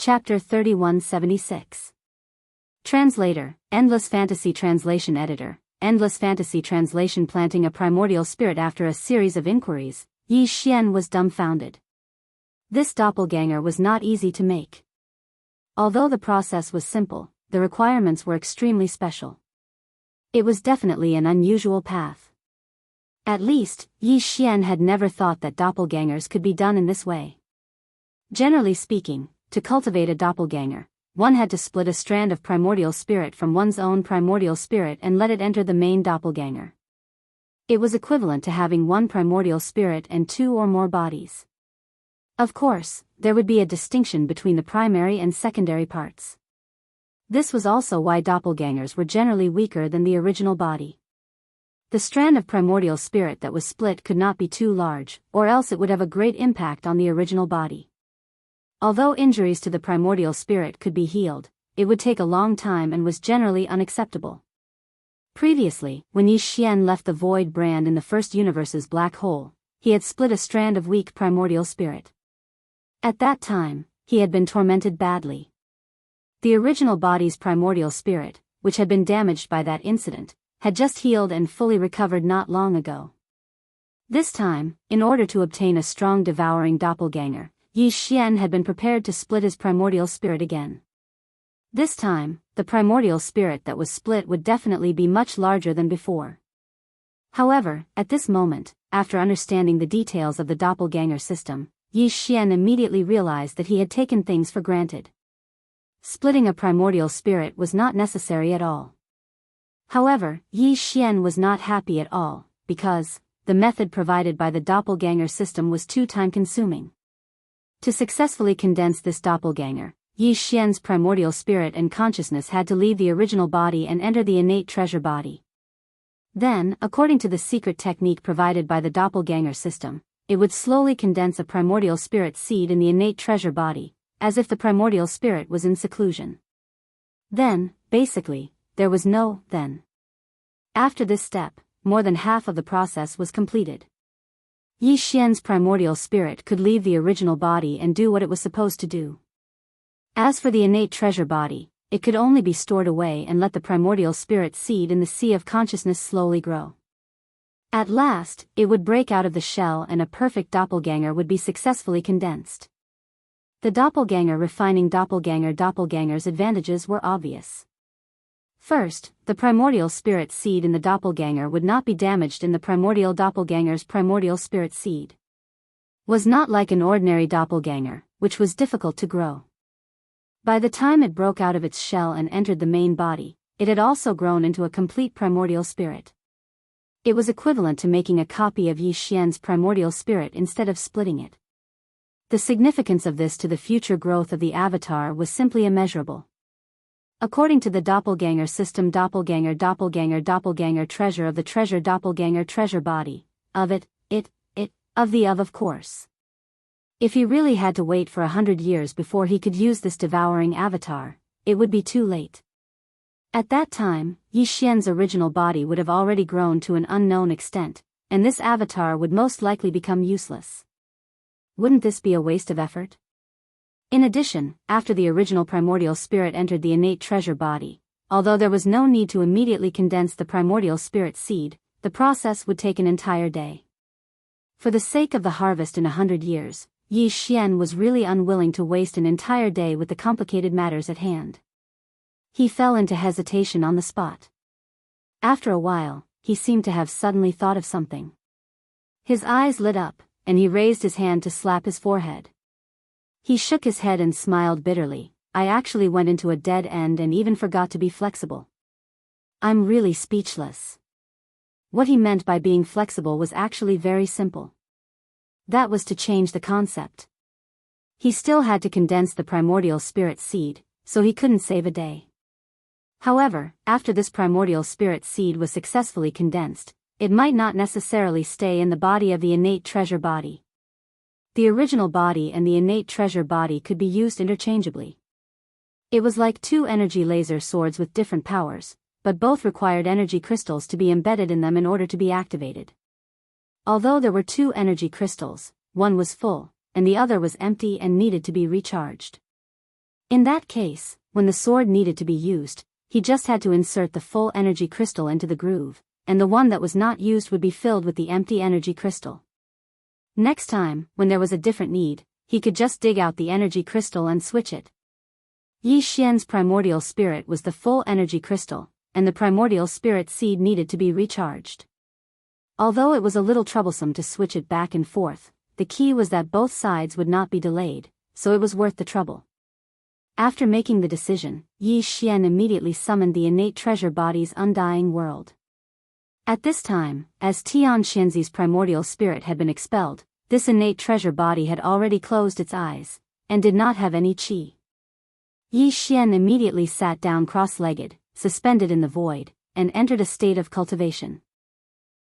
Chapter 3176. Translator, Endless Fantasy Translation Editor, Endless Fantasy Translation. Planting a primordial spirit. After a series of inquiries, Yi Xian was dumbfounded. This doppelganger was not easy to make. Although the process was simple, the requirements were extremely special. It was definitely an unusual path. At least, Yi Xian had never thought that doppelgangers could be done in this way. Generally speaking, to cultivate a doppelganger, one had to split a strand of primordial spirit from one's own primordial spirit and let it enter the main doppelganger. It was equivalent to having one primordial spirit and two or more bodies. Of course, there would be a distinction between the primary and secondary parts. This was also why doppelgangers were generally weaker than the original body. The strand of primordial spirit that was split could not be too large, or else it would have a great impact on the original body. Although injuries to the primordial spirit could be healed, it would take a long time and was generally unacceptable. Previously, when Yi Xian left the Void Brand in the first universe's black hole, he had split a strand of weak primordial spirit. At that time, he had been tormented badly. The original body's primordial spirit, which had been damaged by that incident, had just healed and fully recovered not long ago. This time, in order to obtain a strong devouring doppelganger, Yi Xian had been prepared to split his primordial spirit again. This time, the primordial spirit that was split would definitely be much larger than before. However, at this moment, after understanding the details of the doppelganger system, Yi Xian immediately realized that he had taken things for granted. Splitting a primordial spirit was not necessary at all. However, Yi Xian was not happy at all, because the method provided by the doppelganger system was too time-consuming. To successfully condense this doppelganger, Yi Xian's primordial spirit and consciousness had to leave the original body and enter the innate treasure body. Then, according to the secret technique provided by the doppelganger system, it would slowly condense a primordial spirit seed in the innate treasure body, as if the primordial spirit was in seclusion. Then, basically, there was no then. After this step, more than half of the process was completed. Yi Xian's primordial spirit could leave the original body and do what it was supposed to do. As for the innate treasure body, it could only be stored away and let the primordial spirit seed in the sea of consciousness slowly grow. At last, it would break out of the shell and a perfect doppelganger would be successfully condensed. The doppelganger refining doppelganger's advantages were obvious. First, the primordial spirit seed in the doppelganger would not be damaged in the primordial doppelganger's primordial spirit seed. Was not like an ordinary doppelganger, which was difficult to grow. By the time it broke out of its shell and entered the main body, it had also grown into a complete primordial spirit. It was equivalent to making a copy of Yi Xian's primordial spirit instead of splitting it. The significance of this to the future growth of the avatar was simply immeasurable. According to the doppelganger system, doppelganger treasure of the treasure doppelganger treasure body, of of course. If he really had to wait for 100 years before he could use this devouring avatar, it would be too late. At that time, Yi Xian's original body would have already grown to an unknown extent, and this avatar would most likely become useless. Wouldn't this be a waste of effort? In addition, after the original primordial spirit entered the innate treasure body, although there was no need to immediately condense the primordial spirit seed, the process would take an entire day. For the sake of the harvest in 100 years, Yi Xian was really unwilling to waste an entire day with the complicated matters at hand. He fell into hesitation on the spot. After a while, he seemed to have suddenly thought of something. His eyes lit up, and he raised his hand to slap his forehead. He shook his head and smiled bitterly. I actually went into a dead end and even forgot to be flexible. I'm really speechless. What he meant by being flexible was actually very simple. That was to change the concept. He still had to condense the primordial spirit seed, so he couldn't save a day. However, after this primordial spirit seed was successfully condensed, it might not necessarily stay in the body of the innate treasure body. The original body and the innate treasure body could be used interchangeably. It was like two energy laser swords with different powers, but both required energy crystals to be embedded in them in order to be activated. Although there were two energy crystals, one was full, and the other was empty and needed to be recharged. In that case, when the sword needed to be used, he just had to insert the full energy crystal into the groove, and the one that was not used would be filled with the empty energy crystal. Next time, when there was a different need, he could just dig out the energy crystal and switch it. Yi Xian's primordial spirit was the full energy crystal, and the primordial spirit seed needed to be recharged. Although it was a little troublesome to switch it back and forth, the key was that both sides would not be delayed, so it was worth the trouble. After making the decision, Yi Xian immediately summoned the innate treasure body's undying world. At this time, as Tian Xianzi's primordial spirit had been expelled, this innate treasure body had already closed its eyes, and did not have any qi. Yi Xian immediately sat down cross-legged, suspended in the void, and entered a state of cultivation.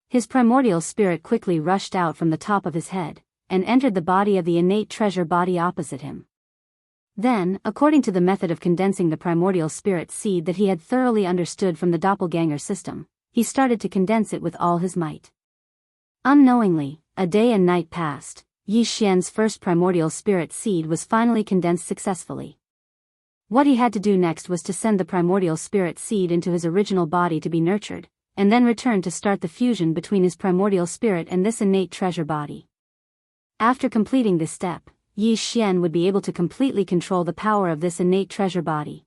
His primordial spirit quickly rushed out from the top of his head, and entered the body of the innate treasure body opposite him. Then, according to the method of condensing the primordial spirit seed that he had thoroughly understood from the doppelganger system, he started to condense it with all his might. Unknowingly, a day and night passed. Yi Xian's first primordial spirit seed was finally condensed successfully. What he had to do next was to send the primordial spirit seed into his original body to be nurtured, and then return to start the fusion between his primordial spirit and this innate treasure body. After completing this step, Yi Xian would be able to completely control the power of this innate treasure body.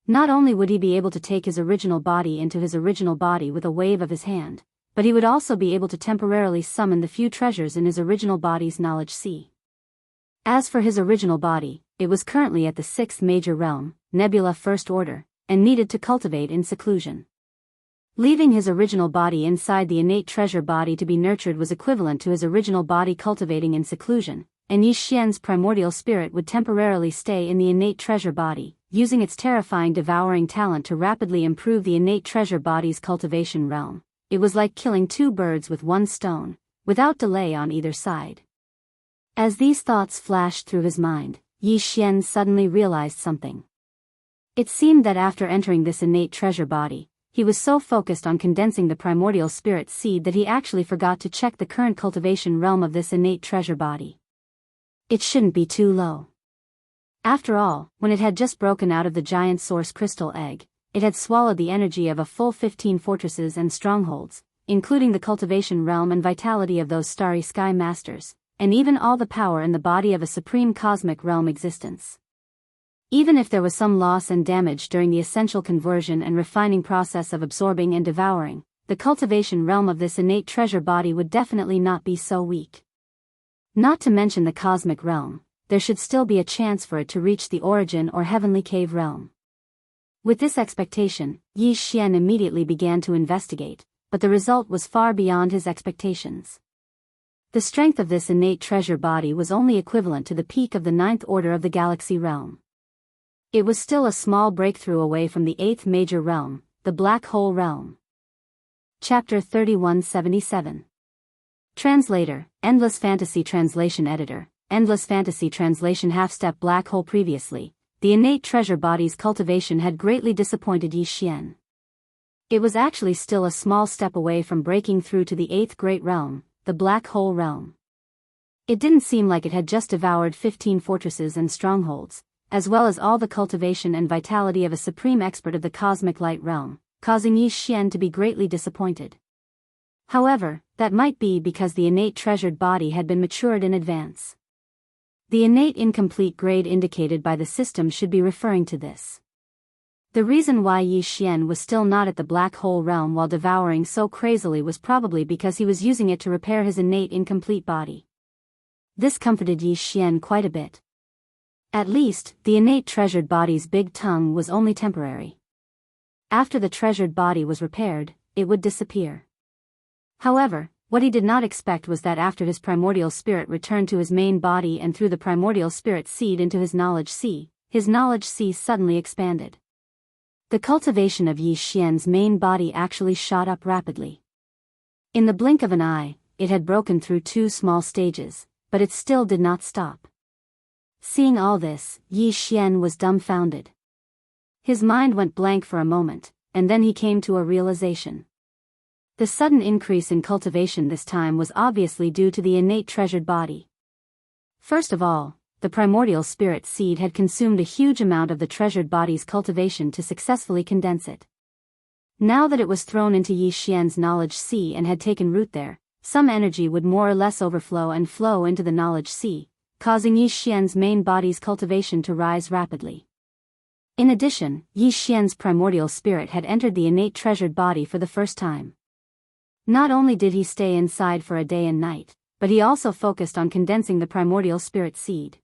Not only would he be able to take his original body into his original body with a wave of his hand, but he would also be able to temporarily summon the few treasures in his original body's knowledge sea. As for his original body, it was currently at the 6th major realm, Nebula First Order, and needed to cultivate in seclusion. Leaving his original body inside the innate treasure body to be nurtured was equivalent to his original body cultivating in seclusion, and Yi Xian's primordial spirit would temporarily stay in the innate treasure body, using its terrifying devouring talent to rapidly improve the innate treasure body's cultivation realm. It was like killing two birds with one stone, without delay on either side. As these thoughts flashed through his mind, Yi Xian suddenly realized something. It seemed that after entering this innate treasure body, he was so focused on condensing the primordial spirit seed that he actually forgot to check the current cultivation realm of this innate treasure body. It shouldn't be too low. After all, when it had just broken out of the giant source crystal egg, it had swallowed the energy of a full 15 fortresses and strongholds, including the cultivation realm and vitality of those starry sky masters, and even all the power in the body of a supreme cosmic realm existence. Even if there was some loss and damage during the essential conversion and refining process of absorbing and devouring, the cultivation realm of this innate treasure body would definitely not be so weak. Not to mention the cosmic realm, there should still be a chance for it to reach the origin or heavenly cave realm. With this expectation, Yi Xian immediately began to investigate, but the result was far beyond his expectations. The strength of this innate treasure body was only equivalent to the peak of the 9th order of the galaxy realm. It was still a small breakthrough away from the 8th major realm, the black hole realm. Chapter 3177. Translator, Endless Fantasy Translation Editor, Endless Fantasy Translation Half-Step Black Hole. Previously, the innate treasure body's cultivation had greatly disappointed Yi Xian. It was actually still a small step away from breaking through to the 8th great realm, the black hole realm. It didn't seem like it had just devoured 15 fortresses and strongholds, as well as all the cultivation and vitality of a supreme expert of the cosmic light realm, causing Yi Xian to be greatly disappointed. However, that might be because the innate treasured body had been matured in advance. The innate incomplete grade indicated by the system should be referring to this. The reason why Yi Xian was still not at the black hole realm while devouring so crazily was probably because he was using it to repair his innate incomplete body. This comforted Yi Xian quite a bit. At least, the innate treasured body's big tongue was only temporary. After the treasured body was repaired, it would disappear. However, what he did not expect was that after his primordial spirit returned to his main body and threw the primordial spirit seed into his knowledge sea, his knowledge sea suddenly expanded. The cultivation of Yi Xian's main body actually shot up rapidly. In the blink of an eye, it had broken through 2 small stages, but it still did not stop. Seeing all this, Yi Xian was dumbfounded. His mind went blank for a moment, and then he came to a realization. The sudden increase in cultivation this time was obviously due to the innate treasured body. First of all, the primordial spirit seed had consumed a huge amount of the treasured body's cultivation to successfully condense it. Now that it was thrown into Yi Xian's knowledge sea and had taken root there, some energy would more or less overflow and flow into the knowledge sea, causing Yi Xian's main body's cultivation to rise rapidly. In addition, Yi Xian's primordial spirit had entered the innate treasured body for the first time. Not only did he stay inside for a day and night, but he also focused on condensing the primordial spirit seed.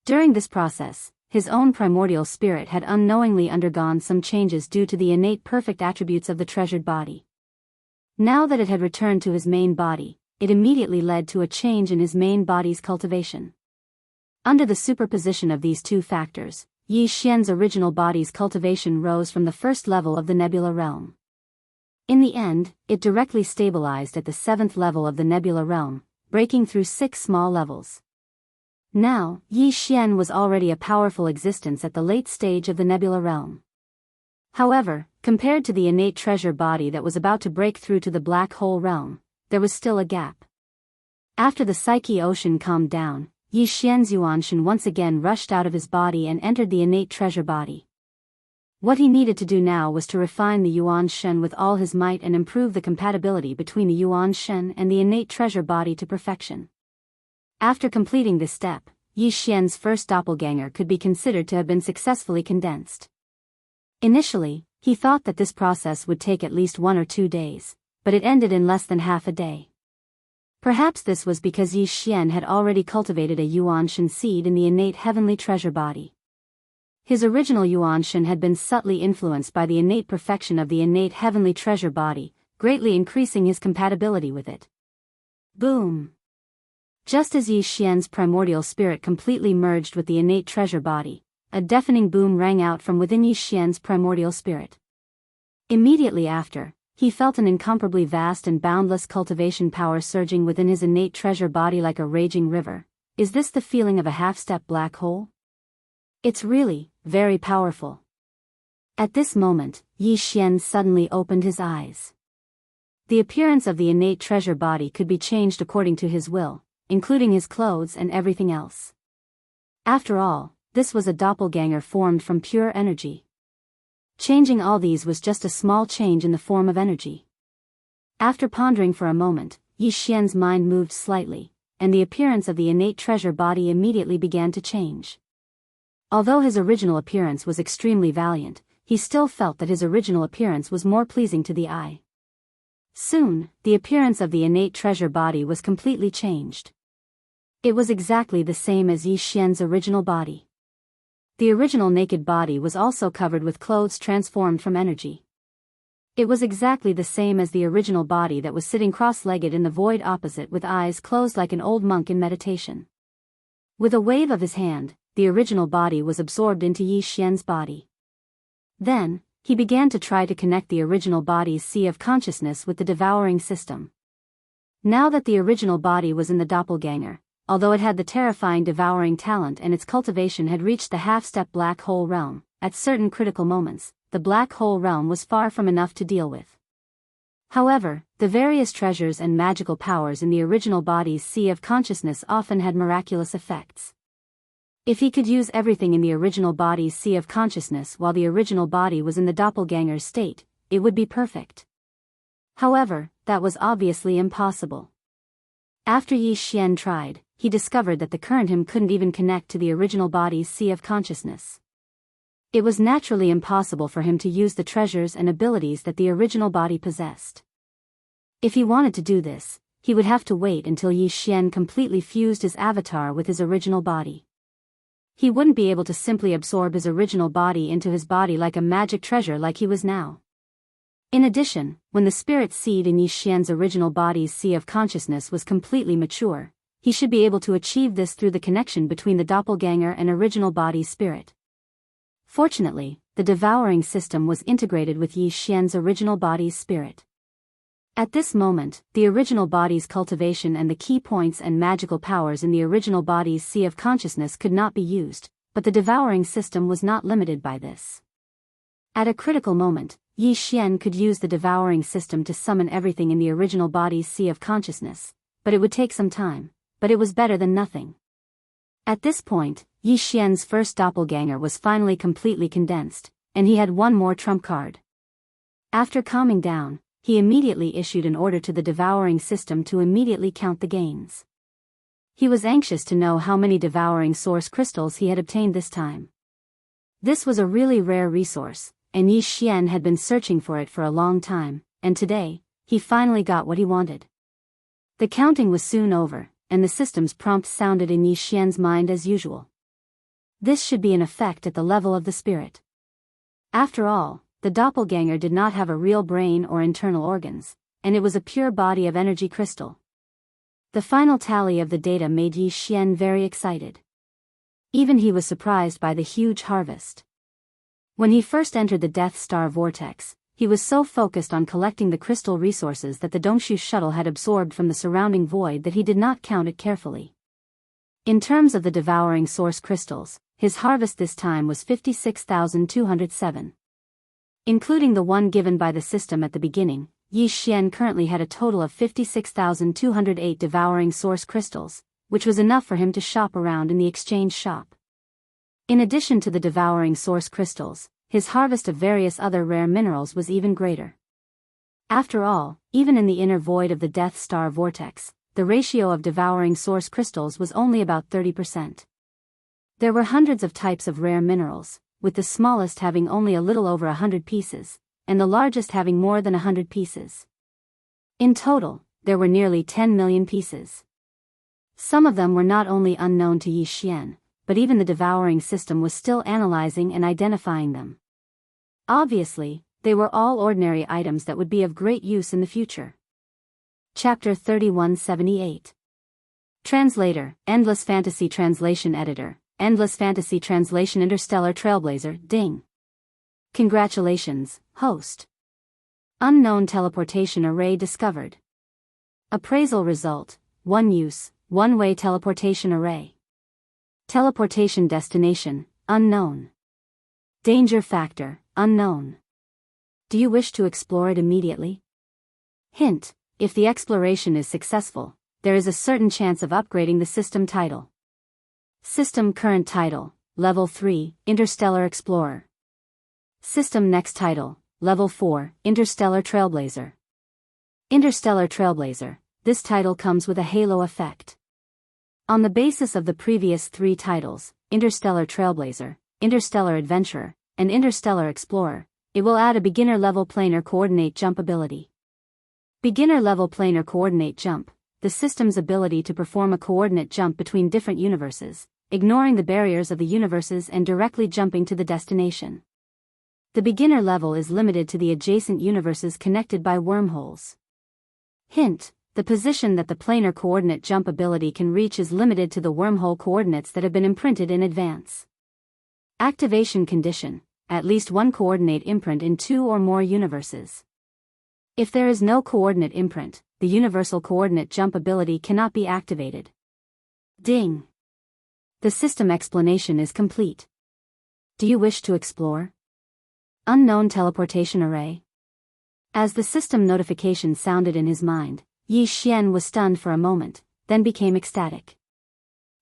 During this process, his own primordial spirit had unknowingly undergone some changes due to the innate perfect attributes of the treasured body. Now that it had returned to his main body, it immediately led to a change in his main body's cultivation. Under the superposition of these two factors, Yi Xian's original body's cultivation rose from the first level of the nebula realm. In the end, it directly stabilized at the 7th level of the nebula realm, breaking through 6 small levels. Now, Yi Xian was already a powerful existence at the late stage of the nebula realm. However, compared to the innate treasure body that was about to break through to the black hole realm, there was still a gap. After the psyche ocean calmed down, Yi Xian's Yuanshan once again rushed out of his body and entered the innate treasure body. What he needed to do now was to refine the Yuanshan with all his might and improve the compatibility between the Yuanshan and the innate treasure body to perfection. After completing this step, Yi Xian's first doppelganger could be considered to have been successfully condensed. Initially, he thought that this process would take at least 1 or 2 days, but it ended in less than half a day. Perhaps this was because Yi Xian had already cultivated a Yuanshan seed in the innate heavenly treasure body. His original Yuanshan had been subtly influenced by the innate perfection of the innate heavenly treasure body, greatly increasing his compatibility with it. Boom! Just as Yi Xian's primordial spirit completely merged with the innate treasure body, a deafening boom rang out from within Yi Xian's primordial spirit. Immediately after, he felt an incomparably vast and boundless cultivation power surging within his innate treasure body like a raging river. Is this the feeling of a half-step black hole? It's really, very powerful. At this moment, Yi Xian suddenly opened his eyes. The appearance of the innate treasure body could be changed according to his will, including his clothes and everything else. After all, this was a doppelganger formed from pure energy. Changing all these was just a small change in the form of energy. After pondering for a moment, Yi Xian's mind moved slightly, and the appearance of the innate treasure body immediately began to change. Although his original appearance was extremely valiant, he still felt that his original appearance was more pleasing to the eye. Soon, the appearance of the innate treasure body was completely changed. It was exactly the same as Yi Xian's original body. The original naked body was also covered with clothes transformed from energy. It was exactly the same as the original body that was sitting cross-legged in the void opposite with eyes closed like an old monk in meditation. With a wave of his hand, the original body was absorbed into Yi Xian's body. Then, he began to try to connect the original body's sea of consciousness with the devouring system. Now that the original body was in the doppelganger, although it had the terrifying devouring talent and its cultivation had reached the half-step black hole realm, at certain critical moments, the black hole realm was far from enough to deal with. However, the various treasures and magical powers in the original body's sea of consciousness often had miraculous effects. If he could use everything in the original body's sea of consciousness while the original body was in the doppelganger's state, it would be perfect. However, that was obviously impossible. After Yi Xian tried, he discovered that the current him couldn't even connect to the original body's sea of consciousness. It was naturally impossible for him to use the treasures and abilities that the original body possessed. If he wanted to do this, he would have to wait until Yi Xian completely fused his avatar with his original body. He wouldn't be able to simply absorb his original body into his body like a magic treasure like he was now. In addition, when the spirit seed in Yi Xian's original body's sea of consciousness was completely mature, he should be able to achieve this through the connection between the doppelganger and original body's spirit. Fortunately, the devouring system was integrated with Yi Xian's original body's spirit. At this moment, the original body's cultivation and the key points and magical powers in the original body's sea of consciousness could not be used, but the devouring system was not limited by this. At a critical moment, Yi Xian could use the devouring system to summon everything in the original body's sea of consciousness, but it would take some time, but it was better than nothing. At this point, Yi Xian's first doppelganger was finally completely condensed, and he had one more trump card. After calming down, he immediately issued an order to the devouring system to immediately count the gains. He was anxious to know how many devouring source crystals he had obtained this time. This was a really rare resource, and Yi Xian had been searching for it for a long time, and today, he finally got what he wanted. The counting was soon over, and the system's prompt sounded in Yi Xian's mind as usual. This should be an effect at the level of the spirit. After all, the doppelganger did not have a real brain or internal organs, and it was a pure body of energy crystal. The final tally of the data made Yi Xian very excited. Even he was surprised by the huge harvest. When he first entered the Death Star vortex, he was so focused on collecting the crystal resources that the Dongshu shuttle had absorbed from the surrounding void that he did not count it carefully. In terms of the devouring source crystals, his harvest this time was 56,207. Including the one given by the system at the beginning, Yi Xian currently had a total of 56,208 devouring source crystals, which was enough for him to shop around in the exchange shop. In addition to the devouring source crystals, his harvest of various other rare minerals was even greater. After all, even in the inner void of the Death Star vortex, the ratio of devouring source crystals was only about 30%. There were hundreds of types of rare minerals, with the smallest having only a little over 100 pieces, and the largest having more than 100 pieces. In total, there were nearly 10 million pieces. Some of them were not only unknown to Yi Xian, but even the devouring system was still analyzing and identifying them. Obviously, they were all ordinary items that would be of great use in the future. Chapter 3178. Translator, Endless Fantasy Translation Editor, Endless Fantasy Translation Interstellar Trailblazer, Ding. Congratulations, host. Unknown teleportation array discovered. Appraisal result, 1 use, one-way teleportation array. Teleportation destination, unknown. Danger factor, unknown. Do you wish to explore it immediately? Hint, if the exploration is successful, there is a certain chance of upgrading the system title. System current title, Level 3, Interstellar Explorer. System next title, Level 4, Interstellar Trailblazer. Interstellar Trailblazer, this title comes with a halo effect. On the basis of the previous 3 titles, Interstellar Trailblazer, Interstellar Adventurer, and Interstellar Explorer, it will add a beginner-level planar coordinate jump ability. Beginner-level planar coordinate jump, the system's ability to perform a coordinate jump between different universes, ignoring the barriers of the universes and directly jumping to the destination. The beginner level is limited to the adjacent universes connected by wormholes. Hint, the position that the planar coordinate jump ability can reach is limited to the wormhole coordinates that have been imprinted in advance. Activation condition, at least one coordinate imprint in 2 or more universes. If there is no coordinate imprint, the universal coordinate jump ability cannot be activated. Ding. The system explanation is complete. Do you wish to explore? Unknown teleportation array. As the system notification sounded in his mind, Yi Xian was stunned for a moment, then became ecstatic.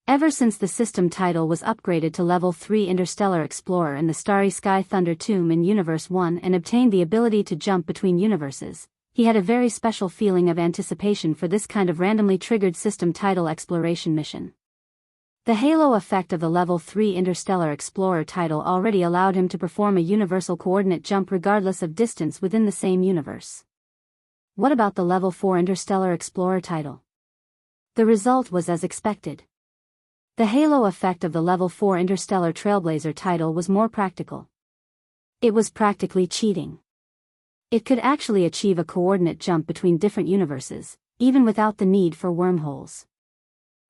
Ever since the system title was upgraded to Level 3 Interstellar Explorer in the Starry Sky Thunder Tomb in Universe 1 and obtained the ability to jump between universes, he had a very special feeling of anticipation for this kind of randomly triggered system title exploration mission. The halo effect of the Level 3 Interstellar Explorer title already allowed him to perform a universal coordinate jump regardless of distance within the same universe. What about the Level 4 Interstellar Explorer title? The result was as expected. The halo effect of the Level 4 Interstellar Trailblazer title was more practical. It was practically cheating. It could actually achieve a coordinate jump between different universes, even without the need for wormholes.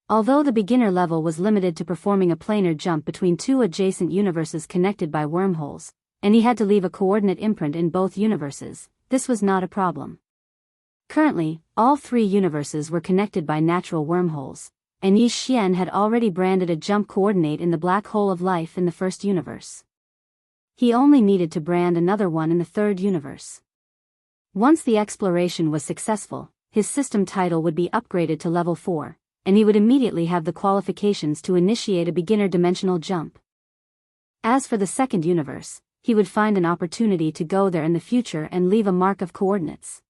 Although the beginner level was limited to performing a planar jump between 2 adjacent universes connected by wormholes, and he had to leave a coordinate imprint in both universes, this was not a problem. Currently, all 3 universes were connected by natural wormholes, and Yi Xian had already branded a jump coordinate in the black hole of life in the first universe. He only needed to brand another one in the third universe. Once the exploration was successful, his system title would be upgraded to Level 4, and he would immediately have the qualifications to initiate a beginner dimensional jump. As for the second universe, he would find an opportunity to go there in the future and leave a mark of coordinates.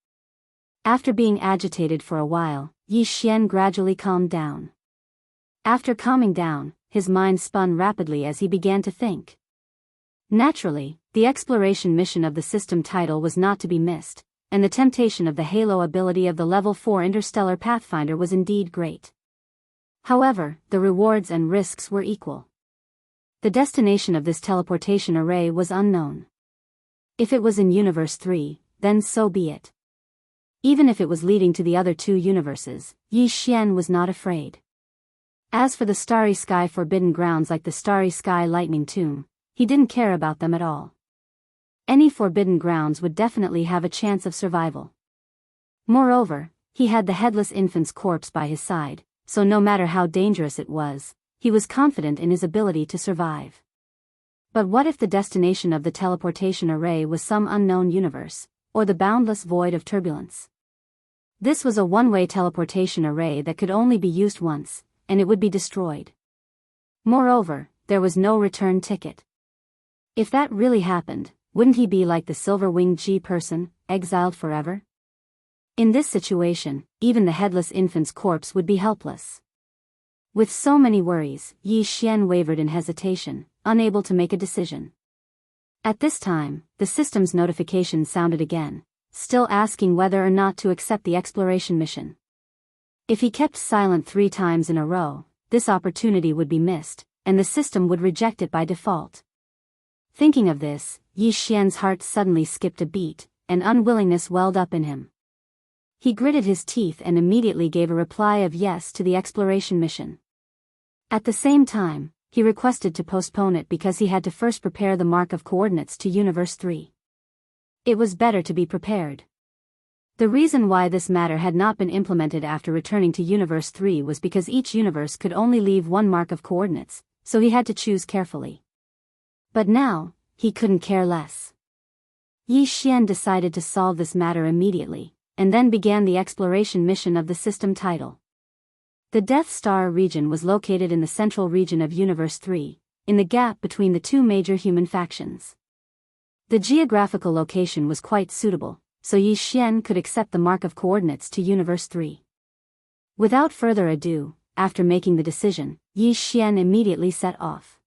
After being agitated for a while, Yi Xian gradually calmed down. After calming down, his mind spun rapidly as he began to think. Naturally, the exploration mission of the system title was not to be missed, and the temptation of the halo ability of the level 4 interstellar pathfinder was indeed great. However, the rewards and risks were equal. The destination of this teleportation array was unknown. If it was in Universe 3, then so be it. Even if it was leading to the other two universes, Yi Xian was not afraid. As for the starry sky forbidden grounds like the starry sky lightning tomb, he didn't care about them at all. Any forbidden grounds would definitely have a chance of survival. Moreover, he had the headless infant's corpse by his side, so no matter how dangerous it was, he was confident in his ability to survive. But what if the destination of the teleportation array was some unknown universe, or the boundless void of turbulence? This was a one-way teleportation array that could only be used once, and it would be destroyed. Moreover, there was no return ticket. If that really happened, wouldn't he be like the silver-winged G person, exiled forever? In this situation, even the headless infant's corpse would be helpless. With so many worries, Yi Xian wavered in hesitation, unable to make a decision. At this time, the system's notification sounded again, still asking whether or not to accept the exploration mission. If he kept silent 3 times in a row, this opportunity would be missed, and the system would reject it by default. Thinking of this, Yi Xian's heart suddenly skipped a beat, and unwillingness welled up in him. He gritted his teeth and immediately gave a reply of yes to the exploration mission. At the same time, he requested to postpone it because he had to first prepare the mark of coordinates to Universe 3. It was better to be prepared. The reason why this matter had not been implemented after returning to Universe 3 was because each universe could only leave one mark of coordinates, so he had to choose carefully. But now, he couldn't care less. Yi Xian decided to solve this matter immediately, and then began the exploration mission of the system title. The Death Star region was located in the central region of Universe 3, in the gap between the two major human factions. The geographical location was quite suitable, so Yi Xian could accept the mark of coordinates to Universe 3. Without further ado, after making the decision, Yi Xian immediately set off.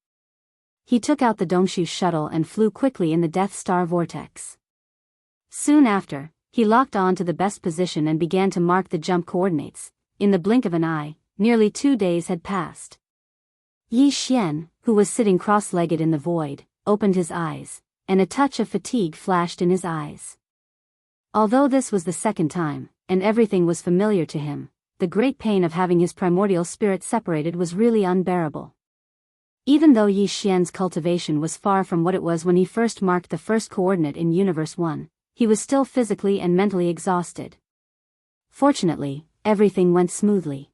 He took out the Dongshu shuttle and flew quickly in the Death Star vortex. Soon after, he locked on to the best position and began to mark the jump coordinates. In the blink of an eye, nearly 2 days had passed. Yi Xian, who was sitting cross-legged in the void, opened his eyes, and a touch of fatigue flashed in his eyes. Although this was the second time, and everything was familiar to him, the great pain of having his primordial spirit separated was really unbearable. Even though Yi Xian's cultivation was far from what it was when he first marked the first coordinate in Universe 1, he was still physically and mentally exhausted. Fortunately, everything went smoothly.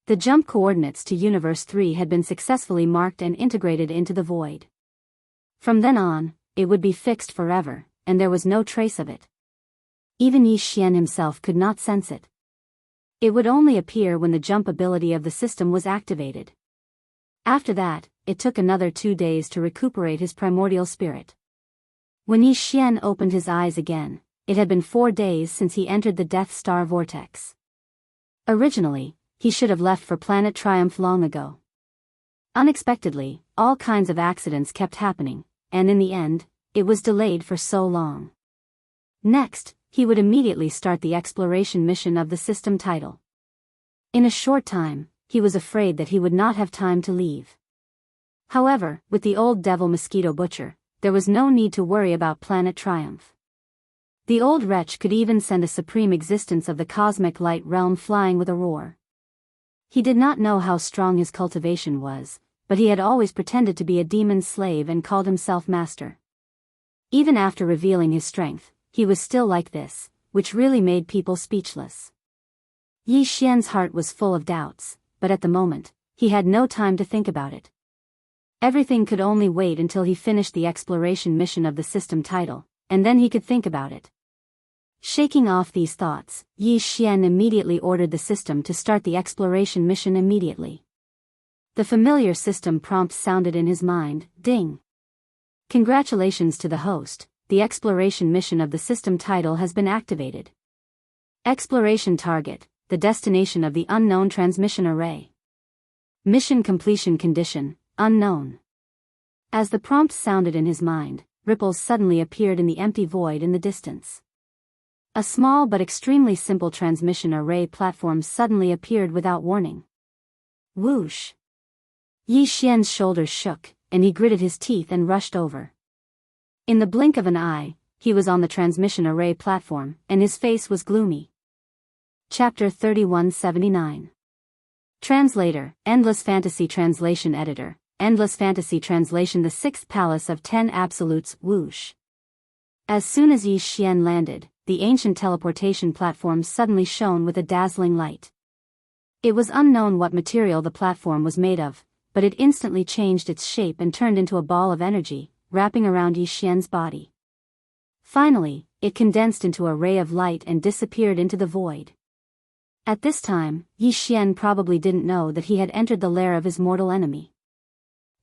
The jump coordinates to Universe 3 had been successfully marked and integrated into the void. From then on, it would be fixed forever, and there was no trace of it. Even Yi Xian himself could not sense it. It would only appear when the jump ability of the system was activated. After that, it took another 2 days to recuperate his primordial spirit. When Yi Xian opened his eyes again, it had been 4 days since he entered the Death Star vortex. Originally, he should have left for Planet Triumph long ago. Unexpectedly, all kinds of accidents kept happening, and in the end, it was delayed for so long. Next, he would immediately start the exploration mission of the system title. In a short time, he was afraid that he would not have time to leave. However, with the old devil mosquito butcher, there was no need to worry about Planet Triumph. The old wretch could even send a supreme existence of the cosmic light realm flying with a roar. He did not know how strong his cultivation was, but he had always pretended to be a demon's slave and called himself master. Even after revealing his strength, he was still like this, which really made people speechless. Yi Xian's heart was full of doubts, but at the moment, he had no time to think about it. Everything could only wait until he finished the exploration mission of the system title, and then he could think about it. Shaking off these thoughts, Yi Xian immediately ordered the system to start the exploration mission immediately. The familiar system prompt sounded in his mind, ding. Congratulations to the host, the exploration mission of the system title has been activated. Exploration target, the destination of the unknown transmission array. Mission completion condition, unknown. As the prompt sounded in his mind, ripples suddenly appeared in the empty void in the distance. A small but extremely simple transmission array platform suddenly appeared without warning. Whoosh! Yi Xian's shoulders shook, and he gritted his teeth and rushed over. In the blink of an eye, he was on the transmission array platform, and his face was gloomy. Chapter 3179. Translator, Endless Fantasy Translation Editor, Endless Fantasy Translation. The Sixth Palace of 10 Absolutes. Whoosh! As soon as Yi Xian landed, the ancient teleportation platform suddenly shone with a dazzling light. It was unknown what material the platform was made of, but it instantly changed its shape and turned into a ball of energy, wrapping around Yi Xian's body. Finally, it condensed into a ray of light and disappeared into the void. At this time, Yi Xian probably didn't know that he had entered the lair of his mortal enemy.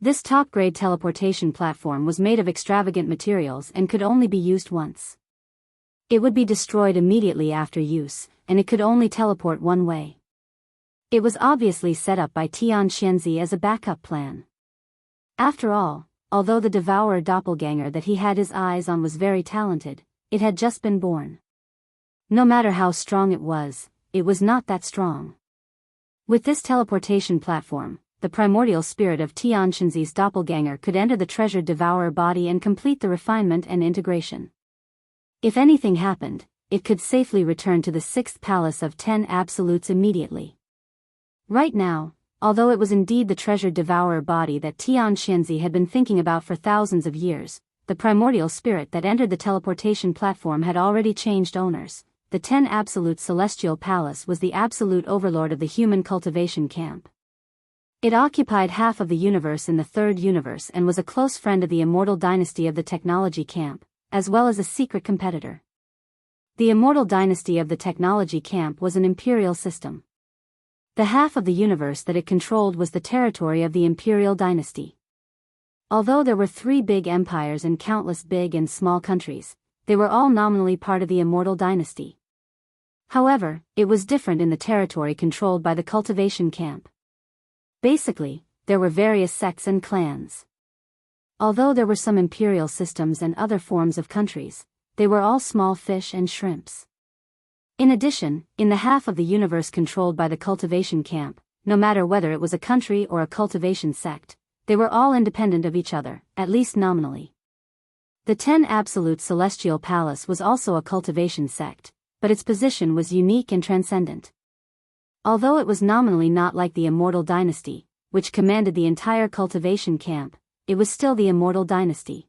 This top-grade teleportation platform was made of extravagant materials and could only be used once. It would be destroyed immediately after use, and it could only teleport one way. It was obviously set up by Xianxia as a backup plan. After all, although the devourer doppelganger that he had his eyes on was very talented, it had just been born. No matter how strong it was not that strong. With this teleportation platform, the primordial spirit of Xianxia's doppelganger could enter the treasured devourer body and complete the refinement and integration. If anything happened, it could safely return to the Sixth Palace of 10 Absolutes immediately. Right now, although it was indeed the treasured devourer body that Xianxia had been thinking about for thousands of years, the primordial spirit that entered the teleportation platform had already changed owners. The 10 Absolute Celestial Palace was the absolute overlord of the human cultivation camp. It occupied half of the universe in the third universe and was a close friend of the immortal dynasty of the technology camp, as well as a secret competitor. The immortal dynasty of the technology camp was an imperial system. The half of the universe that it controlled was the territory of the imperial dynasty. Although there were 3 big empires and countless big and small countries, they were all nominally part of the immortal dynasty. However, it was different in the territory controlled by the cultivation camp. Basically, there were various sects and clans. Although there were some imperial systems and other forms of countries, they were all small fish and shrimps. In addition, in the half of the universe controlled by the cultivation camp, no matter whether it was a country or a cultivation sect, they were all independent of each other, at least nominally. The 10 Absolute Celestial Palace was also a cultivation sect, but its position was unique and transcendent. Although it was nominally not like the immortal dynasty, which commanded the entire cultivation camp, it was still the immortal dynasty.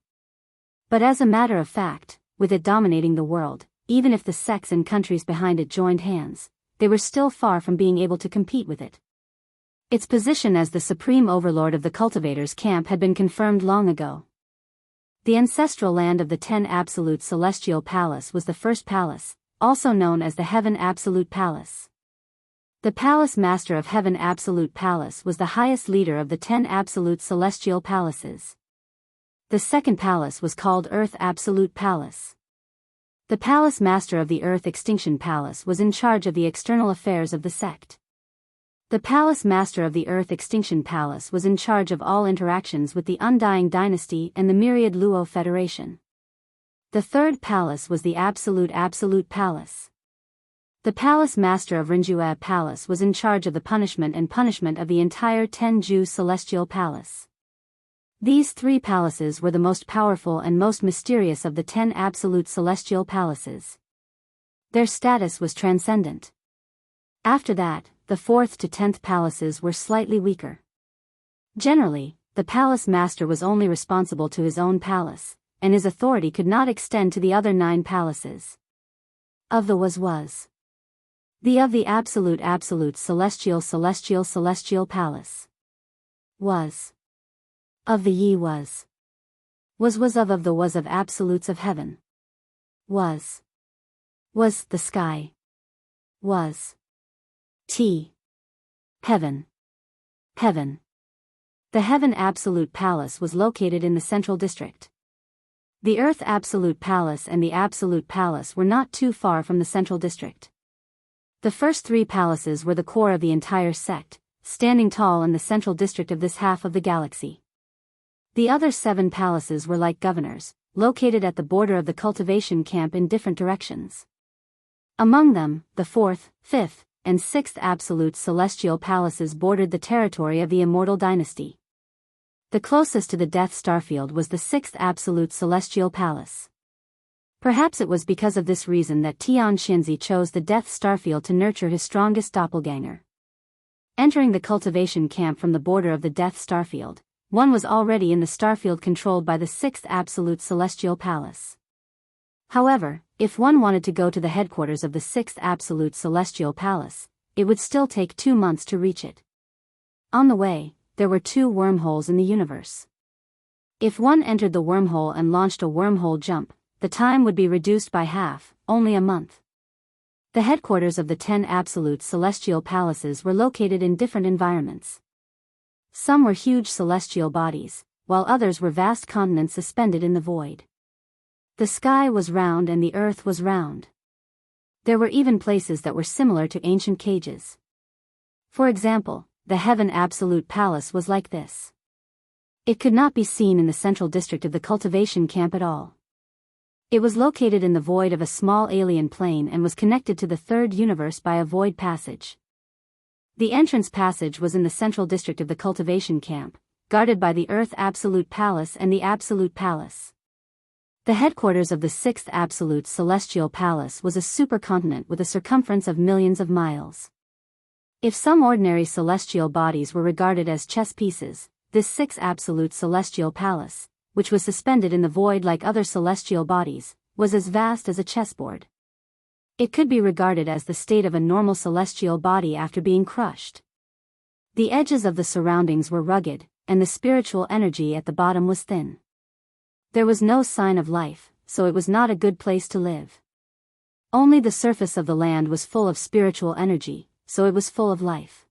But as a matter of fact, with it dominating the world, even if the sects and countries behind it joined hands, they were still far from being able to compete with it. Its position as the supreme overlord of the cultivators' camp had been confirmed long ago. The ancestral land of the 10 Absolute Celestial Palace was the first palace, also known as the Heaven Absolute Palace. The Palace Master of Heaven Absolute Palace was the highest leader of the 10 Absolute Celestial Palaces. The second palace was called Earth Absolute Palace. The Palace Master of the Earth Extinction Palace was in charge of the external affairs of the sect. The Palace Master of the Earth Extinction Palace was in charge of all interactions with the Undying Dynasty and the Myriad Luo Federation. The third palace was the Absolute Palace. The Palace Master of Rinjue Palace was in charge of the punishment of the entire Tenju Celestial Palace. These 3 palaces were the most powerful and most mysterious of the 10 Absolute Celestial Palaces. Their status was transcendent. After that, the 4th to 10th palaces were slightly weaker. Generally, the Palace Master was only responsible to his own palace, and his authority could not extend to the other 9 palaces. Of the was. The of the Absolute Celestial Palace. Was. Of the Yi was. Was of the was of Absolutes of Heaven. Was. Was the sky. Was T. Heaven. Heaven. The Heaven Absolute Palace was located in the Central District. The Earth Absolute Palace and the Absolute Palace were not too far from the Central District. The first three palaces were the core of the entire sect, standing tall in the Central District of this half of the galaxy. The other 7 palaces were like governors, located at the border of the cultivation camp in different directions. Among them, the 4th, 5th, and 6th absolute celestial palaces bordered the territory of the Immortal Dynasty. The closest to the Death Starfield was the 6th absolute celestial palace. Perhaps it was because of this reason that Tian Xinzi chose the Death Starfield to nurture his strongest doppelganger. Entering the cultivation camp from the border of the Death Starfield, one was already in the starfield controlled by the 6th absolute celestial palace. However, if one wanted to go to the headquarters of the 6th absolute celestial palace, it would still take 2 months to reach it. On the way, there were 2 wormholes in the universe. If one entered the wormhole and launched a wormhole jump, the time would be reduced by half, only a month. The headquarters of the 10 absolute celestial palaces were located in different environments. Some were huge celestial bodies, while others were vast continents suspended in the void. The sky was round and the earth was round. There were even places that were similar to ancient cages. For example, the Heaven Absolute Palace was like this. It could not be seen in the central district of the cultivation camp at all. It was located in the void of a small alien plane and was connected to the third universe by a void passage. The entrance passage was in the central district of the cultivation camp, guarded by the Earth Absolute Palace and the Absolute Palace. The headquarters of the 6th Absolute Celestial Palace was a supercontinent with a circumference of millions of miles. If some ordinary celestial bodies were regarded as chess pieces, this 6th Absolute Celestial Palace, which was suspended in the void like other celestial bodies, was as vast as a chessboard. It could be regarded as the state of a normal celestial body after being crushed. The edges of the surroundings were rugged, and the spiritual energy at the bottom was thin. There was no sign of life, so it was not a good place to live. Only the surface of the land was full of spiritual energy, so it was full of life.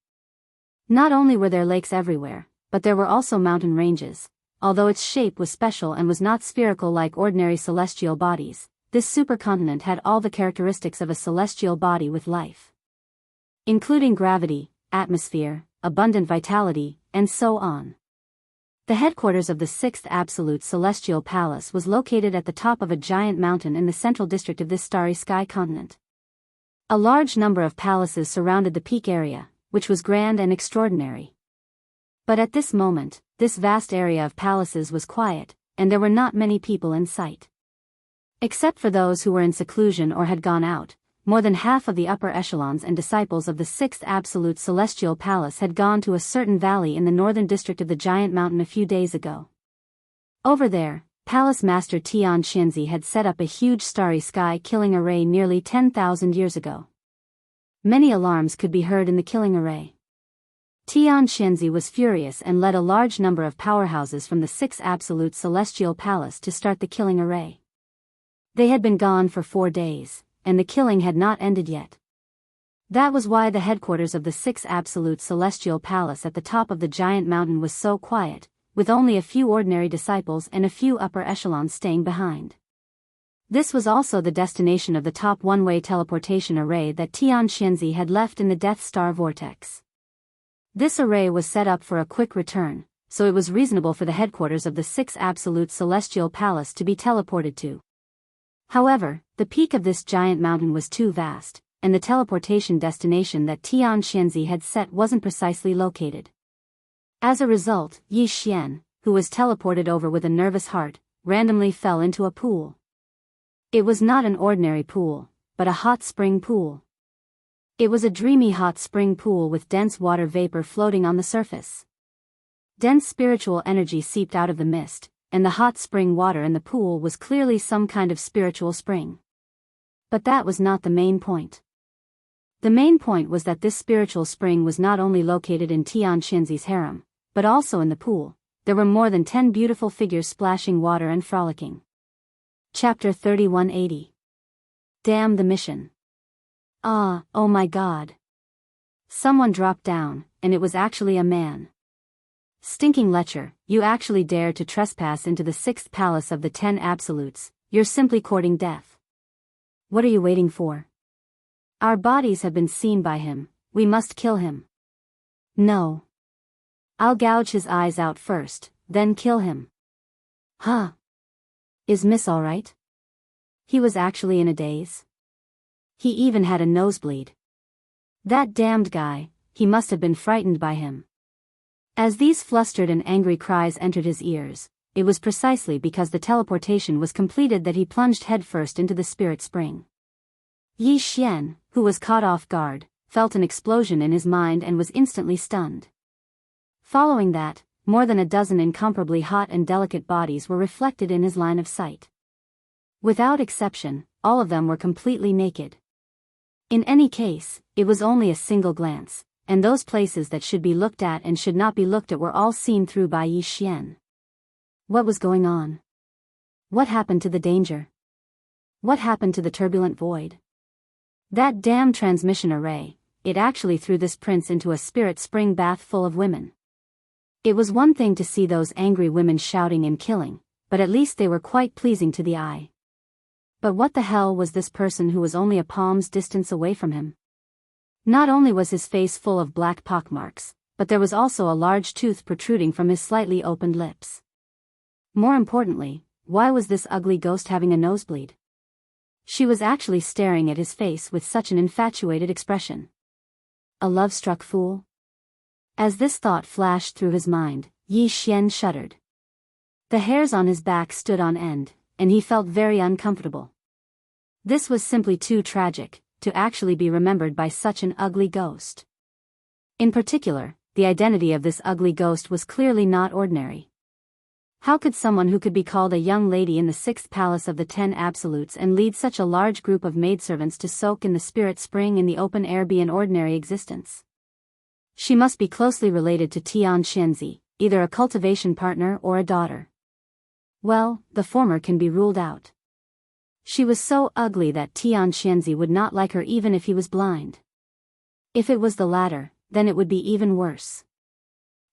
Not only were there lakes everywhere, but there were also mountain ranges. Although its shape was special and was not spherical like ordinary celestial bodies, this supercontinent had all the characteristics of a celestial body with life, including gravity, atmosphere, abundant vitality, and so on. The headquarters of the 6th Absolute Celestial Palace was located at the top of a giant mountain in the central district of this starry sky continent. A large number of palaces surrounded the peak area, which was grand and extraordinary. But at this moment, this vast area of palaces was quiet, and there were not many people in sight. Except for those who were in seclusion or had gone out, more than half of the upper echelons and disciples of the 6th Absolute Celestial Palace had gone to a certain valley in the northern district of the giant mountain a few days ago. Over there, Palace Master Tian Xinzi had set up a huge starry sky killing array nearly 10,000 years ago. Many alarms could be heard in the killing array. Tian Xinzi was furious and led a large number of powerhouses from the 6th Absolute Celestial Palace to start the killing array. They had been gone for 4 days, and the killing had not ended yet. That was why the headquarters of the 6th Absolute Celestial Palace at the top of the giant mountain was so quiet, with only a few ordinary disciples and a few upper echelons staying behind. This was also the destination of the top one-way teleportation array that Tian Xinzi had left in the Death Star Vortex. This array was set up for a quick return, so it was reasonable for the headquarters of the 6th Absolute Celestial Palace to be teleported to. However, the peak of this giant mountain was too vast, and the teleportation destination that Tian Xinzi had set wasn't precisely located. As a result, Yi Xian, who was teleported over with a nervous heart, randomly fell into a pool. It was not an ordinary pool, but a hot spring pool. It was a dreamy hot spring pool with dense water vapor floating on the surface. Dense spiritual energy seeped out of the mist, and the hot spring water in the pool was clearly some kind of spiritual spring. But that was not the main point. The main point was that this spiritual spring was not only located in Tian Xinzi's harem, but also in the pool. There were more than 10 beautiful figures splashing water and frolicking. Chapter 3180. Damn the mission. Ah, oh my god. Someone dropped down, and it was actually a man. Stinking lecher, you actually dared to trespass into the 6th palace of the 10 absolutes, you're simply courting death. What are you waiting for? Our bodies have been seen by him, we must kill him. No. I'll gouge his eyes out first, then kill him. Huh. Is Miss alright? He was actually in a daze. He even had a nosebleed. That damned guy, he must have been frightened by him. As these flustered and angry cries entered his ears, it was precisely because the teleportation was completed that he plunged headfirst into the spirit spring. Yi Xian, who was caught off guard, felt an explosion in his mind and was instantly stunned. Following that, more than a dozen incomparably hot and delicate bodies were reflected in his line of sight. Without exception, all of them were completely naked. In any case, it was only a single glance, and those places that should be looked at and should not be looked at were all seen through by Yi Xian. What was going on? What happened to the danger? What happened to the turbulent void? That damn transmission array, it actually threw this prince into a spirit spring bath full of women. It was one thing to see those angry women shouting and killing, but at least they were quite pleasing to the eye. But what the hell was this person who was only a palm's distance away from him? Not only was his face full of black pockmarks, but there was also a large tooth protruding from his slightly opened lips. More importantly, why was this ugly ghost having a nosebleed? She was actually staring at his face with such an infatuated expression. A love-struck fool? As this thought flashed through his mind, Yi Xian shuddered. The hairs on his back stood on end, and he felt very uncomfortable. This was simply too tragic, to actually be remembered by such an ugly ghost. In particular, the identity of this ugly ghost was clearly not ordinary. How could someone who could be called a young lady in the 6th palace of the 10 absolutes and lead such a large group of maidservants to soak in the spirit spring in the open air be an ordinary existence? She must be closely related to Tian Xianzi, either a cultivation partner or a daughter. Well, the former can be ruled out. She was so ugly that Tian Xianzi would not like her even if he was blind. If it was the latter, then it would be even worse.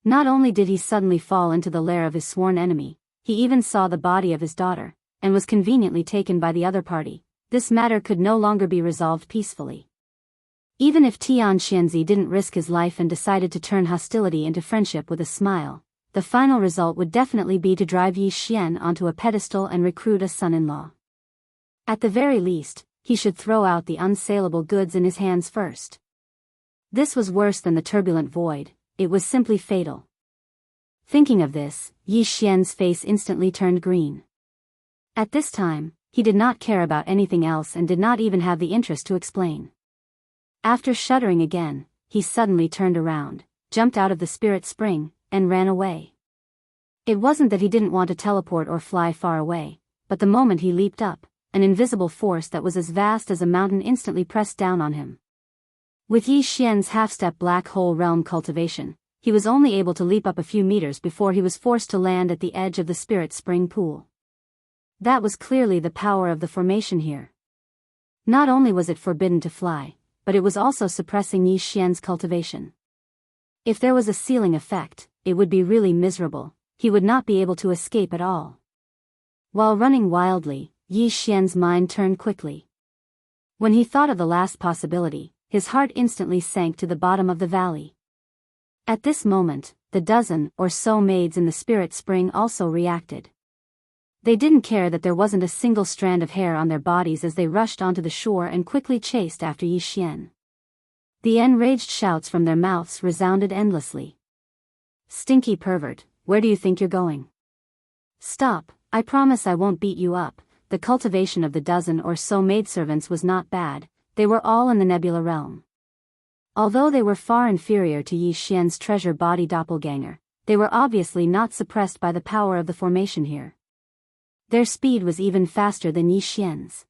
Not only did he suddenly fall into the lair of his sworn enemy, he even saw the body of his daughter, and was conveniently taken by the other party. This matter could no longer be resolved peacefully. Even if Tian Xianzi didn't risk his life and decided to turn hostility into friendship with a smile, the final result would definitely be to drive Yi Xian onto a pedestal and recruit a son-in-law. At the very least, he should throw out the unsaleable goods in his hands first. This was worse than the turbulent void, it was simply fatal. Thinking of this, Yi Xian's face instantly turned green. At this time, he did not care about anything else and did not even have the interest to explain. After shuddering again, he suddenly turned around, jumped out of the spirit spring, and ran away. It wasn't that he didn't want to teleport or fly far away, but the moment he leaped up, an invisible force that was as vast as a mountain instantly pressed down on him. With Yi Xian's half-step black hole realm cultivation, he was only able to leap up a few meters before he was forced to land at the edge of the spirit spring pool. That was clearly the power of the formation here. Not only was it forbidden to fly, but it was also suppressing Yi Xian's cultivation. If there was a ceiling effect, it would be really miserable, he would not be able to escape at all. While running wildly, Yi Xian's mind turned quickly. When he thought of the last possibility, his heart instantly sank to the bottom of the valley. At this moment, the dozen or so maids in the spirit spring also reacted. They didn't care that there wasn't a single strand of hair on their bodies as they rushed onto the shore and quickly chased after Yi Xian. The enraged shouts from their mouths resounded endlessly. "Stinky pervert, where do you think you're going? Stop, I promise I won't beat you up." The cultivation of the dozen or so maidservants was not bad, they were all in the nebula realm. Although they were far inferior to Yi Xian's treasure body doppelganger, they were obviously not suppressed by the power of the formation here. Their speed was even faster than Yi Xian's.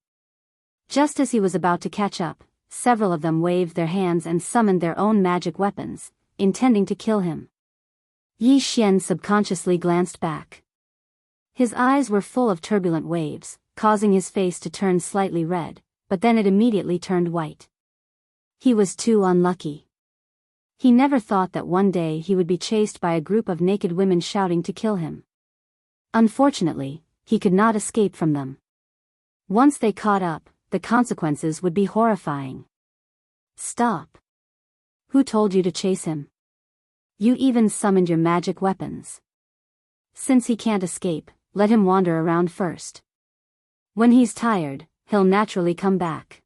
Just as he was about to catch up, several of them waved their hands and summoned their own magic weapons, intending to kill him. Yi Xian subconsciously glanced back. His eyes were full of turbulent waves, causing his face to turn slightly red, but then it immediately turned white. He was too unlucky. He never thought that one day he would be chased by a group of naked women shouting to kill him. Unfortunately, he could not escape from them. Once they caught up, the consequences would be horrifying. Stop. Who told you to chase him? You even summoned your magic weapons. Since he can't escape, let him wander around first. When he's tired, he'll naturally come back.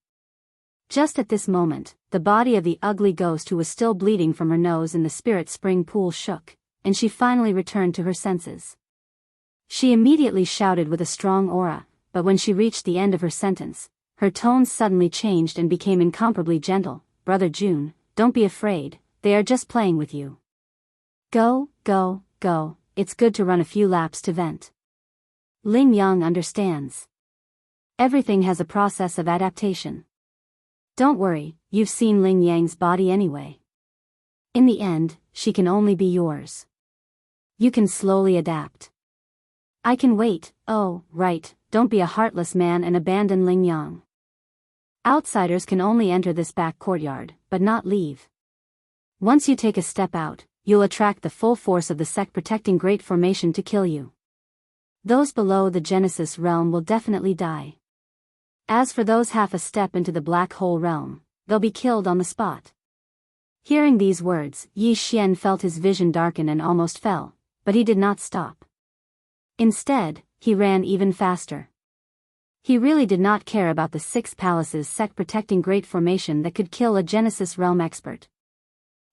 Just at this moment, the body of the ugly ghost who was still bleeding from her nose in the spirit spring pool shook, and she finally returned to her senses. She immediately shouted with a strong aura, but when she reached the end of her sentence, her tone suddenly changed and became incomparably gentle. Brother June, don't be afraid, they are just playing with you. Go, go, go, it's good to run a few laps to vent. Ling Yang understands. Everything has a process of adaptation. Don't worry, you've seen Ling Yang's body anyway. In the end, she can only be yours. You can slowly adapt. I can wait. Oh, right, don't be a heartless man and abandon Ling Yang. Outsiders can only enter this back courtyard, but not leave. Once you take a step out, you'll attract the full force of the sect protecting Great Formation to kill you. Those below the Genesis realm will definitely die. As for those half a step into the black hole realm, they'll be killed on the spot. Hearing these words, Yi Xian felt his vision darken and almost fell, but he did not stop. Instead, he ran even faster. He really did not care about the Six Palaces sect protecting Great Formation that could kill a Genesis realm expert.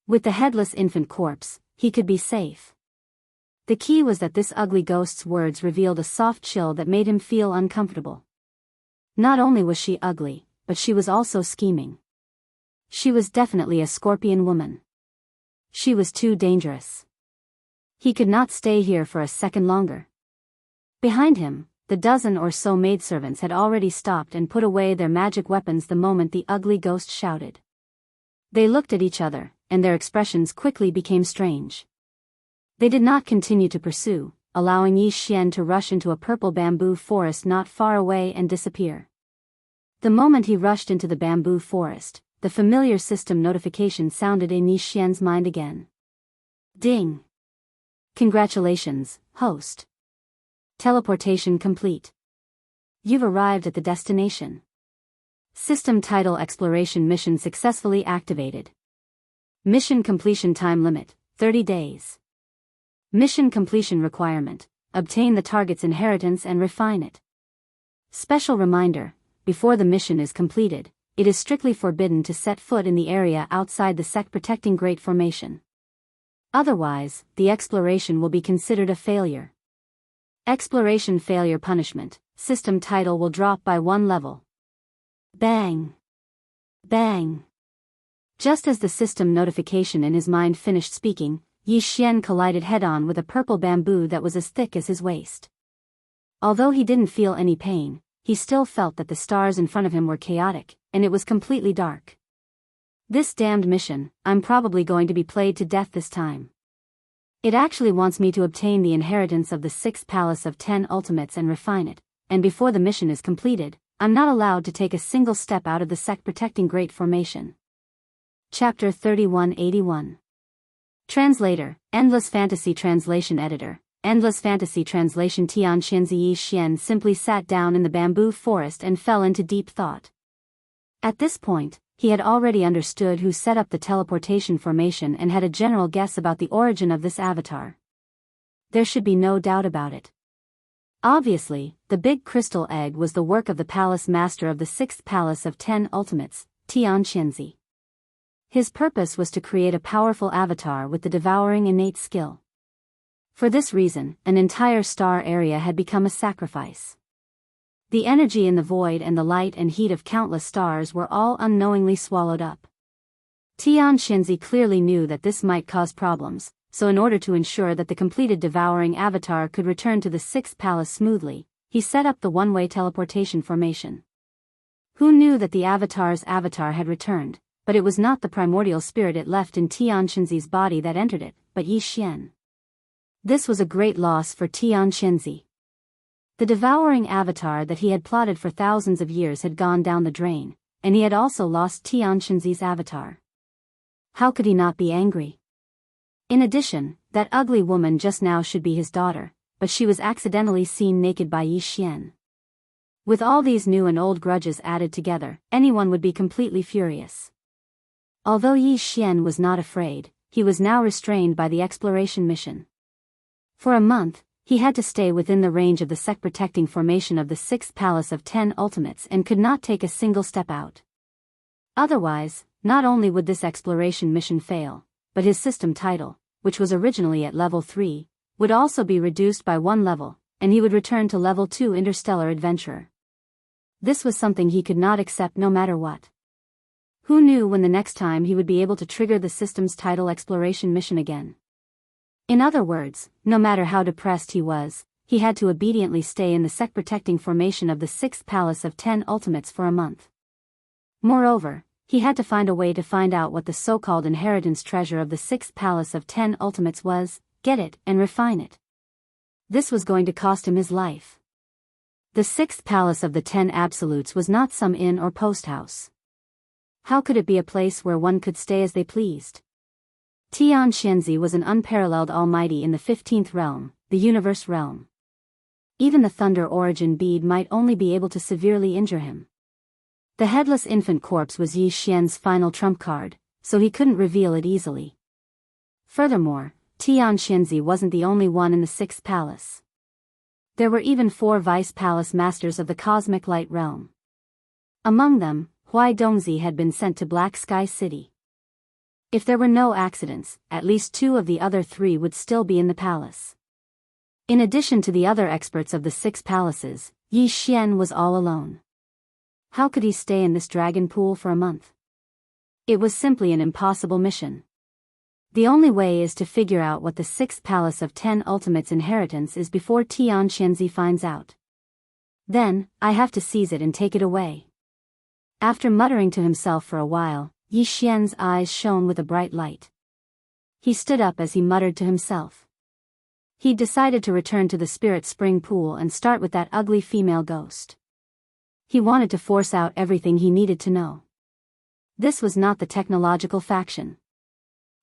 With the headless infant corpse, he could be safe. The key was that this ugly ghost's words revealed a soft chill that made him feel uncomfortable. Not only was she ugly, but she was also scheming. She was definitely a scorpion woman. She was too dangerous. He could not stay here for a second longer. Behind him, the dozen or so maidservants had already stopped and put away their magic weapons the moment the ugly ghost shouted. They looked at each other, and their expressions quickly became strange. They did not continue to pursue, allowing Yi Xian to rush into a purple bamboo forest not far away and disappear. The moment he rushed into the bamboo forest, the familiar system notification sounded in Yi Xian's mind again. Ding! Congratulations, host. Teleportation complete. You've arrived at the destination. System title Exploration mission successfully activated. Mission completion time limit, 30 days. Mission completion requirement, obtain the target's inheritance and refine it. Special reminder, before the mission is completed, it is strictly forbidden to set foot in the area outside the sect protecting Great Formation. Otherwise, the exploration will be considered a failure. Exploration failure punishment, system title will drop by 1 level. Bang! Bang! Just as the system notification in his mind finished speaking, Yi Xian collided head-on with a purple bamboo that was as thick as his waist. Although he didn't feel any pain, he still felt that the stars in front of him were chaotic, and it was completely dark. This damned mission, I'm probably going to be played to death this time. It actually wants me to obtain the inheritance of the 6th Palace of 10 Ultimates and refine it, and before the mission is completed, I'm not allowed to take a single step out of the sect protecting Great Formation. Chapter 3181. Translator, Endless Fantasy Translation Editor, Endless Fantasy Translation Tian Xianzi. Xian simply sat down in the bamboo forest and fell into deep thought. At this point, he had already understood who set up the teleportation formation and had a general guess about the origin of this avatar. There should be no doubt about it. Obviously, the big crystal egg was the work of the palace master of the 6th Palace of 10 Ultimates, Tian Xianzi. His purpose was to create a powerful avatar with the devouring innate skill. For this reason, an entire star area had become a sacrifice. The energy in the void and the light and heat of countless stars were all unknowingly swallowed up. Tian Xianzi clearly knew that this might cause problems, so in order to ensure that the completed devouring avatar could return to the 6th palace smoothly, he set up the one-way teleportation formation. Who knew that the avatar's avatar had returned, but it was not the primordial spirit it left in Tian Xianzi's body that entered it, but Yi Xian. This was a great loss for Tian Xianzi. The devouring avatar that he had plotted for thousands of years had gone down the drain, and he had also lost Xianxia's avatar. How could he not be angry? In addition, that ugly woman just now should be his daughter, but she was accidentally seen naked by Yi Xian. With all these new and old grudges added together, anyone would be completely furious. Although Yi Xian was not afraid, he was now restrained by the exploration mission. For a month, he had to stay within the range of the sect-protecting formation of the 6th Palace of 10 Ultimates and could not take a single step out. Otherwise, not only would this exploration mission fail, but his system title, which was originally at level 3, would also be reduced by 1 level, and he would return to level 2 Interstellar Adventurer. This was something he could not accept no matter what. Who knew when the next time he would be able to trigger the system's title exploration mission again? In other words, no matter how depressed he was, he had to obediently stay in the sect-protecting formation of the 6th Palace of 10 Ultimates for a month. Moreover, he had to find a way to find out what the so-called inheritance treasure of the 6th Palace of 10 Ultimates was, get it, and refine it. This was going to cost him his life. The 6th Palace of the 10 Absolutes was not some inn or post house. How could it be a place where one could stay as they pleased? Xianxia was an unparalleled almighty in the 15th realm, the universe realm. Even the Thunder Origin bead might only be able to severely injure him. The headless infant corpse was Yi Xian's final trump card, so he couldn't reveal it easily. Furthermore, Xianxia wasn't the only one in the 6th Palace. There were even 4 Vice Palace Masters of the Cosmic Light Realm. Among them, Huai Dongzi had been sent to Black Sky City. If there were no accidents, at least 2 of the other 3 would still be in the palace. In addition to the other experts of the 6 palaces, Yi Xian was all alone. How could he stay in this dragon pool for a month? It was simply an impossible mission. The only way is to figure out what the 6th Palace of 10 Ultimates inheritance is before Xianxia finds out. Then, I have to seize it and take it away. After muttering to himself for a while, Yi Xian's eyes shone with a bright light. He stood up as he muttered to himself. He decided to return to the Spirit Spring Pool and start with that ugly female ghost. He wanted to force out everything he needed to know. This was not the technological faction.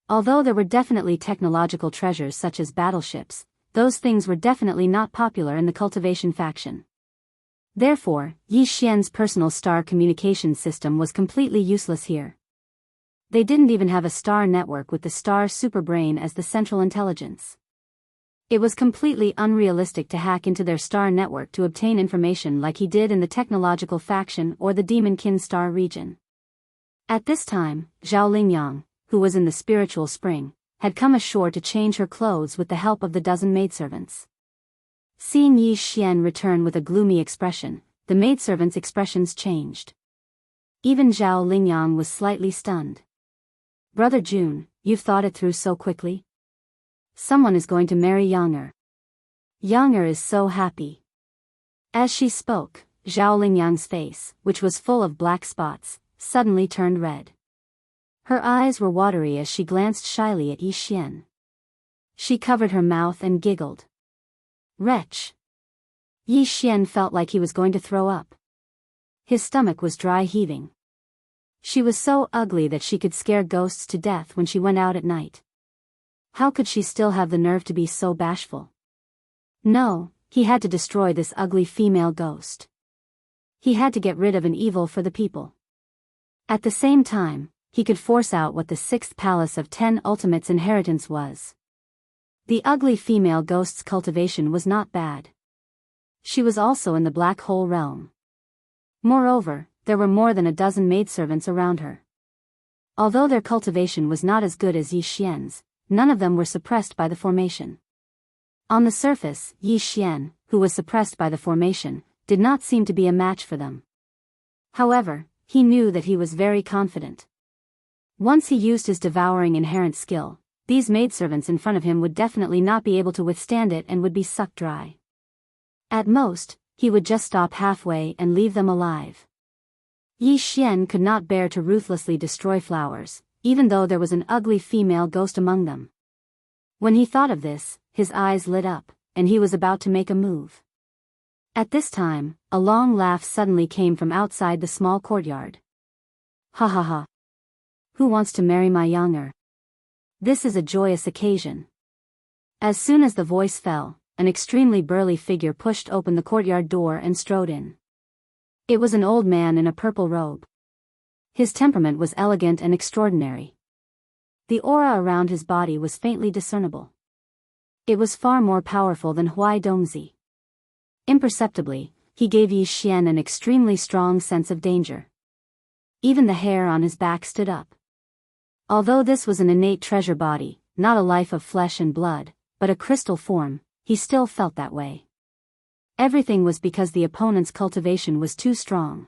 Although there were definitely technological treasures such as battleships, those things were definitely not popular in the Cultivation faction. Therefore, Yi Xian's personal star communication system was completely useless here. They didn't even have a star network with the star superbrain as the central intelligence. It was completely unrealistic to hack into their star network to obtain information like he did in the technological faction or the Demonkin star region. At this time, Zhao Lingyang, who was in the spiritual spring, had come ashore to change her clothes with the help of the dozen maidservants. Seeing Yi Xian return with a gloomy expression, the maidservants' expressions changed. Even Zhao Lingyang was slightly stunned. Brother Jun, you've thought it through so quickly? Someone is going to marry Yang. Yang is so happy. As she spoke, Zhao Lingyang's face, which was full of black spots, suddenly turned red. Her eyes were watery as she glanced shyly at Yi Xian. She covered her mouth and giggled. Wretch! Yi Xian felt like he was going to throw up. His stomach was dry heaving. She was so ugly that she could scare ghosts to death when she went out at night. How could she still have the nerve to be so bashful? No, he had to destroy this ugly female ghost. He had to get rid of an evil for the people. At the same time, he could force out what the 6th Palace of 10 Ultimates inheritance was. The ugly female ghost's cultivation was not bad. She was also in the black hole realm. Moreover, there were more than a dozen maidservants around her. Although their cultivation was not as good as Yi Xian's, none of them were suppressed by the formation. On the surface, Yi Xian, who was suppressed by the formation, did not seem to be a match for them. However, he knew that he was very confident. Once he used his devouring inherent skill, these maidservants in front of him would definitely not be able to withstand it and would be sucked dry. At most, he would just stop halfway and leave them alive. Yi Xian could not bear to ruthlessly destroy flowers, even though there was an ugly female ghost among them. When he thought of this, his eyes lit up, and he was about to make a move. At this time, a long laugh suddenly came from outside the small courtyard. Ha ha ha. Who wants to marry my younger? This is a joyous occasion. As soon as the voice fell, an extremely burly figure pushed open the courtyard door and strode in. It was an old man in a purple robe. His temperament was elegant and extraordinary. The aura around his body was faintly discernible. It was far more powerful than Huai Dongzi. Imperceptibly, he gave Yi Xian an extremely strong sense of danger. Even the hair on his back stood up. Although this was an innate treasure body, not a life of flesh and blood, but a crystal form, he still felt that way. Everything was because the opponent's cultivation was too strong.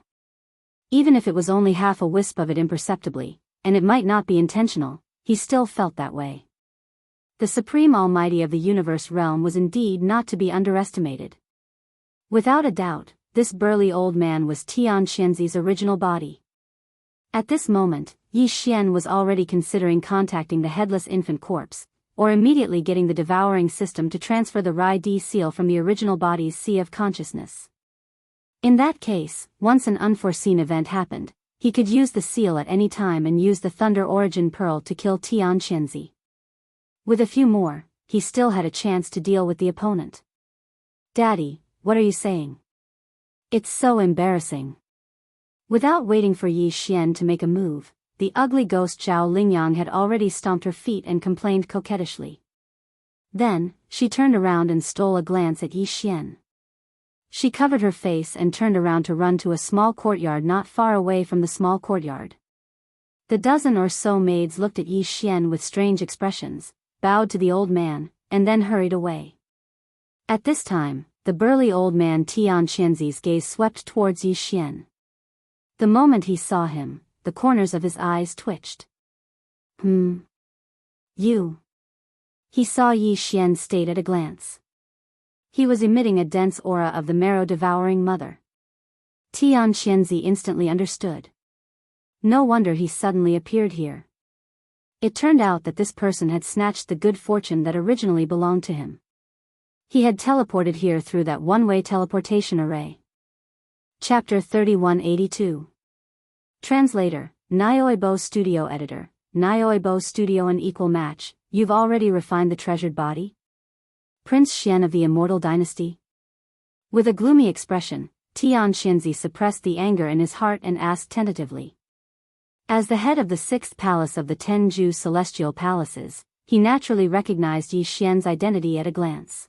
Even if it was only half a wisp of it imperceptibly, and it might not be intentional, he still felt that way. The supreme almighty of the universe realm was indeed not to be underestimated. Without a doubt, this burly old man was Tian Xianzi's original body. At this moment, Yi Xian was already considering contacting the headless infant corpse, or immediately getting the devouring system to transfer the Rai Di seal from the original body's sea of consciousness. In that case, once an unforeseen event happened, he could use the seal at any time and use the Thunder Origin Pearl to kill Tian Xianzi. With a few more, he still had a chance to deal with the opponent. Daddy, what are you saying? It's so embarrassing. Without waiting for Yi Xian to make a move, the ugly ghost Zhao Lingyang had already stomped her feet and complained coquettishly. Then, she turned around and stole a glance at Yi Xian. She covered her face and turned around to run to a small courtyard not far away from the small courtyard. The dozen or so maids looked at Yi Xian with strange expressions, bowed to the old man, and then hurried away. At this time, the burly old man Tian Xianzi's gaze swept towards Yi Xian. The moment he saw him, the corners of his eyes twitched. You. He saw Yi Xian state at a glance. He was emitting a dense aura of the marrow-devouring mother. Tian Xianzi instantly understood. No wonder he suddenly appeared here. It turned out that this person had snatched the good fortune that originally belonged to him. He had teleported here through that one-way teleportation array. Chapter 3182. Translator, Nioibo Studio Editor, Nioibo Studio an equal match, you've already refined the treasured body? Prince Xian of the Immortal Dynasty? With a gloomy expression, Tian Xianzi suppressed the anger in his heart and asked tentatively. As the head of the sixth palace of the Tenju Celestial Palaces, he naturally recognized Yi Xian's identity at a glance.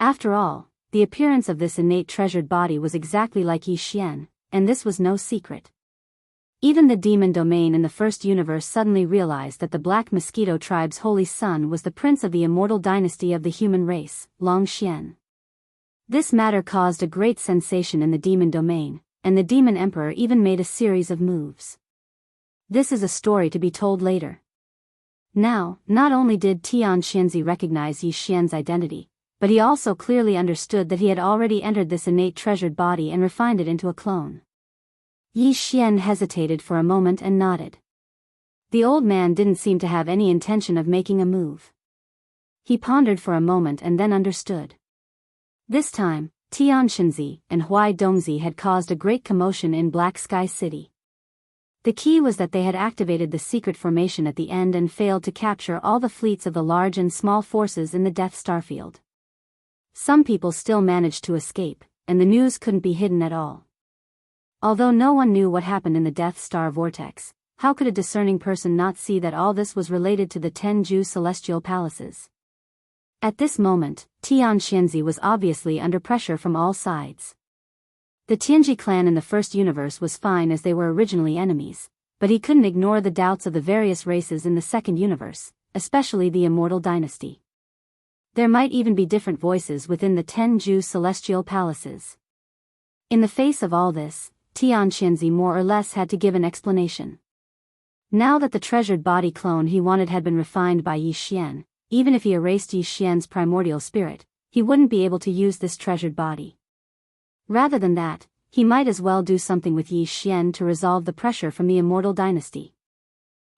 After all, the appearance of this innate treasured body was exactly like Yi Xian, and this was no secret. Even the demon domain in the first universe suddenly realized that the Black Mosquito tribe's holy son was the prince of the immortal dynasty of the human race, Long Xian. This matter caused a great sensation in the demon domain, and the demon emperor even made a series of moves. This is a story to be told later. Now, not only did Tian Xianzi recognize Yi Xian's identity, but he also clearly understood that he had already entered this innate treasured body and refined it into a clone. Yi Xian hesitated for a moment and nodded. The old man didn't seem to have any intention of making a move. He pondered for a moment and then understood. This time, Tian Xianzi and Huai Dongzi had caused a great commotion in Black Sky City. The key was that they had activated the secret formation at the end and failed to capture all the fleets of the large and small forces in the Death Star field. Some people still managed to escape, and the news couldn't be hidden at all. Although no one knew what happened in the Death Star vortex, how could a discerning person not see that all this was related to the Tenju Celestial Palaces? At this moment, Tian Xianzi was obviously under pressure from all sides. The Tianji clan in the first universe was fine as they were originally enemies, but he couldn't ignore the doubts of the various races in the second universe, especially the Immortal Dynasty. There might even be different voices within the Tenju Celestial Palaces. In the face of all this, Tian Xianzi more or less had to give an explanation. Now that the treasured body clone he wanted had been refined by Yi Xian, even if he erased Yi Xian's primordial spirit, he wouldn't be able to use this treasured body. Rather than that, he might as well do something with Yi Xian to resolve the pressure from the Immortal Dynasty.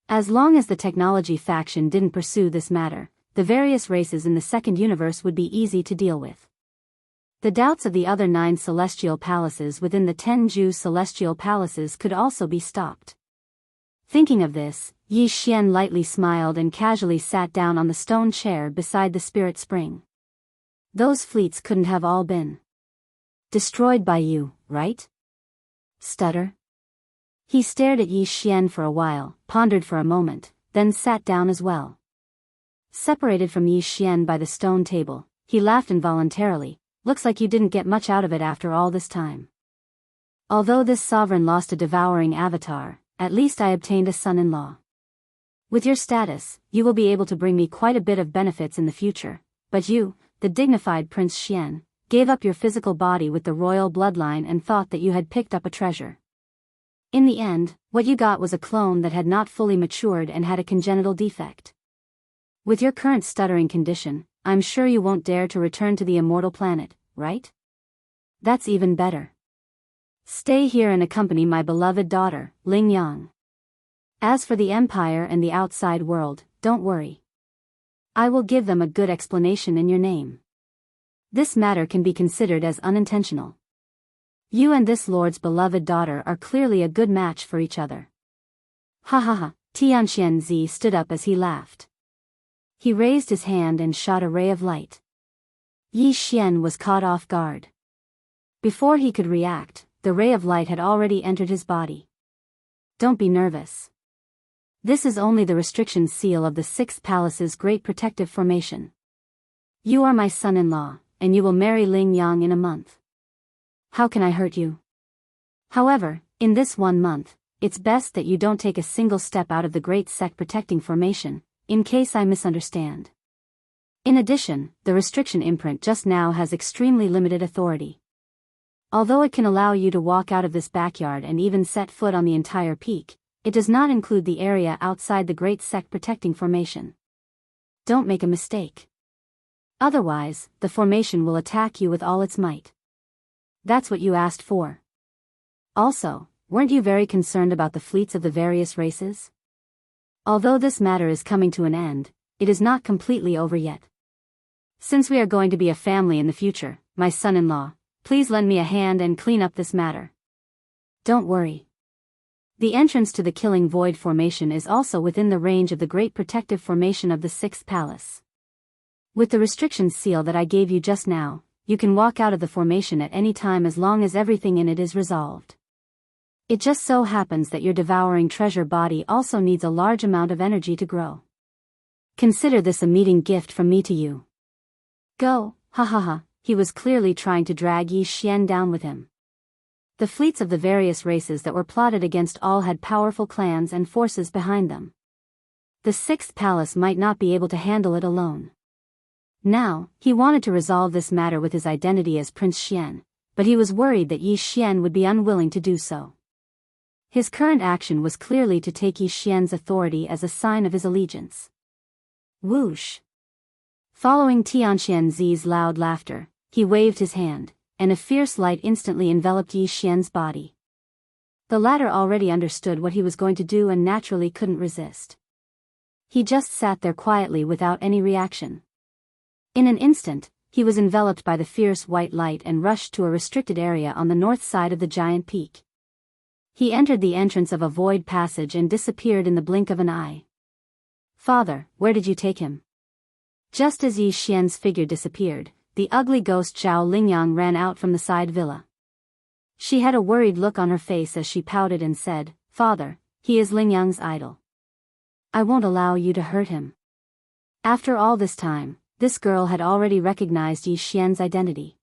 As long as the technology faction didn't pursue this matter, the various races in the second universe would be easy to deal with. The doubts of the other 9 celestial palaces within the 10 Ju celestial palaces could also be stopped. Thinking of this, Yi Xian lightly smiled and casually sat down on the stone chair beside the spirit spring. Those fleets couldn't have all been destroyed by you, right? Stutter. He stared at Yi Xian for a while, pondered for a moment, then sat down as well. Separated from Yi Xian by the stone table, he laughed involuntarily. Looks like you didn't get much out of it after all this time. Although this sovereign lost a devouring avatar, at least I obtained a son-in-law. With your status, you will be able to bring me quite a bit of benefits in the future, but you, the dignified Prince Xian, gave up your physical body with the royal bloodline and thought that you had picked up a treasure. In the end, what you got was a clone that had not fully matured and had a congenital defect. With your current stuttering condition, I'm sure you won't dare to return to the immortal planet, right? That's even better. Stay here and accompany my beloved daughter, Ling Yang. As for the Empire and the outside world, don't worry. I will give them a good explanation in your name. This matter can be considered as unintentional. You and this lord's beloved daughter are clearly a good match for each other. Ha ha ha, Tianxianzi stood up as he laughed. He raised his hand and shot a ray of light. Yi Xian was caught off guard. Before he could react, the ray of light had already entered his body. Don't be nervous. This is only the restriction seal of the 6th Palace's Great Protective Formation. You are my son-in-law, and you will marry Ling Yang in a month. How can I hurt you? However, in this 1 month, it's best that you don't take a single step out of the Great Sect Protecting Formation, in case I misunderstand. In addition, the restriction imprint just now has extremely limited authority. Although it can allow you to walk out of this backyard and even set foot on the entire peak, it does not include the area outside the Great Sect Protecting Formation. Don't make a mistake. Otherwise, the formation will attack you with all its might. That's what you asked for. Also, weren't you very concerned about the fleets of the various races? Although this matter is coming to an end, it is not completely over yet. Since we are going to be a family in the future, my son-in-law, please lend me a hand and clean up this matter. Don't worry. The entrance to the Killing Void Formation is also within the range of the Great Protective Formation of the 6th Palace. With the restriction seal that I gave you just now, you can walk out of the formation at any time as long as everything in it is resolved. It just so happens that your devouring treasure body also needs a large amount of energy to grow. Consider this a meeting gift from me to you. Go, ha ha ha, he was clearly trying to drag Yi Xian down with him. The fleets of the various races that were plotted against all had powerful clans and forces behind them. The 6th Palace might not be able to handle it alone. Now, he wanted to resolve this matter with his identity as Prince Xian, but he was worried that Yi Xian would be unwilling to do so. His current action was clearly to take Yi Xian's authority as a sign of his allegiance. Whoosh! Following Tianxianzi's loud laughter, he waved his hand, and a fierce light instantly enveloped Yi Xian's body. The latter already understood what he was going to do and naturally couldn't resist. He just sat there quietly without any reaction. In an instant, he was enveloped by the fierce white light and rushed to a restricted area on the north side of the giant peak. He entered the entrance of a void passage and disappeared in the blink of an eye. Father, where did you take him? Just as Yi Xian's figure disappeared, the ugly ghost Zhao Lingyang ran out from the side villa. She had a worried look on her face as she pouted and said, Father, he is Lingyang's idol. I won't allow you to hurt him. After all this time, this girl had already recognized Yi Xian's identity.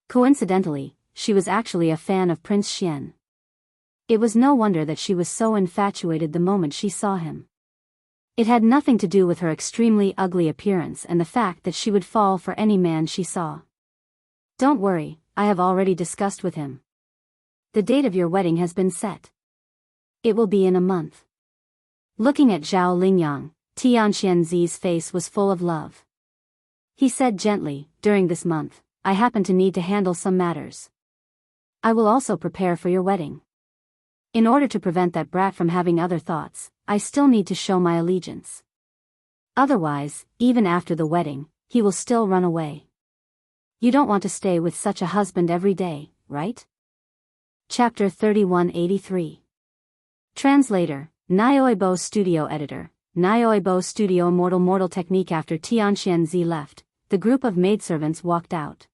Coincidentally, she was actually a fan of Prince Xian. It was no wonder that she was so infatuated the moment she saw him. It had nothing to do with her extremely ugly appearance and the fact that she would fall for any man she saw. Don't worry, I have already discussed with him. The date of your wedding has been set. It will be in a month. Looking at Zhao Lingyang, Tianxianzi's face was full of love. He said gently, during this month, I happen to need to handle some matters. I will also prepare for your wedding. In order to prevent that brat from having other thoughts, I still need to show my allegiance. Otherwise, even after the wedding, he will still run away. You don't want to stay with such a husband every day, right? Chapter 3183. Translator, Naoibo Studio Editor, Naoibo Studio Mortal Technique. After Xianxia left, the group of maidservants walked out.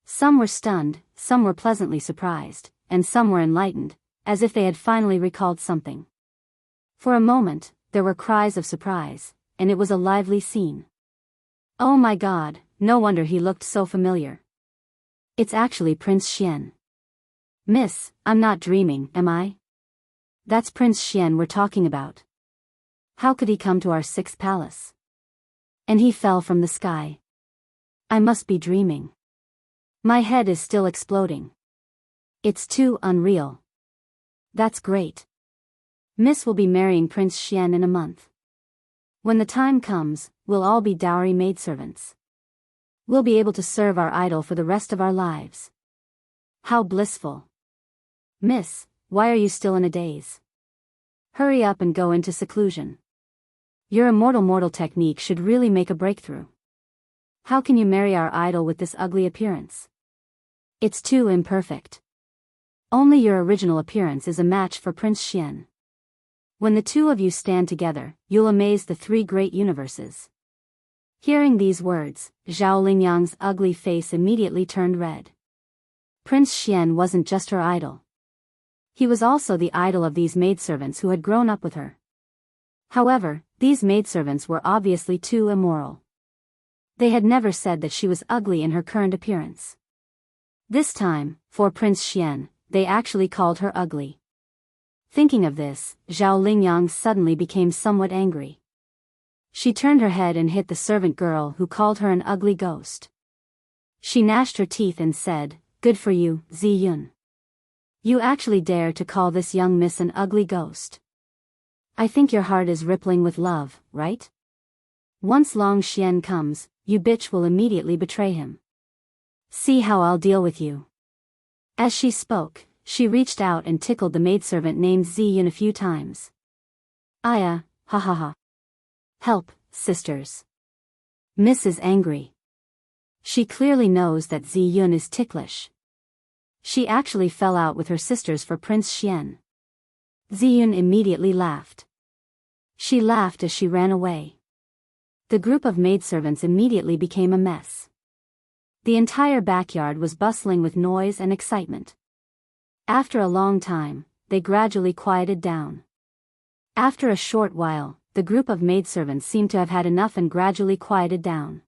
Some were stunned, some were pleasantly surprised, and some were enlightened, as if they had finally recalled something. For a moment, there were cries of surprise, and it was a lively scene. Oh my God, no wonder he looked so familiar. It's actually Prince Xian. Miss, I'm not dreaming, am I? That's Prince Xian we're talking about. How could he come to our 6th palace? And he fell from the sky. I must be dreaming. My head is still exploding. It's too unreal. That's great. Miss will be marrying Prince Xian in a month. When the time comes, we'll all be dowry maidservants. We'll be able to serve our idol for the rest of our lives. How blissful. Miss, why are you still in a daze? Hurry up and go into seclusion. Your immortal technique should really make a breakthrough. How can you marry our idol with this ugly appearance? It's too imperfect. Only your original appearance is a match for Prince Xian. When the two of you stand together, you'll amaze the 3 great universes. Hearing these words, Zhao Lingyang's ugly face immediately turned red. Prince Xian wasn't just her idol. He was also the idol of these maidservants who had grown up with her. However, these maidservants were obviously too immoral. They had never said that she was ugly in her current appearance. This time, for Prince Xian, they actually called her ugly. Thinking of this, Zhao Lingyang suddenly became somewhat angry. She turned her head and hit the servant girl who called her an ugly ghost. She gnashed her teeth and said, "Good for you, Ziyun. You actually dare to call this young miss an ugly ghost. I think your heart is rippling with love, right? Once Long Xian comes, you bitch will immediately betray him. See how I'll deal with you." As she spoke, she reached out and tickled the maidservant named Ziyun a few times. Aya, ha ha ha. Help, sisters. Miss is angry. She clearly knows that Ziyun is ticklish. She actually fell out with her sisters for Prince Xian. Ziyun immediately laughed. She laughed as she ran away. The group of maidservants immediately became a mess. The entire backyard was bustling with noise and excitement. After a long time, they gradually quieted down. After a short while, the group of maidservants seemed to have had enough and gradually quieted down.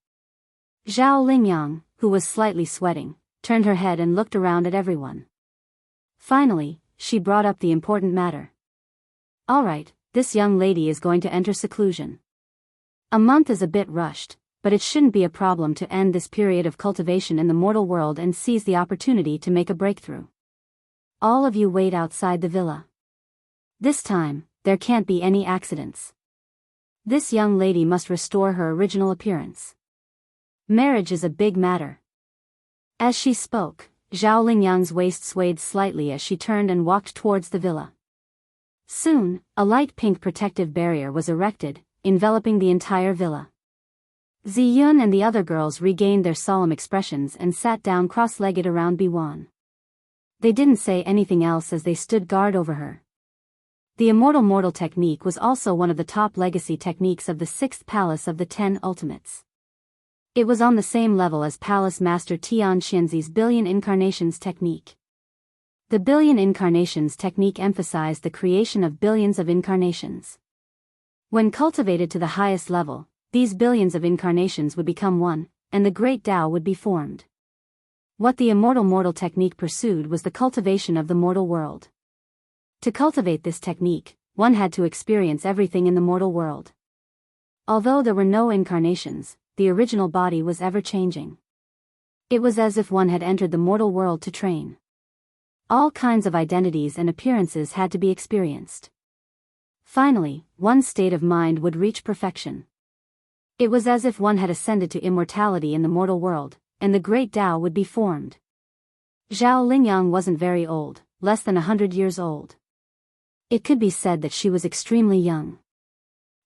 Zhao Lingyang, who was slightly sweating, turned her head and looked around at everyone. Finally, she brought up the important matter. All right, this young lady is going to enter seclusion. A month is a bit rushed, but it shouldn't be a problem to end this period of cultivation in the mortal world and seize the opportunity to make a breakthrough. All of you wait outside the villa. This time, there can't be any accidents. This young lady must restore her original appearance. Marriage is a big matter. As she spoke, Zhao Lingyang's waist swayed slightly as she turned and walked towards the villa. Soon, a light pink protective barrier was erected, enveloping the entire villa. Ziyun and the other girls regained their solemn expressions and sat down cross-legged around Biwan. They didn't say anything else as they stood guard over her. The immortal technique was also one of the top legacy techniques of the 6th palace of the 10 ultimates. It was on the same level as Palace Master Tian Xianzi's billion incarnations technique. The billion incarnations technique emphasized the creation of billions of incarnations. When cultivated to the highest level, these billions of incarnations would become one, and the great Tao would be formed. What the immortal technique pursued was the cultivation of the mortal world. To cultivate this technique, one had to experience everything in the mortal world. Although there were no incarnations, the original body was ever-changing. It was as if one had entered the mortal world to train. All kinds of identities and appearances had to be experienced. Finally, one's state of mind would reach perfection. It was as if one had ascended to immortality in the mortal world, and the great Tao would be formed. Zhao Lingyang wasn't very old, less than 100 years old. It could be said that she was extremely young.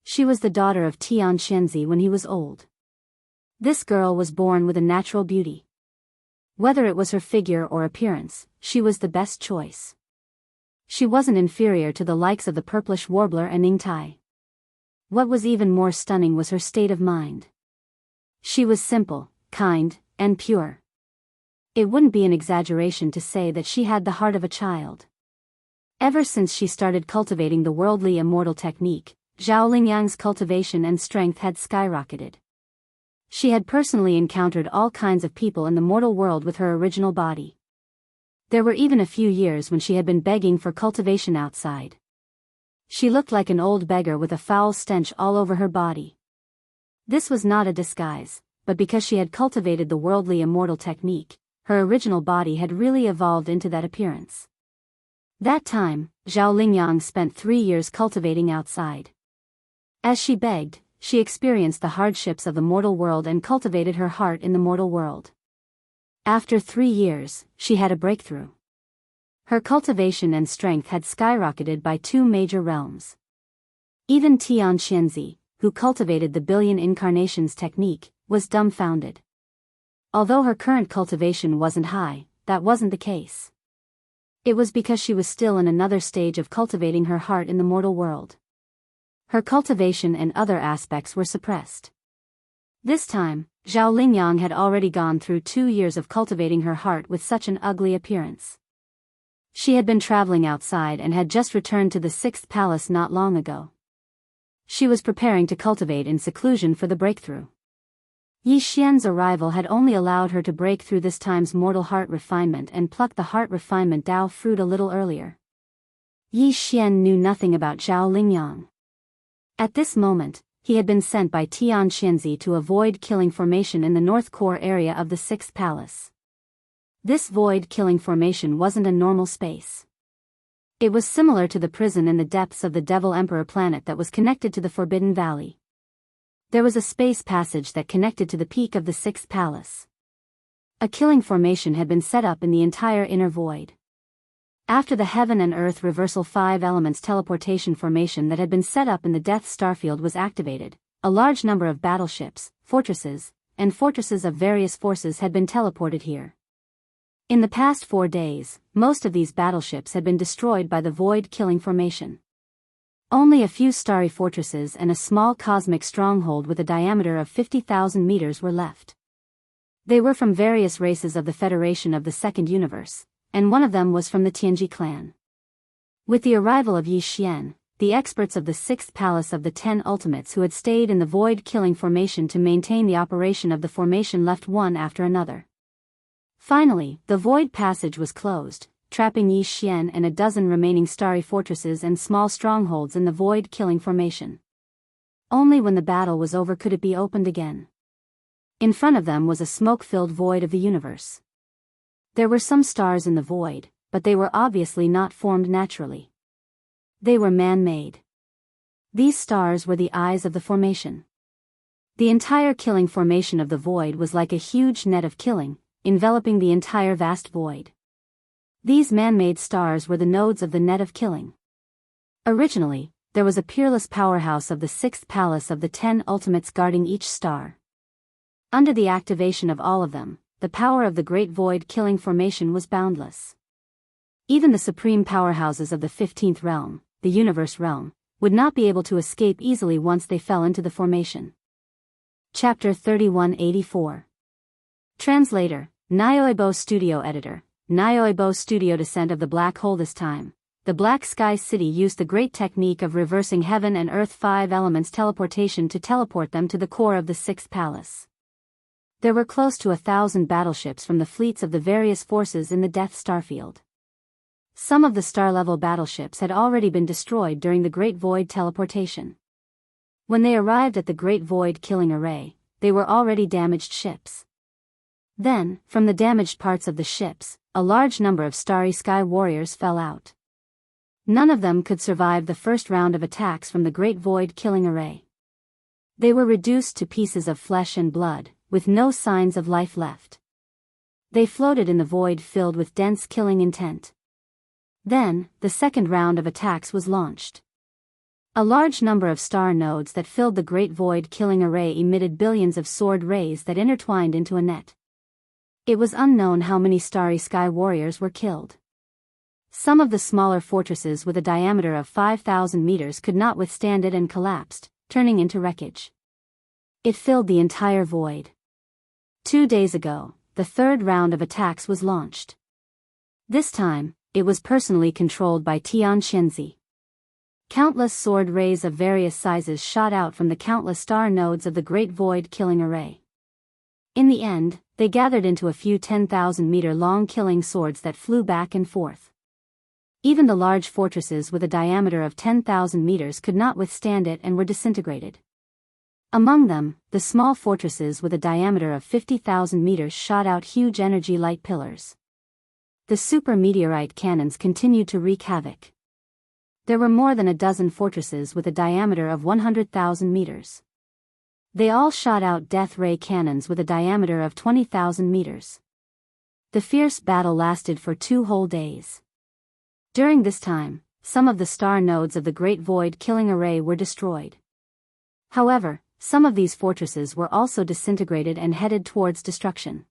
She was the daughter of Tian Xianzi when he was old. This girl was born with a natural beauty. Whether it was her figure or appearance, she was the best choice. She wasn't inferior to the likes of the purplish warbler and Ningtai. What was even more stunning was her state of mind. She was simple, kind, and pure. It wouldn't be an exaggeration to say that she had the heart of a child. Ever since she started cultivating the worldly immortal technique, Zhao Lingyang's cultivation and strength had skyrocketed. She had personally encountered all kinds of people in the mortal world with her original body. There were even a few years when she had been begging for cultivation outside. She looked like an old beggar with a foul stench all over her body. This was not a disguise, but because she had cultivated the worldly immortal technique, her original body had really evolved into that appearance. That time, Zhao Lingyang spent 3 years cultivating outside. As she begged, she experienced the hardships of the mortal world and cultivated her heart in the mortal world. After 3 years, she had a breakthrough. Her cultivation and strength had skyrocketed by 2 major realms. Even Tian Xianzi, who cultivated the billion incarnations technique, was dumbfounded. Although her current cultivation wasn't high, that wasn't the case. It was because she was still in another stage of cultivating her heart in the mortal world. Her cultivation and other aspects were suppressed. This time, Zhao Lingyang had already gone through 2 years of cultivating her heart with such an ugly appearance. She had been traveling outside and had just returned to the 6th palace not long ago. She was preparing to cultivate in seclusion for the breakthrough. Yi Xian's arrival had only allowed her to break through this time's mortal heart refinement and pluck the heart refinement Dao fruit a little earlier. Yi Xian knew nothing about Zhao Lingyang. At this moment, he had been sent by Tian Xianzi to a void-killing formation in the north core area of the 6th palace. This void-killing formation wasn't a normal space. It was similar to the prison in the depths of the Devil Emperor planet that was connected to the Forbidden Valley. There was a space passage that connected to the peak of the 6th palace. A killing formation had been set up in the entire inner void. After the Heaven and Earth Reversal 5 Elements teleportation formation that had been set up in the Death Starfield was activated, a large number of battleships, fortresses, and fortresses of various forces had been teleported here. In the past 4 days, most of these battleships had been destroyed by the void-killing formation. Only a few starry fortresses and a small cosmic stronghold with a diameter of 50,000 meters were left. They were from various races of the Federation of the Second Universe, and one of them was from the Tianji clan. With the arrival of Yi Xian, the experts of the 6th Palace of the 10 Ultimates who had stayed in the void-killing formation to maintain the operation of the formation left one after another. Finally, the void passage was closed, trapping Yi Xian and a dozen remaining starry fortresses and small strongholds in the void-killing formation. Only when the battle was over could it be opened again. In front of them was a smoke-filled void of the universe. There were some stars in the void, but they were obviously not formed naturally. They were man-made. These stars were the eyes of the formation. The entire killing formation of the void was like a huge net of killing, enveloping the entire vast void. These man-made stars were the nodes of the net of killing. Originally, there was a peerless powerhouse of the 6th Palace of the 10 Ultimates guarding each star. Under the activation of all of them, the power of the Great Void-killing formation was boundless. Even the supreme powerhouses of the 15th realm, the Universe realm, would not be able to escape easily once they fell into the formation. Chapter 3184. Translator, Nyoibo Studio Editor, Nyoibo Studio. Descent of the Black Hole. This time, the Black Sky City used the great technique of reversing Heaven and Earth 5 Elements teleportation to teleport them to the core of the 6th Palace. There were close to 1,000 battleships from the fleets of the various forces in the Death Starfield. Some of the star-level battleships had already been destroyed during the Great Void teleportation. When they arrived at the Great Void killing array, they were already damaged ships. Then, from the damaged parts of the ships, a large number of Starry Sky Warriors fell out. None of them could survive the first round of attacks from the Great Void killing array. They were reduced to pieces of flesh and blood, with no signs of life left. They floated in the void filled with dense killing intent. Then, the second round of attacks was launched. A large number of star nodes that filled the Great Void killing array emitted billions of sword rays that intertwined into a net. It was unknown how many Starry Sky warriors were killed. Some of the smaller fortresses with a diameter of 5,000 meters could not withstand it and collapsed, turning into wreckage. It filled the entire void. 2 days ago, the third round of attacks was launched. This time, it was personally controlled by Tian Xianxia. Countless sword rays of various sizes shot out from the countless star nodes of the Great Void killing array. In the end, they gathered into a few 10,000-meter-long killing swords that flew back and forth. Even the large fortresses with a diameter of 10,000 meters could not withstand it and were disintegrated. Among them, the small fortresses with a diameter of 50,000 meters shot out huge energy light pillars. The super meteorite cannons continued to wreak havoc. There were more than a dozen fortresses with a diameter of 100,000 meters. They all shot out death ray cannons with a diameter of 20,000 meters. The fierce battle lasted for 2 whole days. During this time, some of the star nodes of the Great Void killing array were destroyed. However, some of these fortresses were also disintegrated and headed towards destruction.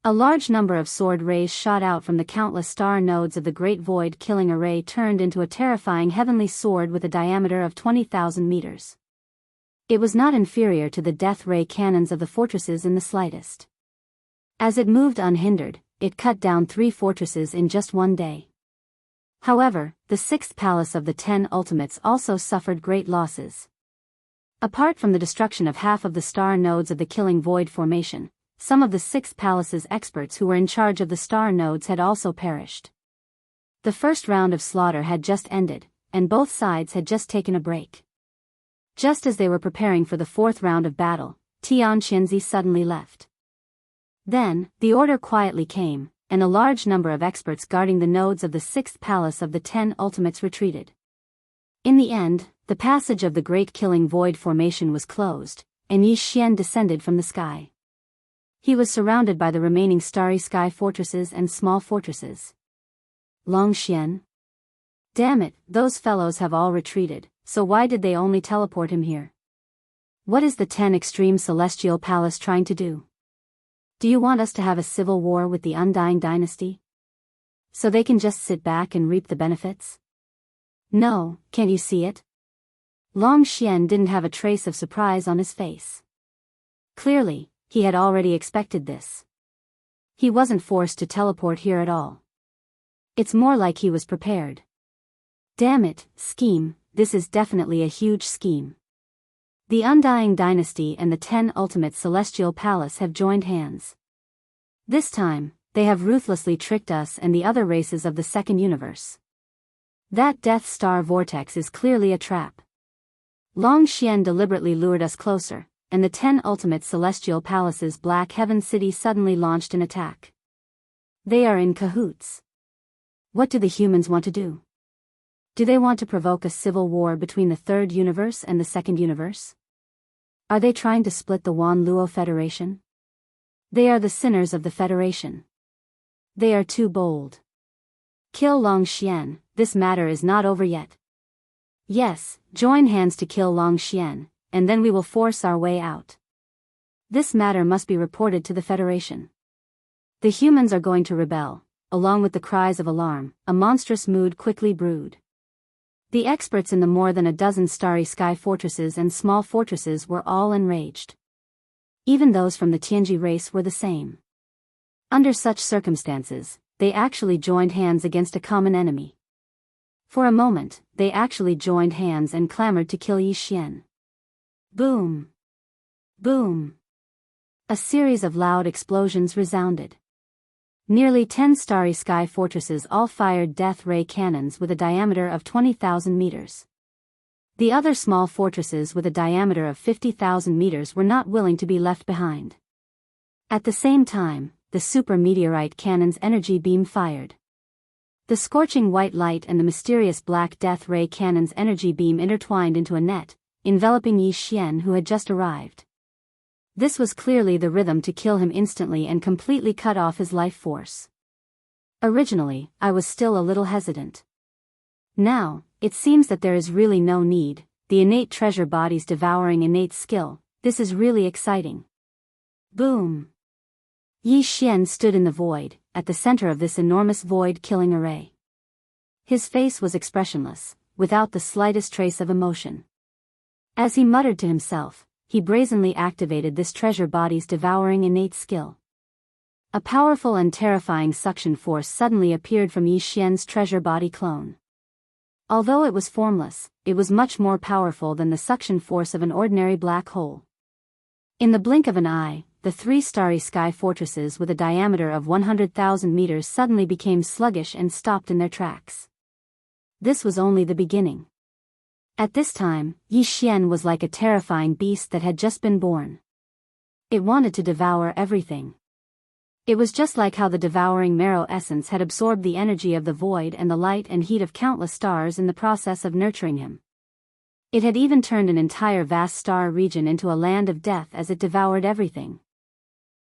A large number of sword rays shot out from the countless star nodes of the Great Void killing array turned into a terrifying heavenly sword with a diameter of 20,000 meters. It was not inferior to the death ray cannons of the fortresses in the slightest. As it moved unhindered, it cut down 3 fortresses in just 1 day. However, the 6th palace of the 10 ultimates also suffered great losses. Apart from the destruction of half of the star nodes of the Killing Void formation, some of the 6th palace's experts who were in charge of the star nodes had also perished. The first round of slaughter had just ended, and both sides had just taken a break. Just as they were preparing for the 4th round of battle, Tian Xianxia suddenly left. Then, the order quietly came, and a large number of experts guarding the nodes of the 6th palace of the 10 ultimates retreated. In the end, the passage of the Great Killing Void formation was closed, and Yi Xian descended from the sky. He was surrounded by the remaining Starry Sky fortresses and small fortresses. Long Xian? Damn it, those fellows have all retreated, so why did they only teleport him here? What is the 10 Extreme Celestial Palace trying to do? Do you want us to have a civil war with the Undying Dynasty? So they can just sit back and reap the benefits? No, can't you see it? Long Xian didn't have a trace of surprise on his face. Clearly, he had already expected this. He wasn't forced to teleport here at all. It's more like he was prepared. Damn it, scheme, this is definitely a huge scheme. The Undying Dynasty and the 10 Ultimate Celestial Palace have joined hands. This time, they have ruthlessly tricked us and the other races of the second universe. That Death Star vortex is clearly a trap. Long Xian deliberately lured us closer, and the 10 Ultimate Celestial Palace's Black Heaven City suddenly launched an attack. They are in cahoots. What do the humans want to do? Do they want to provoke a civil war between the third universe and the second universe? Are they trying to split the Wan Luo Federation? They are the sinners of the Federation. They are too bold. Kill Long Xian, this matter is not over yet. Yes, join hands to kill Long Xian, and then we will force our way out. This matter must be reported to the Federation. The humans are going to rebel. Along with the cries of alarm, a monstrous mood quickly brewed. The experts in the more than a dozen Starry Sky fortresses and small fortresses were all enraged. Even those from the Tianji race were the same. Under such circumstances, they actually joined hands against a common enemy. For a moment, they actually joined hands and clamored to kill Yi Xian. Boom! Boom! A series of loud explosions resounded. Nearly 10 Starry Sky fortresses all fired death ray cannons with a diameter of 20,000 meters. The other small fortresses with a diameter of 50,000 meters were not willing to be left behind. At the same time, the super meteorite cannon's energy beam fired. The scorching white light and the mysterious black death ray cannon's energy beam intertwined into a net, enveloping Yi Xian who had just arrived. This was clearly the rhythm to kill him instantly and completely cut off his life force. Originally, I was still a little hesitant. Now, it seems that there is really no need, the innate treasure body's devouring innate skill, this is really exciting. Boom! Yi Xian stood in the void, at the center of this enormous void-killing array. His face was expressionless, without the slightest trace of emotion. As he muttered to himself, he brazenly activated this treasure body's devouring innate skill. A powerful and terrifying suction force suddenly appeared from Yi Xian's treasure body clone. Although it was formless, it was much more powerful than the suction force of an ordinary black hole. In the blink of an eye, the 3 starry sky fortresses with a diameter of 100,000 meters suddenly became sluggish and stopped in their tracks. This was only the beginning. At this time, Yi Xian was like a terrifying beast that had just been born. It wanted to devour everything. It was just like how the devouring marrow essence had absorbed the energy of the void and the light and heat of countless stars in the process of nurturing him. It had even turned an entire vast star region into a land of death as it devoured everything.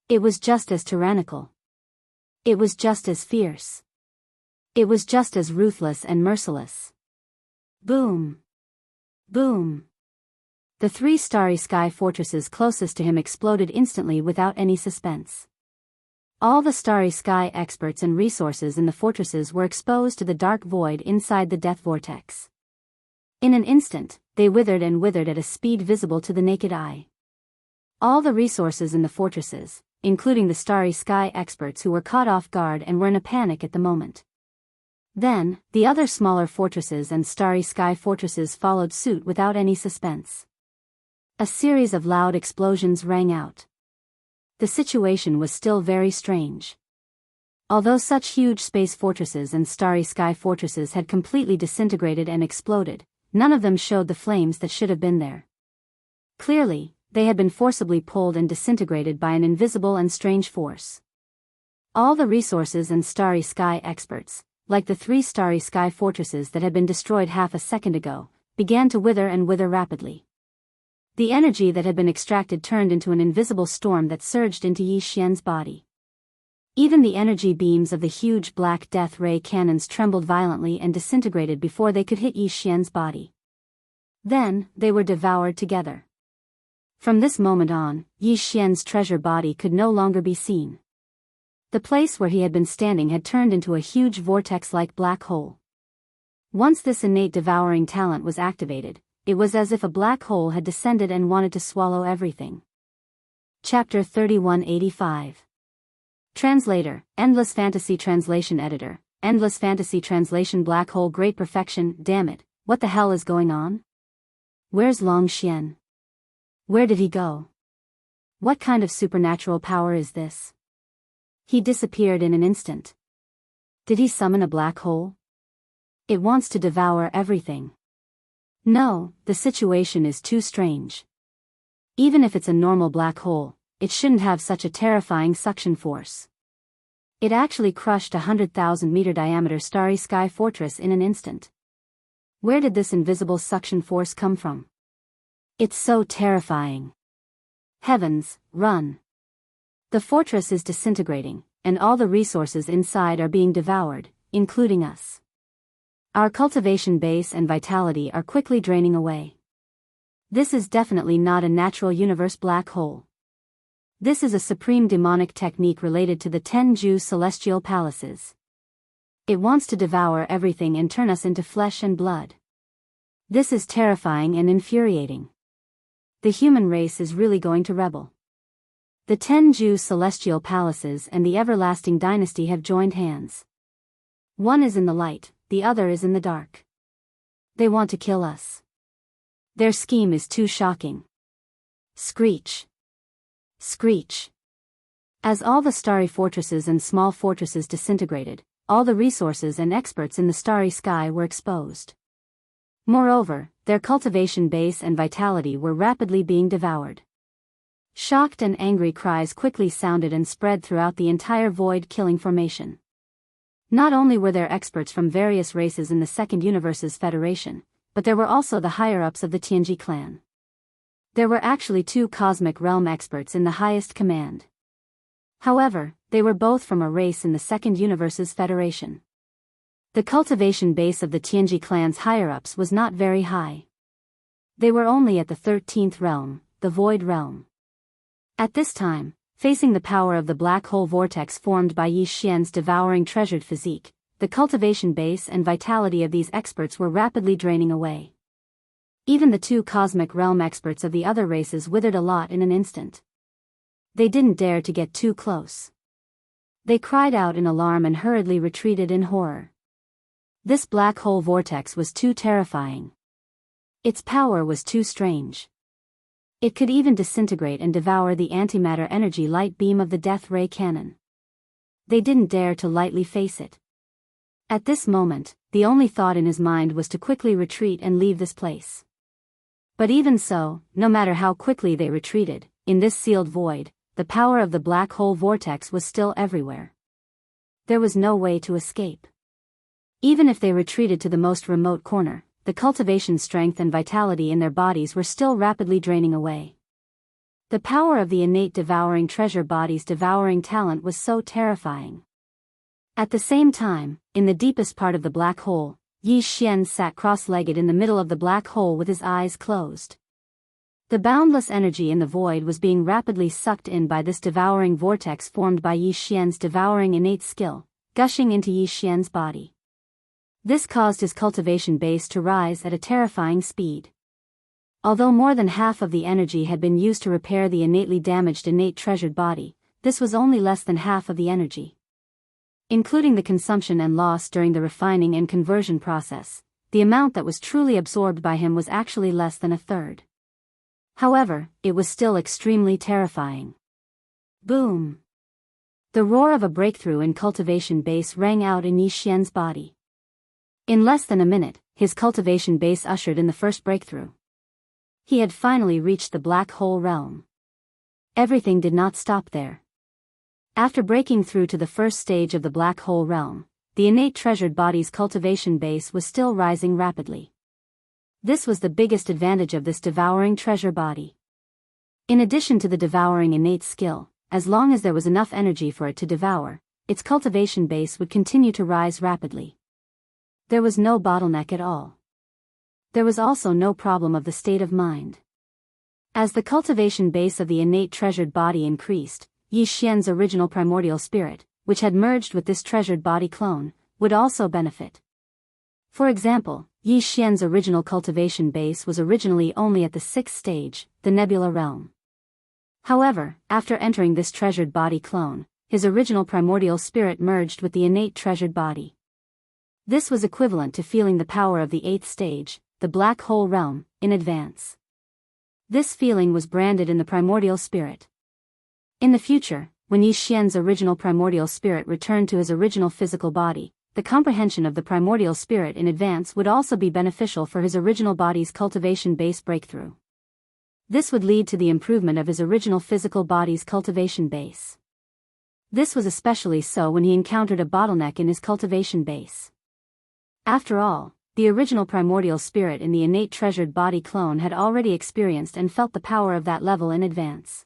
It was just as tyrannical. It was just as fierce. It was just as ruthless and merciless. Boom! Boom! The 3 starry sky fortresses closest to him exploded instantly without any suspense. All the starry sky experts and resources in the fortresses were exposed to the dark void inside the death vortex. In an instant, they withered and withered at a speed visible to the naked eye. All the resources in the fortresses, including the starry sky experts who were caught off guard and were in a panic at the moment. Then, the other smaller fortresses and starry sky fortresses followed suit without any suspense. A series of loud explosions rang out. The situation was still very strange. Although such huge space fortresses and starry sky fortresses had completely disintegrated and exploded, none of them showed the flames that should have been there. Clearly, they had been forcibly pulled and disintegrated by an invisible and strange force. All the resources and starry sky experts, like the 3 starry sky fortresses that had been destroyed half a second ago, began to wither and wither rapidly. The energy that had been extracted turned into an invisible storm that surged into Yi Xian's body. Even the energy beams of the huge black death ray cannons trembled violently and disintegrated before they could hit Yi Xian's body. Then, they were devoured together. From this moment on, Yi Xian's treasure body could no longer be seen. The place where he had been standing had turned into a huge vortex-like black hole. Once this innate devouring talent was activated, it was as if a black hole had descended and wanted to swallow everything. Chapter 3185. Translator, Endless Fantasy Translation Editor, Endless Fantasy Translation Black Hole Great Perfection. Damn it, what the hell is going on? Where's Long Xian? Where did he go? What kind of supernatural power is this? He disappeared in an instant. Did he summon a black hole? It wants to devour everything. No, the situation is too strange. Even if it's a normal black hole, it shouldn't have such a terrifying suction force. It actually crushed a 100,000-meter diameter starry sky fortress in an instant. Where did this invisible suction force come from? It's so terrifying. Heavens, run. The fortress is disintegrating, and all the resources inside are being devoured, including us. Our cultivation base and vitality are quickly draining away. This is definitely not a natural universe black hole. This is a supreme demonic technique related to the Jianghu celestial palaces. It wants to devour everything and turn us into flesh and blood. This is terrifying and infuriating. The human race is really going to rebel. The Jianghu celestial palaces and the everlasting dynasty have joined hands. One is in the light, the other is in the dark. They want to kill us. Their scheme is too shocking. Screech. Screech. As all the starry fortresses and small fortresses disintegrated, all the resources and experts in the starry sky were exposed. Moreover, their cultivation base and vitality were rapidly being devoured. Shocked and angry cries quickly sounded and spread throughout the entire void-killing formation. Not only were there experts from various races in the Second Universe's Federation, but there were also the higher-ups of the Tianji clan. There were actually 2 cosmic realm experts in the highest command. However, they were both from a race in the Second Universe's Federation. The cultivation base of the Tianji clan's higher-ups was not very high. They were only at the 13th realm, the Void Realm. At this time, facing the power of the black hole vortex formed by Yi Xian's devouring treasured physique, the cultivation base and vitality of these experts were rapidly draining away. Even the two cosmic realm experts of the other races withered a lot in an instant. They didn't dare to get too close. They cried out in alarm and hurriedly retreated in horror. This black hole vortex was too terrifying. Its power was too strange. It could even disintegrate and devour the antimatter energy light beam of the death ray cannon. They didn't dare to lightly face it. At this moment, the only thought in his mind was to quickly retreat and leave this place. But even so, no matter how quickly they retreated, in this sealed void, the power of the black hole vortex was still everywhere. There was no way to escape. Even if they retreated to the most remote corner, the cultivation strength and vitality in their bodies were still rapidly draining away. The power of the innate devouring treasure body's devouring talent was so terrifying. At the same time, in the deepest part of the black hole, Yi Xian sat cross-legged in the middle of the black hole with his eyes closed. The boundless energy in the void was being rapidly sucked in by this devouring vortex formed by Yi Xian's devouring innate skill, gushing into Yi Xian's body. This caused his cultivation base to rise at a terrifying speed. Although more than half of the energy had been used to repair the innately damaged innate treasured body, this was only less than half of the energy. Including the consumption and loss during the refining and conversion process, the amount that was truly absorbed by him was actually less than a third. However, it was still extremely terrifying. Boom! The roar of a breakthrough in cultivation base rang out in Yi Xian's body. In less than a minute, his cultivation base ushered in the first breakthrough. He had finally reached the black hole realm. Everything did not stop there. After breaking through to the first stage of the black hole realm, the innate treasured body's cultivation base was still rising rapidly. This was the biggest advantage of this devouring treasure body. In addition to the devouring innate skill, as long as there was enough energy for it to devour, its cultivation base would continue to rise rapidly. There was no bottleneck at all. There was also no problem of the state of mind. As the cultivation base of the innate treasured body increased, Yi Xian's original primordial spirit, which had merged with this treasured body clone, would also benefit. For example, Yi Xian's original cultivation base was originally only at the 6th stage, the nebula realm. However, after entering this treasured body clone, his original primordial spirit merged with the innate treasured body. This was equivalent to feeling the power of the 8th stage, the black hole realm, in advance. This feeling was branded in the primordial spirit. In the future, when Yi Xian's original primordial spirit returned to his original physical body, the comprehension of the primordial spirit in advance would also be beneficial for his original body's cultivation base breakthrough. This would lead to the improvement of his original physical body's cultivation base. This was especially so when he encountered a bottleneck in his cultivation base. After all, the original primordial spirit in the innate treasured body clone had already experienced and felt the power of that level in advance.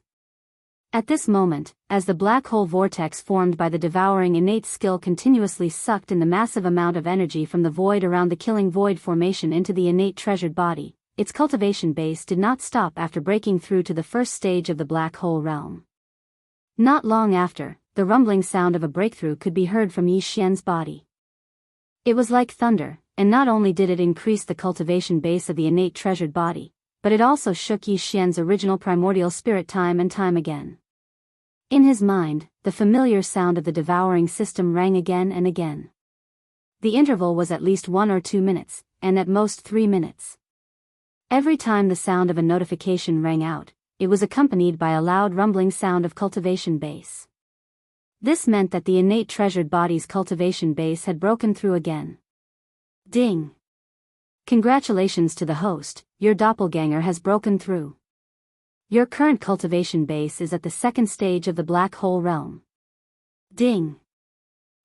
At this moment, as the black hole vortex formed by the devouring innate skill continuously sucked in the massive amount of energy from the void around the killing void formation into the innate treasured body, its cultivation base did not stop after breaking through to the first stage of the black hole realm. Not long after, the rumbling sound of a breakthrough could be heard from Yi Xian's body. It was like thunder, and not only did it increase the cultivation base of the innate treasured body, but it also shook Yi Xian's original primordial spirit time and time again. In his mind, the familiar sound of the devouring system rang again and again. The interval was at least 1 or 2 minutes, and at most 3 minutes. Every time the sound of a notification rang out, it was accompanied by a loud rumbling sound of cultivation base. This meant that the innate treasured body's cultivation base had broken through again. Ding! Congratulations to the host, your doppelganger has broken through. Your current cultivation base is at the 2nd stage of the black hole realm. Ding!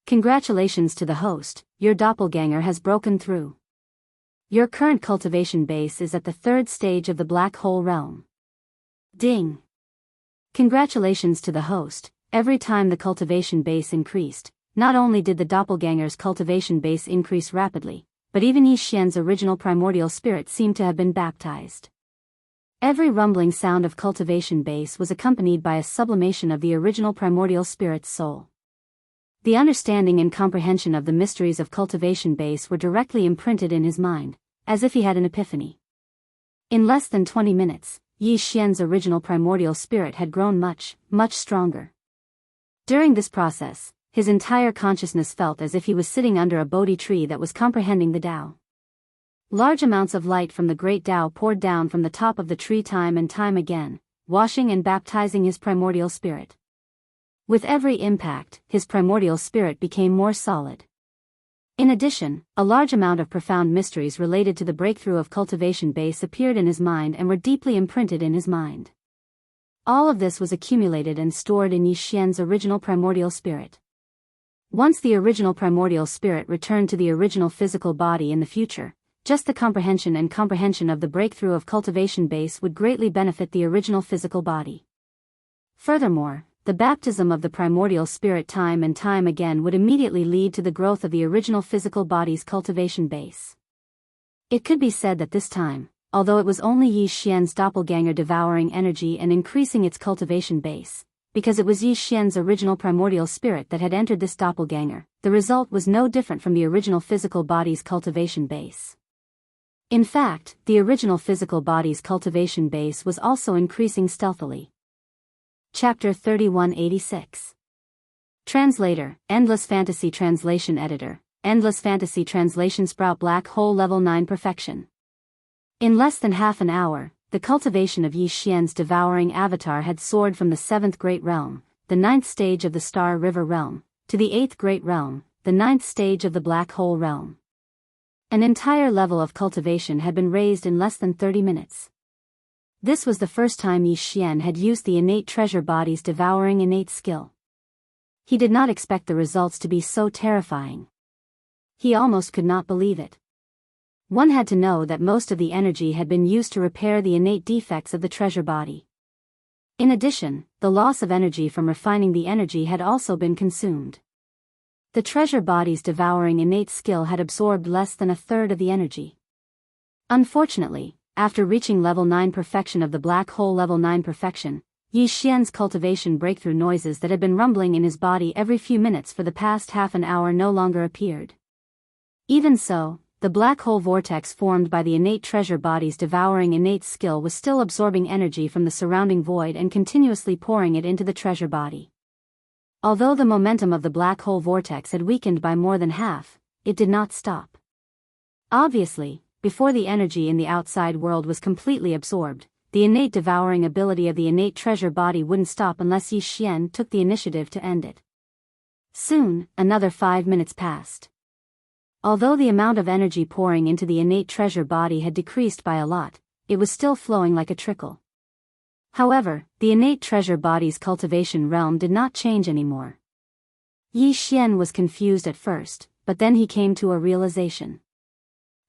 Congratulations to the host, your doppelganger has broken through. Your current cultivation base is at the 3rd stage of the black hole realm. Ding! Congratulations to the host. Every time the cultivation base increased, not only did the doppelganger's cultivation base increase rapidly, but even Yi Xian's original primordial spirit seemed to have been baptized. Every rumbling sound of cultivation base was accompanied by a sublimation of the original primordial spirit's soul. The understanding and comprehension of the mysteries of cultivation base were directly imprinted in his mind, as if he had an epiphany. In less than 20 minutes, Yi Xian's original primordial spirit had grown much, much stronger. During this process, his entire consciousness felt as if he was sitting under a Bodhi tree that was comprehending the Tao. Large amounts of light from the great Tao poured down from the top of the tree time and time again, washing and baptizing his primordial spirit. With every impact, his primordial spirit became more solid. In addition, a large amount of profound mysteries related to the breakthrough of cultivation base appeared in his mind and were deeply imprinted in his mind. All of this was accumulated and stored in Yi Xian's original primordial spirit. Once the original primordial spirit returned to the original physical body in the future, just the comprehension of the breakthrough of cultivation base would greatly benefit the original physical body. Furthermore, the baptism of the primordial spirit time and time again would immediately lead to the growth of the original physical body's cultivation base. It could be said that this time, although it was only Yi Xian's doppelganger devouring energy and increasing its cultivation base, because it was Yi Xian's original primordial spirit that had entered this doppelganger, the result was no different from the original physical body's cultivation base. In fact, the original physical body's cultivation base was also increasing stealthily. Chapter 3186. Translator, Endless Fantasy Translation Editor, Endless Fantasy Translation Sprout Black Hole Level 9 Perfection. In less than half an hour, the cultivation of Yi Xian's devouring avatar had soared from the 7th Great Realm, the 9th stage of the Star River Realm, to the 8th Great Realm, the 9th stage of the Black Hole Realm. An entire level of cultivation had been raised in less than 30 minutes. This was the first time Yi Xian had used the innate treasure body's devouring innate skill. He did not expect the results to be so terrifying. He almost could not believe it. One had to know that most of the energy had been used to repair the innate defects of the treasure body. In addition, the loss of energy from refining the energy had also been consumed. The treasure body's devouring innate skill had absorbed less than a third of the energy. Unfortunately, after reaching level 9 perfection of the black hole level 9 perfection, Yi Xian's cultivation breakthrough noises that had been rumbling in his body every few minutes for the past half an hour no longer appeared. Even so, the black hole vortex formed by the innate treasure body's devouring innate skill was still absorbing energy from the surrounding void and continuously pouring it into the treasure body. Although the momentum of the black hole vortex had weakened by more than half, it did not stop. Obviously, before the energy in the outside world was completely absorbed, the innate devouring ability of the innate treasure body wouldn't stop unless Yi Xian took the initiative to end it. Soon, another 5 minutes passed. Although the amount of energy pouring into the innate treasure body had decreased by a lot, it was still flowing like a trickle. However, the innate treasure body's cultivation realm did not change anymore. Yi Xian was confused at first, but then he came to a realization.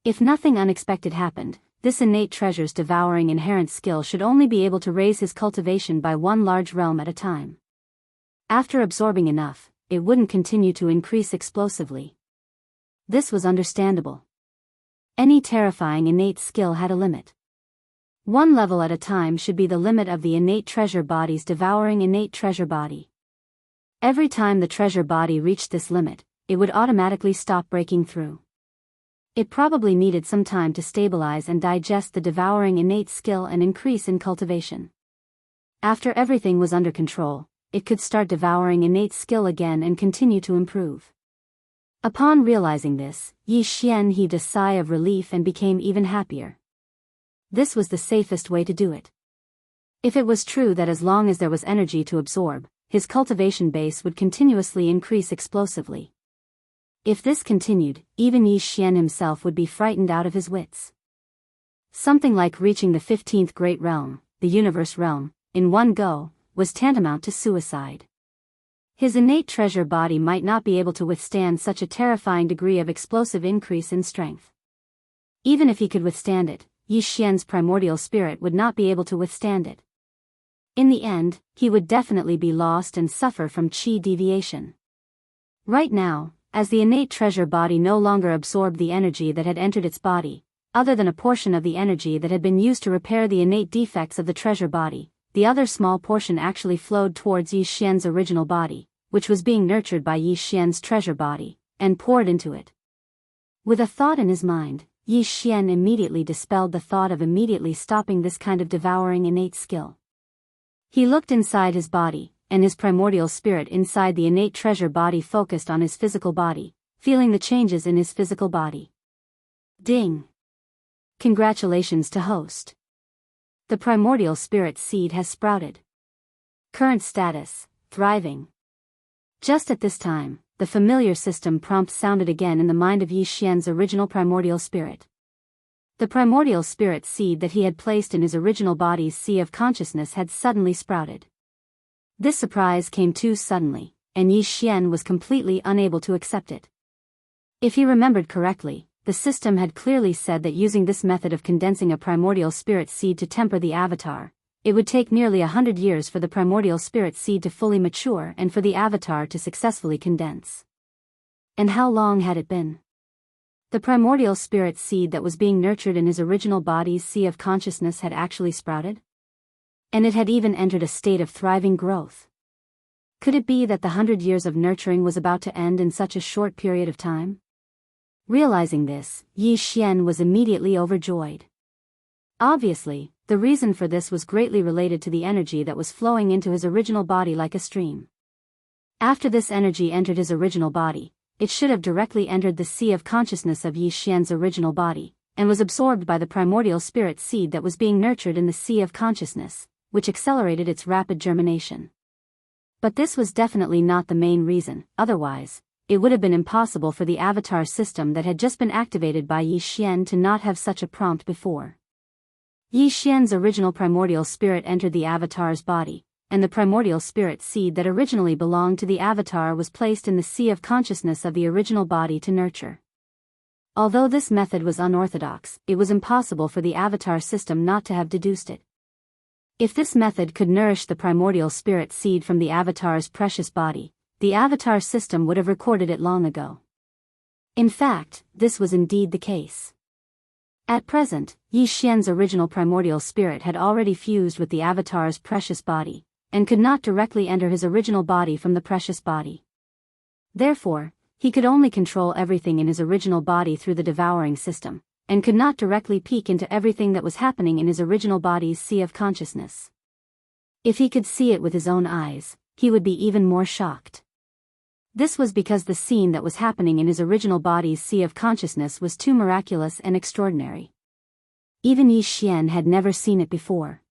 If nothing unexpected happened, this innate treasure's devouring inherent skill should only be able to raise his cultivation by one large realm at a time. After absorbing enough, it wouldn't continue to increase explosively. This was understandable. Any terrifying innate skill had a limit. One level at a time should be the limit of the innate treasure body's devouring innate treasure body. Every time the treasure body reached this limit, it would automatically stop breaking through. It probably needed some time to stabilize and digest the devouring innate skill and increase in cultivation. After everything was under control, it could start devouring innate skill again and continue to improve. Upon realizing this, Yi Xian heaved a sigh of relief and became even happier. This was the safest way to do it. If it was true that as long as there was energy to absorb, his cultivation base would continuously increase explosively. If this continued, even Yi Xian himself would be frightened out of his wits. Something like reaching the 15th Great Realm, the Universe Realm, in one go, was tantamount to suicide. His innate treasure body might not be able to withstand such a terrifying degree of explosive increase in strength. Even if he could withstand it, Yi Xian's primordial spirit would not be able to withstand it. In the end, he would definitely be lost and suffer from qi deviation. Right now, as the innate treasure body no longer absorbed the energy that had entered its body, other than a portion of the energy that had been used to repair the innate defects of the treasure body. The other small portion actually flowed towards Yi Xian's original body, which was being nurtured by Yi Xian's treasure body, and poured into it. With a thought in his mind, Yi Xian immediately dispelled the thought of immediately stopping this kind of devouring innate skill. He looked inside his body, and his primordial spirit inside the innate treasure body focused on his physical body, feeling the changes in his physical body. Ding! Congratulations to host. The primordial spirit seed has sprouted. Current status, thriving. Just at this time, the familiar system prompt sounded again in the mind of Yi Xian's original primordial spirit. The primordial spirit seed that he had placed in his original body's sea of consciousness had suddenly sprouted. This surprise came too suddenly, and Yi Xian was completely unable to accept it. If he remembered correctly, the system had clearly said that using this method of condensing a primordial spirit seed to temper the avatar, it would take nearly 100 years for the primordial spirit seed to fully mature and for the avatar to successfully condense. And how long had it been? The primordial spirit seed that was being nurtured in his original body's sea of consciousness had actually sprouted? And it had even entered a state of thriving growth. Could it be that the 100 years of nurturing was about to end in such a short period of time? Realizing this, Yi Xian was immediately overjoyed. Obviously, the reason for this was greatly related to the energy that was flowing into his original body like a stream. After this energy entered his original body, it should have directly entered the sea of consciousness of Yi Xian's original body, and was absorbed by the primordial spirit seed that was being nurtured in the sea of consciousness, which accelerated its rapid germination. But this was definitely not the main reason, otherwise, it would have been impossible for the avatar system that had just been activated by Yi Xian to not have such a prompt before. Yi Xian's original primordial spirit entered the avatar's body, and the primordial spirit seed that originally belonged to the avatar was placed in the sea of consciousness of the original body to nurture. Although this method was unorthodox, it was impossible for the avatar system not to have deduced it. If this method could nourish the primordial spirit seed from the avatar's precious body, the avatar system would have recorded it long ago. In fact, this was indeed the case. At present, Yi Xian's original primordial spirit had already fused with the avatar's precious body, and could not directly enter his original body from the precious body. Therefore, he could only control everything in his original body through the devouring system, and could not directly peek into everything that was happening in his original body's sea of consciousness. If he could see it with his own eyes, he would be even more shocked. This was because the scene that was happening in his original body's sea of consciousness was too miraculous and extraordinary. Even Yi Xian had never seen it before.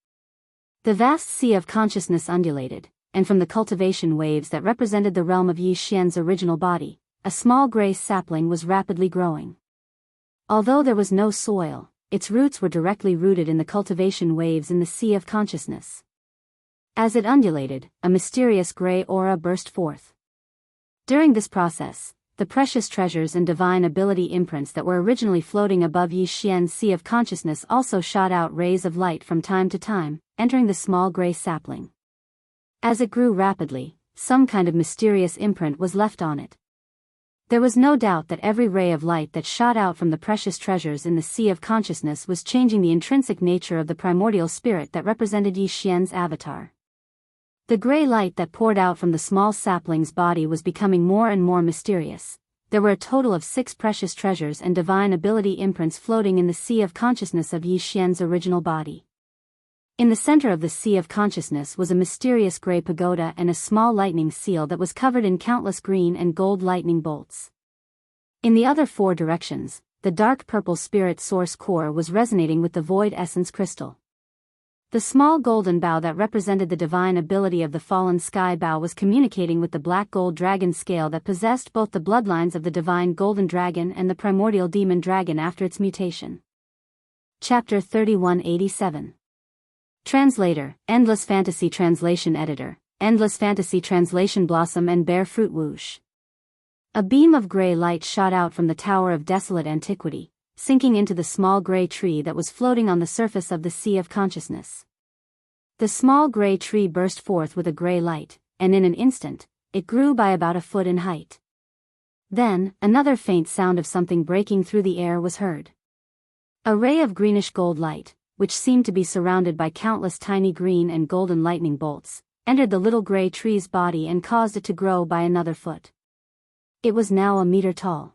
The vast sea of consciousness undulated, and from the cultivation waves that represented the realm of Yi Xian's original body, a small gray sapling was rapidly growing. Although there was no soil, its roots were directly rooted in the cultivation waves in the sea of consciousness. As it undulated, a mysterious gray aura burst forth. During this process, the precious treasures and divine ability imprints that were originally floating above Yi Xian's sea of consciousness also shot out rays of light from time to time, entering the small gray sapling. As it grew rapidly, some kind of mysterious imprint was left on it. There was no doubt that every ray of light that shot out from the precious treasures in the sea of consciousness was changing the intrinsic nature of the primordial spirit that represented Yi Xian's avatar. The gray light that poured out from the small sapling's body was becoming more and more mysterious. There were a total of 6 precious treasures and divine ability imprints floating in the sea of consciousness of Yi Xian's original body. In the center of the sea of consciousness was a mysterious gray pagoda and a small lightning seal that was covered in countless green and gold lightning bolts. In the other 4 directions, the dark purple spirit source core was resonating with the void essence crystal. The small golden bow that represented the divine ability of the fallen sky bow was communicating with the black gold dragon scale that possessed both the bloodlines of the divine golden dragon and the primordial demon dragon after its mutation. Chapter 3187. Translator, Endless Fantasy Translation Editor, Endless Fantasy Translation Blossom and Bear Fruit Whoosh. A beam of gray light shot out from the Tower of Desolate Antiquity, sinking into the small gray tree that was floating on the surface of the sea of consciousness. The small gray tree burst forth with a gray light, and in an instant, it grew by about a foot in height. Then, another faint sound of something breaking through the air was heard. A ray of greenish gold light, which seemed to be surrounded by countless tiny green and golden lightning bolts, entered the little gray tree's body and caused it to grow by another foot. It was now a meter tall.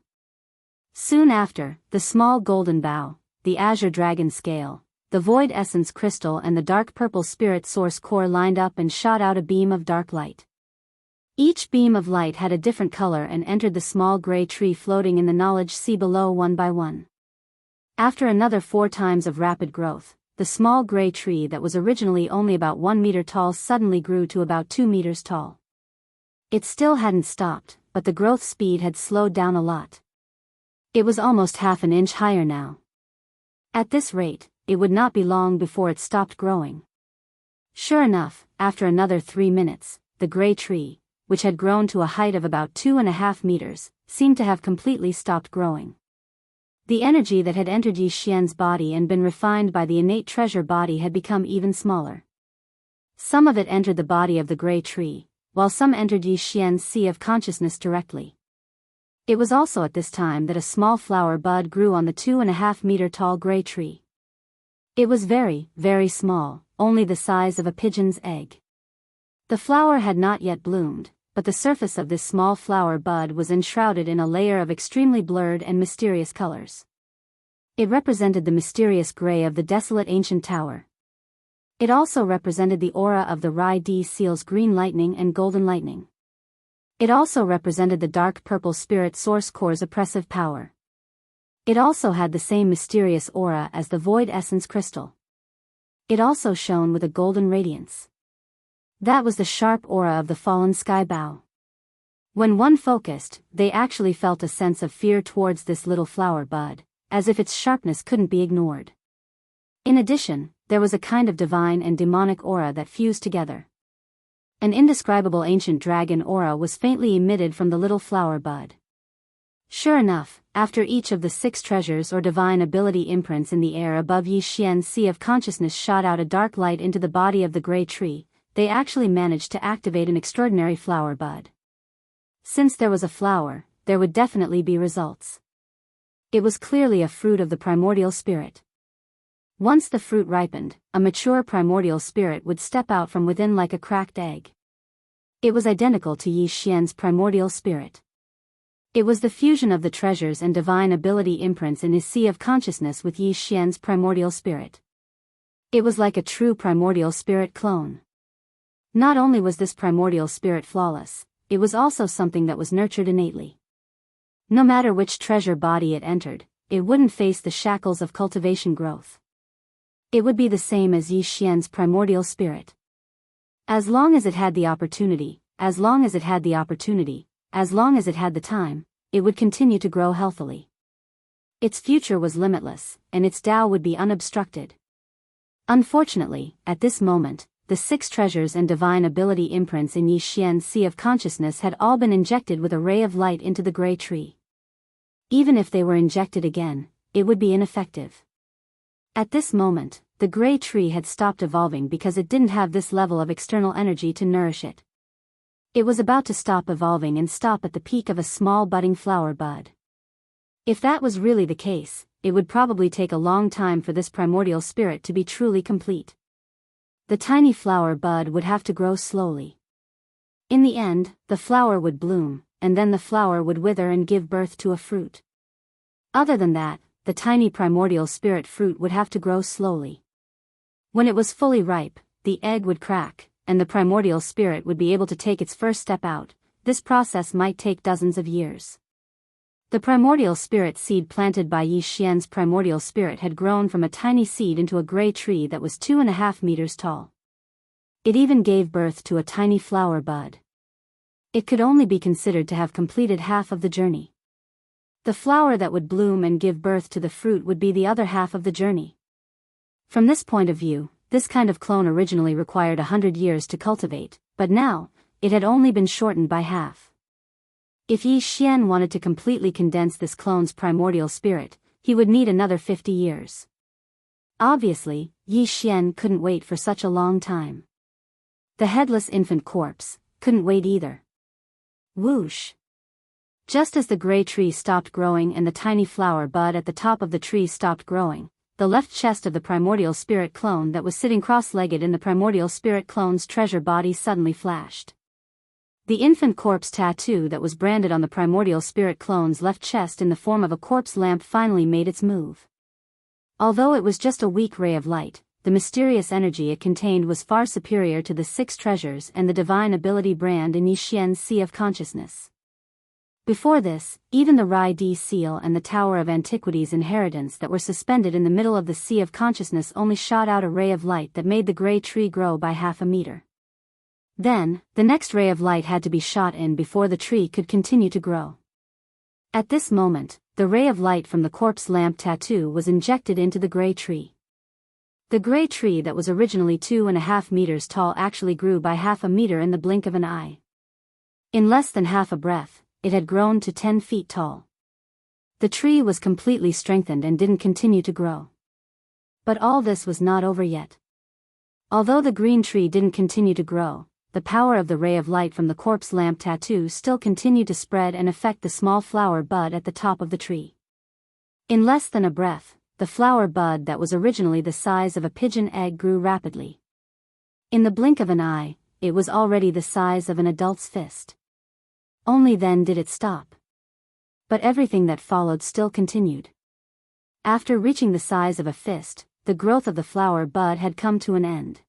Soon after, the small golden bough, the azure dragon scale, the void essence crystal and the dark purple spirit source core lined up and shot out a beam of dark light. Each beam of light had a different color and entered the small gray tree floating in the knowledge sea below one by one. After another 4 times of rapid growth, the small gray tree that was originally only about 1 meter tall suddenly grew to about 2 meters tall. It still hadn't stopped, but the growth speed had slowed down a lot. It was almost half an inch higher now. At this rate, it would not be long before it stopped growing. Sure enough, after another 3 minutes, the gray tree, which had grown to a height of about 2.5 meters, seemed to have completely stopped growing. The energy that had entered Yi Xian's body and been refined by the innate treasure body had become even smaller. Some of it entered the body of the gray tree, while some entered Yi Xian's sea of consciousness directly. It was also at this time that a small flower bud grew on the 2.5 meter tall gray tree. It was very, very small, only the size of a pigeon's egg. The flower had not yet bloomed, but the surface of this small flower bud was enshrouded in a layer of extremely blurred and mysterious colors. It represented the mysterious gray of the desolate ancient tower. It also represented the aura of the Rai D seal's green lightning and golden lightning. It also represented the dark purple spirit source core's oppressive power. It also had the same mysterious aura as the void essence crystal. It also shone with a golden radiance. That was the sharp aura of the fallen sky bow. When one focused, they actually felt a sense of fear towards this little flower bud, as if its sharpness couldn't be ignored. In addition, there was a kind of divine and demonic aura that fused together. An indescribable ancient dragon aura was faintly emitted from the little flower bud. Sure enough, after each of the 6 treasures or divine ability imprints in the air above Yi Xian's sea of consciousness shot out a dark light into the body of the gray tree, they actually managed to activate an extraordinary flower bud. Since there was a flower, there would definitely be results. It was clearly a fruit of the primordial spirit. Once the fruit ripened, a mature primordial spirit would step out from within like a cracked egg. It was identical to Yi Xian's primordial spirit. It was the fusion of the treasures and divine ability imprints in his sea of consciousness with Yi Xian's primordial spirit. It was like a true primordial spirit clone. Not only was this primordial spirit flawless, it was also something that was nurtured innately. No matter which treasure body it entered, it wouldn't face the shackles of cultivation growth. It would be the same as Yi Xian's primordial spirit. As long as it had the opportunity, as long as it had the time, it would continue to grow healthily. Its future was limitless, and its Tao would be unobstructed. Unfortunately, at this moment, the 6 treasures and divine ability imprints in Yi Xian's sea of consciousness had all been injected with a ray of light into the gray tree. Even if they were injected again, it would be ineffective. At this moment, the gray tree had stopped evolving because it didn't have this level of external energy to nourish it. It was about to stop evolving and stop at the peak of a small budding flower bud. If that was really the case, it would probably take a long time for this primordial spirit to be truly complete. The tiny flower bud would have to grow slowly. In the end, the flower would bloom, and then the flower would wither and give birth to a fruit. Other than that, the tiny primordial spirit fruit would have to grow slowly. When it was fully ripe, the egg would crack, and the primordial spirit would be able to take its first step out. This process might take dozens of years. The primordial spirit seed planted by Yi Xian's primordial spirit had grown from a tiny seed into a gray tree that was 2.5 meters tall. It even gave birth to a tiny flower bud. It could only be considered to have completed half of the journey. The flower that would bloom and give birth to the fruit would be the other half of the journey. From this point of view, this kind of clone originally required 100 years to cultivate, but now, it had only been shortened by half. If Yi Xian wanted to completely condense this clone's primordial spirit, he would need another 50 years. Obviously, Yi Xian couldn't wait for such a long time. The headless infant corpse couldn't wait either. Whoosh! Just as the gray tree stopped growing and the tiny flower bud at the top of the tree stopped growing, the left chest of the primordial spirit clone that was sitting cross-legged in the primordial spirit clone's treasure body suddenly flashed. The infant corpse tattoo that was branded on the primordial spirit clone's left chest in the form of a corpse lamp finally made its move. Although it was just a weak ray of light, the mysterious energy it contained was far superior to the 6 treasures and the divine ability brand in Yi Xian's Sea of Consciousness. Before this, even the Rai Di seal and the Tower of Antiquities inheritance that were suspended in the middle of the Sea of Consciousness only shot out a ray of light that made the gray tree grow by half a meter. Then, the next ray of light had to be shot in before the tree could continue to grow. At this moment, the ray of light from the corpse lamp tattoo was injected into the gray tree. The gray tree that was originally 2.5 meters tall actually grew by half a meter in the blink of an eye. In less than half a breath, it had grown to 10 feet tall. The tree was completely strengthened and didn't continue to grow. But all this was not over yet. Although the green tree didn't continue to grow, the power of the ray of light from the corpse lamp tattoo still continued to spread and affect the small flower bud at the top of the tree. In less than a breath, the flower bud that was originally the size of a pigeon egg grew rapidly. In the blink of an eye, it was already the size of an adult's fist. Only then did it stop. But everything that followed still continued. After reaching the size of a fist, the growth of the flower bud had come to an end.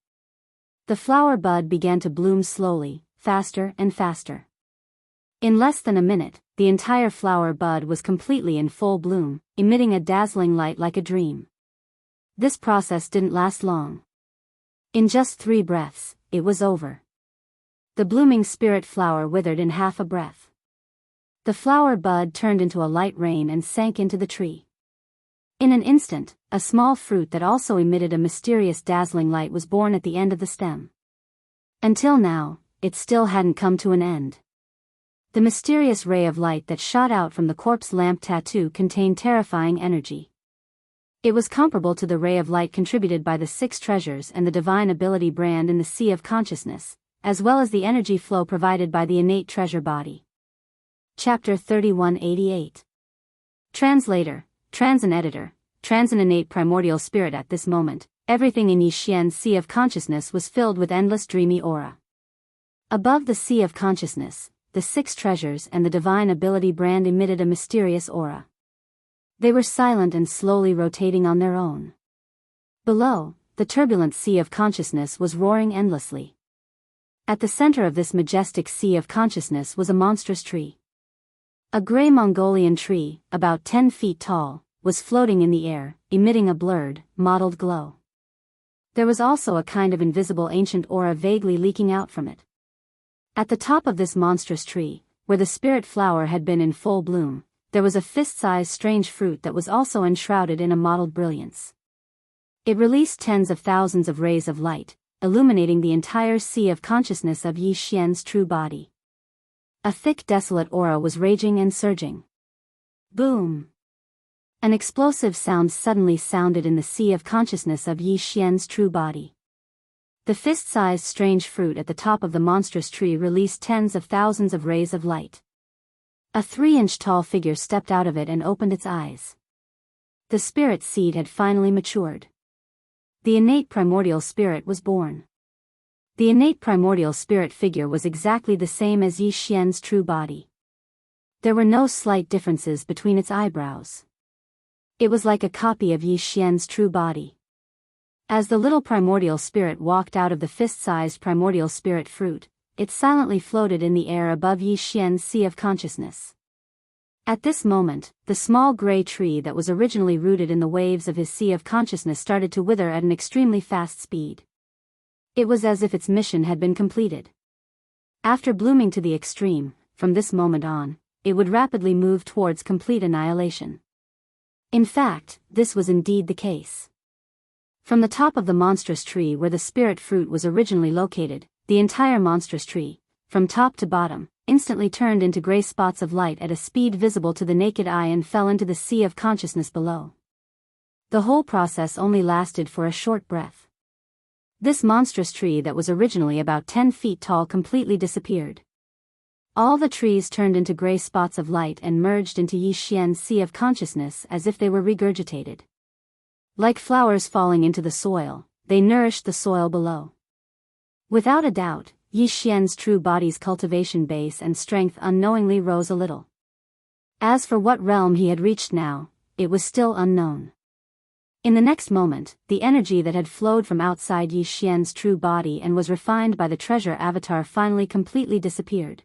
The flower bud began to bloom slowly, faster and faster. In less than a minute, the entire flower bud was completely in full bloom, emitting a dazzling light like a dream. This process didn't last long. In just 3 breaths, it was over. The blooming spirit flower withered in half a breath. The flower bud turned into a light rain and sank into the tree. In an instant, a small fruit that also emitted a mysterious dazzling light was born at the end of the stem. Until now, it still hadn't come to an end. The mysterious ray of light that shot out from the corpse lamp tattoo contained terrifying energy. It was comparable to the ray of light contributed by the 6 treasures and the divine ability brand in the Sea of Consciousness, as well as the energy flow provided by the innate treasure body. Chapter 3188. Translator, Transan Editor, Transan Innate Primordial Spirit. At this moment, everything in Yi Xian's Sea of Consciousness was filled with endless dreamy aura. Above the Sea of Consciousness, the 6 treasures and the divine ability brand emitted a mysterious aura. They were silent and slowly rotating on their own. Below, the turbulent Sea of Consciousness was roaring endlessly. At the center of this majestic Sea of Consciousness was a monstrous tree. A gray Mongolian tree, about 10 feet tall, was floating in the air, emitting a blurred, mottled glow. There was also a kind of invisible ancient aura vaguely leaking out from it. At the top of this monstrous tree, where the spirit flower had been in full bloom, there was a fist-sized strange fruit that was also enshrouded in a mottled brilliance. It released tens of thousands of rays of light, illuminating the entire Sea of Consciousness of Yi Xian's true body. A thick desolate aura was raging and surging. Boom! An explosive sound suddenly sounded in the Sea of Consciousness of Yi Xian's true body. The fist-sized strange fruit at the top of the monstrous tree released tens of thousands of rays of light. A 3-inch tall figure stepped out of it and opened its eyes. The spirit seed had finally matured. The innate primordial spirit was born. The innate primordial spirit figure was exactly the same as Yi Xian's true body. There were no slight differences between its eyebrows. It was like a copy of Yi Xian's true body. As the little primordial spirit walked out of the fist-sized primordial spirit fruit, it silently floated in the air above Yi Xian's Sea of Consciousness. At this moment, the small gray tree that was originally rooted in the waves of his Sea of Consciousness started to wither at an extremely fast speed. It was as if its mission had been completed. After blooming to the extreme, from this moment on, it would rapidly move towards complete annihilation. In fact, this was indeed the case. From the top of the monstrous tree where the spirit fruit was originally located, the entire monstrous tree, from top to bottom, instantly turned into gray spots of light at a speed visible to the naked eye and fell into the Sea of Consciousness below. The whole process only lasted for a short breath. This monstrous tree that was originally about 10 feet tall completely disappeared. All the trees turned into gray spots of light and merged into Yi Xian's Sea of Consciousness as if they were regurgitated. Like flowers falling into the soil, they nourished the soil below. Without a doubt, Yi Xian's true body's cultivation base and strength unknowingly rose a little. As for what realm he had reached now, it was still unknown. In the next moment, the energy that had flowed from outside Yi Xian's true body and was refined by the treasure avatar finally completely disappeared.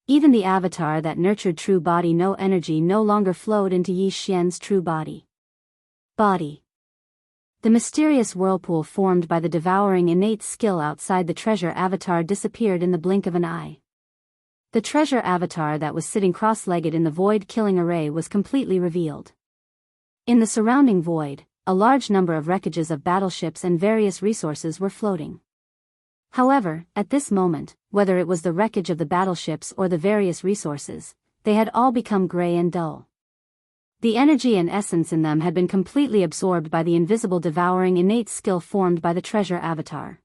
Even the avatar that nurtured true body no energy no longer flowed into Yi Xian's true body. The mysterious whirlpool formed by the devouring innate skill outside the treasure avatar disappeared in the blink of an eye. The treasure avatar that was sitting cross-legged in the void killing array was completely revealed. In the surrounding void, a large number of wreckages of battleships and various resources were floating. However, at this moment, whether it was the wreckage of the battleships or the various resources, they had all become gray and dull. The energy and essence in them had been completely absorbed by the invisible devouring innate skill formed by the treasure avatar.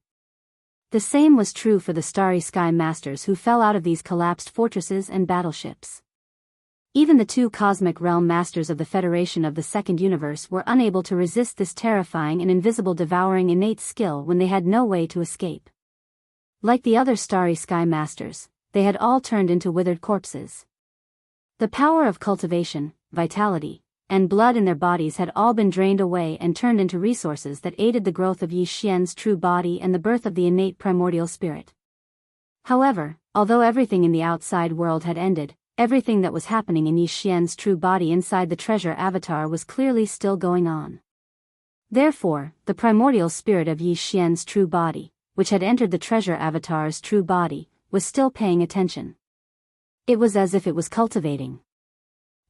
The same was true for the Starry Sky Masters who fell out of these collapsed fortresses and battleships. Even the two cosmic realm masters of the Federation of the Second Universe were unable to resist this terrifying and invisible devouring innate skill when they had no way to escape. Like the other Starry Sky Masters, they had all turned into withered corpses. The power of cultivation, vitality, and blood in their bodies had all been drained away and turned into resources that aided the growth of Yi Xian's true body and the birth of the innate primordial spirit. However, although everything in the outside world had ended, everything that was happening in Yi Xian's true body inside the treasure avatar was clearly still going on. Therefore, the primordial spirit of Yi Xian's true body, which had entered the treasure avatar's true body, was still paying attention. It was as if it was cultivating.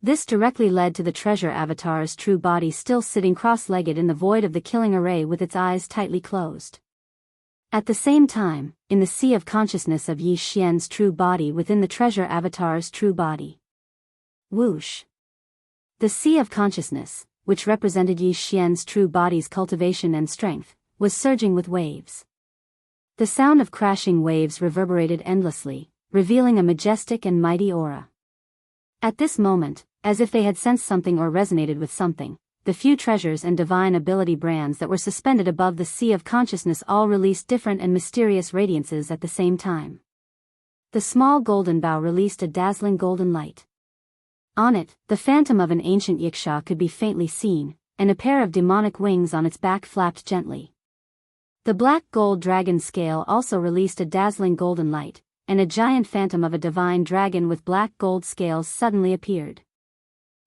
This directly led to the treasure avatar's true body still sitting cross-legged in the void of the killing array with its eyes tightly closed. At the same time, in the sea of consciousness of Yi Xian's true body within the treasure avatar's true body. Whoosh! The sea of consciousness, which represented Yi Xian's true body's cultivation and strength, was surging with waves. The sound of crashing waves reverberated endlessly, revealing a majestic and mighty aura. At this moment, as if they had sensed something or resonated with something, the few treasures and divine ability brands that were suspended above the sea of consciousness all released different and mysterious radiances at the same time. The small golden bow released a dazzling golden light. On it, the phantom of an ancient yiksha could be faintly seen, and a pair of demonic wings on its back flapped gently. The black gold dragon scale also released a dazzling golden light, and a giant phantom of a divine dragon with black gold scales suddenly appeared.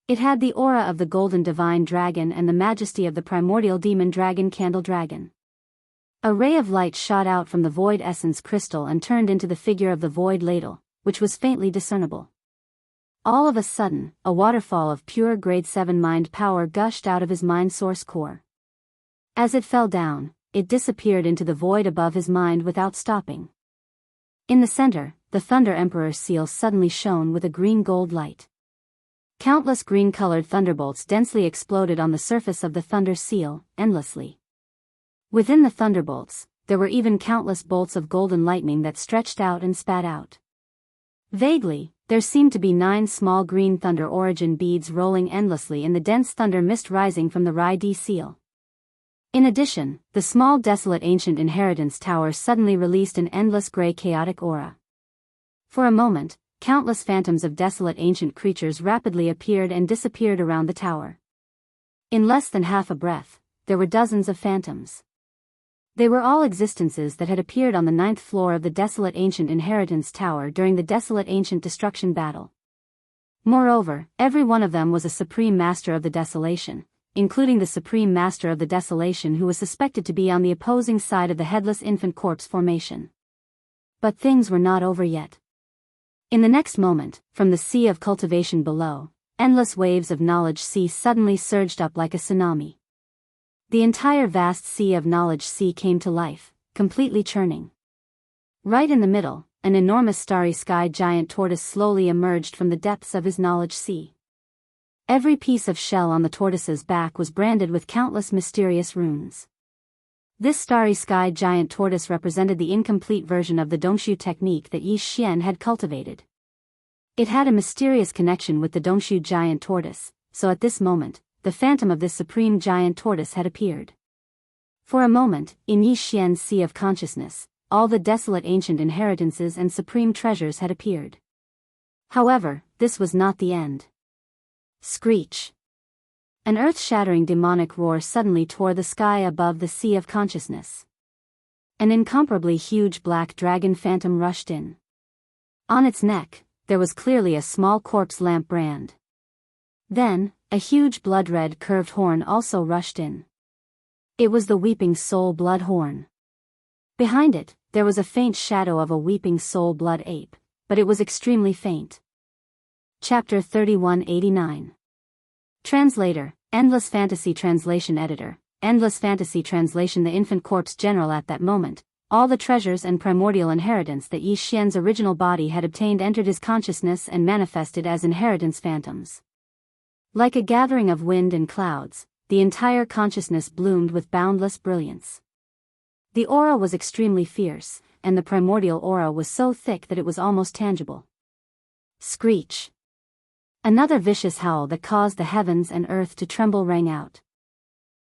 It had the aura of the golden divine dragon and the majesty of the primordial demon dragon Candle Dragon. A ray of light shot out from the void essence crystal and turned into the figure of the void ladle, which was faintly discernible. All of a sudden, a waterfall of pure grade 7 mind power gushed out of his mind source core. As it fell down, it disappeared into the void above his mind without stopping. In the center, the Thunder Emperor's seal suddenly shone with a green-gold light. Countless green-colored thunderbolts densely exploded on the surface of the Thunder Seal, endlessly. Within the thunderbolts, there were even countless bolts of golden lightning that stretched out and spat out. Vaguely, there seemed to be 9 small green thunder origin beads rolling endlessly in the dense thunder mist rising from the Rai-D seal. In addition, the small desolate ancient inheritance tower suddenly released an endless gray chaotic aura. For a moment, countless phantoms of desolate ancient creatures rapidly appeared and disappeared around the tower. In less than half a breath, there were dozens of phantoms. They were all existences that had appeared on the 9th floor of the desolate ancient inheritance tower during the desolate ancient destruction battle. Moreover, every one of them was a supreme master of the desolation, including the Supreme Master of the Desolation who was suspected to be on the opposing side of the Headless Infant Corpse formation. But things were not over yet. In the next moment, from the sea of cultivation below, endless waves of knowledge sea suddenly surged up like a tsunami. The entire vast sea of knowledge sea came to life, completely churning. Right in the middle, an enormous starry sky giant tortoise slowly emerged from the depths of his knowledge sea. Every piece of shell on the tortoise's back was branded with countless mysterious runes. This starry sky giant tortoise represented the incomplete version of the Dongshu technique that Yi Xian had cultivated. It had a mysterious connection with the Dongshu giant tortoise, so at this moment, the phantom of this supreme giant tortoise had appeared. For a moment, in Yi Xian's sea of consciousness, all the desolate ancient inheritances and supreme treasures had appeared. However, this was not the end. Screech! An earth-shattering demonic roar suddenly tore the sky above the sea of consciousness. An incomparably huge black dragon phantom rushed in. On its neck, there was clearly a small corpse lamp brand. Then, a huge blood-red curved horn also rushed in. It was the Weeping Soul Blood Horn. Behind it, there was a faint shadow of a Weeping Soul Blood Ape, but it was extremely faint. Chapter 3189. Translator, Endless Fantasy Translation Editor, Endless Fantasy Translation. The infant corpse general. At that moment, all the treasures and primordial inheritance that Yi Xian's original body had obtained entered his consciousness and manifested as inheritance phantoms. Like a gathering of wind and clouds, the entire consciousness bloomed with boundless brilliance. The aura was extremely fierce, and the primordial aura was so thick that it was almost tangible. Screech! Another vicious howl that caused the heavens and earth to tremble rang out.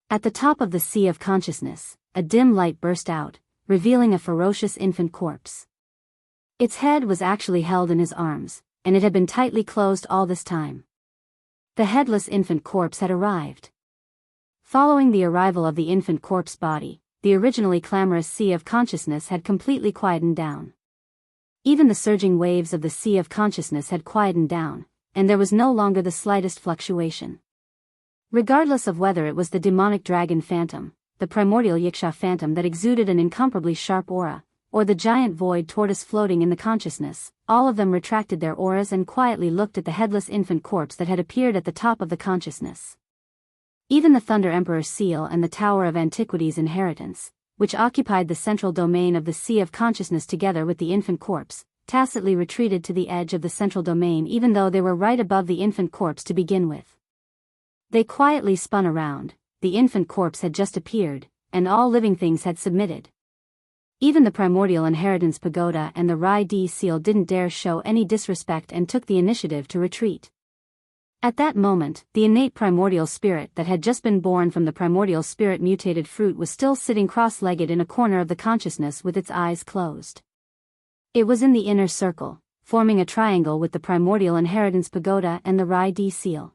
At the top of the sea of consciousness, a dim light burst out, revealing a ferocious infant corpse. Its head was actually held in his arms, and it had been tightly closed all this time. The headless infant corpse had arrived. Following the arrival of the infant corpse body, the originally clamorous sea of consciousness had completely quietened down. Even the surging waves of the sea of consciousness had quietened down, and there was no longer the slightest fluctuation. Regardless of whether it was the demonic dragon phantom, the primordial Wuxia phantom that exuded an incomparably sharp aura, or the giant void tortoise floating in the consciousness, all of them retracted their auras and quietly looked at the headless infant corpse that had appeared at the top of the consciousness. Even the Thunder Emperor seal and the Tower of Antiquity's inheritance, which occupied the central domain of the Sea of Consciousness together with the infant corpse, tacitly retreated to the edge of the central domain even though they were right above the infant corpse to begin with. They quietly spun around. The infant corpse had just appeared, and all living things had submitted. Even the primordial inheritance pagoda and the Rai Di seal didn't dare show any disrespect and took the initiative to retreat. At that moment, the innate primordial spirit that had just been born from the primordial spirit mutated fruit was still sitting cross-legged in a corner of the consciousness with its eyes closed. It was in the inner circle, forming a triangle with the primordial inheritance pagoda and the Rai Di seal.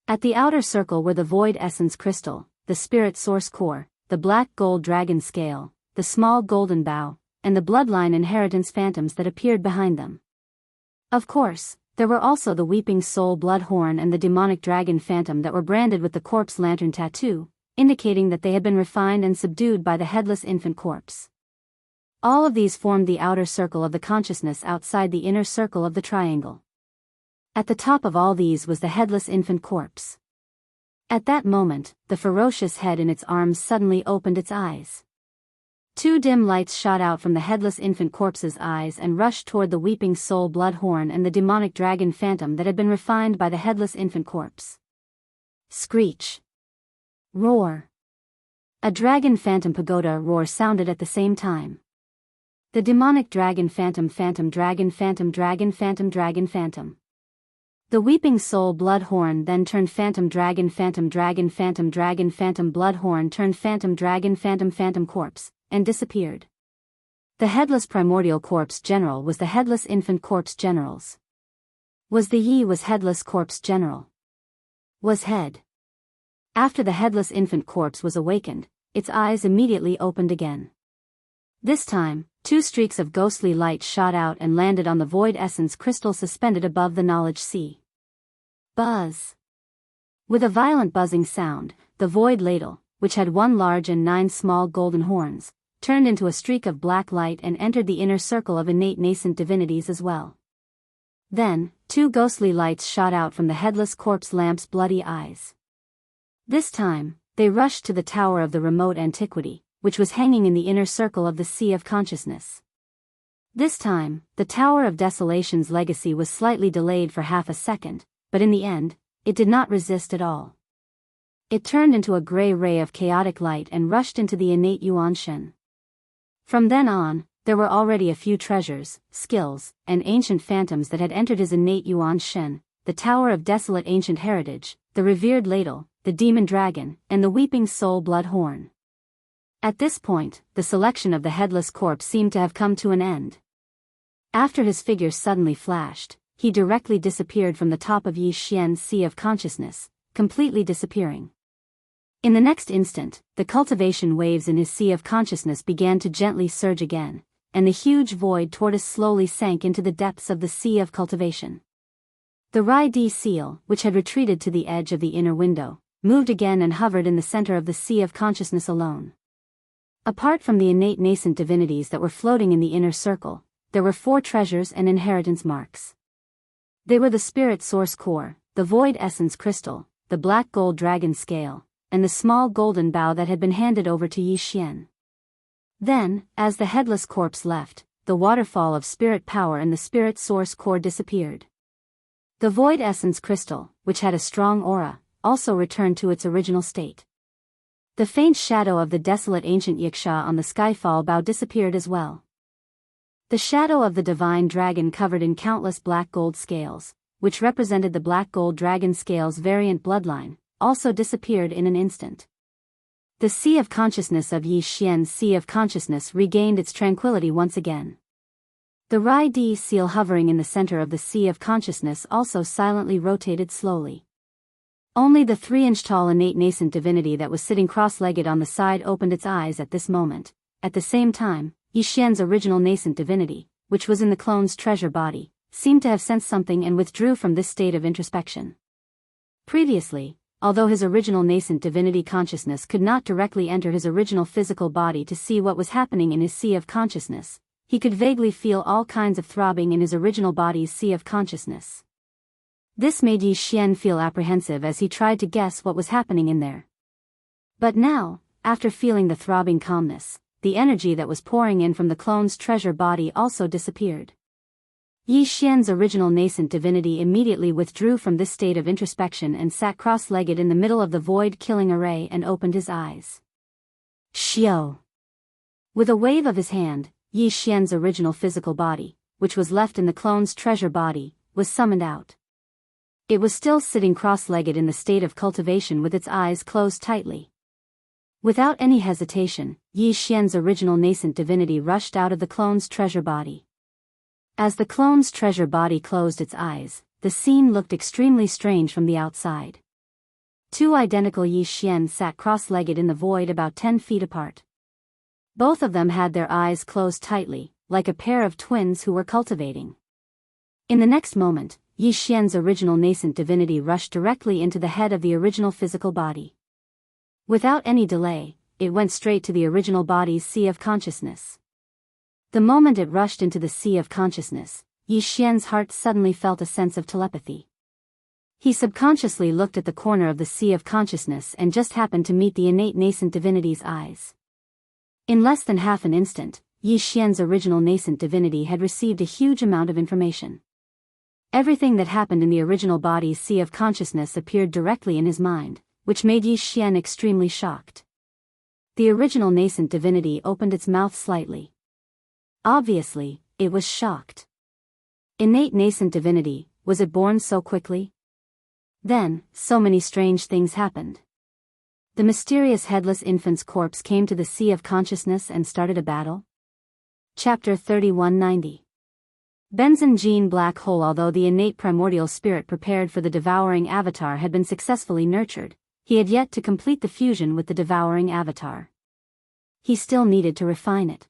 At the outer circle were the void essence crystal, the spirit source core, the black gold dragon scale, the small golden bow, and the bloodline inheritance phantoms that appeared behind them. Of course, there were also the Weeping Soul Blood Horn and the demonic dragon phantom that were branded with the corpse lantern tattoo, indicating that they had been refined and subdued by the headless infant corpse. All of these formed the outer circle of the consciousness outside the inner circle of the triangle. At the top of all these was the headless infant corpse. At that moment, the ferocious head in its arms suddenly opened its eyes. Two dim lights shot out from the headless infant corpse's eyes and rushed toward the Weeping Soul Blood Horn and the demonic dragon phantom that had been refined by the headless infant corpse. Screech! Roar! A dragon phantom pagoda roar sounded at the same time. The demonic dragon phantom dragon phantom dragon phantom dragon phantom. The Weeping Soul Blood Horn then turned phantom dragon dragon phantom dragon phantom blood horn turned phantom dragon phantom corpse, and disappeared. The headless primordial corpse general was the headless infant corpse generals. Was the Yi was headless corpse general. Was head. After the headless infant corpse was awakened, its eyes immediately opened again. This time, two streaks of ghostly light shot out and landed on the void essence crystal suspended above the knowledge sea. Buzz! With a violent buzzing sound, the void ladle, which had 1 large and 9 small golden horns, turned into a streak of black light and entered the inner circle of innate nascent divinities as well. Then, 2 ghostly lights shot out from the headless corpse lamp's bloody eyes. This time, they rushed to the Tower of the Remote Antiquity, which was hanging in the inner circle of the Sea of Consciousness. This time, the Tower of Desolation's legacy was slightly delayed for half a second, but in the end, it did not resist at all. It turned into a gray ray of chaotic light and rushed into the innate Yuan Shen. From then on, there were already a few treasures, skills, and ancient phantoms that had entered his innate Yuan Shen, the Tower of Desolate Ancient Heritage, the revered ladle, the demon dragon, and the weeping soul blood horn. At this point, the selection of the headless corpse seemed to have come to an end. After his figure suddenly flashed, he directly disappeared from the top of Yi Xian's sea of consciousness, completely disappearing. In the next instant, the cultivation waves in his sea of consciousness began to gently surge again, and the huge void tortoise slowly sank into the depths of the sea of cultivation. The Rai-D seal, which had retreated to the edge of the inner window, moved again and hovered in the center of the sea of consciousness alone. Apart from the innate nascent divinities that were floating in the inner circle, there were 4 treasures and inheritance marks. They were the spirit source core, the void essence crystal, the black gold dragon scale, and the small golden bow that had been handed over to Yi Xian. Then, as the headless corpse left, the waterfall of spirit power and the spirit source core disappeared. The void essence crystal, which had a strong aura, also returned to its original state. The faint shadow of the desolate ancient Yiksha on the skyfall bow disappeared as well. The shadow of the divine dragon covered in countless black gold scales, which represented the black gold dragon scale's variant bloodline, also disappeared in an instant. The sea of consciousness of Yi Xian's sea of consciousness regained its tranquility once again. The Rai-D seal hovering in the center of the sea of consciousness also silently rotated slowly. Only the 3-inch tall innate nascent divinity that was sitting cross-legged on the side opened its eyes at this moment. At the same time, Yi Xian's original nascent divinity, which was in the clone's treasure body, seemed to have sensed something and withdrew from this state of introspection. Previously, although his original nascent divinity consciousness could not directly enter his original physical body to see what was happening in his sea of consciousness, he could vaguely feel all kinds of throbbing in his original body's sea of consciousness. This made Yi Xian feel apprehensive as he tried to guess what was happening in there. But now, after feeling the throbbing calmness, the energy that was pouring in from the clone's treasure body also disappeared. Yi Xian's original nascent divinity immediately withdrew from this state of introspection and sat cross-legged in the middle of the void-killing array and opened his eyes. Xiao! With a wave of his hand, Yi Xian's original physical body, which was left in the clone's treasure body, was summoned out. It was still sitting cross-legged in the state of cultivation with its eyes closed tightly. Without any hesitation, Yi Xian's original nascent divinity rushed out of the clone's treasure body. As the clone's treasure body closed its eyes, the scene looked extremely strange from the outside. 2 identical Yi Xian sat cross-legged in the void about 10 feet apart. Both of them had their eyes closed tightly, like a pair of twins who were cultivating. In the next moment, Yi Xian's original nascent divinity rushed directly into the head of the original physical body. Without any delay, it went straight to the original body's sea of consciousness. The moment it rushed into the sea of consciousness, Yi Xian's heart suddenly felt a sense of telepathy. He subconsciously looked at the corner of the sea of consciousness and just happened to meet the innate nascent divinity's eyes. In less than half an instant, Yi Xian's original nascent divinity had received a huge amount of information. Everything that happened in the original body's sea of consciousness appeared directly in his mind, which made Yi Xian extremely shocked. The original nascent divinity opened its mouth slightly. Obviously, it was shocked. Innate nascent divinity, was it born so quickly? Then, so many strange things happened. The mysterious headless infant's corpse came to the sea of consciousness and started a battle? Chapter 3190. Benzin Gene Black Hole. Although the innate primordial spirit prepared for the devouring avatar had been successfully nurtured, he had yet to complete the fusion with the devouring avatar. He still needed to refine it.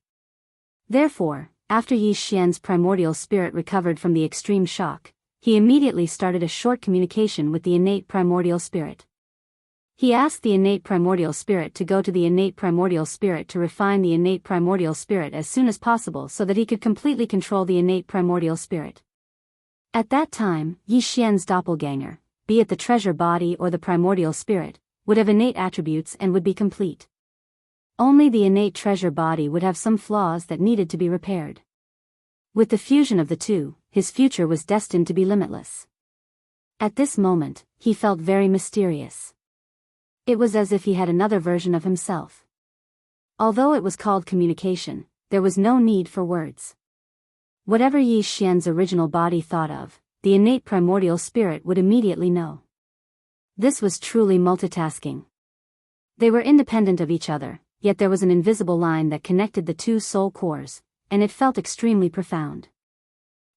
Therefore, after Yi Xian's primordial spirit recovered from the extreme shock, he immediately started a short communication with the innate primordial spirit. He asked the innate primordial spirit to go to the innate primordial spirit to refine the innate primordial spirit as soon as possible so that he could completely control the innate primordial spirit. At that time, Yi Xian's doppelganger, be it the treasure body or the primordial spirit, would have innate attributes and would be complete. Only the innate treasure body would have some flaws that needed to be repaired. With the fusion of the two, his future was destined to be limitless. At this moment, he felt very mysterious. It was as if he had another version of himself. Although it was called communication, there was no need for words. Whatever Yi Xian's original body thought of, the innate primordial spirit would immediately know. This was truly multitasking. They were independent of each other, yet there was an invisible line that connected the two soul cores, and it felt extremely profound.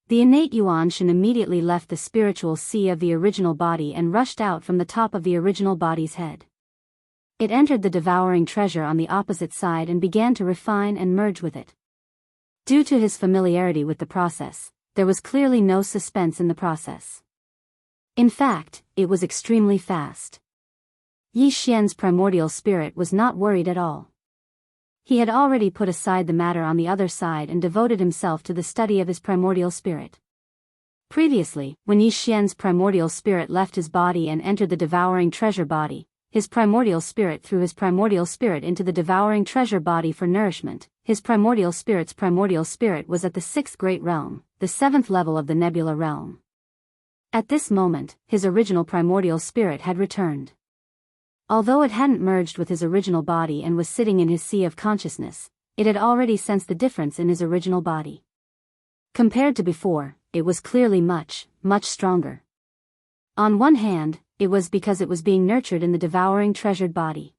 The innate Yuan Shen immediately left the spiritual sea of the original body and rushed out from the top of the original body's head. It entered the devouring treasure on the opposite side and began to refine and merge with it. Due to his familiarity with the process, there was clearly no suspense in the process. In fact, it was extremely fast. Yi Xian's primordial spirit was not worried at all. He had already put aside the matter on the other side and devoted himself to the study of his primordial spirit. Previously, when Yi Xian's primordial spirit left his body and entered the devouring treasure body, his primordial spirit threw his primordial spirit into the devouring treasure body for nourishment. His primordial spirit's primordial spirit was at the 6th great realm, the 7th level of the nebula realm. At this moment, his original primordial spirit had returned. Although it hadn't merged with his original body and was sitting in his sea of consciousness, it had already sensed the difference in his original body. Compared to before, it was clearly much, much stronger. On one hand, it was because it was being nurtured in the devouring treasured body.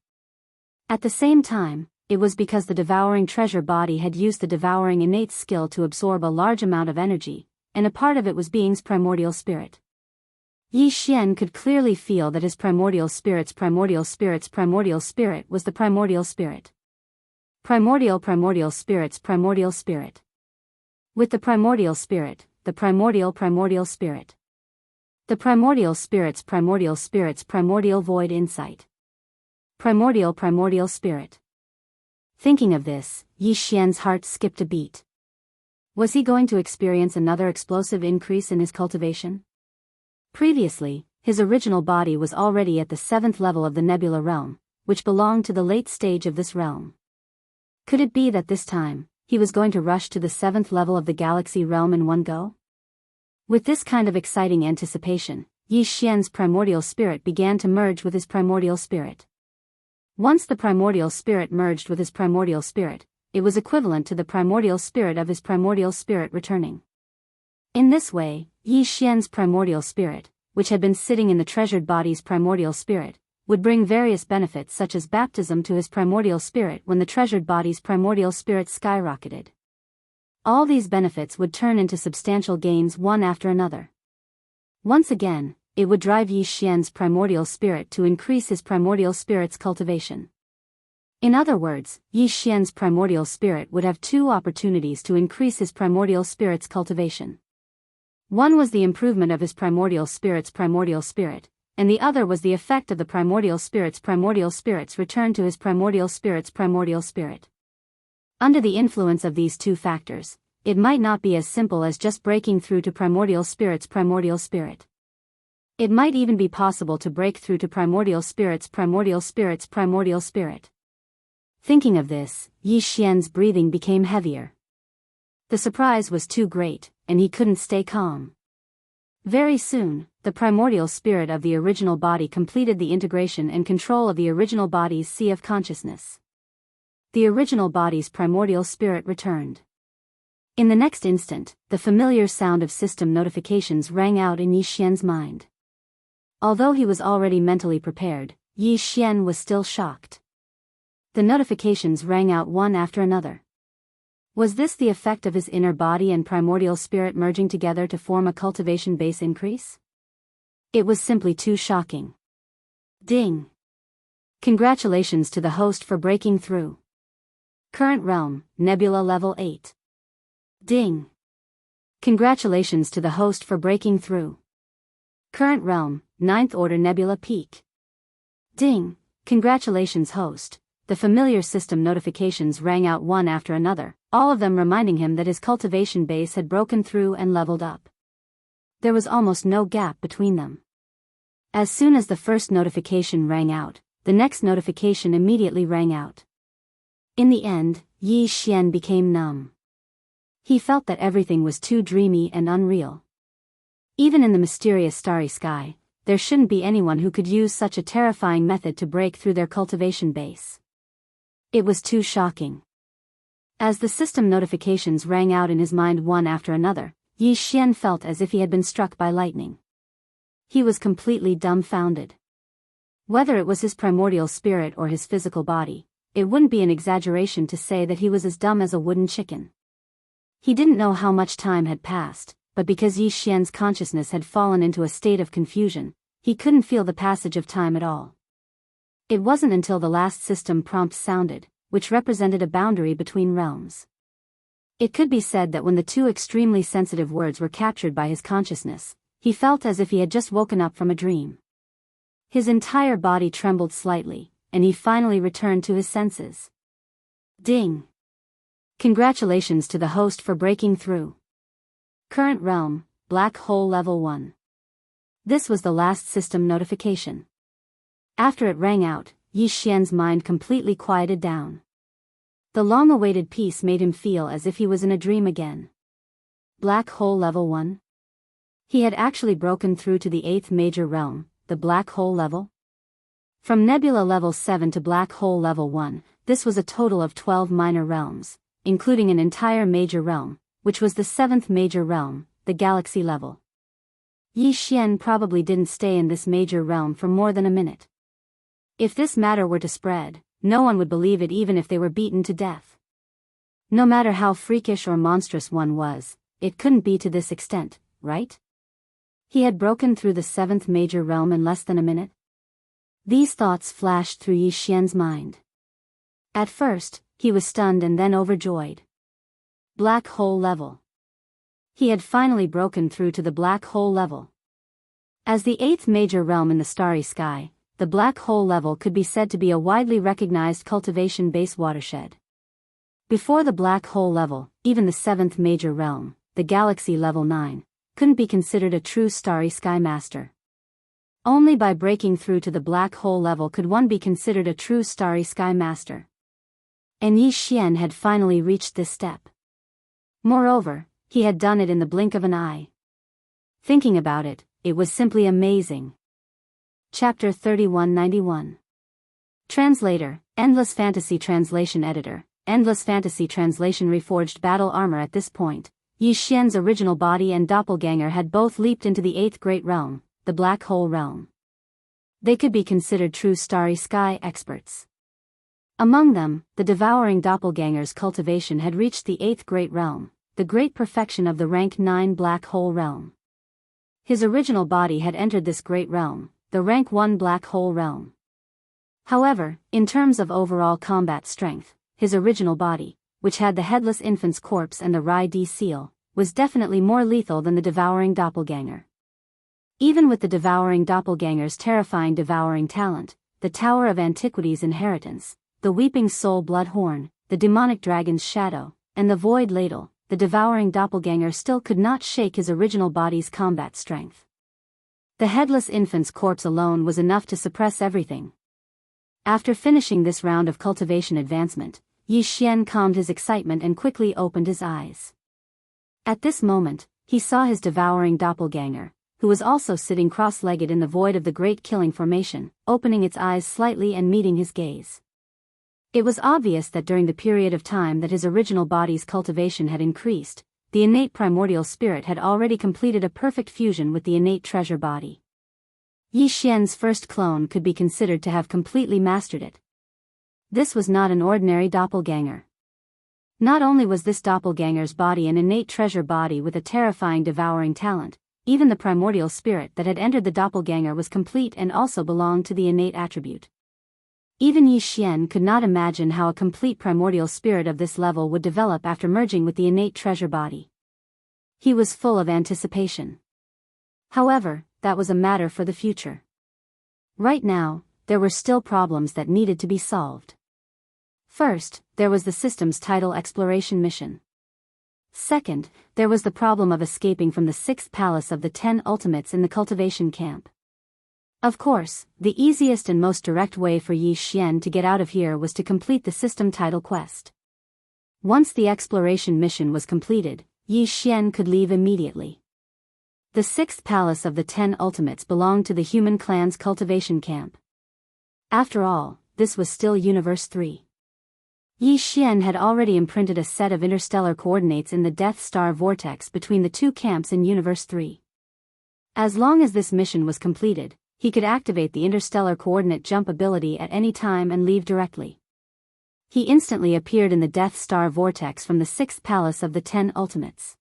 At the same time, it was because the devouring treasure body had used the devouring innate skill to absorb a large amount of energy, and a part of it was being's primordial spirit. Yi Xian could clearly feel that his primordial spirit was the primordial spirit. Primordial spirit's primordial spirit. With the primordial spirit, the primordial spirit. The primordial spirit's primordial void insight. Primordial spirit. Thinking of this, Yi Xian's heart skipped a beat. Was he going to experience another explosive increase in his cultivation? Previously, his original body was already at the 7th level of the nebula realm, which belonged to the late stage of this realm. Could it be that this time, he was going to rush to the 7th level of the galaxy realm in one go? With this kind of exciting anticipation, Yi Xian's primordial spirit began to merge with his primordial spirit. Once the primordial spirit merged with his primordial spirit, it was equivalent to the primordial spirit of his primordial spirit returning. In this way, Yi Xian's primordial spirit, which had been sitting in the treasured body's primordial spirit, would bring various benefits such as baptism to his primordial spirit when the treasured body's primordial spirit skyrocketed. All these benefits would turn into substantial gains one after another. Once again, it would drive Yi Xian's primordial spirit to increase his primordial spirit's cultivation. In other words, Yi Xian's primordial spirit would have two opportunities to increase his primordial spirit's cultivation. One was the improvement of his primordial spirit's primordial spirit, and the other was the effect of the primordial spirit's return to his primordial spirit's primordial spirit. Under the influence of these two factors, it might not be as simple as just breaking through to primordial spirit's primordial spirit. It might even be possible to break through to primordial spirit's primordial spirit. Thinking of this, Yi Xian's breathing became heavier. The surprise was too great, and he couldn't stay calm. Very soon, the primordial spirit of the original body completed the integration and control of the original body's sea of consciousness. The original body's primordial spirit returned. In the next instant, the familiar sound of system notifications rang out in Yi Xian's mind. Although he was already mentally prepared, Yi Xian was still shocked. The notifications rang out one after another. Was this the effect of his inner body and primordial spirit merging together to form a cultivation base increase? It was simply too shocking. Ding! Congratulations to the host for breaking through. Current realm, Nebula level 8. Ding! Congratulations to the host for breaking through. Current realm, 9th order Nebula peak. Ding! Congratulations host. The familiar system notifications rang out one after another, all of them reminding him that his cultivation base had broken through and leveled up. There was almost no gap between them. As soon as the first notification rang out, the next notification immediately rang out. In the end, Yi Xian became numb. He felt that everything was too dreamy and unreal. Even in the mysterious starry sky, there shouldn't be anyone who could use such a terrifying method to break through their cultivation base. It was too shocking. As the system notifications rang out in his mind one after another, Yi Xian felt as if he had been struck by lightning. He was completely dumbfounded. Whether it was his primordial spirit or his physical body, it wouldn't be an exaggeration to say that he was as dumb as a wooden chicken. He didn't know how much time had passed, but because Yi Xian's consciousness had fallen into a state of confusion, he couldn't feel the passage of time at all. It wasn't until the last system prompt sounded, which represented a boundary between realms. It could be said that when the two extremely sensitive words were captured by his consciousness, he felt as if he had just woken up from a dream. His entire body trembled slightly, and he finally returned to his senses. Ding! Congratulations to the host for breaking through. Current realm, Black Hole Level 1. This was the last system notification. After it rang out, Yi Xian's mind completely quieted down. The long-awaited peace made him feel as if he was in a dream again. Black Hole Level 1? He had actually broken through to the 8th major realm, the Black Hole Level? From Nebula Level 7 to Black Hole Level 1, this was a total of 12 minor realms, including an entire major realm, which was the 7th major realm, the Galaxy Level. Yi Xian probably didn't stay in this major realm for more than a minute. If this matter were to spread, no one would believe it even if they were beaten to death. No matter how freakish or monstrous one was, it couldn't be to this extent, right? He had broken through the 7th major realm in less than a minute. These thoughts flashed through Yi Xian's mind. At first, he was stunned and then overjoyed. Black Hole Level. He had finally broken through to the Black Hole Level. As the 8th major realm in the starry sky, the Black Hole Level could be said to be a widely recognized cultivation-based watershed. Before the Black Hole Level, even the 7th major realm, the Galaxy Level 9, couldn't be considered a true starry sky master. Only by breaking through to the Black Hole Level could one be considered a true starry sky master. And Yi Xian had finally reached this step. Moreover, he had done it in the blink of an eye. Thinking about it, it was simply amazing. Chapter 3191. Translator, Endless Fantasy Translation Editor, Endless Fantasy Translation Reforged Battle Armor. At this point, Yi Xian's original body and doppelganger had both leaped into the 8th Great Realm, the Black Hole Realm. They could be considered true starry sky experts. Among them, the devouring doppelganger's cultivation had reached the 8th Great Realm, the great perfection of the rank 9 Black Hole Realm. His original body had entered this great realm, the rank 1 Black Hole Realm. However, in terms of overall combat strength, his original body, which had the headless infant's corpse and the Rai D seal, was definitely more lethal than the devouring doppelganger. Even with the devouring doppelganger's terrifying devouring talent, the Tower of Antiquity's inheritance, the Weeping Soul Bloodhorn, the demonic dragon's shadow, and the Void Ladle, the devouring doppelganger still could not shake his original body's combat strength. The headless infant's corpse alone was enough to suppress everything. After finishing this round of cultivation advancement, Yi Xian calmed his excitement and quickly opened his eyes. At this moment, he saw his devouring doppelganger, who was also sitting cross-legged in the void of the Great Killing Formation, opening its eyes slightly and meeting his gaze. It was obvious that during the period of time that his original body's cultivation had increased, the innate primordial spirit had already completed a perfect fusion with the innate treasure body. Yi Xian's first clone could be considered to have completely mastered it. This was not an ordinary doppelganger. Not only was this doppelganger's body an innate treasure body with a terrifying devouring talent, even the primordial spirit that had entered the doppelganger was complete and also belonged to the innate attribute. Even Yi Xian could not imagine how a complete primordial spirit of this level would develop after merging with the innate treasure body. He was full of anticipation. However, that was a matter for the future. Right now, there were still problems that needed to be solved. First, there was the system's tidal exploration mission. Second, there was the problem of escaping from the 6th palace of the 10 ultimates in the cultivation camp. Of course, the easiest and most direct way for Yi Xian to get out of here was to complete the system title quest. Once the exploration mission was completed, Yi Xian could leave immediately. The 6th palace of the 10 ultimates belonged to the human clan's cultivation camp. After all, this was still Universe 3. Yi Xian had already imprinted a set of interstellar coordinates in the Death Star vortex between the two camps in Universe 3. As long as this mission was completed, he could activate the interstellar coordinate jump ability at any time and leave directly. He instantly appeared in the Death Star vortex from the 6th Palace of the 10 Ultimates.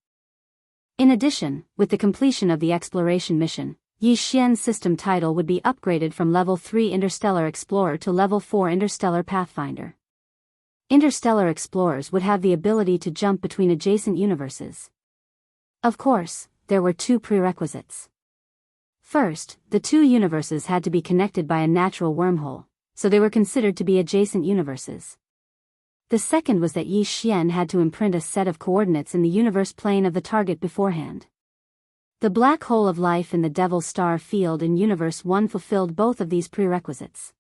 In addition, with the completion of the exploration mission, Yi Xian's system title would be upgraded from Level 3 Interstellar Explorer to Level 4 Interstellar Pathfinder. Interstellar explorers would have the ability to jump between adjacent universes. Of course, there were two prerequisites. First, the two universes had to be connected by a natural wormhole, so they were considered to be adjacent universes. The second was that Yi Xian had to imprint a set of coordinates in the universe plane of the target beforehand. The black hole of life in the Devil Star field in Universe 1 fulfilled both of these prerequisites.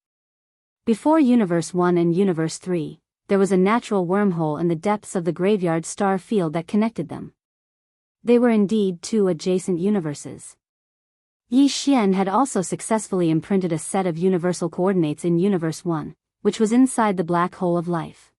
Before Universe 1 and Universe 3, there was a natural wormhole in the depths of the Graveyard Star field that connected them. They were indeed two adjacent universes. Yi Xian had also successfully imprinted a set of universal coordinates in Universe 1, which was inside the black hole of life.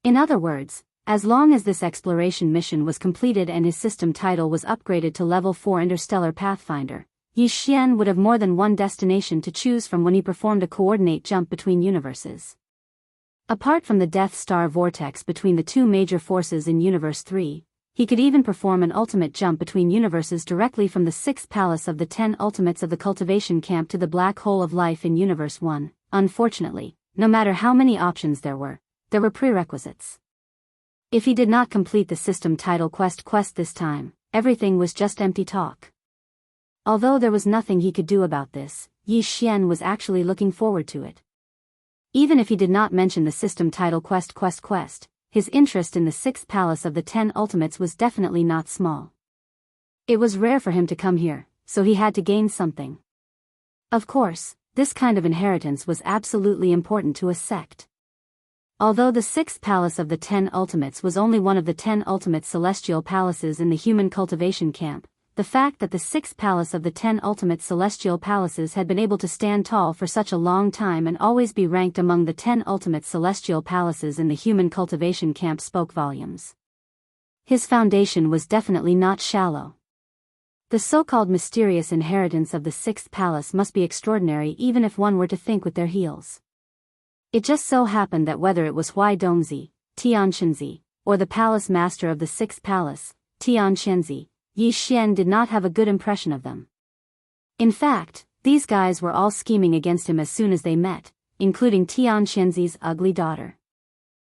In other words, as long as this exploration mission was completed and his system title was upgraded to Level 4 Interstellar Pathfinder, Yi Xian would have more than one destination to choose from when he performed a coordinate jump between universes. Apart from the Death Star vortex between the two major forces in Universe 3, he could even perform an ultimate jump between universes directly from the 6th Palace of the 10 Ultimates of the Cultivation Camp to the Black Hole of Life in Universe 1. Unfortunately, no matter how many options there were prerequisites. If he did not complete the system title quest this time, everything was just empty talk. Although there was nothing he could do about this, Yi Xian was actually looking forward to it. Even if he did not mention the system title quest, his interest in the 6th Palace of the 10 Ultimates was definitely not small. It was rare for him to come here, so he had to gain something. Of course, this kind of inheritance was absolutely important to a sect. Although the 6th Palace of the 10 Ultimates was only one of the 10 ultimate celestial palaces in the human cultivation camp, the fact that the 6th Palace of the 10 ultimate celestial palaces had been able to stand tall for such a long time and always be ranked among the 10 ultimate celestial palaces in the human cultivation camp spoke volumes. His foundation was definitely not shallow. The so-called mysterious inheritance of the 6th Palace must be extraordinary even if one were to think with their heels. It just so happened that whether it was Hui Dongzi, Tian Shenzi, or the palace master of the 6th Palace, Tian Shenzi, Yi Xian did not have a good impression of them. In fact, these guys were all scheming against him as soon as they met, including Tian Shenzi's ugly daughter.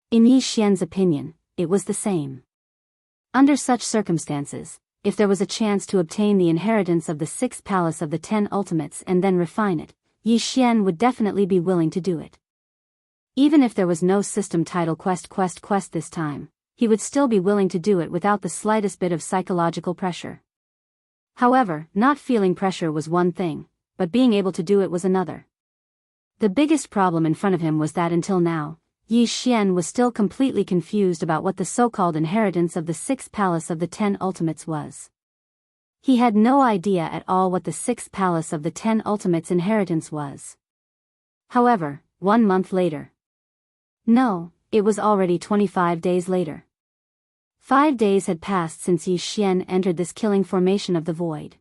In Yi Xian's opinion, it was the same. Under such circumstances, if there was a chance to obtain the inheritance of the 6th Palace of the 10 Ultimates and then refine it, Yi Xian would definitely be willing to do it. Even if there was no system title quest this time, he would still be willing to do it without the slightest bit of psychological pressure. However, not feeling pressure was one thing, but being able to do it was another. The biggest problem in front of him was that until now, Yi Xian was still completely confused about what the so-called inheritance of the 6th Palace of the 10 Ultimates was. He had no idea at all what the 6th Palace of the 10 Ultimates inheritance was. However, 1 month later. No, it was already 25 days later. 5 days had passed since Yi Xian entered this killing formation of the void.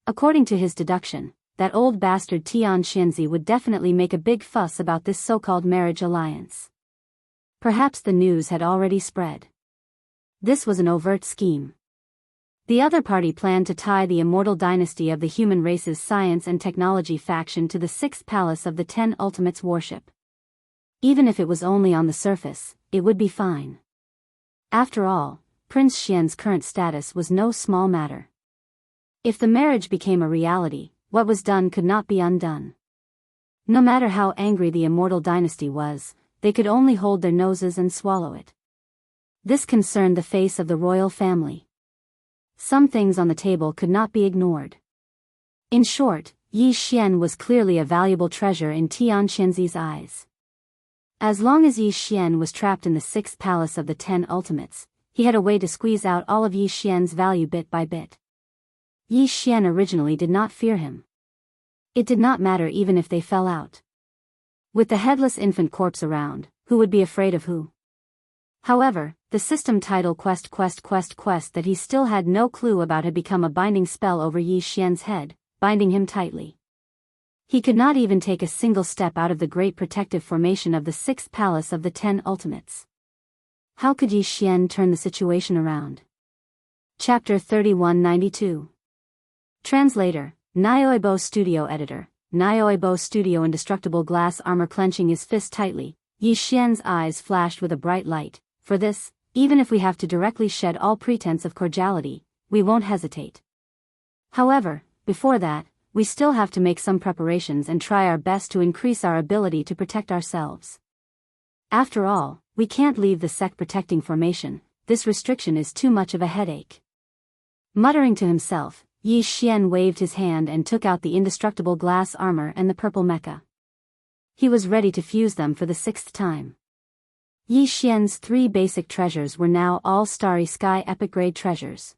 According to his deduction, that old bastard Tian Shenzi would definitely make a big fuss about this so-called marriage alliance. Perhaps the news had already spread. This was an overt scheme. The other party planned to tie the immortal dynasty of the human race's science and technology faction to the 6th Palace of the 10 Ultimates worship. Even if it was only on the surface, it would be fine. After all, Prince Xian's current status was no small matter. If the marriage became a reality, what was done could not be undone. No matter how angry the immortal dynasty was, they could only hold their noses and swallow it. This concerned the face of the royal family. Some things on the table could not be ignored. In short, Yi Xian was clearly a valuable treasure in Tian Shenzi's eyes. As long as Yi Xian was trapped in the 6th Palace of the 10 Ultimates, he had a way to squeeze out all of Yi Xian's value bit by bit. Yi Xian originally did not fear him. It did not matter even if they fell out. With the headless infant corpse around, who would be afraid of who? However, the system title quest that he still had no clue about had become a binding spell over Yi Xian's head, binding him tightly. He could not even take a single step out of the great protective formation of the 6th palace of the 10 ultimates. How could Yi Xian turn the situation around? Chapter 3192. Translator, Nioibo Studio Editor, Nioibo Studio. Indestructible glass armor. Clenching his fist tightly, Yi Xian's eyes flashed with a bright light. For this, even if we have to directly shed all pretense of cordiality, we won't hesitate. However, before that, we still have to make some preparations and try our best to increase our ability to protect ourselves. After all, we can't leave the sect protecting formation. This restriction is too much of a headache. Muttering to himself, Yi Xian waved his hand and took out the indestructible glass armor and the purple mecha. He was ready to fuse them for the 6th time. Yi Xian's 3 basic treasures were now all Starry Sky epic grade treasures.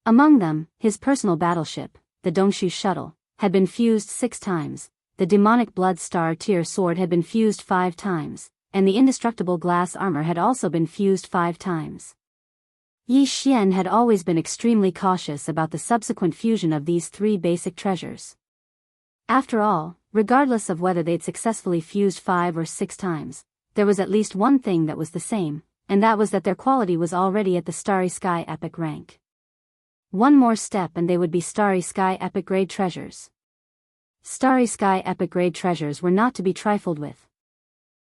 Among them, his personal battleship, the Dongshu shuttle, had been fused 6 times, the demonic blood star tier sword had been fused 5 times, and the indestructible glass armor had also been fused 5 times. Yi Xian had always been extremely cautious about the subsequent fusion of these 3 basic treasures. After all, regardless of whether they'd successfully fused 5 or 6 times, there was at least one thing that was the same, and that was that their quality was already at the Starry Sky epic rank. One more step and they would be Starry Sky epic grade treasures. Starry Sky epic grade treasures were not to be trifled with.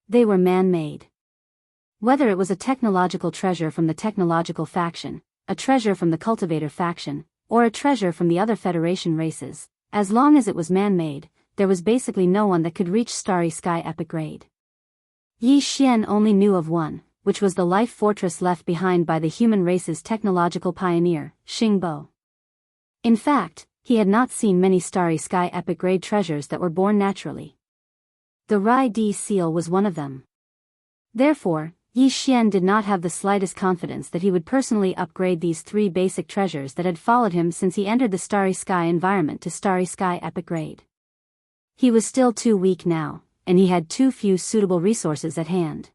They were man-made. Whether it was a technological treasure from the technological faction, a treasure from the cultivator faction, or a treasure from the other Federation races, as long as it was man-made, there was basically no one that could reach Starry Sky epic grade. Yi Xian only knew of one, which was the life fortress left behind by the human race's technological pioneer, Xingbo. In fact, he had not seen many Starry Sky epic grade treasures that were born naturally. The Rai Di seal was one of them. Therefore, Yi Xian did not have the slightest confidence that he would personally upgrade these 3 basic treasures that had followed him since he entered the Starry Sky environment to Starry Sky epic grade. He was still too weak now, and he had too few suitable resources at hand.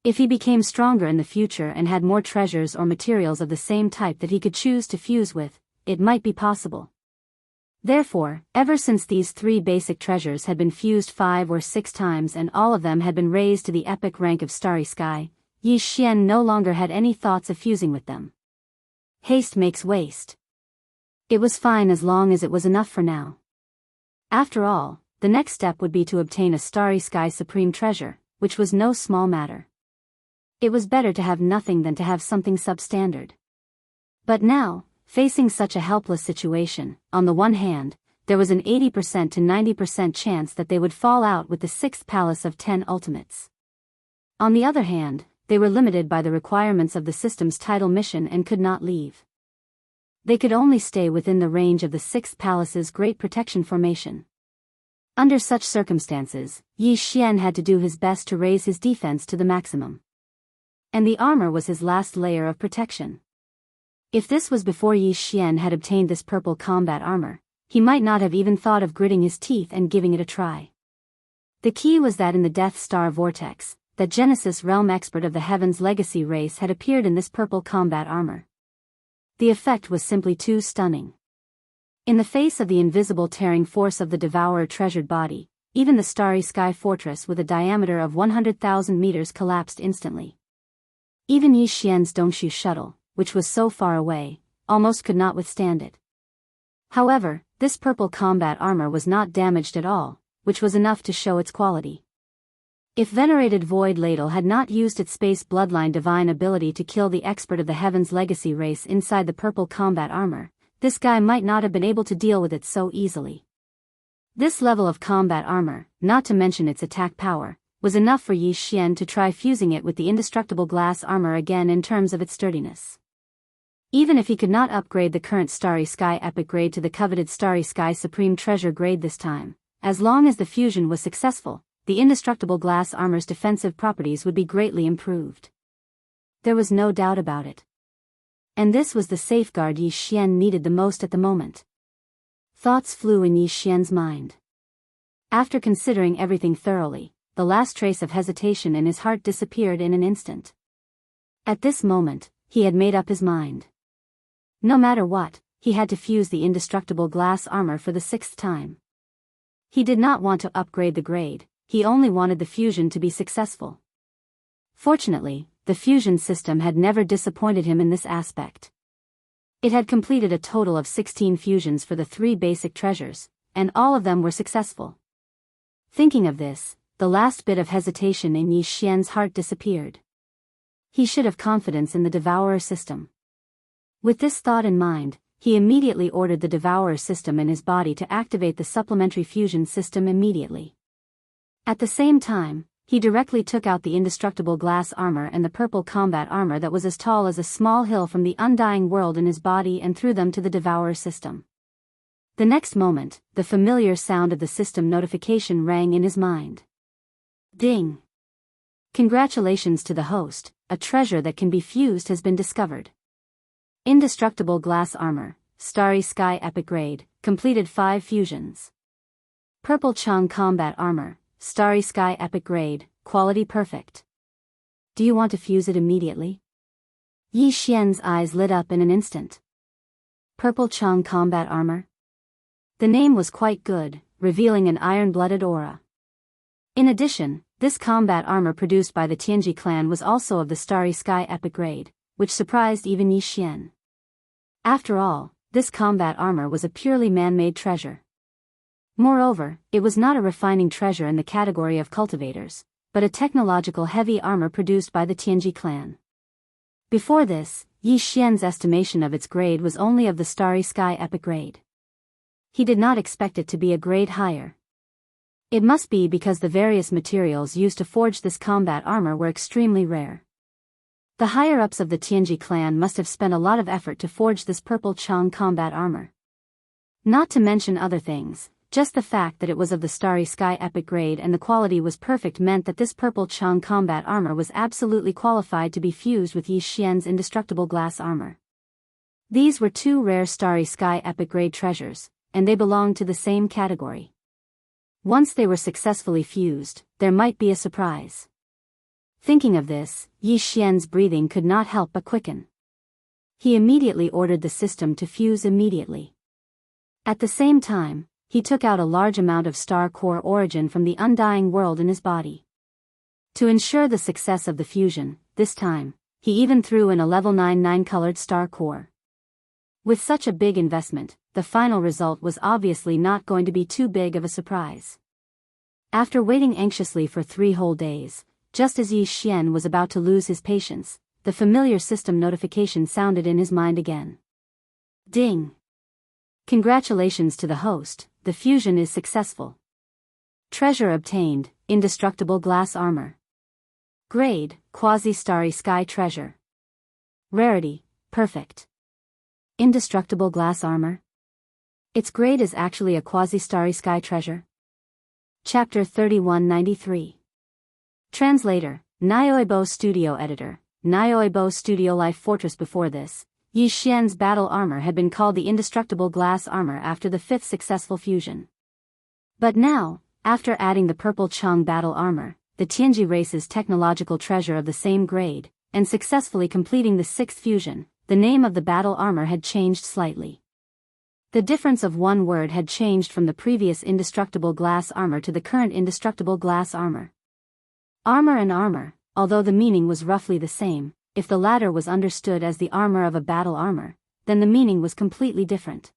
If he became stronger in the future and had more treasures or materials of the same type that he could choose to fuse with, it might be possible. Therefore, ever since these 3 basic treasures had been fused 5 or 6 times and all of them had been raised to the epic rank of Starry Sky, Yi Xian no longer had any thoughts of fusing with them. Haste makes waste. It was fine as long as it was enough for now. After all, the next step would be to obtain a Starry Sky Supreme Treasure, which was no small matter. It was better to have nothing than to have something substandard. But now, facing such a helpless situation, on the one hand, there was an 80% to 90% chance that they would fall out with the 6th palace of 10 ultimates. On the other hand, they were limited by the requirements of the system's title mission and could not leave. They could only stay within the range of the 6th palace's Great Protection Formation. Under such circumstances, Yi Xian had to do his best to raise his defense to the maximum. And the armor was his last layer of protection. If this was before Yi Xian had obtained this purple combat armor, he might not have even thought of gritting his teeth and giving it a try. The key was that in the Death Star vortex, that Genesis realm expert of the Heaven's Legacy race had appeared in this purple combat armor. The effect was simply too stunning. In the face of the invisible tearing force of the Devourer treasured body, even the Starry Sky fortress with a diameter of 100,000 meters collapsed instantly. Even Yi Xian's Dongshu shuttle, which was so far away, almost could not withstand it. However, this purple combat armor was not damaged at all, which was enough to show its quality. If venerated Void Ladle had not used its space bloodline divine ability to kill the expert of the Heaven's Legacy race inside the purple combat armor, this guy might not have been able to deal with it so easily. This level of combat armor, not to mention its attack power, was enough for Yi Xian to try fusing it with the indestructible glass armor again in terms of its sturdiness. Even if he could not upgrade the current Starry Sky epic grade to the coveted Starry Sky Supreme Treasure grade this time, as long as the fusion was successful, the indestructible glass armor's defensive properties would be greatly improved. There was no doubt about it. And this was the safeguard Yi Xian needed the most at the moment. Thoughts flew in Yi Xian's mind. After considering everything thoroughly, the last trace of hesitation in his heart disappeared in an instant. At this moment, he had made up his mind. No matter what, he had to fuse the indestructible glass armor for the 6th time. He did not want to upgrade the grade, he only wanted the fusion to be successful. Fortunately, the fusion system had never disappointed him in this aspect. It had completed a total of 16 fusions for the 3 basic treasures, and all of them were successful. Thinking of this, the last bit of hesitation in Yi Xian's heart disappeared. He should have confidence in the Devourer system. With this thought in mind, he immediately ordered the Devourer system in his body to activate the supplementary fusion system immediately. At the same time, he directly took out the indestructible glass armor and the purple combat armor that was as tall as a small hill from the undying world in his body and threw them to the Devourer system. The next moment, the familiar sound of the system notification rang in his mind. Ding! Congratulations to the host, a treasure that can be fused has been discovered. Indestructible glass armor, Starry Sky epic grade, completed 5 fusions. Purple Chang combat armor, Starry Sky epic grade, quality perfect. Do you want to fuse it immediately? Yi Xian's eyes lit up in an instant. Purple Chang combat armor? The name was quite good, revealing an iron-blooded aura. In addition, this combat armor produced by the Tianji clan was also of the Starry Sky epic grade, which surprised even Yi Xian. After all, this combat armor was a purely man-made treasure. Moreover, it was not a refining treasure in the category of cultivators, but a technological heavy armor produced by the Tianji clan. Before this, Yi Xian's estimation of its grade was only of the Starry Sky epic grade. He did not expect it to be a grade higher. It must be because the various materials used to forge this combat armor were extremely rare. The higher-ups of the Tianji clan must have spent a lot of effort to forge this purple Chang combat armor. Not to mention other things, just the fact that it was of the Starry Sky epic grade and the quality was perfect meant that this purple Chang combat armor was absolutely qualified to be fused with Yi Xian's indestructible glass armor. These were 2 rare Starry Sky epic grade treasures, and they belonged to the same category. Once they were successfully fused, there might be a surprise. Thinking of this, Yi Xian's breathing could not help but quicken. He immediately ordered the system to fuse immediately. At the same time, he took out a large amount of star core origin from the undying world in his body. To ensure the success of the fusion, this time, he even threw in a level 9 9-colored star core. With such a big investment, the final result was obviously not going to be too big of a surprise. After waiting anxiously for 3 whole days, just as Yi Xian was about to lose his patience, the familiar system notification sounded in his mind again. Ding! Congratulations to the host, the fusion is successful. Treasure obtained, indestructible glass armor. Grade, quasi-starry sky treasure. Rarity, perfect. Indestructible glass armor? Its grade is actually a quasi-starry sky treasure. Chapter 3193. Translator, Nioibo Studio Editor, Nioibo Studio Life Fortress. Before this, Yi Xian's battle armor had been called the indestructible glass armor after the 5th successful fusion. But now, after adding the purple Chang battle armor, the Tianji race's technological treasure of the same grade, and successfully completing the 6th fusion, the name of the battle armor had changed slightly. The difference of 1 word had changed from the previous indestructible glass armor to the current indestructible glass armor. Armor and armor, although the meaning was roughly the same, if the latter was understood as the armor of a battle armor, then the meaning was completely different.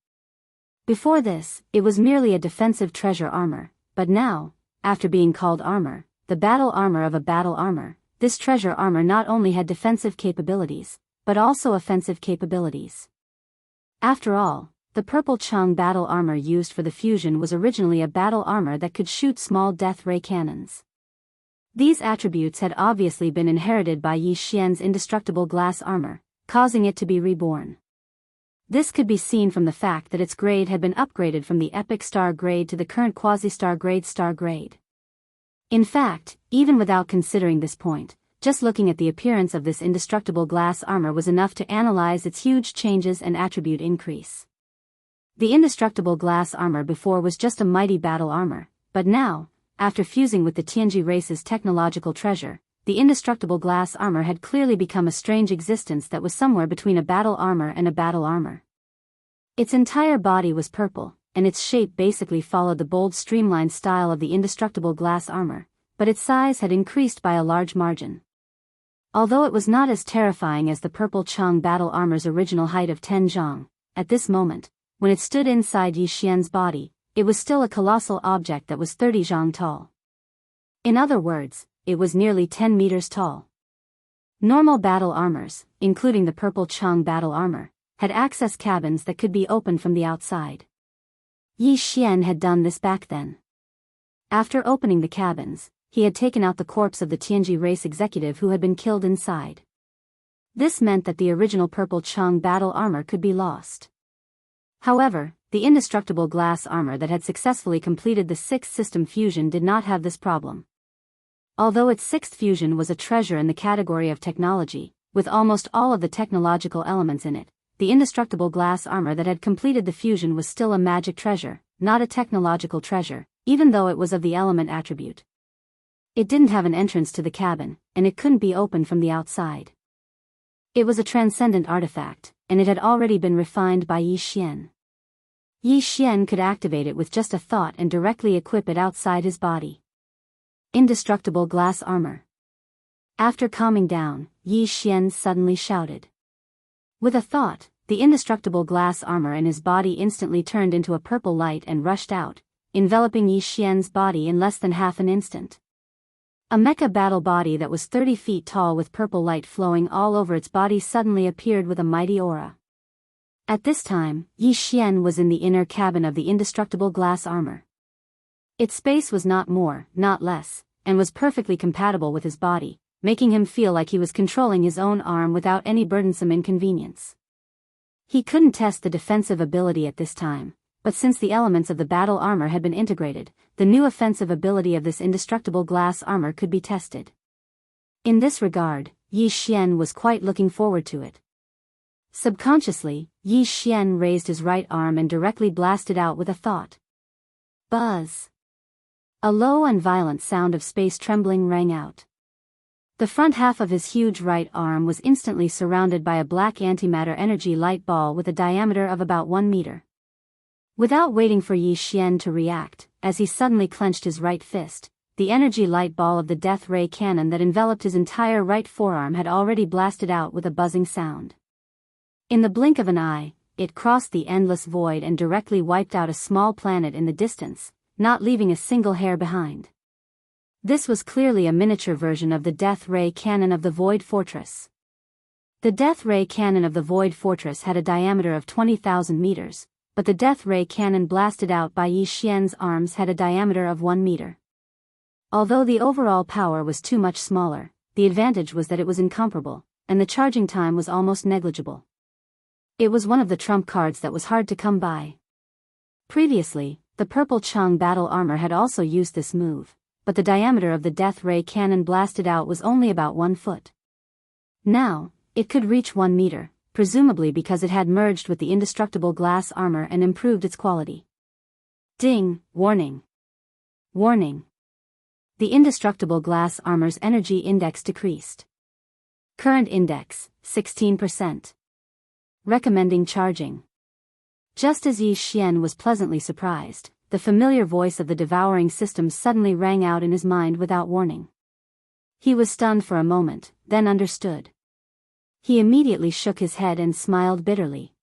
Before this, it was merely a defensive treasure armor, but now, after being called armor, the battle armor of a battle armor, this treasure armor not only had defensive capabilities, but also offensive capabilities. After all, the purple Chang battle armor used for the fusion was originally a battle armor that could shoot small death ray cannons. These attributes had obviously been inherited by Yi Xian's indestructible glass armor, causing it to be reborn. This could be seen from the fact that its grade had been upgraded from the epic star grade to the current quasi-star grade. In fact, even without considering this point, just looking at the appearance of this indestructible glass armor was enough to analyze its huge changes and attribute increase. The indestructible glass armor before was just a mighty battle armor, but now, after fusing with the Tianji race's technological treasure, the indestructible glass armor had clearly become a strange existence that was somewhere between a battle armor and a battle armor. Its entire body was purple, and its shape basically followed the bold streamlined style of the indestructible glass armor, but its size had increased by a large margin. Although it was not as terrifying as the purple Chang battle armor's original height of 10 zhang, at this moment, when it stood inside Yi Xian's body, it was still a colossal object that was 30 zhang tall. In other words, it was nearly 10 meters tall. Normal battle armors, including the purple Chang battle armor, had access cabins that could be opened from the outside. Yi Xian had done this back then. After opening the cabins, he had taken out the corpse of the Tianji race executive who had been killed inside. This meant that the original purple Chang battle armor could be lost. However, the indestructible glass armor that had successfully completed the 6th system fusion did not have this problem. Although its 6th fusion was a treasure in the category of technology, with almost all of the technological elements in it, the indestructible glass armor that had completed the fusion was still a magic treasure, not a technological treasure, even though it was of the element attribute. It didn't have an entrance to the cabin, and it couldn't be opened from the outside. It was a transcendent artifact, and it had already been refined by Yi Xian. Yi Xian could activate it with just a thought and directly equip it outside his body. Indestructible glass armor. After calming down, Yi Xian suddenly shouted. With a thought, the indestructible glass armor in his body instantly turned into a purple light and rushed out, enveloping Yi Xian's body in less than half an instant. A mecha battle body that was 30 feet tall with purple light flowing all over its body suddenly appeared with a mighty aura. At this time, Yi Xian was in the inner cabin of the indestructible glass armor. Its space was not more, not less, and was perfectly compatible with his body, making him feel like he was controlling his own arm without any burdensome inconvenience. He couldn't test the defensive ability at this time, but since the elements of the battle armor had been integrated, the new offensive ability of this indestructible glass armor could be tested. In this regard, Yi Xian was quite looking forward to it. Subconsciously, Yi Xian raised his right arm and directly blasted out with a thought. Buzz! A low and violent sound of space trembling rang out. The front half of his huge right arm was instantly surrounded by a black antimatter energy light ball with a diameter of about 1 meter. Without waiting for Yi Xian to react, as he suddenly clenched his right fist, the energy light ball of the death ray cannon that enveloped his entire right forearm had already blasted out with a buzzing sound. In the blink of an eye, it crossed the endless void and directly wiped out a small planet in the distance, not leaving a single hair behind. This was clearly a miniature version of the death ray cannon of the Void Fortress. The death ray cannon of the Void Fortress had a diameter of 20,000 meters, but the death ray cannon blasted out by Yi Xian's arms had a diameter of 1 meter. Although the overall power was too much smaller, the advantage was that it was incomparable, and the charging time was almost negligible. It was one of the trump cards that was hard to come by. Previously, the purple Chang battle armor had also used this move, but the diameter of the death ray cannon blasted out was only about 1 foot. Now, it could reach 1 meter, presumably because it had merged with the indestructible glass armor and improved its quality. Ding! Warning! Warning! The indestructible glass armor's energy index decreased. Current index, 16%. Recommending charging. Just as Yi Xian was pleasantly surprised, the familiar voice of the devouring system suddenly rang out in his mind without warning. He was stunned for a moment, then understood. He immediately shook his head and smiled bitterly.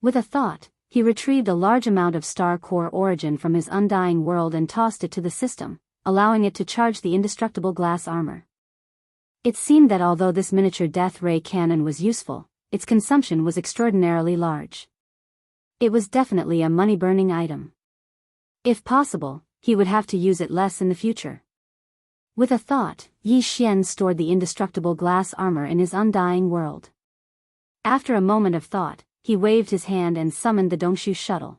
With a thought, he retrieved a large amount of star core origin from his undying world and tossed it to the system, allowing it to charge the indestructible glass armor. It seemed that although this miniature death ray cannon was useful, its consumption was extraordinarily large. It was definitely a money-burning item. If possible, he would have to use it less in the future. With a thought, Yi Xian stored the indestructible glass armor in his undying world. After a moment of thought, he waved his hand and summoned the Dongshu shuttle.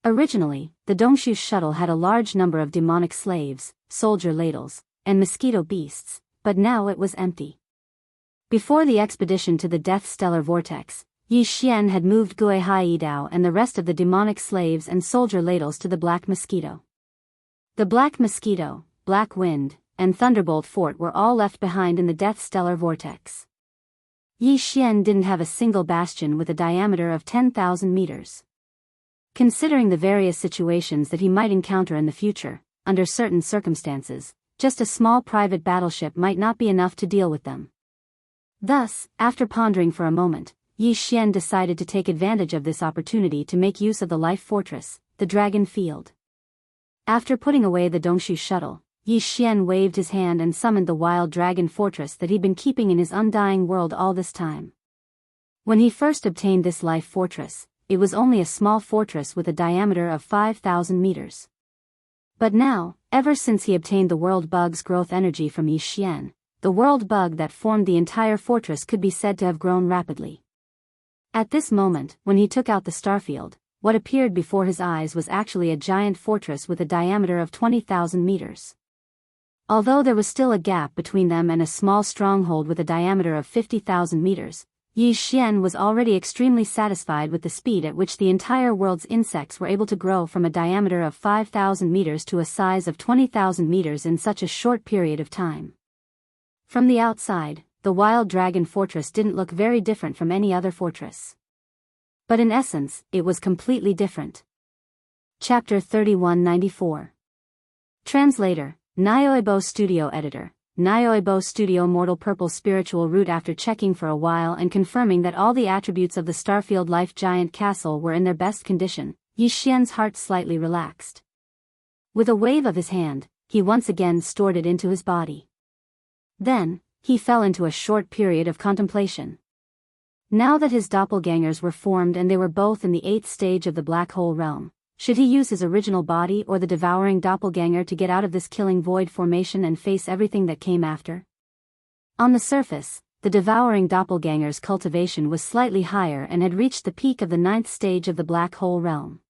Originally, the Dongshu shuttle had a large number of demonic slaves, soldier ladles, and mosquito beasts, but now it was empty. Before the expedition to the Death Stellar Vortex, Yi Xian had moved Gui Haidao and the rest of the demonic slaves and soldier ladles to the Black Mosquito. The Black Mosquito, Black Wind, and Thunderbolt Fort were all left behind in the Death Stellar Vortex. Yi Xian didn't have a single bastion with a diameter of 10,000 meters. Considering the various situations that he might encounter in the future, under certain circumstances, just a small private battleship might not be enough to deal with them. Thus, after pondering for a moment, Yi Xian decided to take advantage of this opportunity to make use of the life fortress, the Dragon Field. After putting away the Dongshu shuttle, Yi Xian waved his hand and summoned the wild dragon fortress that he'd been keeping in his undying world all this time. When he first obtained this life fortress, it was only a small fortress with a diameter of 5,000 meters. But now, ever since he obtained the world bug's growth energy from Yi Xian, the world bug that formed the entire fortress could be said to have grown rapidly. At this moment, when he took out the starfield, what appeared before his eyes was actually a giant fortress with a diameter of 20,000 meters. Although there was still a gap between them and a small stronghold with a diameter of 50,000 meters, Yi Xian was already extremely satisfied with the speed at which the entire world's insects were able to grow from a diameter of 5,000 meters to a size of 20,000 meters in such a short period of time. From the outside, the wild dragon fortress didn't look very different from any other fortress. But in essence, it was completely different. Chapter 3194. Translator, Nyoibo Studio Editor, Nyoibo Studio Mortal Purple Spiritual Root. After checking for a while and confirming that all the attributes of the Starfield Life Giant Castle were in their best condition, Yi Xian's heart slightly relaxed. With a wave of his hand, he once again stored it into his body. Then, he fell into a short period of contemplation. Now that his doppelgangers were formed and they were both in the 8th stage of the black hole realm, should he use his original body or the devouring doppelganger to get out of this killing void formation and face everything that came after? On the surface, the devouring doppelganger's cultivation was slightly higher and had reached the peak of the 9th stage of the black hole realm.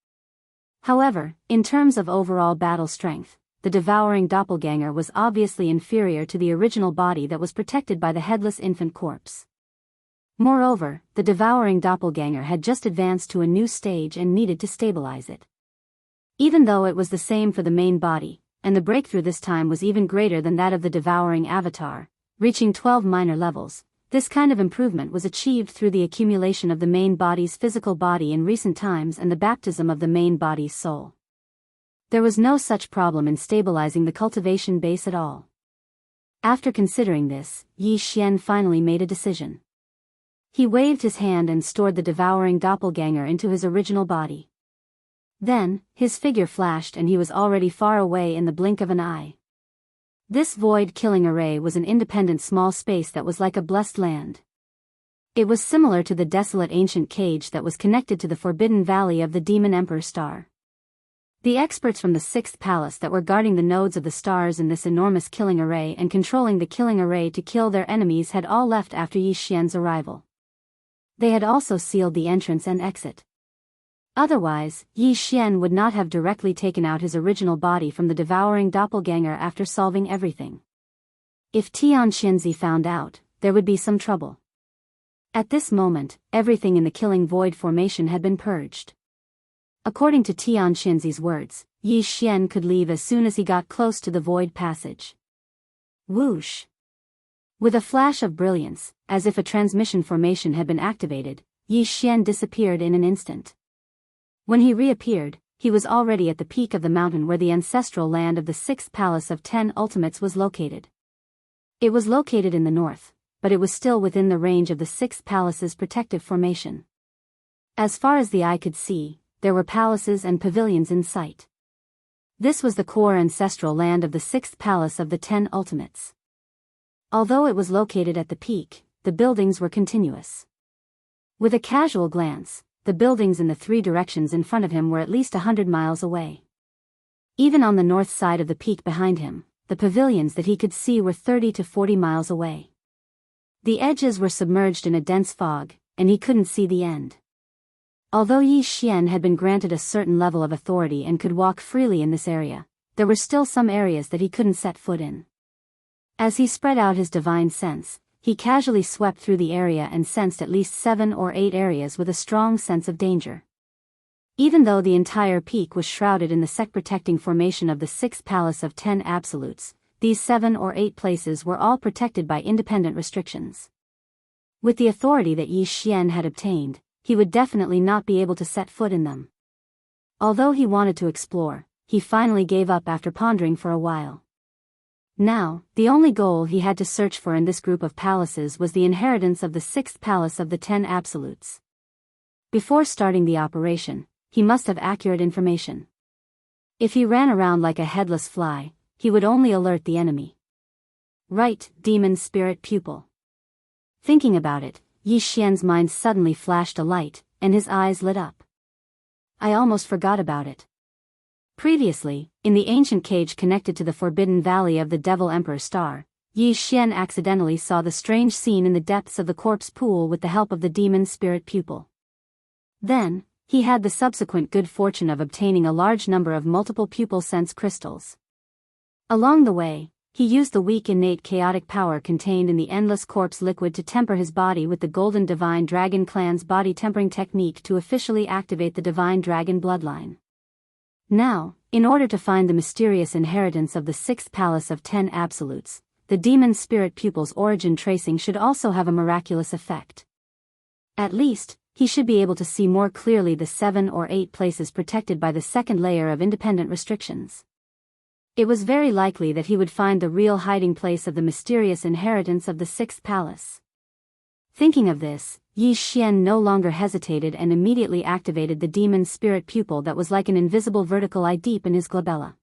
However, in terms of overall battle strength, the devouring doppelganger was obviously inferior to the original body that was protected by the headless infant corpse. Moreover, the devouring doppelganger had just advanced to a new stage and needed to stabilize it. Even though it was the same for the main body, and the breakthrough this time was even greater than that of the devouring avatar, reaching 12 minor levels, this kind of improvement was achieved through the accumulation of the main body's physical body in recent times and the baptism of the main body's soul. There was no such problem in stabilizing the cultivation base at all. After considering this, Yi Xian finally made a decision. He waved his hand and stored the devouring doppelganger into his original body. Then, his figure flashed and he was already far away in the blink of an eye. This void-killing array was an independent small space that was like a blessed land. It was similar to the desolate ancient cage that was connected to the forbidden valley of the Demon Emperor Star. The experts from the 6th palace that were guarding the nodes of the stars in this enormous killing array and controlling the killing array to kill their enemies had all left after Yi Xian's arrival. They had also sealed the entrance and exit. Otherwise, Yi Xian would not have directly taken out his original body from the devouring doppelganger after solving everything. If Tianxianzi found out, there would be some trouble. At this moment, everything in the killing void formation had been purged. According to Tianxianzi's words, Yi Xian could leave as soon as he got close to the void passage. Whoosh! With a flash of brilliance, as if a transmission formation had been activated, Yi Xian disappeared in an instant. When he reappeared, he was already at the peak of the mountain where the ancestral land of the 6th Palace of 10 Ultimates was located. It was located in the north, but it was still within the range of the 6th Palace's protective formation. As far as the eye could see, there were palaces and pavilions in sight. This was the core ancestral land of the 6th Palace of the 10 Ultimates. Although it was located at the peak, the buildings were continuous. With a casual glance, the buildings in the 3 directions in front of him were at least 100 miles away. Even on the north side of the peak behind him, the pavilions that he could see were 30 to 40 miles away. The edges were submerged in a dense fog, and he couldn't see the end. Although Yi Xian had been granted a certain level of authority and could walk freely in this area, there were still some areas that he couldn't set foot in. As he spread out his divine sense, he casually swept through the area and sensed at least 7 or 8 areas with a strong sense of danger. Even though the entire peak was shrouded in the sect-protecting formation of the 6th Palace of 10 Absolutes, these 7 or 8 places were all protected by independent restrictions. With the authority that Yi Xian had obtained, he would definitely not be able to set foot in them. Although he wanted to explore, he finally gave up after pondering for a while. Now, the only goal he had to search for in this group of palaces was the inheritance of the 6th palace of the 10 absolutes. Before starting the operation, he must have accurate information. If he ran around like a headless fly, he would only alert the enemy. Right, demon spirit pupil. Thinking about it, Yi Xian's mind suddenly flashed a light, and his eyes lit up. I almost forgot about it. Previously, in the ancient cage connected to the Forbidden Valley of the Devil Emperor's Star, Yi Xian accidentally saw the strange scene in the depths of the corpse pool with the help of the demon spirit pupil. Then, he had the subsequent good fortune of obtaining a large number of multiple pupil sense crystals. Along the way, he used the weak innate chaotic power contained in the endless corpse liquid to temper his body with the Golden Divine Dragon Clan's body tempering technique to officially activate the Divine Dragon bloodline. Now, in order to find the mysterious inheritance of the 6th palace of 10 absolutes, the demon spirit pupil's origin tracing should also have a miraculous effect. At least, he should be able to see more clearly the 7 or 8 places protected by the second layer of independent restrictions. It was very likely that he would find the real hiding place of the mysterious inheritance of the 6th palace. Thinking of this, Yi Xian no longer hesitated and immediately activated the demon spirit pupil that was like an invisible vertical eye deep in his glabella.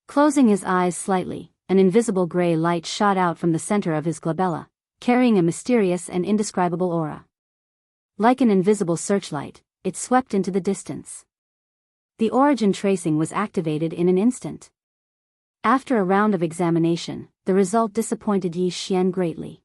Closing his eyes slightly, an invisible gray light shot out from the center of his glabella, carrying a mysterious and indescribable aura. Like an invisible searchlight, it swept into the distance. The origin tracing was activated in an instant. After a round of examination, the result disappointed Yi Xian greatly.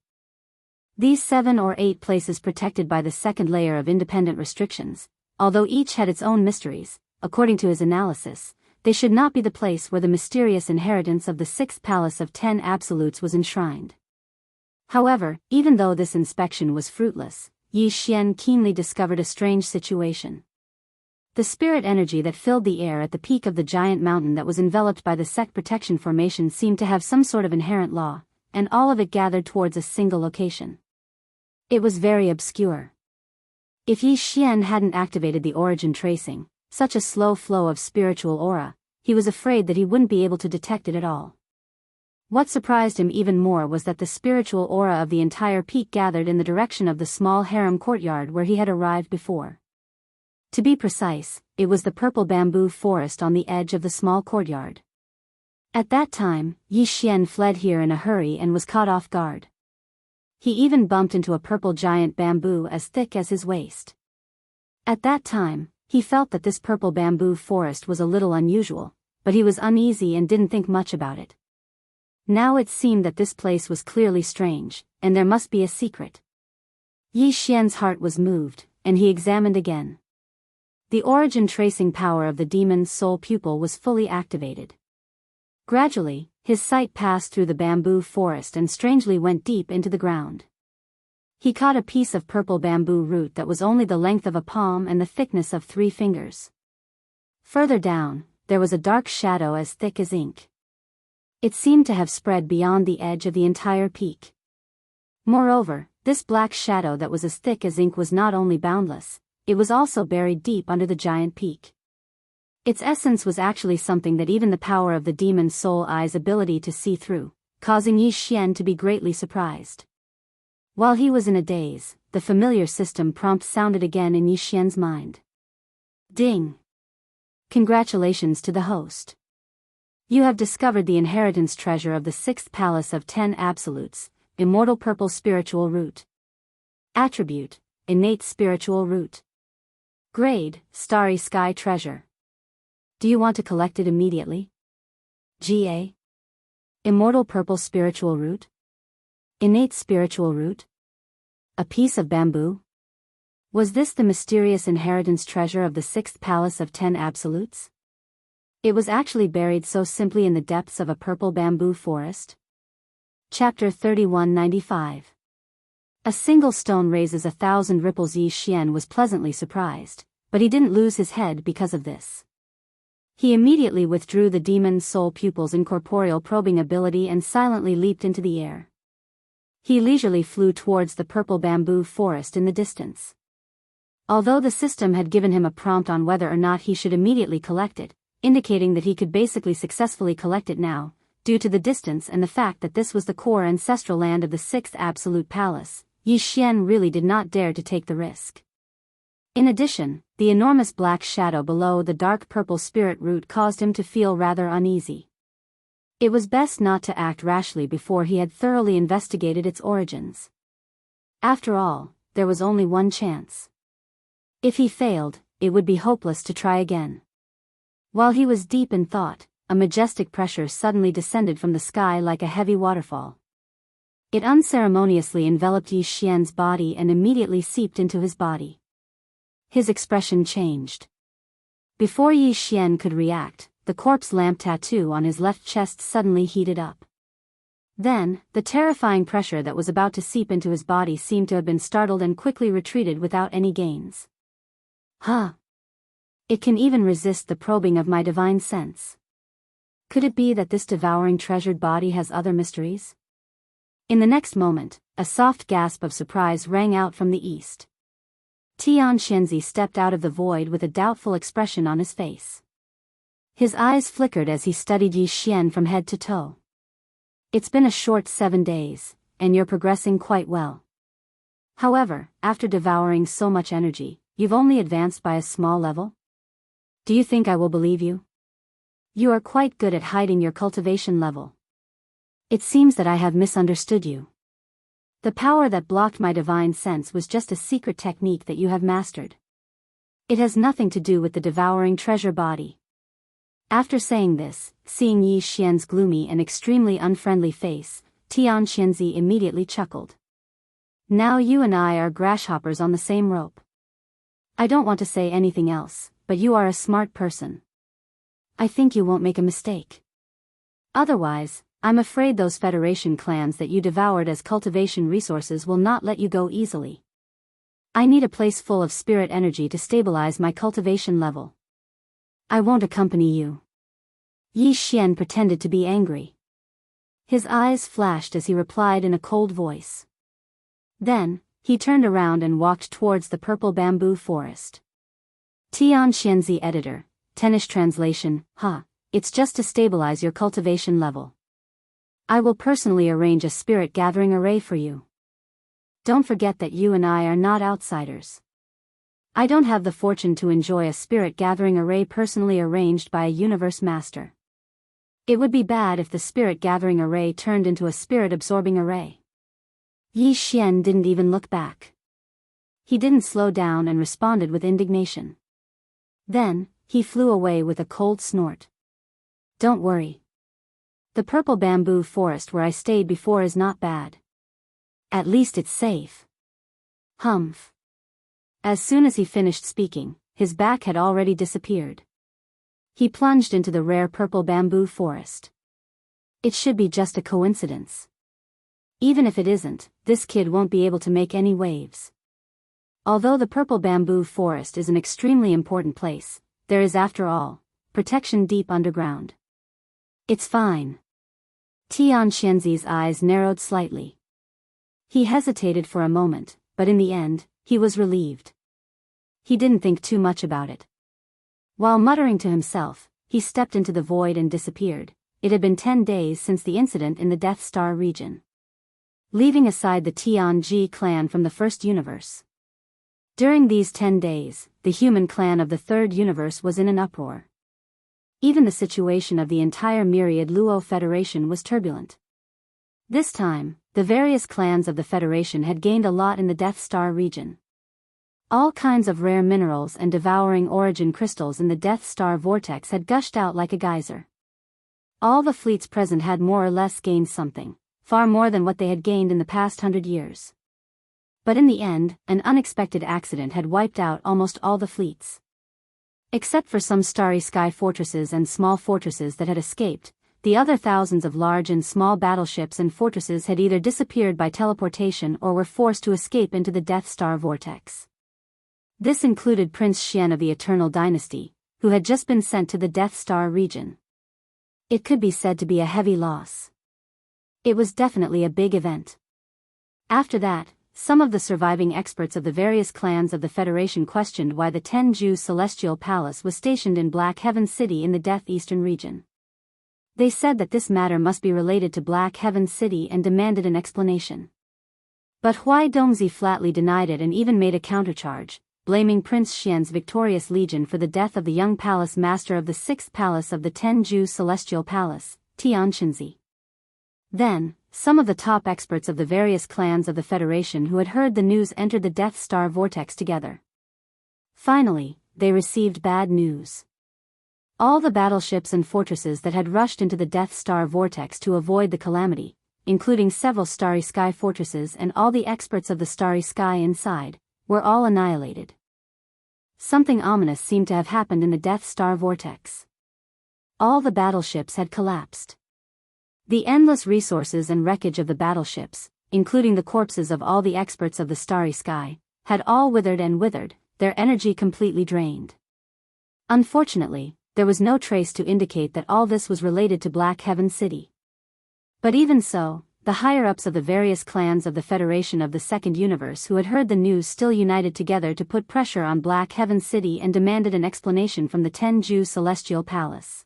These 7 or 8 places protected by the second layer of independent restrictions, although each had its own mysteries, according to his analysis, they should not be the place where the mysterious inheritance of the 6th palace of 10 absolutes was enshrined. However, even though this inspection was fruitless, Yi Xian keenly discovered a strange situation. The spirit energy that filled the air at the peak of the giant mountain that was enveloped by the sect protection formation seemed to have some sort of inherent law, and all of it gathered towards a single location. It was very obscure. If Yi Xian hadn't activated the origin tracing, such a slow flow of spiritual aura, he was afraid that he wouldn't be able to detect it at all. What surprised him even more was that the spiritual aura of the entire peak gathered in the direction of the small harem courtyard where he had arrived before. To be precise, it was the purple bamboo forest on the edge of the small courtyard. At that time, Yi Xian fled here in a hurry and was caught off guard. He even bumped into a purple giant bamboo as thick as his waist. At that time, he felt that this purple bamboo forest was a little unusual, but he was uneasy and didn't think much about it. Now it seemed that this place was clearly strange, and there must be a secret. Yi Xian's heart was moved, and he examined again. The origin tracing power of the demon's soul pupil was fully activated. Gradually, his sight passed through the bamboo forest and strangely went deep into the ground. He caught a piece of purple bamboo root that was only the length of a palm and the thickness of 3 fingers. Further down, there was a dark shadow as thick as ink. It seemed to have spread beyond the edge of the entire peak. Moreover, this black shadow that was as thick as ink was not only boundless, it was also buried deep under the giant peak. Its essence was actually something that even the power of the demon soul eye's ability to see through, causing Yi Xian to be greatly surprised. While he was in a daze, the familiar system prompt sounded again in Yi Xian's mind. Ding! Congratulations to the host. You have discovered the inheritance treasure of the 6th palace of 10 absolutes, immortal purple spiritual root. Attribute, innate spiritual root. Grade, starry sky treasure. Do you want to collect it immediately? GA. Immortal purple spiritual root. Innate spiritual root. A piece of bamboo. Was this the mysterious inheritance treasure of the 6th palace of 10 absolutes? It was actually buried so simply in the depths of a purple bamboo forest. Chapter 3195. A single stone raises 1,000 ripples. Yi Xian was pleasantly surprised, but he didn't lose his head because of this. He immediately withdrew the demon soul pupil's incorporeal probing ability and silently leaped into the air. He leisurely flew towards the purple bamboo forest in the distance. Although the system had given him a prompt on whether or not he should immediately collect it, indicating that he could basically successfully collect it now, due to the distance and the fact that this was the core ancestral land of the 6th Absolute Palace, Yi Xian really did not dare to take the risk. In addition, the enormous black shadow below the dark purple spirit root caused him to feel rather uneasy. It was best not to act rashly before he had thoroughly investigated its origins. After all, there was only one chance. If he failed, it would be hopeless to try again. While he was deep in thought, a majestic pressure suddenly descended from the sky like a heavy waterfall. It unceremoniously enveloped Yi Xian's body and immediately seeped into his body. His expression changed. Before Yi Xian could react, the corpse lamp tattoo on his left chest suddenly heated up. Then, the terrifying pressure that was about to seep into his body seemed to have been startled and quickly retreated without any gains. Huh! It can even resist the probing of my divine sense. Could it be that this devouring treasured body has other mysteries? In the next moment, a soft gasp of surprise rang out from the east. Tian Xianxia stepped out of the void with a doubtful expression on his face. His eyes flickered as he studied Yi Xian from head to toe. It's been a short 7 days, and you're progressing quite well. However, after devouring so much energy, you've only advanced by a small level? Do you think I will believe you? You are quite good at hiding your cultivation level. It seems that I have misunderstood you. The power that blocked my divine sense was just a secret technique that you have mastered. It has nothing to do with the devouring treasure body. After saying this, seeing Yi Xian's gloomy and extremely unfriendly face, Tian Xianxia immediately chuckled. Now you and I are grasshoppers on the same rope. I don't want to say anything else, but you are a smart person. I think you won't make a mistake. Otherwise, I'm afraid those Federation clans that you devoured as cultivation resources will not let you go easily. I need a place full of spirit energy to stabilize my cultivation level. I won't accompany you. Yi Xian pretended to be angry. His eyes flashed as he replied in a cold voice. Then, he turned around and walked towards the purple bamboo forest. Tian Xianxia editor, Tennish translation, it's just to stabilize your cultivation level. I will personally arrange a spirit gathering array for you. Don't forget that you and I are not outsiders. I don't have the fortune to enjoy a spirit gathering array personally arranged by a universe master. It would be bad if the spirit gathering array turned into a spirit absorbing array. Yi Xian didn't even look back. He didn't slow down and responded with indignation. Then, he flew away with a cold snort. Don't worry. The purple bamboo forest where I stayed before is not bad. At least it's safe. Humph. As soon as he finished speaking, his back had already disappeared. He plunged into the rare purple bamboo forest. It should be just a coincidence. Even if it isn't, this kid won't be able to make any waves. Although the purple bamboo forest is an extremely important place, there is, after all, protection deep underground. It's fine. Tian Xianxi's eyes narrowed slightly. He hesitated for a moment, but in the end, he was relieved. He didn't think too much about it. While muttering to himself, he stepped into the void and disappeared. It had been 10 days since the incident in the Death Star region. Leaving aside the Tianji clan from the first universe. During these 10 days, the human clan of the third universe was in an uproar. Even the situation of the entire myriad Luo Federation was turbulent. This time, the various clans of the Federation had gained a lot in the Death Star region. All kinds of rare minerals and devouring origin crystals in the Death Star vortex had gushed out like a geyser. All the fleets present had more or less gained something, far more than what they had gained in the past 100 years. But in the end, an unexpected accident had wiped out almost all the fleets. Except for some starry sky fortresses and small fortresses that had escaped, the other thousands of large and small battleships and fortresses had either disappeared by teleportation or were forced to escape into the Death Star vortex. This included Prince Xian of the Eternal Dynasty, who had just been sent to the Death Star region. It could be said to be a heavy loss. It was definitely a big event. After that, some of the surviving experts of the various clans of the Federation questioned why the Tenju Celestial Palace was stationed in Black Heaven City in the Death Eastern region. They said that this matter must be related to Black Heaven City and demanded an explanation. But Huai Dongzi flatly denied it and even made a countercharge, blaming Prince Xian's victorious legion for the death of the young palace master of the 6th palace of the Tenju Celestial Palace, Tian Xinzi. Then, some of the top experts of the various clans of the Federation who had heard the news entered the Death Star vortex together. Finally, they received bad news. All the battleships and fortresses that had rushed into the Death Star vortex to avoid the calamity, including several Starry Sky fortresses and all the experts of the Starry Sky inside, were all annihilated. Something ominous seemed to have happened in the Death Star vortex. All the battleships had collapsed. The endless resources and wreckage of the battleships, including the corpses of all the experts of the Starry Sky, had all withered and withered, their energy completely drained. Unfortunately, there was no trace to indicate that all this was related to Black Heaven City. But even so, the higher-ups of the various clans of the Federation of the Second Universe who had heard the news still united together to put pressure on Black Heaven City and demanded an explanation from the Tenju Celestial Palace.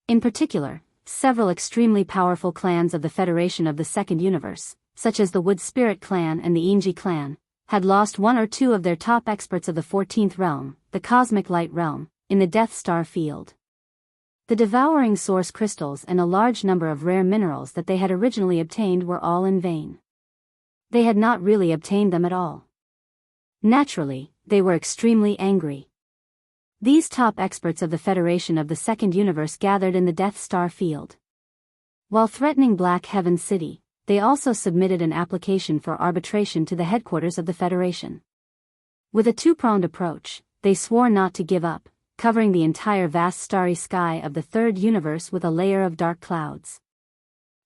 In particular, several extremely powerful clans of the Federation of the Second Universe, such as the Wood Spirit Clan and the Inji Clan, had lost one or two of their top experts of the 14th realm, the Cosmic Light Realm, in the Death Star field. The devouring source crystals and a large number of rare minerals that they had originally obtained were all in vain. They had not really obtained them at all. Naturally, they were extremely angry. These top experts of the Federation of the Second Universe gathered in the Death Star field. While threatening Black Heaven City, they also submitted an application for arbitration to the headquarters of the Federation. With a two-pronged approach, they swore not to give up, covering the entire vast starry sky of the third universe with a layer of dark clouds.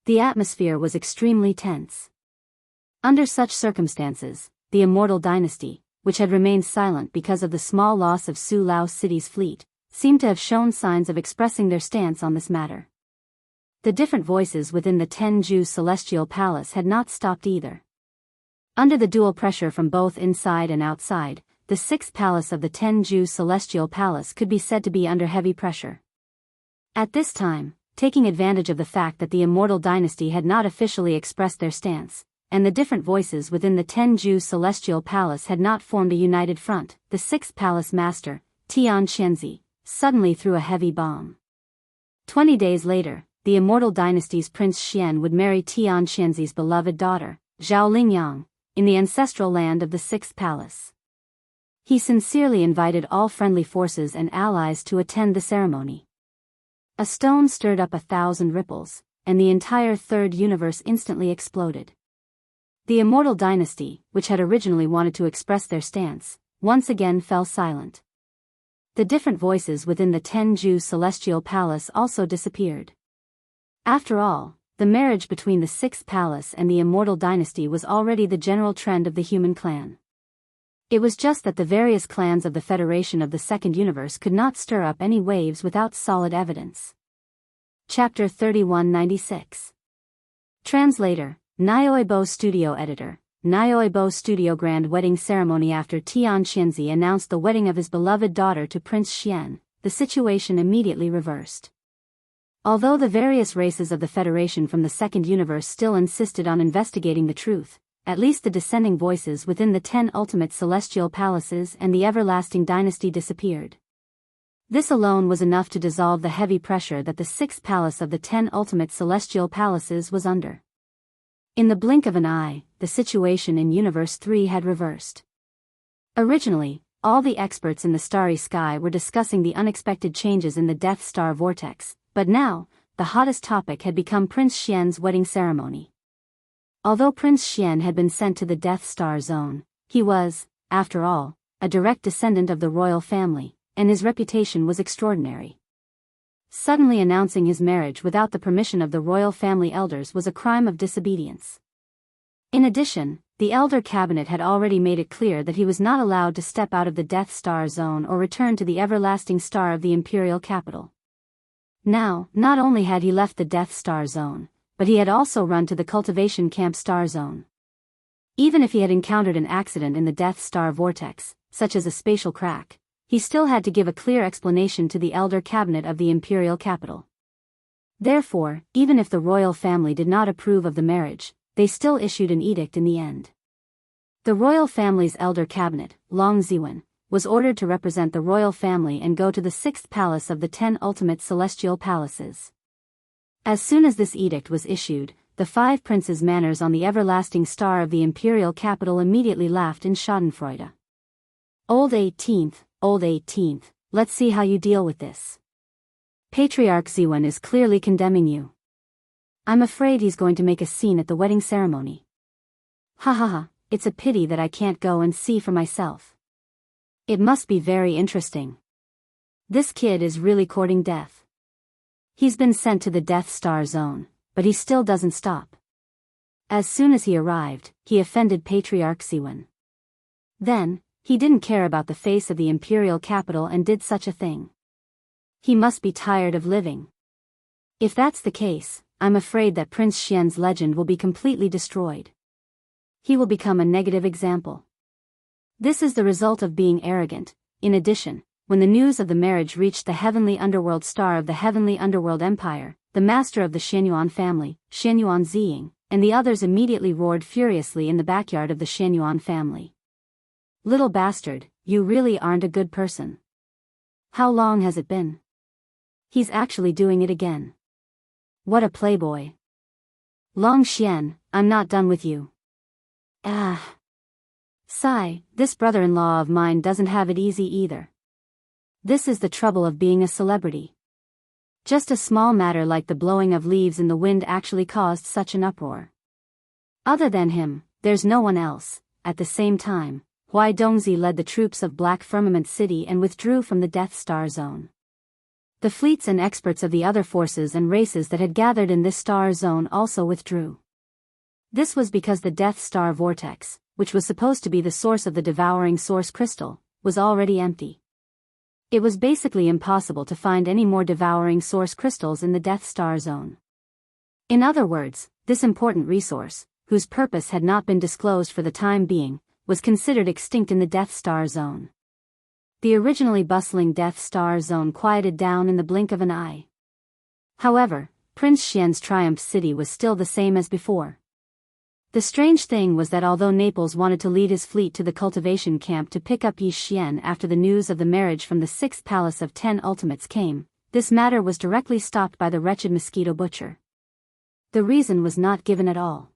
The atmosphere was extremely tense. Under such circumstances, the Immortal Dynasty, which had remained silent because of the small loss of Su Lao City's fleet, seemed to have shown signs of expressing their stance on this matter. The different voices within the Tenju Celestial Palace had not stopped either. Under the dual pressure from both inside and outside, the 6th palace of the Tenju Celestial Palace could be said to be under heavy pressure. At this time, taking advantage of the fact that the Immortal Dynasty had not officially expressed their stance, and the different voices within the Tenju Celestial Palace had not formed a united front, the 6th palace master, Tian Xinzi, suddenly threw a heavy bomb. 20 days later, the Immortal Dynasty's Prince Xian would marry Tian Xinzi's beloved daughter, Zhao Lingyang, in the ancestral land of the 6th palace. He sincerely invited all friendly forces and allies to attend the ceremony. A stone stirred up 1,000 ripples, and the entire third universe instantly exploded. The Immortal Dynasty, which had originally wanted to express their stance, once again fell silent. The different voices within the Tenju Celestial Palace also disappeared. After all, the marriage between the 6th palace and the Immortal Dynasty was already the general trend of the human clan. It was just that the various clans of the Federation of the Second Universe could not stir up any waves without solid evidence. Chapter 3196. Translator, Nyoibo Studio Editor, Nyoibo Studio Grand Wedding Ceremony. After Tian Xinzi announced the wedding of his beloved daughter to Prince Xian, the situation immediately reversed. Although the various races of the Federation from the Second Universe still insisted on investigating the truth, at least the descending voices within the 10 ultimate celestial palaces and the everlasting dynasty disappeared. This alone was enough to dissolve the heavy pressure that the 6th palace of the 10 ultimate celestial palaces was under. In the blink of an eye, the situation in Universe 3 had reversed. Originally, all the experts in the starry sky were discussing the unexpected changes in the Death Star vortex, but now, the hottest topic had become Prince Xian's wedding ceremony. Although Prince Xian had been sent to the Death Star Zone, he was, after all, a direct descendant of the royal family, and his reputation was extraordinary. Suddenly announcing his marriage without the permission of the royal family elders was a crime of disobedience. In addition, the elder cabinet had already made it clear that he was not allowed to step out of the Death Star Zone or return to the everlasting star of the imperial capital. Now, not only had he left the Death Star Zone, but he had also run to the Cultivation Camp Star Zone. Even if he had encountered an accident in the Death Star vortex, such as a spatial crack, he still had to give a clear explanation to the elder cabinet of the imperial capital. Therefore, even if the royal family did not approve of the marriage, they still issued an edict in the end. The royal family's elder cabinet, Long Ziwen, was ordered to represent the royal family and go to the 6th palace of the 10 ultimate celestial palaces. As soon as this edict was issued, the 5 princes' manners on the everlasting star of the imperial capital immediately laughed in schadenfreude. Old 18th, let's see how you deal with this. Patriarch Ziwen is clearly condemning you. I'm afraid he's going to make a scene at the wedding ceremony. Ha ha ha, it's a pity that I can't go and see for myself. It must be very interesting. This kid is really courting death. He's been sent to the Death Star zone, but he still doesn't stop. As soon as he arrived, he offended Patriarch Ziwen. Then, he didn't care about the face of the imperial capital and did such a thing. He must be tired of living. If that's the case, I'm afraid that Prince Xian's legend will be completely destroyed. He will become a negative example. This is the result of being arrogant. In addition, when the news of the marriage reached the heavenly underworld star of the heavenly underworld empire, the master of the Xianyuan family, Xianyuan Ziying, and the others immediately roared furiously in the backyard of the Xianyuan family. Little bastard, you really aren't a good person. How long has it been? He's actually doing it again. What a playboy. Long Xian, I'm not done with you. Ah. Sigh, this brother-in-law of mine doesn't have it easy either. This is the trouble of being a celebrity. Just a small matter like the blowing of leaves in the wind actually caused such an uproar. Other than him, there's no one else. At the same time, Hui Dongzi led the troops of Black Firmament City and withdrew from the Death Star zone. The fleets and experts of the other forces and races that had gathered in this star zone also withdrew. This was because the Death Star vortex, which was supposed to be the source of the devouring source crystal, was already empty. It was basically impossible to find any more devouring source crystals in the Death Star zone. In other words, this important resource, whose purpose had not been disclosed for the time being, was considered extinct in the Death Star zone. The originally bustling Death Star zone quieted down in the blink of an eye. However, Prince Xian's Triumph City was still the same as before. The strange thing was that although Naples wanted to lead his fleet to the cultivation camp to pick up Yi Xian after the news of the marriage from the 6th palace of 10 ultimates came, this matter was directly stopped by the wretched Mosquito Butcher. The reason was not given at all.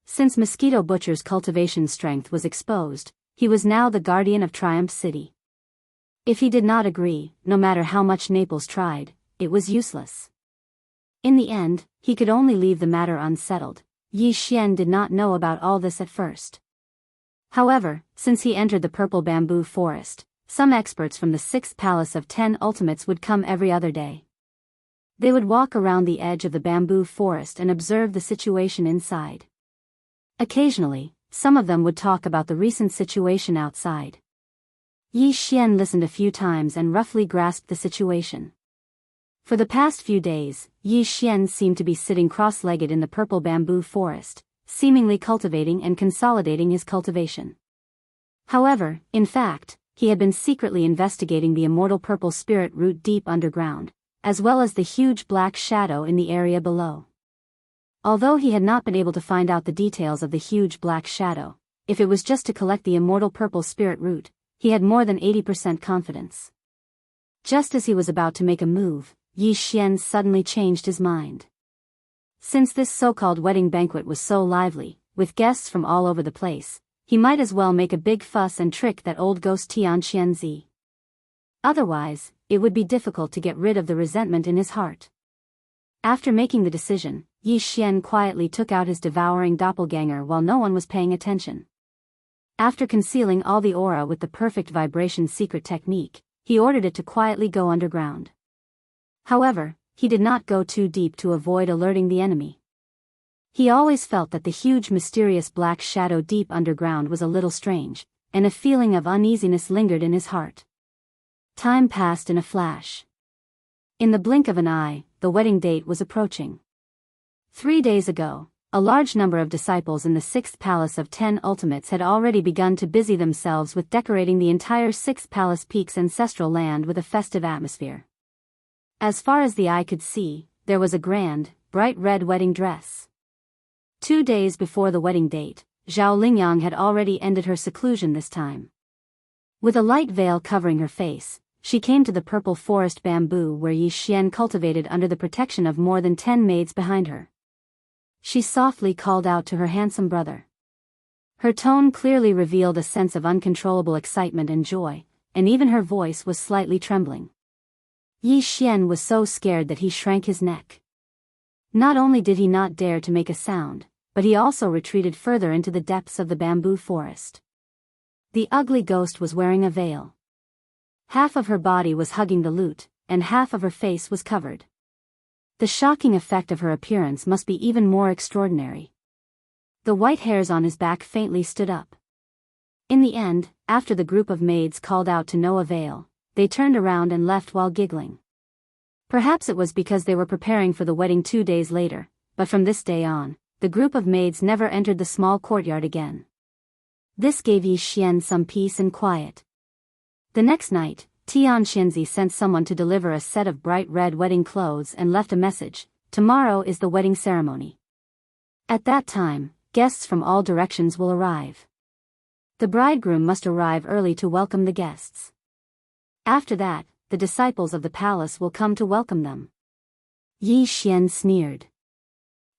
Since Mosquito Butcher's cultivation strength was exposed, he was now the guardian of Triumph City. If he did not agree, no matter how much Naples tried, it was useless. In the end, he could only leave the matter unsettled. Yi Xian did not know about all this at first. However, since he entered the purple bamboo forest, some experts from the 6th palace of 10 ultimates would come every other day. They would walk around the edge of the bamboo forest and observe the situation inside. Occasionally, some of them would talk about the recent situation outside. Yi Xian listened a few times and roughly grasped the situation. For the past few days, Yi Xian seemed to be sitting cross-legged in the purple bamboo forest, seemingly cultivating and consolidating his cultivation. However, in fact, he had been secretly investigating the immortal purple spirit root deep underground, as well as the huge black shadow in the area below. Although he had not been able to find out the details of the huge black shadow, if it was just to collect the immortal purple spirit root, he had more than 80% confidence. Just as he was about to make a move, Yi Xian suddenly changed his mind. Since this so-called wedding banquet was so lively, with guests from all over the place, he might as well make a big fuss and trick that old ghost Tian Qianzi. Otherwise, it would be difficult to get rid of the resentment in his heart. After making the decision, Yi Xian quietly took out his devouring doppelganger while no one was paying attention. After concealing all the aura with the perfect vibration secret technique, he ordered it to quietly go underground. However, he did not go too deep to avoid alerting the enemy. He always felt that the huge mysterious black shadow deep underground was a little strange, and a feeling of uneasiness lingered in his heart. Time passed in a flash. In the blink of an eye, the wedding date was approaching. 3 days ago, a large number of disciples in the 6th Palace of 10 Ultimates had already begun to busy themselves with decorating the entire 6th Palace Peak's ancestral land with a festive atmosphere. As far as the eye could see, there was a grand, bright red wedding dress. 2 days before the wedding date, Zhao Lingyang had already ended her seclusion this time. With a light veil covering her face, she came to the purple forest bamboo where Yi Xian cultivated under the protection of more than 10 maids behind her. She softly called out to her handsome brother. Her tone clearly revealed a sense of uncontrollable excitement and joy, and even her voice was slightly trembling. Yi Xian was so scared that he shrank his neck. Not only did he not dare to make a sound, but he also retreated further into the depths of the bamboo forest. The ugly ghost was wearing a veil. Half of her body was hugging the lute, and half of her face was covered. The shocking effect of her appearance must be even more extraordinary. The white hairs on his back faintly stood up. In the end, after the group of maids called out to no avail, they turned around and left while giggling. Perhaps it was because they were preparing for the wedding 2 days later, but from this day on, the group of maids never entered the small courtyard again. This gave Yi Xian some peace and quiet. The next night, Tianxinzi sent someone to deliver a set of bright red wedding clothes and left a message: "Tomorrow is the wedding ceremony. At that time, guests from all directions will arrive. The bridegroom must arrive early to welcome the guests. After that, the disciples of the palace will come to welcome them." Yi Xian sneered.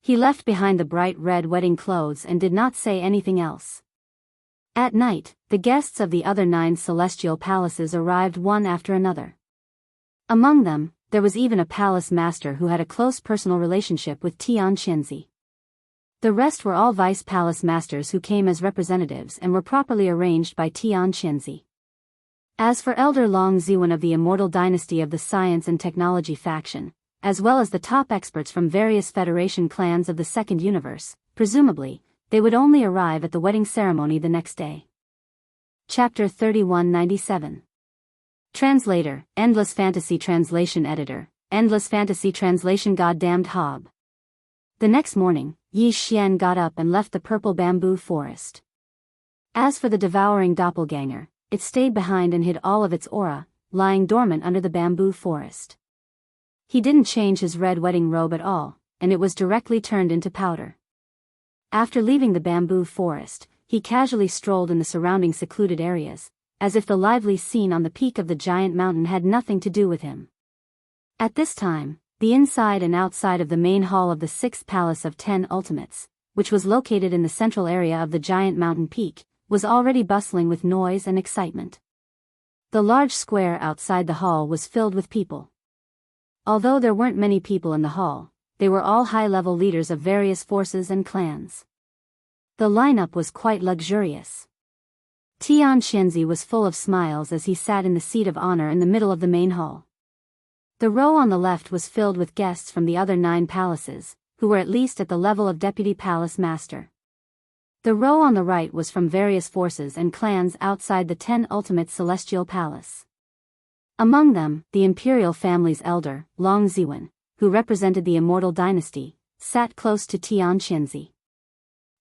He left behind the bright red wedding clothes and did not say anything else. At night, the guests of the other 9 celestial palaces arrived one after another. Among them, there was even a palace master who had a close personal relationship with Tianxinzi. The rest were all vice palace masters who came as representatives and were properly arranged by Tianxinzi. As for Elder Long Ziwen of the Immortal Dynasty of the Science and Technology faction, as well as the top experts from various Federation clans of the Second Universe, presumably, they would only arrive at the wedding ceremony the next day. Chapter 3197. Translator, Endless Fantasy Translation Editor, Endless Fantasy Translation Goddamned Hob. The next morning, Yi Xian got up and left the purple bamboo forest. As for the devouring doppelganger, it stayed behind and hid all of its aura, lying dormant under the bamboo forest. He didn't change his red wedding robe at all, and it was directly turned into powder. After leaving the bamboo forest, he casually strolled in the surrounding secluded areas, as if the lively scene on the peak of the giant mountain had nothing to do with him. At this time, the inside and outside of the main hall of the 6th Palace of 10 Ultimates, which was located in the central area of the giant mountain peak, was already bustling with noise and excitement. The large square outside the hall was filled with people. Although there weren't many people in the hall, they were all high-level leaders of various forces and clans. The lineup was quite luxurious. Tianxinzi was full of smiles as he sat in the seat of honor in the middle of the main hall. The row on the left was filled with guests from the other 9 palaces, who were at least at the level of Deputy Palace Master. The row on the right was from various forces and clans outside the 10 Ultimate Celestial Palace. Among them, the imperial family's elder, Long Ziwen, who represented the Immortal Dynasty, sat close to Tianxinzi.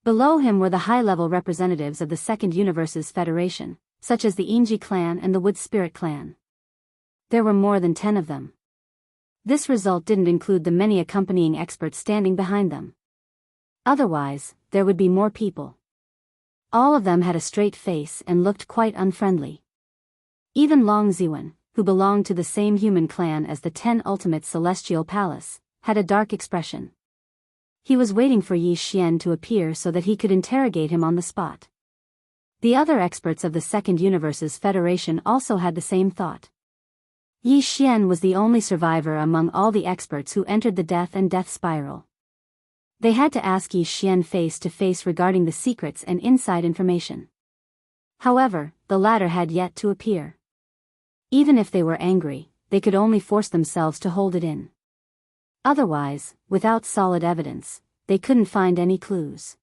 Below him were the high-level representatives of the Second Universe's Federation, such as the Inji clan and the Wood Spirit clan. There were more than 10 of them. This result didn't include the many accompanying experts standing behind them. Otherwise, there would be more people. All of them had a straight face and looked quite unfriendly. Even Long Ziwen, who belonged to the same human clan as the 10 Ultimate Celestial Palace, had a dark expression. He was waiting for Yi Xian to appear so that he could interrogate him on the spot. The other experts of the Second Universe's Federation also had the same thought. Yi Xian was the only survivor among all the experts who entered the death and death spiral. They had to ask Yi Xian face to face regarding the secrets and inside information. However, the latter had yet to appear. Even if they were angry, they could only force themselves to hold it in. Otherwise, without solid evidence, they couldn't find any clues.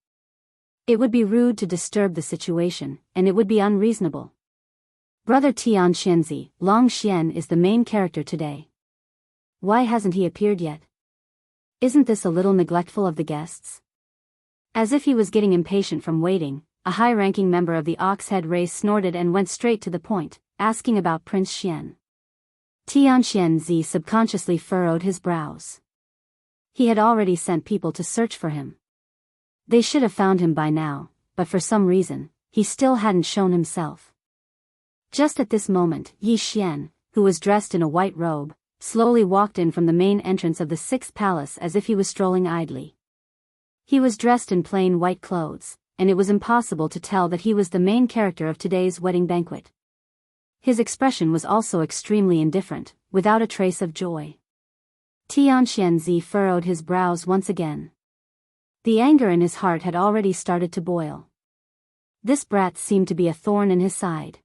It would be rude to disturb the situation, and it would be unreasonable. Brother Tianxinzi, Long Xian is the main character today. Why hasn't he appeared yet? Isn't this a little neglectful of the guests? As if he was getting impatient from waiting, a high-ranking member of the Ox-Head race snorted and went straight to the point, asking about Prince Xian. Tianxianzi subconsciously furrowed his brows. He had already sent people to search for him. They should have found him by now, but for some reason, he still hadn't shown himself. Just at this moment, Yi Xian, who was dressed in a white robe, slowly walked in from the main entrance of the sixth palace as if he was strolling idly. He was dressed in plain white clothes, and it was impossible to tell that he was the main character of today's wedding banquet. His expression was also extremely indifferent, without a trace of joy. Tianxianzi furrowed his brows once again. The anger in his heart had already started to boil. This brat seemed to be a thorn in his side.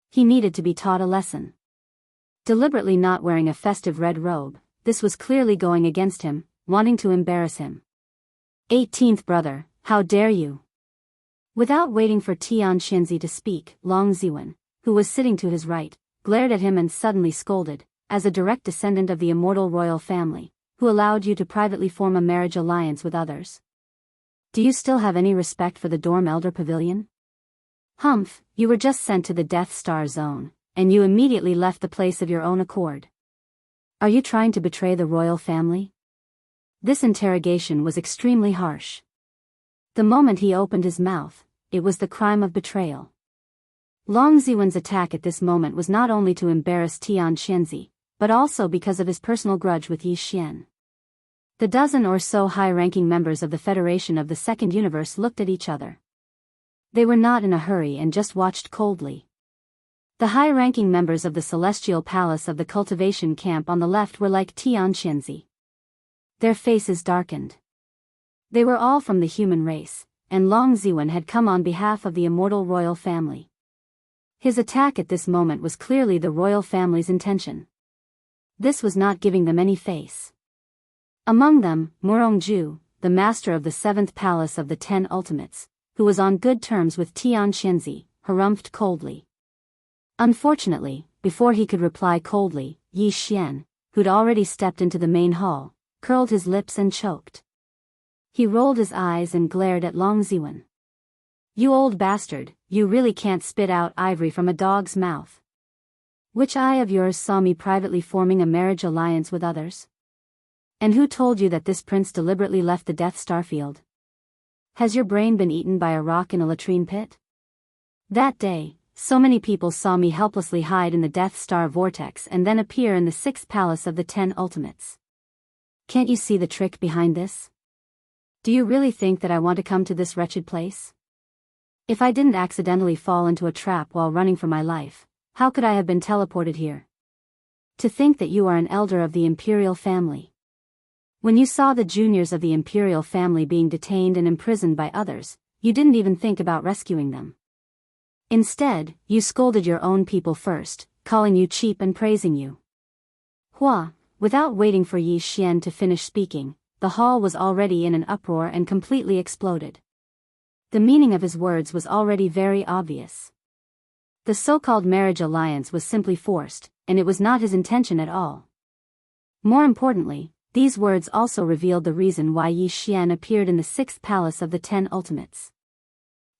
He needed to be taught a lesson. Deliberately not wearing a festive red robe, this was clearly going against him, wanting to embarrass him. 18th brother, how dare you? Without waiting for Tianxianzi to speak, Long Ziwen, who was sitting to his right, glared at him and suddenly scolded, as a direct descendant of the immortal royal family, who allowed you to privately form a marriage alliance with others. Do you still have any respect for the Dorm Elder Pavilion? Humph, you were just sent to the Death Star Zone, and you immediately left the place of your own accord. Are you trying to betray the royal family? This interrogation was extremely harsh. The moment he opened his mouth, it was the crime of betrayal. Long Ziwen's attack at this moment was not only to embarrass Tianxianzi, but also because of his personal grudge with Yi Xian. The dozen or so high-ranking members of the Federation of the Second Universe looked at each other. They were not in a hurry and just watched coldly. The high-ranking members of the Celestial Palace of the Cultivation camp on the left were like Tianxianzi. Their faces darkened. They were all from the human race, and Long Ziwen had come on behalf of the immortal royal family. His attack at this moment was clearly the royal family's intention. This was not giving them any face. Among them, Murongju, the master of the 7th Palace of the 10 Ultimates, who was on good terms with Tianxianzi, harumphed coldly. Unfortunately, before he could reply coldly, Yi Xian, who'd already stepped into the main hall, curled his lips and choked. He rolled his eyes and glared at Long Ziwen. You old bastard, you really can't spit out ivory from a dog's mouth. Which eye of yours saw me privately forming a marriage alliance with others? And who told you that this prince deliberately left the Death Star field? Has your brain been eaten by a rock in a latrine pit? That day, so many people saw me helplessly hide in the Death Star vortex and then appear in the 6th palace of the 10 Ultimates. Can't you see the trick behind this? Do you really think that I want to come to this wretched place? If I didn't accidentally fall into a trap while running for my life, how could I have been teleported here? To think that you are an elder of the imperial family. When you saw the juniors of the imperial family being detained and imprisoned by others, you didn't even think about rescuing them. Instead, you scolded your own people first, calling you cheap and praising you. Hua, without waiting for Yi Xian to finish speaking, the hall was already in an uproar and completely exploded. The meaning of his words was already very obvious. The so-called marriage alliance was simply forced, and it was not his intention at all. More importantly, these words also revealed the reason why Yi Xian appeared in the 6th palace of the 10 Ultimates.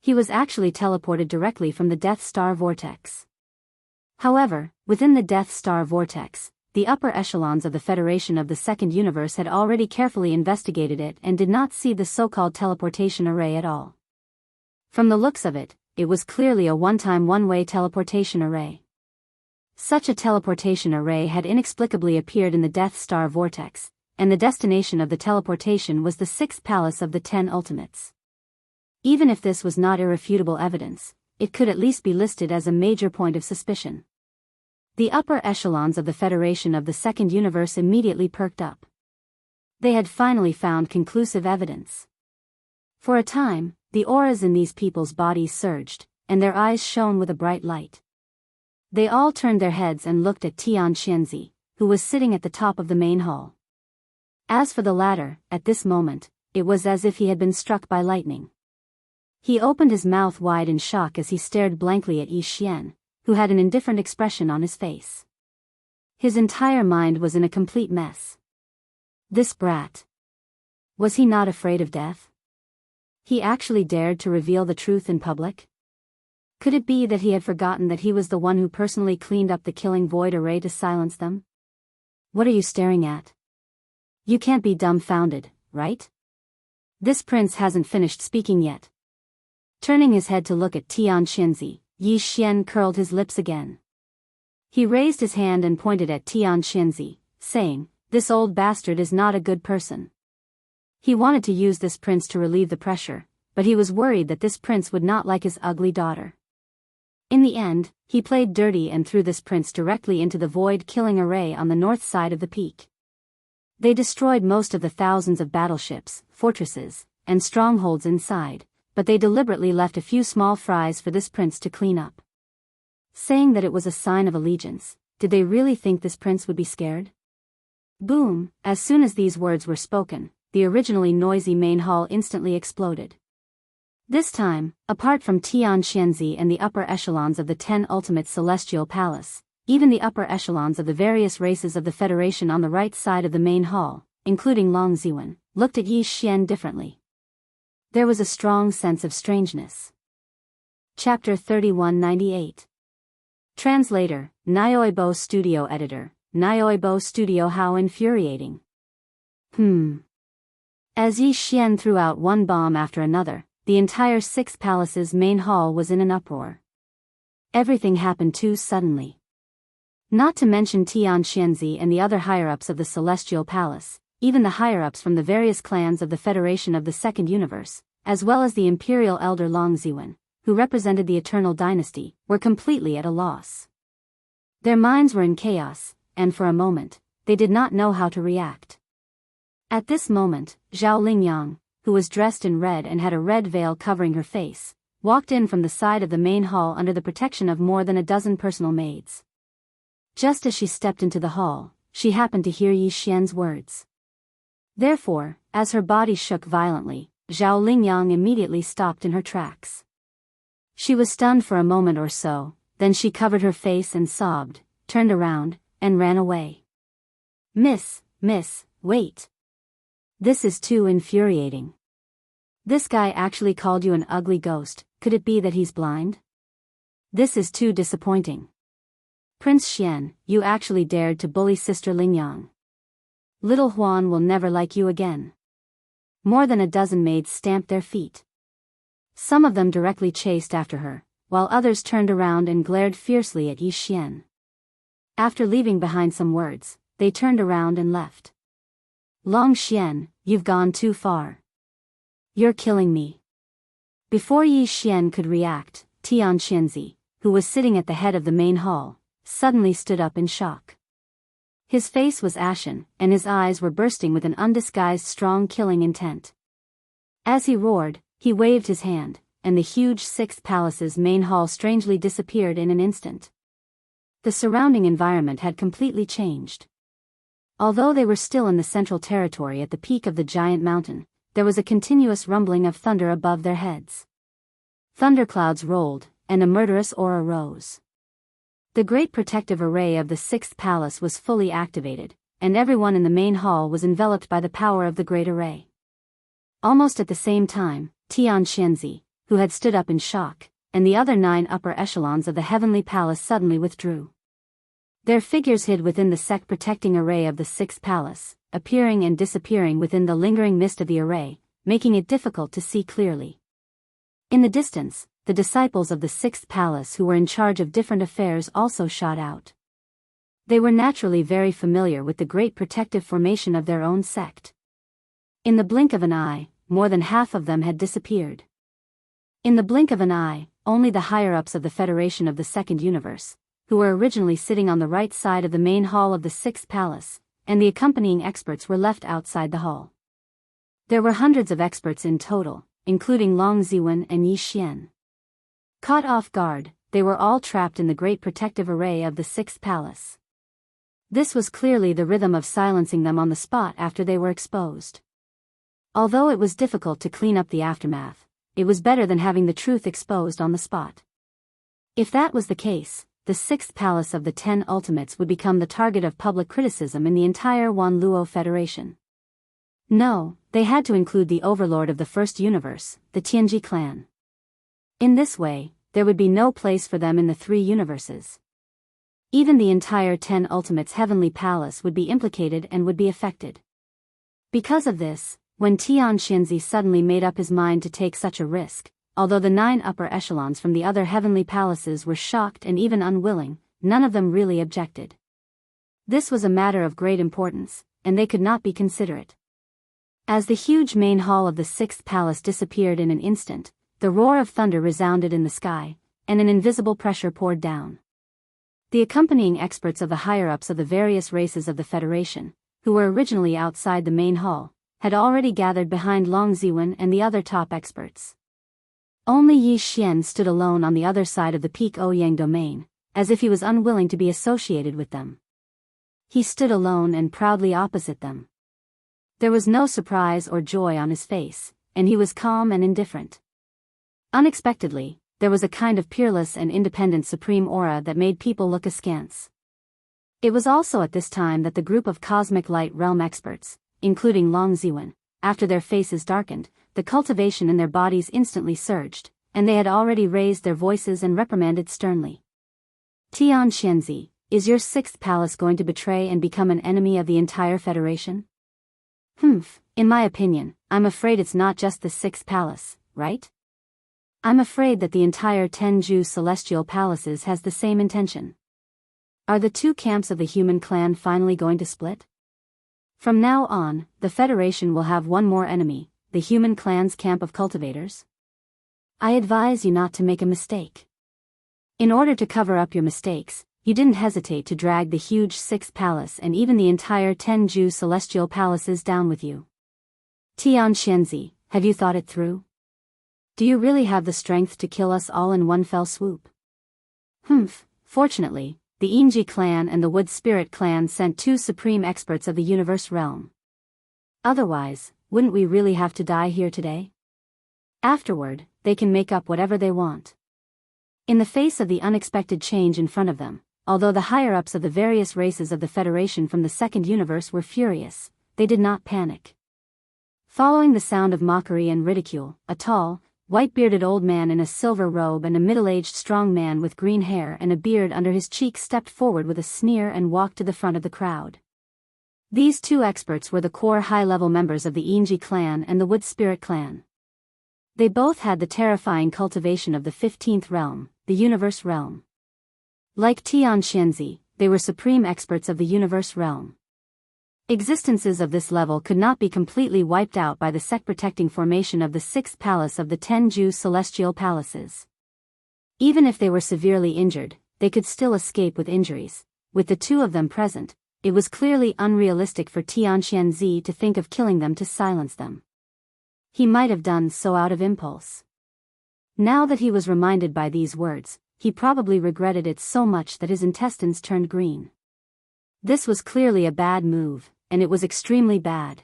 He was actually teleported directly from the Death Star vortex. However, within the Death Star vortex, the upper echelons of the Federation of the Second Universe had already carefully investigated it and did not see the so-called teleportation array at all. From the looks of it, it was clearly a one-time one-way teleportation array. Such a teleportation array had inexplicably appeared in the Death Star vortex, and the destination of the teleportation was the 6th palace of the 10 Ultimates. Even if this was not irrefutable evidence, it could at least be listed as a major point of suspicion. The upper echelons of the Federation of the Second Universe immediately perked up. They had finally found conclusive evidence. For a time, the auras in these people's bodies surged, and their eyes shone with a bright light. They all turned their heads and looked at Tianxianzi, who was sitting at the top of the main hall. As for the latter, at this moment, it was as if he had been struck by lightning. He opened his mouth wide in shock as he stared blankly at Yi Xian, who had an indifferent expression on his face. His entire mind was in a complete mess. This brat. Was he not afraid of death? He actually dared to reveal the truth in public? Could it be that he had forgotten that he was the one who personally cleaned up the killing void array to silence them? What are you staring at? You can't be dumbfounded, right? This prince hasn't finished speaking yet. Turning his head to look at Tian Xinzi, Yi Xian curled his lips again. He raised his hand and pointed at Tian Xinzi, saying, "This old bastard is not a good person." He wanted to use this prince to relieve the pressure, but he was worried that this prince would not like his ugly daughter. In the end, he played dirty and threw this prince directly into the void-killing array on the north side of the peak. They destroyed most of the thousands of battleships, fortresses, and strongholds inside, but they deliberately left a few small fries for this prince to clean up. Saying that it was a sign of allegiance, did they really think this prince would be scared? Boom! As soon as these words were spoken, the originally noisy main hall instantly exploded. This time, apart from Tian Xinzi and the upper echelons of the 10 Ultimate Celestial Palace, even the upper echelons of the various races of the Federation on the right side of the main hall, including Long Ziwen, looked at Yi Xian differently. There was a strong sense of strangeness. Chapter 3198. Translator, Nyoibo Studio Editor, Nyoibo Studio. How infuriating. As Yi Xian threw out one bomb after another, the entire Six Palace's main hall was in an uproar. Everything happened too suddenly. Not to mention Tian Xinzi and the other higher-ups of the Celestial Palace, even the higher-ups from the various clans of the Federation of the Second Universe, as well as the Imperial Elder Long Ziwen, who represented the Eternal Dynasty, were completely at a loss. Their minds were in chaos, and for a moment, they did not know how to react. At this moment, Zhao Lingyang, who was dressed in red and had a red veil covering her face, walked in from the side of the main hall under the protection of more than a dozen personal maids. Just as she stepped into the hall, she happened to hear Yi Xian's words. Therefore, as her body shook violently, Zhao Lingyang immediately stopped in her tracks. She was stunned for a moment or so, then she covered her face and sobbed, turned around, and ran away. Miss, wait. This is too infuriating. This guy actually called you an ugly ghost. Could it be that he's blind? This is too disappointing. Prince Xian, you actually dared to bully Sister Lingyang. Little Huan will never like you again. More than a dozen maids stamped their feet. Some of them directly chased after her, while others turned around and glared fiercely at Yi Xian. After leaving behind some words, they turned around and left. Long Xian, you've gone too far. You're killing me. Before Yi Xian could react, Tian Xinzi, who was sitting at the head of the main hall, suddenly stood up in shock. His face was ashen, and his eyes were bursting with an undisguised strong killing intent. As he roared, he waved his hand, and the huge Sixth Palace's main hall strangely disappeared in an instant. The surrounding environment had completely changed. Although they were still in the central territory at the peak of the giant mountain, there was a continuous rumbling of thunder above their heads. Thunderclouds rolled, and a murderous aura rose. The great protective array of the Sixth Palace was fully activated, and everyone in the main hall was enveloped by the power of the great array. Almost at the same time, Tian Xinzi, who had stood up in shock, and the other 9 upper echelons of the Heavenly Palace suddenly withdrew. Their figures hid within the sect-protecting array of the Sixth Palace, appearing and disappearing within the lingering mist of the array, making it difficult to see clearly. In the distance, the disciples of the Sixth Palace who were in charge of different affairs also shot out. They were naturally very familiar with the great protective formation of their own sect. In the blink of an eye, more than half of them had disappeared. In the blink of an eye, only the higher-ups of the Federation of the Second Universe, who were originally sitting on the right side of the main hall of the Sixth Palace, and the accompanying experts were left outside the hall. There were hundreds of experts in total, including Long Ziwen and Yi Xian. Caught off guard, they were all trapped in the great protective array of the Sixth Palace. This was clearly the rhythm of silencing them on the spot after they were exposed. Although it was difficult to clean up the aftermath, it was better than having the truth exposed on the spot. If that was the case, the Sixth Palace of the 10 Ultimates would become the target of public criticism in the entire Wanluo Federation. No, they had to include the overlord of the first universe, the Tianji clan. In this way, there would be no place for them in the three universes. Even the entire 10 Ultimates Heavenly Palace would be implicated and would be affected. Because of this, when Tian Xianxia suddenly made up his mind to take such a risk, although the 9 upper echelons from the other heavenly palaces were shocked and even unwilling, none of them really objected. This was a matter of great importance, and they could not be considerate. As the huge main hall of the 6th palace disappeared in an instant, the roar of thunder resounded in the sky, and an invisible pressure poured down. The accompanying experts of the higher-ups of the various races of the Federation, who were originally outside the main hall, had already gathered behind Long Ziwen and the other top experts. Only Yi Xian stood alone on the other side of the Peak Ouyang domain, as if he was unwilling to be associated with them. He stood alone and proudly opposite them. There was no surprise or joy on his face, and he was calm and indifferent. Unexpectedly, there was a kind of peerless and independent supreme aura that made people look askance. It was also at this time that the group of cosmic light realm experts, including Long Ziwen, after their faces darkened, the cultivation in their bodies instantly surged, and they had already raised their voices and reprimanded sternly. Tian Xianxia, is your 6th palace going to betray and become an enemy of the entire Federation? In my opinion, I'm afraid it's not just the 6th palace, right? I'm afraid that the entire Tenju celestial palaces has the same intention. Are the 2 camps of the human clan finally going to split? From now on, the Federation will have one more enemy, the human clan's camp of cultivators. I advise you not to make a mistake. In order to cover up your mistakes, you didn't hesitate to drag the huge 6th palace and even the entire Tenju celestial palaces down with you. Tian Xianxia, have you thought it through? Do you really have the strength to kill us all in one fell swoop? Fortunately, the Yingji clan and the Wood Spirit clan sent 2 supreme experts of the universe realm. Otherwise, wouldn't we really have to die here today? Afterward, they can make up whatever they want. In the face of the unexpected change in front of them, although the higher-ups of the various races of the Federation from the second universe were furious, they did not panic. Following the sound of mockery and ridicule, a tall, white-bearded old man in a silver robe and a middle-aged strong man with green hair and a beard under his cheek stepped forward with a sneer and walked to the front of the crowd. These 2 experts were the core high-level members of the Yingji clan and the Wood Spirit clan. They both had the terrifying cultivation of the 15th realm, the universe realm. Like Tian Xianxia, they were supreme experts of the universe realm. Existences of this level could not be completely wiped out by the sect-protecting formation of the 6th palace of the Tenju celestial palaces. Even if they were severely injured, they could still escape with injuries. With the 2 of them present, it was clearly unrealistic for Tian Xianxia to think of killing them to silence them. He might have done so out of impulse. Now that he was reminded by these words, he probably regretted it so much that his intestines turned green. This was clearly a bad move, and it was extremely bad.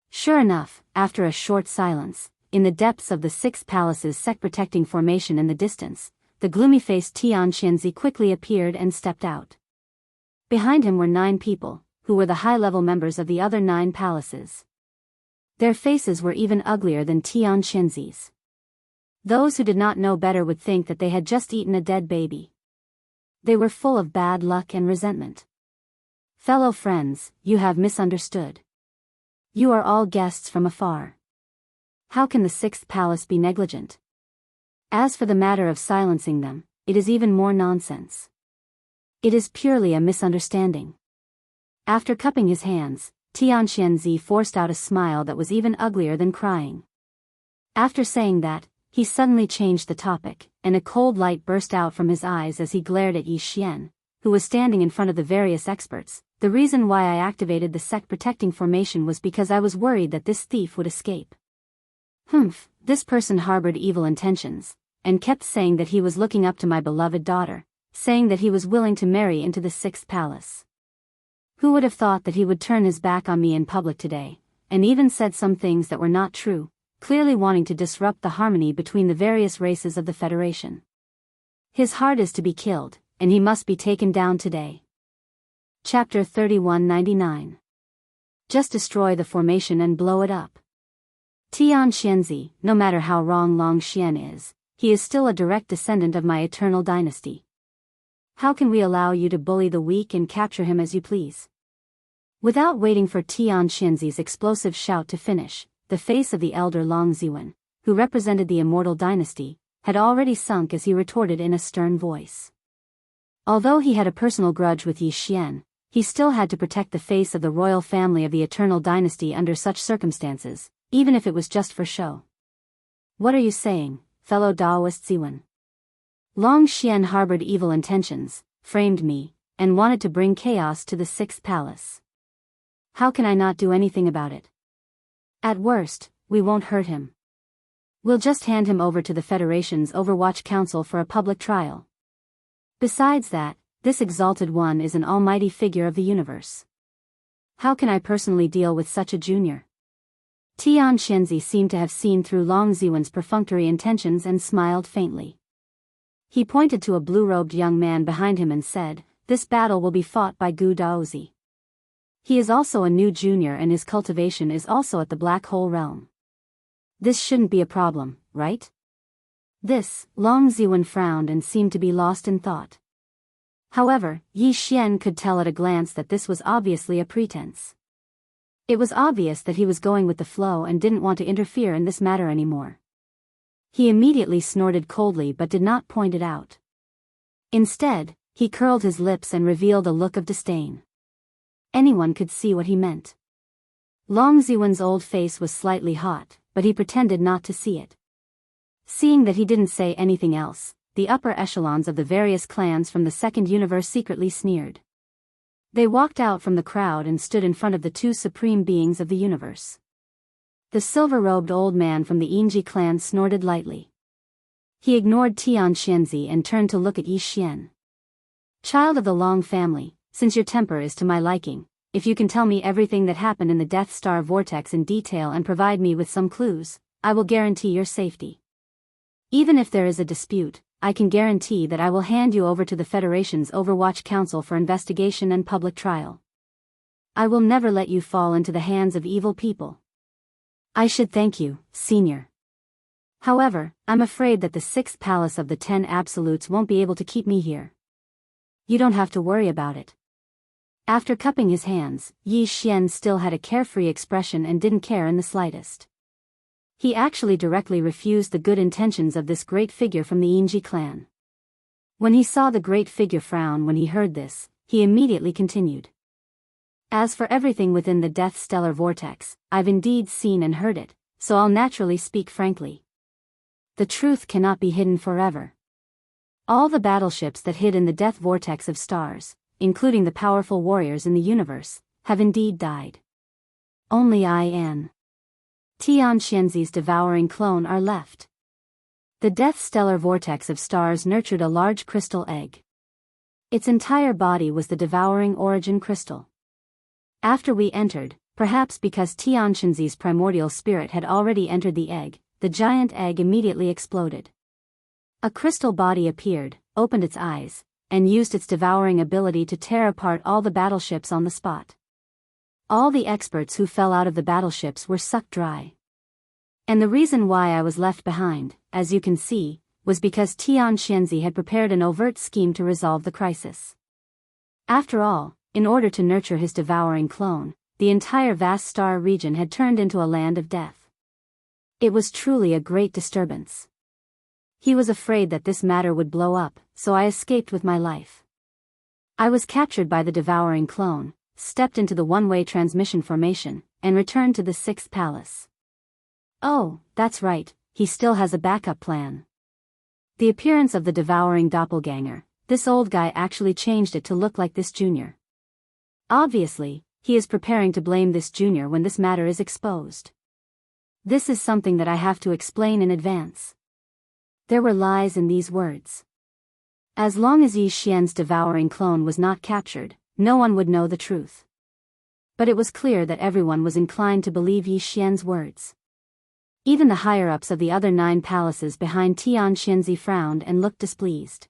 Sure enough, after a short silence, in the depths of the 6th palace's sect-protecting formation in the distance, the gloomy-faced Tian Xianxia quickly appeared and stepped out. Behind him were 9 people, who were the high-level members of the other 9 palaces. Their faces were even uglier than Tian Xianxia's. Those who did not know better would think that they had just eaten a dead baby. They were full of bad luck and resentment. Fellow friends, you have misunderstood. You are all guests from afar. How can the 6th palace be negligent? As for the matter of silencing them, it is even more nonsense. It is purely a misunderstanding. After cupping his hands, Tian Xianxia forced out a smile that was even uglier than crying. After saying that, he suddenly changed the topic, and a cold light burst out from his eyes as he glared at Yi Xian, who was standing in front of the various experts. The reason why I activated the sect-protecting formation was because I was worried that this thief would escape. This person harbored evil intentions, and kept saying that he was looking up to my beloved daughter, saying that he was willing to marry into the 6th palace. Who would have thought that he would turn his back on me in public today, and even said some things that were not true, clearly wanting to disrupt the harmony between the various races of the Federation. His heart is to be killed, and he must be taken down today. Chapter 3199. Just destroy the formation and blow it up. Tian Xianxia, no matter how wrong Long Xian is, he is still a direct descendant of my eternal dynasty. How can we allow you to bully the weak and capture him as you please? Without waiting for Tian Xianxi's explosive shout to finish, the face of the elder Long Ziwen, who represented the immortal dynasty, had already sunk as he retorted in a stern voice. Although he had a personal grudge with Yi Xian, he still had to protect the face of the royal family of the eternal dynasty under such circumstances, even if it was just for show. What are you saying, fellow Daoist Ziwen? Long Xian harbored evil intentions, framed me, and wanted to bring chaos to the sixth palace. How can I not do anything about it? At worst, we won't hurt him. We'll just hand him over to the Federation's Overwatch Council for a public trial. Besides that, this exalted one is an almighty figure of the universe. How can I personally deal with such a junior? Tian Xianxia seemed to have seen through Long Ziwen's perfunctory intentions and smiled faintly. He pointed to a blue-robed young man behind him and said, "This battle will be fought by Gu Daozi. He is also a new junior and his cultivation is also at the Black Hole Realm. This shouldn't be a problem, right?" Long Ziwen frowned and seemed to be lost in thought. However, Yi Xian could tell at a glance that this was obviously a pretense. It was obvious that he was going with the flow and didn't want to interfere in this matter anymore. He immediately snorted coldly but did not point it out. Instead, he curled his lips and revealed a look of disdain. Anyone could see what he meant. Long Ziwen's old face was slightly hot, but he pretended not to see it. Seeing that he didn't say anything else, the upper echelons of the various clans from the second universe secretly sneered. They walked out from the crowd and stood in front of the two supreme beings of the universe. The silver-robed old man from the Yingji clan snorted lightly. He ignored Tian Xianxia and turned to look at Yi Xian. "Child of the Long family, since your temper is to my liking, if you can tell me everything that happened in the Death Star vortex in detail and provide me with some clues, I will guarantee your safety. Even if there is a dispute, I can guarantee that I will hand you over to the Federation's Overwatch Council for investigation and public trial. I will never let you fall into the hands of evil people." "I should thank you, Senior. However, I'm afraid that the sixth palace of the 10 Absolutes won't be able to keep me here." "You don't have to worry about it." After cupping his hands, Yi Xian still had a carefree expression and didn't care in the slightest. He actually directly refused the good intentions of this great figure from the Yingji clan. When he saw the great figure frown when he heard this, he immediately continued. "As for everything within the Death Stellar Vortex, I've indeed seen and heard it, so I'll naturally speak frankly. The truth cannot be hidden forever. All the battleships that hid in the Death Vortex of stars, including the powerful warriors in the universe, have indeed died. Only I and Tian Xianxi's devouring clone are left. The Death Stellar Vortex of stars nurtured a large crystal egg. Its entire body was the devouring origin crystal. After we entered, perhaps because Tian Xianxi's primordial spirit had already entered the egg, the giant egg immediately exploded. A crystal body appeared, opened its eyes, and used its devouring ability to tear apart all the battleships on the spot. All the experts who fell out of the battleships were sucked dry. And the reason why I was left behind, as you can see, was because Tian Xianxia had prepared an overt scheme to resolve the crisis. After all, in order to nurture his devouring clone, the entire vast star region had turned into a land of death. It was truly a great disturbance. He was afraid that this matter would blow up, so I escaped with my life. I was captured by the devouring clone, stepped into the one-way transmission formation, and returned to the sixth palace. Oh, that's right, he still has a backup plan. The appearance of the devouring doppelganger, this old guy actually changed it to look like this junior. Obviously, he is preparing to blame this junior when this matter is exposed. This is something that I have to explain in advance. There were lies in these words. As long as Yi Xian's devouring clone was not captured, no one would know the truth. But it was clear that everyone was inclined to believe Yi Xian's words. Even the higher-ups of the other 9 palaces behind Tian Xianxia frowned and looked displeased.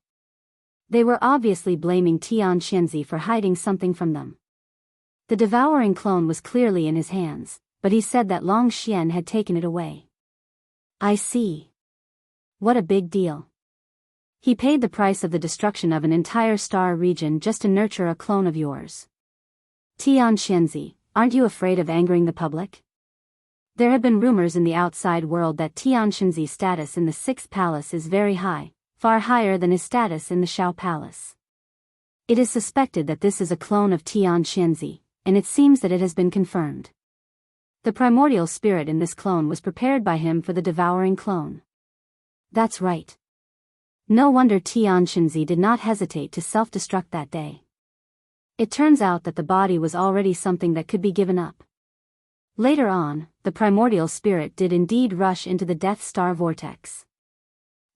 They were obviously blaming Tian Xianxia for hiding something from them. The devouring clone was clearly in his hands, but he said that Long Xian had taken it away. I see. What a big deal. He paid the price of the destruction of an entire star region just to nurture a clone of yours. Xianxia, aren't you afraid of angering the public? There have been rumors in the outside world that Xianxia's status in the Sixth Palace is very high, far higher than his status in the Shao Palace. It is suspected that this is a clone of Xianxia, and it seems that it has been confirmed. The primordial spirit in this clone was prepared by him for the devouring clone. That's right. No wonder Xianxia did not hesitate to self-destruct that day. It turns out that the body was already something that could be given up. Later on, the primordial spirit did indeed rush into the Death Star vortex.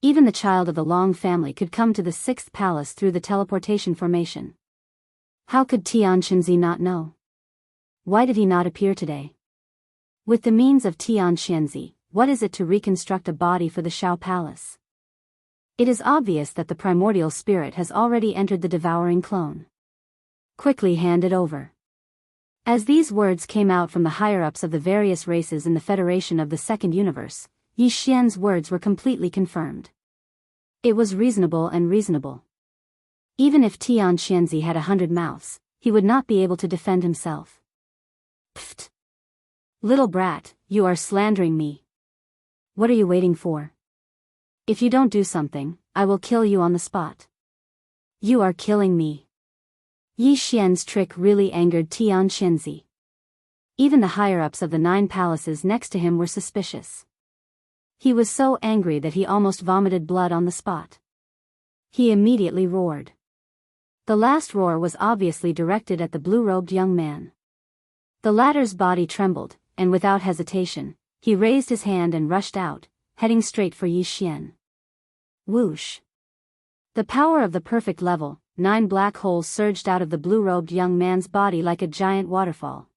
Even the child of the Long family could come to the Sixth Palace through the teleportation formation. How could Xianxia not know? Why did he not appear today? With the means of Xianxia, what is it to reconstruct a body for the Shao Palace? It is obvious that the primordial spirit has already entered the devouring clone. Quickly hand it over. As these words came out from the higher-ups of the various races in the Federation of the Second Universe, Yi Xian's words were completely confirmed. It was reasonable. Even if Xianxia had 100 mouths, he would not be able to defend himself. Pfft! Little brat, you are slandering me. What are you waiting for? If you don't do something, I will kill you on the spot. You are killing me. Yi Xian's trick really angered Xianxia. Even the higher-ups of the 9 palaces next to him were suspicious. He was so angry that he almost vomited blood on the spot. He immediately roared. The last roar was obviously directed at the blue-robed young man. The latter's body trembled, and without hesitation, he raised his hand and rushed out, heading straight for Yi Xian. Whoosh! The power of the perfect level, 9 black holes surged out of the blue-robed young man's body like a giant waterfall.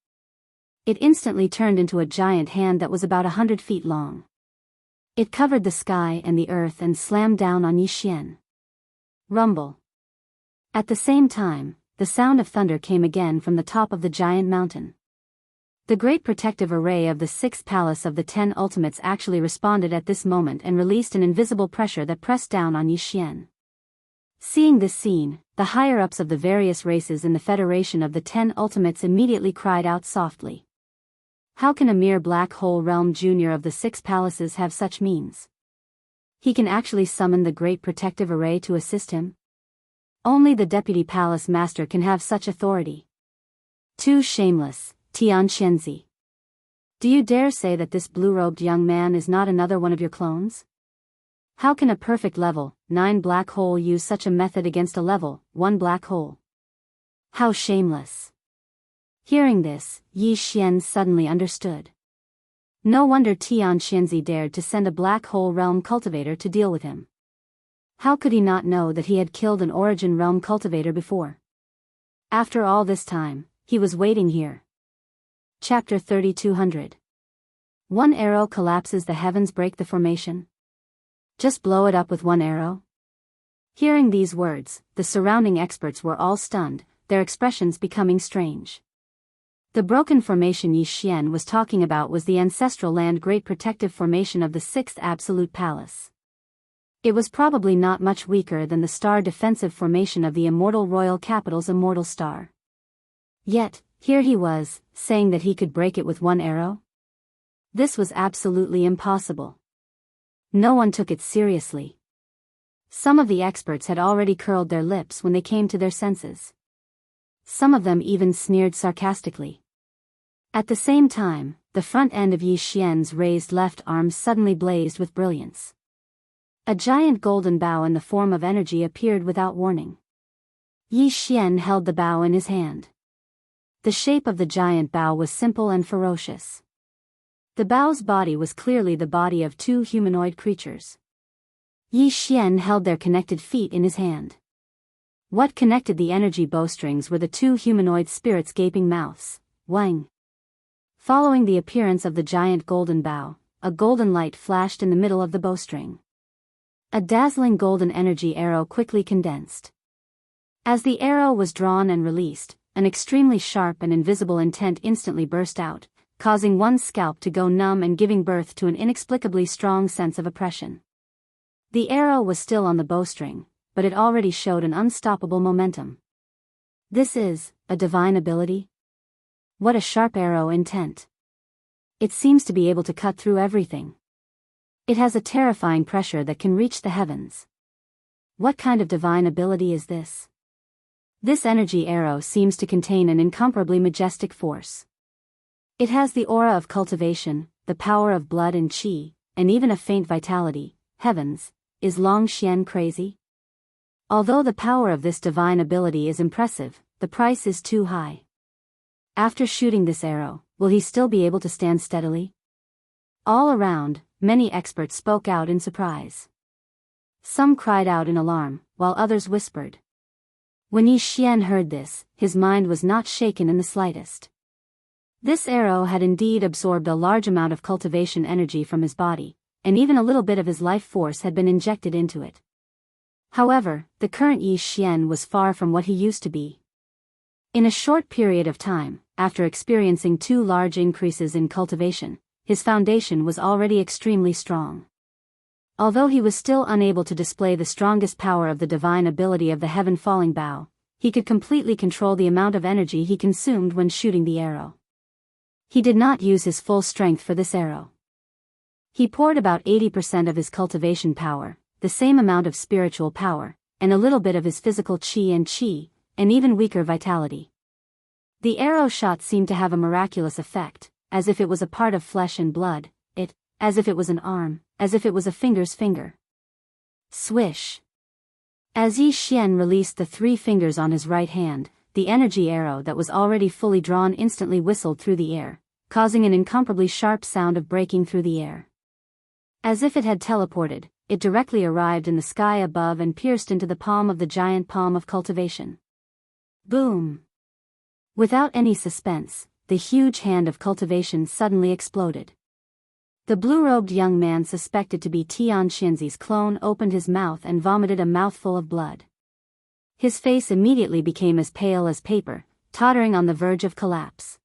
It instantly turned into a giant hand that was about 100 feet long. It covered the sky and the earth and slammed down on Yi Xian. Rumble. At the same time, the sound of thunder came again from the top of the giant mountain. The great protective array of the 6th palace of the 10 ultimates actually responded at this moment and released an invisible pressure that pressed down on Yi Xian. Seeing this scene, the higher-ups of the various races in the Federation of the 10 Ultimates immediately cried out softly. How can a mere black hole realm junior of the 6 palaces have such means? He can actually summon the great protective array to assist him? Only the deputy palace master can have such authority. Too shameless, Xianxia. Do you dare say that this blue-robed young man is not another one of your clones? How can a perfect level 9 black hole use such a method against a level 1 black hole? How shameless. Hearing this, Yi Xian suddenly understood. No wonder Xianxia dared to send a black hole realm cultivator to deal with him. How could he not know that he had killed an origin realm cultivator before? After all this time, he was waiting here. Chapter 3200. One arrow collapses the heavens, break the formation. Just blow it up with one arrow? Hearing these words, the surrounding experts were all stunned, their expressions becoming strange. The broken formation Yi Xian was talking about was the ancestral land great protective formation of the 6th absolute palace. It was probably not much weaker than the star defensive formation of the immortal royal capital's immortal star. Yet, here he was, saying that he could break it with one arrow? This was absolutely impossible. No one took it seriously. Some of the experts had already curled their lips when they came to their senses. Some of them even sneered sarcastically. At the same time, the front end of Yi Xian's raised left arm suddenly blazed with brilliance. A giant golden bow in the form of energy appeared without warning. Yi Xian held the bow in his hand. The shape of the giant bow was simple and ferocious. The bow's body was clearly the body of 2 humanoid creatures. Yi Xian held their connected feet in his hand. What connected the energy bowstrings were the 2 humanoid spirits' gaping mouths. Wang. Following the appearance of the giant golden bow, a golden light flashed in the middle of the bowstring. A dazzling golden energy arrow quickly condensed. As the arrow was drawn and released, an extremely sharp and invisible intent instantly burst out, causing one's scalp to go numb and giving birth to an inexplicably strong sense of oppression. The arrow was still on the bowstring, but it already showed an unstoppable momentum. This is a divine ability? What a sharp arrow intent. It seems to be able to cut through everything. It has a terrifying pressure that can reach the heavens. What kind of divine ability is this? This energy arrow seems to contain an incomparably majestic force. It has the aura of cultivation, the power of blood and qi, and even a faint vitality. Heavens, is Long Xian crazy? Although the power of this divine ability is impressive, the price is too high. After shooting this arrow, will he still be able to stand steadily? All around, many experts spoke out in surprise. Some cried out in alarm, while others whispered. When Yi Xian heard this, his mind was not shaken in the slightest. This arrow had indeed absorbed a large amount of cultivation energy from his body, and even a little bit of his life force had been injected into it. However, the current Yi Xian was far from what he used to be. In a short period of time, after experiencing 2 large increases in cultivation, his foundation was already extremely strong. Although he was still unable to display the strongest power of the divine ability of the heaven-falling bow, he could completely control the amount of energy he consumed when shooting the arrow. He did not use his full strength for this arrow. He poured about 80% of his cultivation power, the same amount of spiritual power, and a little bit of his physical qi, and even weaker vitality. The arrow shot seemed to have a miraculous effect, as if it was a part of flesh and blood, as if it was an arm, as if it was a finger's finger. Swish! As Yi Xian released the 3 fingers on his right hand, the energy arrow that was already fully drawn instantly whistled through the air, causing an incomparably sharp sound of breaking through the air. As if it had teleported, it directly arrived in the sky above and pierced into the palm of the giant palm of cultivation. Boom! Without any suspense, the huge hand of cultivation suddenly exploded. The blue-robed young man suspected to be Tian Xinzi's clone opened his mouth and vomited a mouthful of blood. His face immediately became as pale as paper, tottering on the verge of collapse.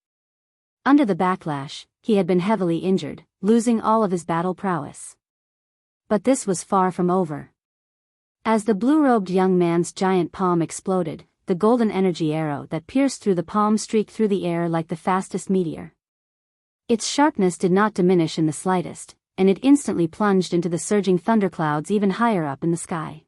Under the backlash, he had been heavily injured, losing all of his battle prowess. But this was far from over. As the blue-robed young man's giant palm exploded, the golden energy arrow that pierced through the palm streaked through the air like the fastest meteor. Its sharpness did not diminish in the slightest, and it instantly plunged into the surging thunderclouds even higher up in the sky.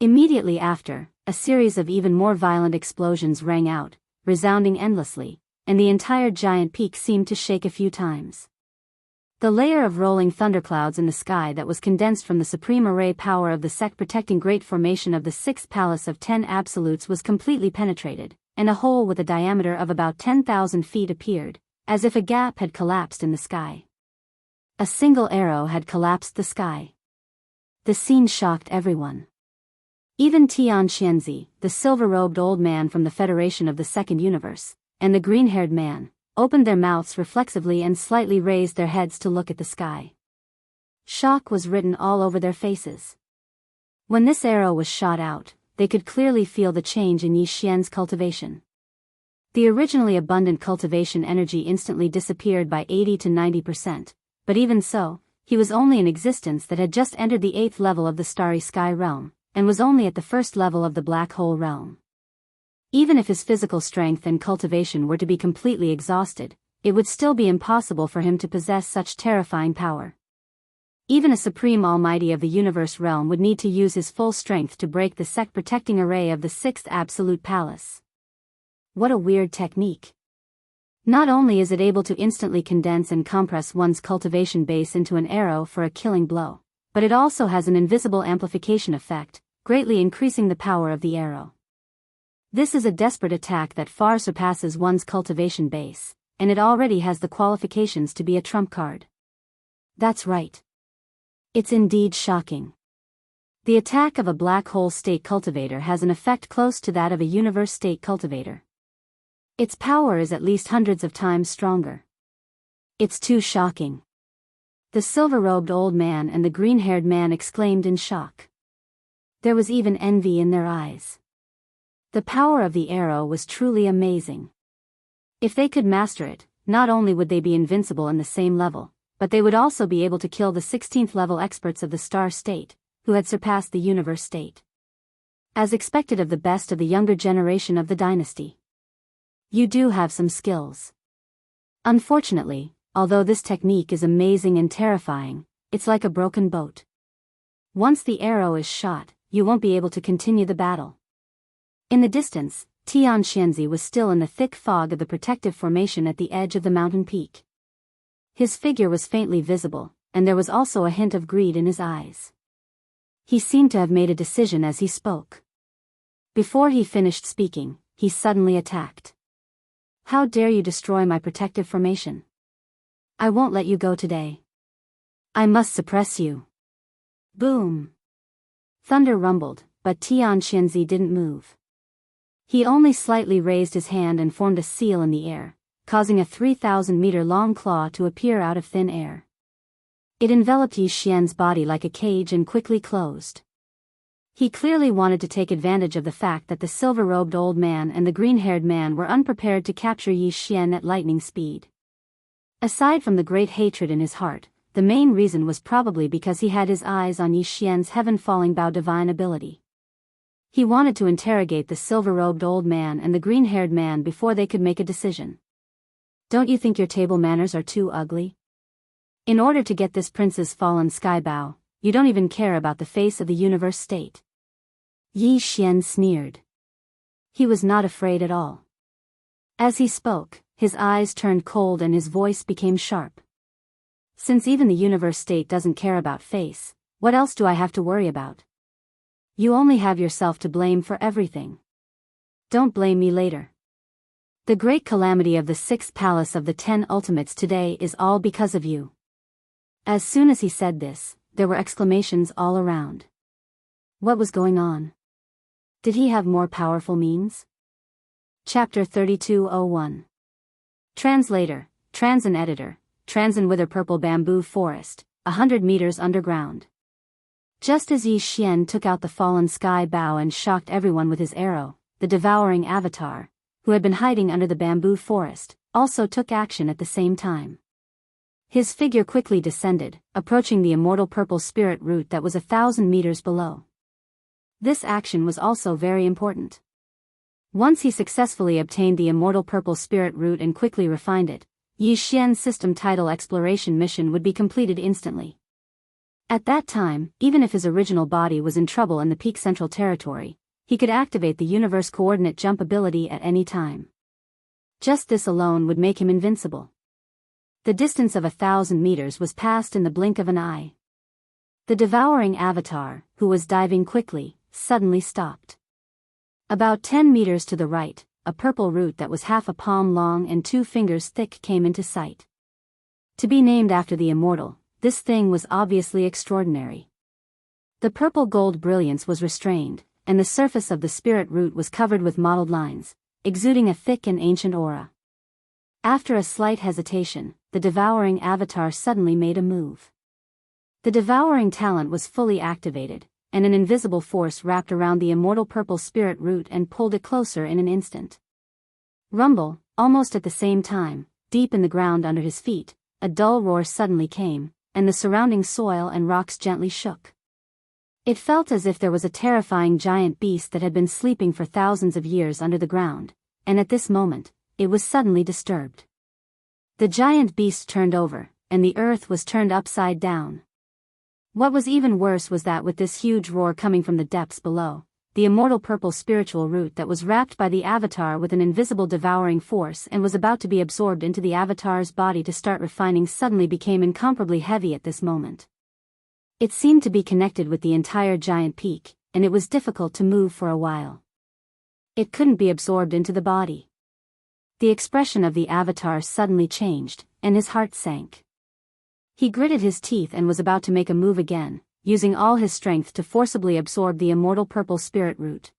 Immediately after, a series of even more violent explosions rang out, resounding endlessly, and the entire giant peak seemed to shake a few times. The layer of rolling thunderclouds in the sky that was condensed from the supreme array power of the sect protecting great formation of the 6th palace of 10 absolutes was completely penetrated, and a hole with a diameter of about 10,000 feet appeared, as if a gap had collapsed in the sky. A single arrow had collapsed the sky. The scene shocked everyone. Even Tian Xianzi, the silver-robed old man from the Federation of the Second Universe, and the green-haired man, opened their mouths reflexively and slightly raised their heads to look at the sky. Shock was written all over their faces. When this arrow was shot out, they could clearly feel the change in Yi Xian's cultivation. The originally abundant cultivation energy instantly disappeared by 80 to 90%, but even so, he was only in existence that had just entered the 8th level of the Starry Sky realm, and was only at the 1st level of the Black Hole realm. Even if his physical strength and cultivation were to be completely exhausted, it would still be impossible for him to possess such terrifying power. Even a supreme almighty of the universe realm would need to use his full strength to break the sect-protecting array of the 6th absolute palace. What a weird technique. Not only is it able to instantly condense and compress one's cultivation base into an arrow for a killing blow, but it also has an invisible amplification effect, greatly increasing the power of the arrow. This is a desperate attack that far surpasses one's cultivation base, and it already has the qualifications to be a trump card. That's right. It's indeed shocking. The attack of a black hole state cultivator has an effect close to that of a universe state cultivator. Its power is at least hundreds of times stronger. It's too shocking. The silver-robed old man and the green-haired man exclaimed in shock. There was even envy in their eyes. The power of the arrow was truly amazing. If they could master it, not only would they be invincible in the same level, but they would also be able to kill the 16th level experts of the Star State, who had surpassed the Universe State. As expected of the best of the younger generation of the dynasty. You do have some skills. Unfortunately, although this technique is amazing and terrifying, it's like a broken boat. Once the arrow is shot, you won't be able to continue the battle. In the distance, Tian Xianzi was still in the thick fog of the protective formation at the edge of the mountain peak. His figure was faintly visible, and there was also a hint of greed in his eyes. He seemed to have made a decision as he spoke. Before he finished speaking, he suddenly attacked. How dare you destroy my protective formation? I won't let you go today. I must suppress you. Boom! Thunder rumbled, but Tian Xianzi didn't move. He only slightly raised his hand and formed a seal in the air, causing a 3,000-meter-long claw to appear out of thin air. It enveloped Yi Xian's body like a cage and quickly closed. He clearly wanted to take advantage of the fact that the silver-robed old man and the green-haired man were unprepared to capture Yi Xian at lightning speed. Aside from the great hatred in his heart, the main reason was probably because he had his eyes on Yi Xian's heaven-falling bow divine ability. He wanted to interrogate the silver-robed old man and the green-haired man before they could make a decision. Don't you think your table manners are too ugly? In order to get this prince's fallen sky bow, you don't even care about the face of the Universe State. Yi Xian sneered. He was not afraid at all. As he spoke, his eyes turned cold and his voice became sharp. Since even the Universe State doesn't care about face, what else do I have to worry about? You only have yourself to blame for everything. Don't blame me later. The great calamity of the 6th palace of the 10 ultimates today is all because of you. As soon as he said this, there were exclamations all around. What was going on? Did he have more powerful means? Chapter 3201. Translator, Transin Editor, Transin Wither Purple Bamboo Forest, 100 meters underground. Just as Yi Xian took out the fallen sky bow and shocked everyone with his arrow, the devouring avatar, who had been hiding under the bamboo forest, also took action at the same time. His figure quickly descended, approaching the immortal purple spirit root that was 1,000 meters below. This action was also very important. Once he successfully obtained the immortal purple spirit root and quickly refined it, Yi Xian's system title exploration mission would be completed instantly. At that time, even if his original body was in trouble in the Peak Central Territory, he could activate the universe coordinate jump ability at any time. Just this alone would make him invincible. The distance of 1,000 meters was passed in the blink of an eye. The devouring avatar, who was diving quickly, suddenly stopped. About 10 meters to the right, a purple root that was half a palm long and 2 fingers thick came into sight. To be named after the immortal, this thing was obviously extraordinary. The purple gold brilliance was restrained, and the surface of the spirit root was covered with mottled lines, exuding a thick and ancient aura. After a slight hesitation, the devouring avatar suddenly made a move. The devouring talent was fully activated, and an invisible force wrapped around the immortal purple spirit root and pulled it closer in an instant. Rumble, almost at the same time, deep in the ground under his feet, a dull roar suddenly came, and the surrounding soil and rocks gently shook. It felt as if there was a terrifying giant beast that had been sleeping for thousands of years under the ground, and at this moment, it was suddenly disturbed. The giant beast turned over, and the earth was turned upside down. What was even worse was that with this huge roar coming from the depths below, the immortal purple spiritual root that was wrapped by the avatar with an invisible devouring force and was about to be absorbed into the avatar's body to start refining suddenly became incomparably heavy at this moment. It seemed to be connected with the entire giant peak, and it was difficult to move for a while. It couldn't be absorbed into the body. The expression of the avatar suddenly changed, and his heart sank. He gritted his teeth and was about to make a move again, using all his strength to forcibly absorb the immortal purple spirit root.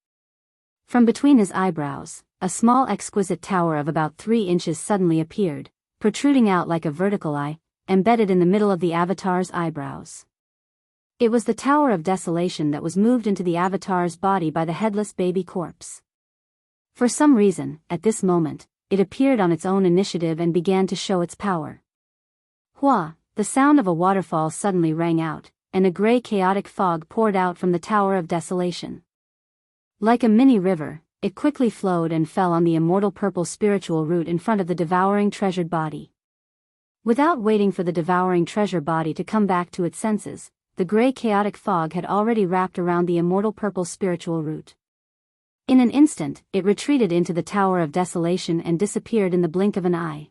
From between his eyebrows, a small exquisite tower of about 3 inches suddenly appeared, protruding out like a vertical eye, embedded in the middle of the avatar's eyebrows. It was the Tower of Desolation that was moved into the avatar's body by the headless baby corpse. For some reason, at this moment, it appeared on its own initiative and began to show its power. Hua, the sound of a waterfall suddenly rang out, and a gray chaotic fog poured out from the Tower of Desolation. Like a mini river, it quickly flowed and fell on the immortal purple spiritual root in front of the devouring treasured body. Without waiting for the devouring treasure body to come back to its senses, the gray chaotic fog had already wrapped around the immortal purple spiritual root. In an instant, it retreated into the Tower of Desolation and disappeared in the blink of an eye.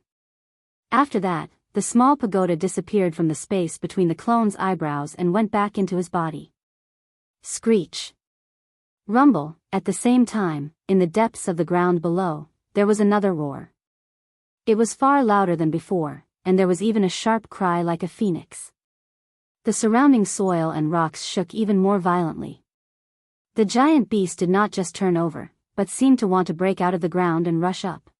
After that, the small pagoda disappeared from the space between the clone's eyebrows and went back into his body. Screech. Rumble. At the same time, in the depths of the ground below, there was another roar. It was far louder than before, and there was even a sharp cry like a phoenix. The surrounding soil and rocks shook even more violently. The giant beast did not just turn over, but seemed to want to break out of the ground and rush up.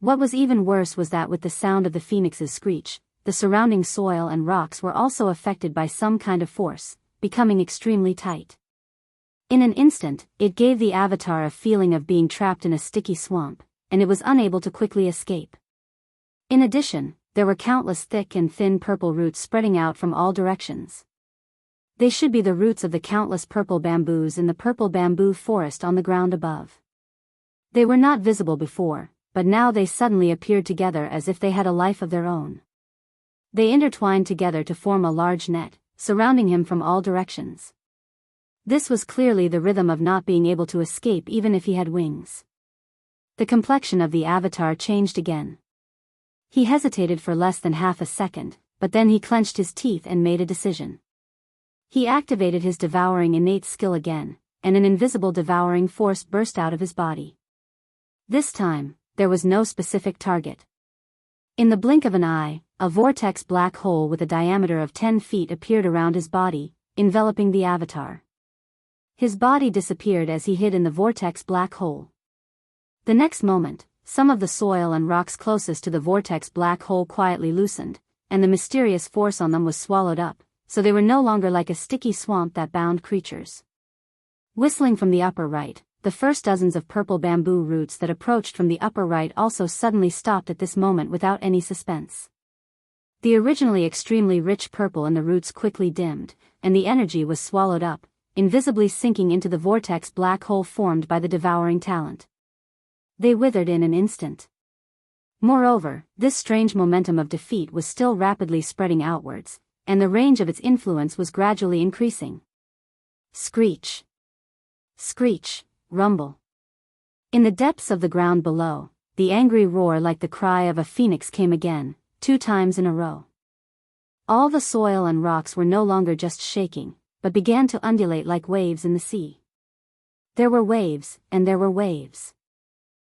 What was even worse was that with the sound of the phoenix's screech, the surrounding soil and rocks were also affected by some kind of force, becoming extremely tight. In an instant, it gave the avatar a feeling of being trapped in a sticky swamp, and it was unable to quickly escape. In addition, there were countless thick and thin purple roots spreading out from all directions. They should be the roots of the countless purple bamboos in the purple bamboo forest on the ground above. They were not visible before, but now they suddenly appeared together as if they had a life of their own. They intertwined together to form a large net, surrounding him from all directions. This was clearly the rhythm of not being able to escape even if he had wings. The complexion of the avatar changed again. He hesitated for less than half a second, but then he clenched his teeth and made a decision. He activated his devouring innate skill again, and an invisible devouring force burst out of his body. This time, there was no specific target. In the blink of an eye, a vortex black hole with a diameter of 10 feet appeared around his body, enveloping the avatar. His body disappeared as he hid in the vortex black hole. The next moment, some of the soil and rocks closest to the vortex black hole quietly loosened, and the mysterious force on them was swallowed up, so they were no longer like a sticky swamp that bound creatures. Whistling from the upper right, the first dozens of purple bamboo roots that approached from the upper right also suddenly stopped at this moment without any suspense. The originally extremely rich purple in the roots quickly dimmed, and the energy was swallowed up, invisibly sinking into the vortex black hole formed by the devouring talent. They withered in an instant. Moreover, this strange momentum of defeat was still rapidly spreading outwards, and the range of its influence was gradually increasing. Screech. Screech. Rumble. In the depths of the ground below, the angry roar like the cry of a phoenix came again, 2 times in a row. All the soil and rocks were no longer just shaking, but began to undulate like waves in the sea. There were waves, and there were waves.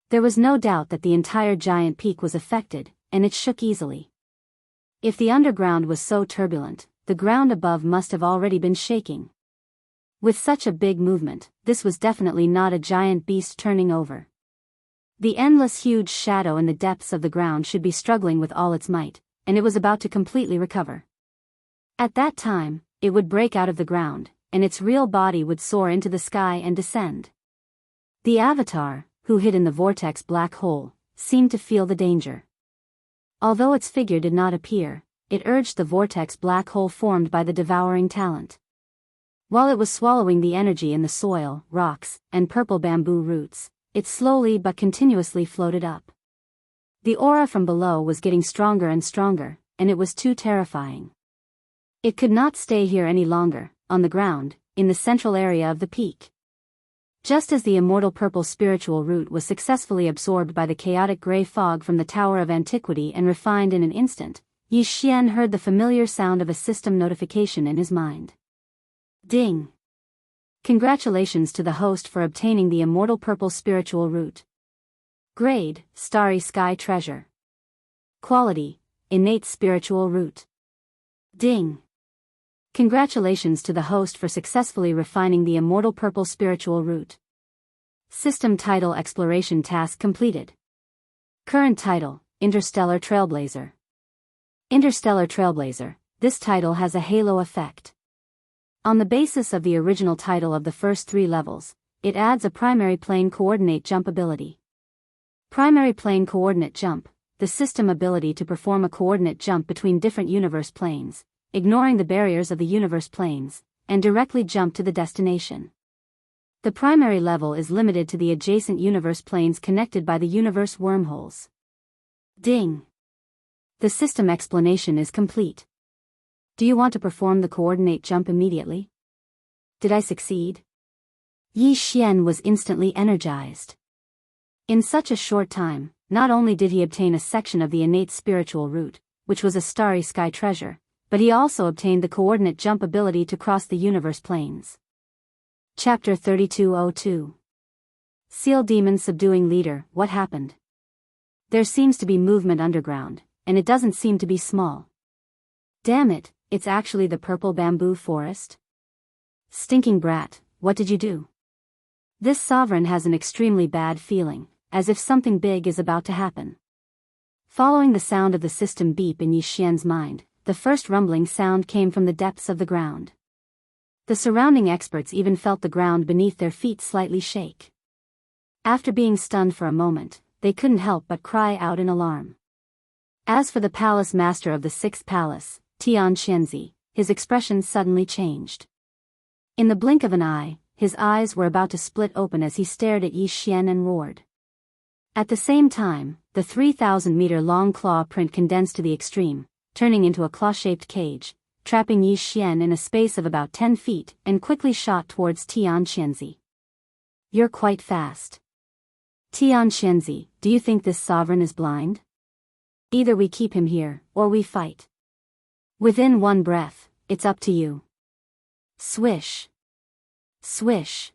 There was no doubt that the entire giant peak was affected, and it shook easily. If the underground was so turbulent, the ground above must have already been shaking. With such a big movement, this was definitely not a giant beast turning over. The endless huge shadow in the depths of the ground should be struggling with all its might, and it was about to completely recover. At that time, it would break out of the ground, and its real body would soar into the sky and descend. The avatar, who hid in the vortex black hole, seemed to feel the danger. Although its figure did not appear, it urged the vortex black hole formed by the devouring talent. While it was swallowing the energy in the soil, rocks, and purple bamboo roots, it slowly but continuously floated up. The aura from below was getting stronger and stronger, and it was too terrifying. It could not stay here any longer, on the ground, in the central area of the peak. Just as the immortal purple spiritual root was successfully absorbed by the chaotic gray fog from the Tower of Antiquity and refined in an instant, Yi Xian heard the familiar sound of a system notification in his mind. Ding! Congratulations to the host for obtaining the immortal purple spiritual root. Grade, Starry Sky Treasure. Quality, Innate Spiritual Root. Ding! Congratulations to the host for successfully refining the immortal purple spiritual root. System title Exploration task completed. Current title, Interstellar Trailblazer. Interstellar Trailblazer, this title has a halo effect. On the basis of the original title of the first 3 levels, it adds a primary plane coordinate jump ability. Primary plane coordinate jump, the system ability to perform a coordinate jump between different universe planes, ignoring the barriers of the universe planes, and directly jump to the destination. The primary level is limited to the adjacent universe planes connected by the universe wormholes. Ding! The system explanation is complete. Do you want to perform the coordinate jump immediately? Did I succeed? Yi Xian was instantly energized. In such a short time, not only did he obtain a section of the innate spiritual root, which was a starry sky treasure, but he also obtained the coordinate jump ability to cross the universe planes. Chapter 3202. Seal Demon Subduing Leader, what happened? There seems to be movement underground, and it doesn't seem to be small. Damn it, it's actually the purple bamboo forest? Stinking brat, what did you do? This sovereign has an extremely bad feeling, as if something big is about to happen. Following the sound of the system beep in Yi Xian's mind, the first rumbling sound came from the depths of the ground. The surrounding experts even felt the ground beneath their feet slightly shake. After being stunned for a moment, they couldn't help but cry out in alarm. As for the palace master of the sixth palace, Tian Xianzi, his expression suddenly changed. In the blink of an eye, his eyes were about to split open as he stared at Yi Xian and roared. At the same time, the 3,000-meter-long claw print condensed to the extreme, turning into a claw-shaped cage, trapping Yi Xian in a space of about 10 feet, and quickly shot towards Tian Xianzi. You're quite fast. Tian Xianzi, do you think this sovereign is blind? Either we keep him here, or we fight. Within one breath, it's up to you. Swish. Swish.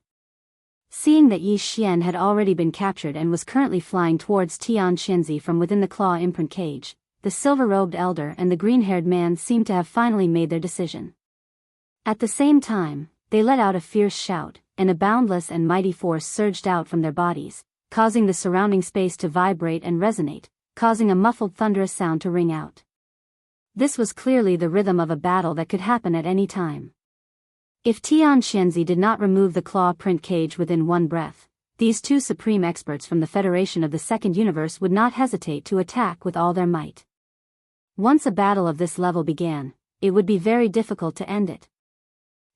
Seeing that Yi Xian had already been captured and was currently flying towards Tian Xianzi from within the claw imprint cage, the silver-robed elder and the green-haired man seemed to have finally made their decision. At the same time, they let out a fierce shout, and a boundless and mighty force surged out from their bodies, causing the surrounding space to vibrate and resonate, causing a muffled thunderous sound to ring out. This was clearly the rhythm of a battle that could happen at any time. If Tian Xianzi did not remove the claw print cage within one breath, these two supreme experts from the Federation of the Second Universe would not hesitate to attack with all their might. Once a battle of this level began, it would be very difficult to end it.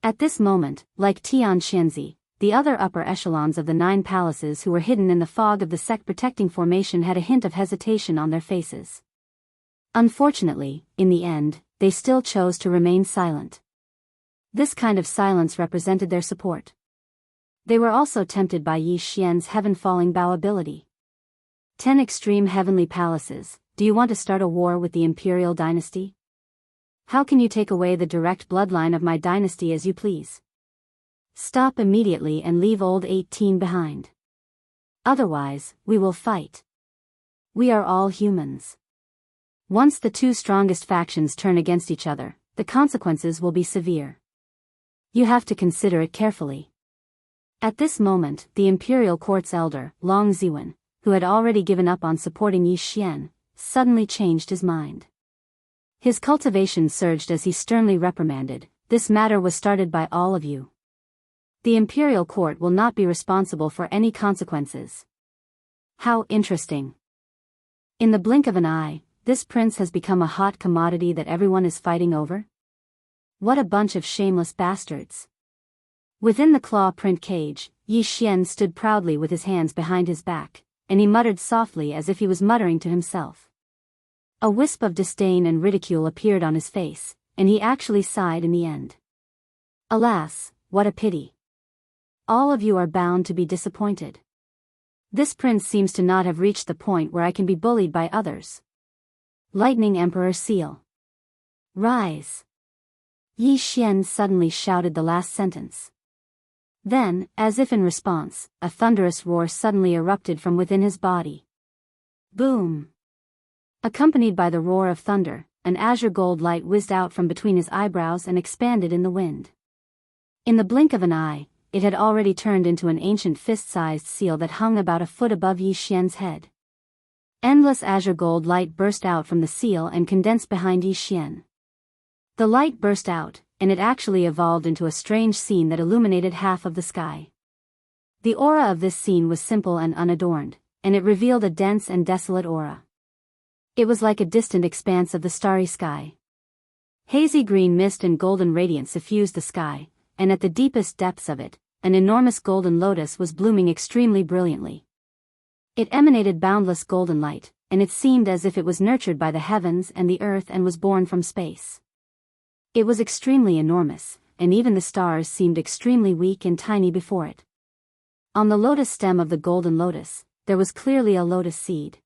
At this moment, like Tian Xianzi, the other upper echelons of the 9 palaces who were hidden in the fog of the sect-protecting formation had a hint of hesitation on their faces. Unfortunately, in the end, they still chose to remain silent. This kind of silence represented their support. They were also tempted by Yi Xian's heaven-falling bow ability. 10 extreme heavenly palaces. Do you want to start a war with the imperial dynasty? How can you take away the direct bloodline of my dynasty as you please? Stop immediately and leave old 18 behind. Otherwise, we will fight. We are all humans. Once the two strongest factions turn against each other, the consequences will be severe. You have to consider it carefully. At this moment, the imperial court's elder, Long Ziwen, who had already given up on supporting Yi Xian, suddenly changed his mind. His cultivation surged as he sternly reprimanded, "This matter was started by all of you. The imperial court will not be responsible for any consequences." How interesting. In the blink of an eye, this prince has become a hot commodity that everyone is fighting over? What a bunch of shameless bastards. Within the claw print cage, Yi Xian stood proudly with his hands behind his back, and he muttered softly as if he was muttering to himself. A wisp of disdain and ridicule appeared on his face, and he actually sighed in the end. Alas, what a pity. All of you are bound to be disappointed. This prince seems to not have reached the point where I can be bullied by others. Lightning Emperor Seal. Rise. Yi Xian suddenly shouted the last sentence. Then, as if in response, a thunderous roar suddenly erupted from within his body. Boom! Accompanied by the roar of thunder, an azure gold light whizzed out from between his eyebrows and expanded in the wind. In the blink of an eye, it had already turned into an ancient fist-sized seal that hung about a foot above Yi Xian's head. Endless azure gold light burst out from the seal and condensed behind Yi Xian. The light burst out, and it actually evolved into a strange scene that illuminated half of the sky. The aura of this scene was simple and unadorned, and it revealed a dense and desolate aura. It was like a distant expanse of the starry sky. Hazy green mist and golden radiance suffused the sky, and at the deepest depths of it, an enormous golden lotus was blooming extremely brilliantly. It emanated boundless golden light, and it seemed as if it was nurtured by the heavens and the earth and was born from space. It was extremely enormous, and even the stars seemed extremely weak and tiny before it. On the lotus stem of the golden lotus, there was clearly a lotus seed.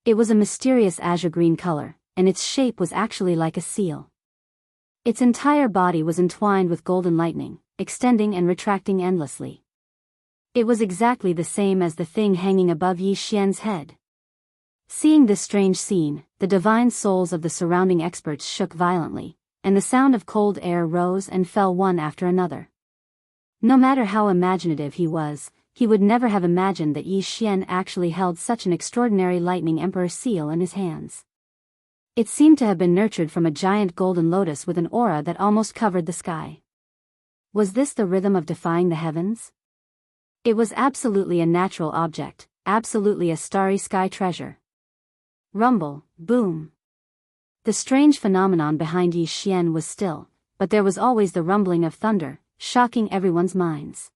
It was a mysterious azure-green color, and its shape was actually like a seal. Its entire body was entwined with golden lightning, extending and retracting endlessly. It was exactly the same as the thing hanging above Yi Xian's head. Seeing this strange scene, the divine souls of the surrounding experts shook violently, and the sound of cold air rose and fell one after another. No matter how imaginative he was, he would never have imagined that Yi Xian actually held such an extraordinary lightning emperor seal in his hands. It seemed to have been nurtured from a giant golden lotus with an aura that almost covered the sky. Was this the rhythm of defying the heavens? It was absolutely a natural object, absolutely a starry sky treasure. Rumble, boom. The strange phenomenon behind Yi Xian was still, but there was always the rumbling of thunder, shocking everyone's minds.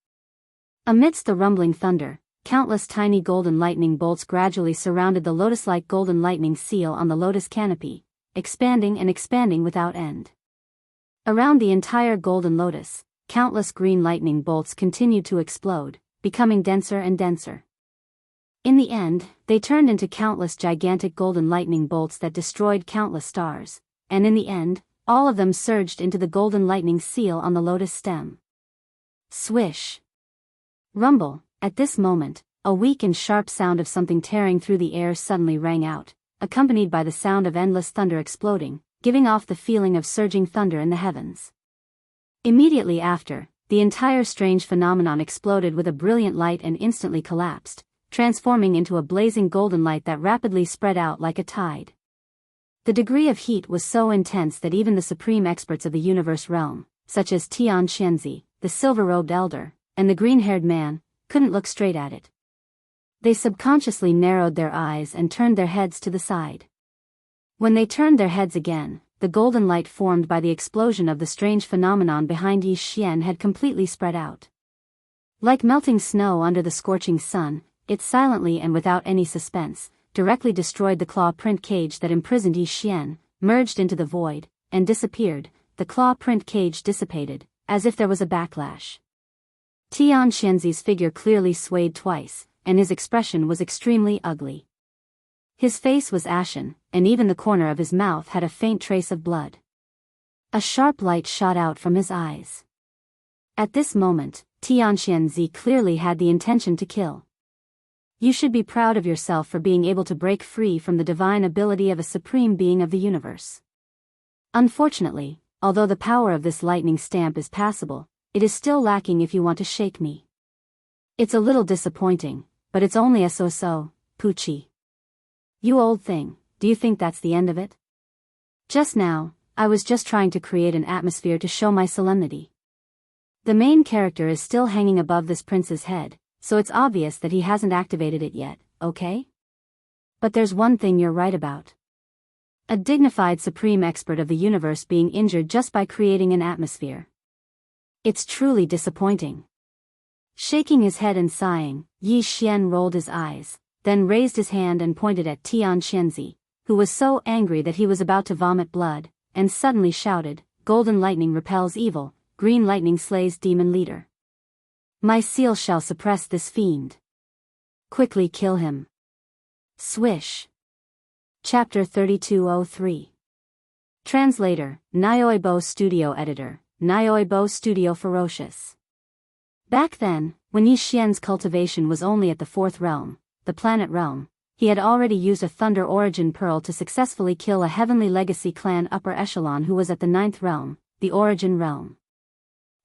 Amidst the rumbling thunder, countless tiny golden lightning bolts gradually surrounded the lotus-like golden lightning seal on the lotus canopy, expanding and expanding without end. Around the entire golden lotus, countless green lightning bolts continued to explode, becoming denser and denser. In the end, they turned into countless gigantic golden lightning bolts that destroyed countless stars, and in the end, all of them surged into the golden lightning seal on the lotus stem. Swish. Rumble. At this moment, a weak and sharp sound of something tearing through the air suddenly rang out, accompanied by the sound of endless thunder exploding, giving off the feeling of surging thunder in the heavens. Immediately after, the entire strange phenomenon exploded with a brilliant light and instantly collapsed, transforming into a blazing golden light that rapidly spread out like a tide. The degree of heat was so intense that even the supreme experts of the universe realm, such as Tian Xianzi, the silver-robed elder, and the green-haired man, couldn't look straight at it. They subconsciously narrowed their eyes and turned their heads to the side. When they turned their heads again, the golden light formed by the explosion of the strange phenomenon behind Yi Xian had completely spread out. Like melting snow under the scorching sun, it silently and without any suspense, directly destroyed the claw print cage that imprisoned Yi Xian, merged into the void, and disappeared. The claw print cage dissipated, as if there was a backlash. Tian Xianzi's figure clearly swayed twice, and his expression was extremely ugly. His face was ashen, and even the corner of his mouth had a faint trace of blood. A sharp light shot out from his eyes. At this moment, Tian Xianzi clearly had the intention to kill. You should be proud of yourself for being able to break free from the divine ability of a supreme being of the universe. Unfortunately, although the power of this lightning stamp is passable, it is still lacking if you want to shake me. It's a little disappointing, but it's only a so-so, Poochie. You old thing, do you think that's the end of it? Just now, I was just trying to create an atmosphere to show my solemnity. The main character is still hanging above this prince's head, so it's obvious that he hasn't activated it yet, okay? But there's one thing you're right about. A dignified supreme expert of the universe being injured just by creating an atmosphere. It's truly disappointing. Shaking his head and sighing, Yi Xian rolled his eyes, then raised his hand and pointed at Tian Xianzi, who was so angry that he was about to vomit blood, and suddenly shouted, "Golden lightning repels evil, green lightning slays demon leader. My seal shall suppress this fiend. Quickly kill him." Swish. Chapter 3203. Translator, Nyoibo Studio Editor, Nyoibo Studio Ferocious. Back then, when Yi Xian's cultivation was only at the fourth realm, the planet realm, he had already used a Thunder Origin Pearl to successfully kill a Heavenly Legacy clan upper echelon who was at the ninth realm, the Origin realm.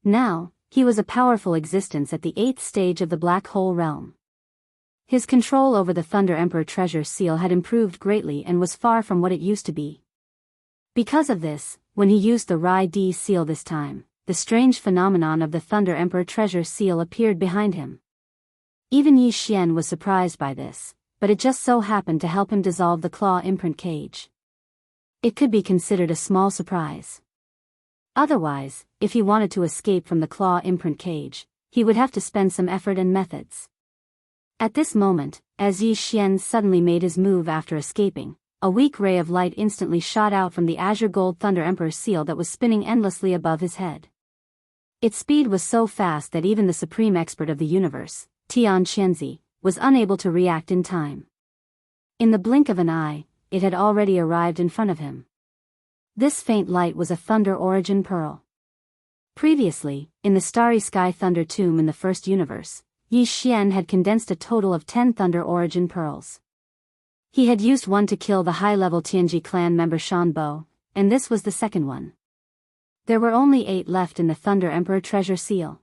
Now, he was a powerful existence at the 8th stage of the Black Hole realm. His control over the Thunder Emperor treasure seal had improved greatly and was far from what it used to be. Because of this, when he used the Rai D seal this time, the strange phenomenon of the Thunder Emperor treasure seal appeared behind him. Even Yi Xian was surprised by this, but it just so happened to help him dissolve the claw imprint cage. It could be considered a small surprise. Otherwise, if he wanted to escape from the claw imprint cage, he would have to spend some effort and methods. At this moment, as Yi Xian suddenly made his move after escaping, a weak ray of light instantly shot out from the azure gold Thunder Emperor's seal that was spinning endlessly above his head. Its speed was so fast that even the supreme expert of the universe, Tian Qianzi, was unable to react in time. In the blink of an eye, it had already arrived in front of him. This faint light was a Thunder Origin Pearl. Previously, in the Starry Sky Thunder Tomb in the first universe, Yi Xian had condensed a total of 10 Thunder Origin Pearls. He had used one to kill the high-level Tianji clan member Shan Bo, and this was the second one. There were only 8 left in the Thunder Emperor treasure seal.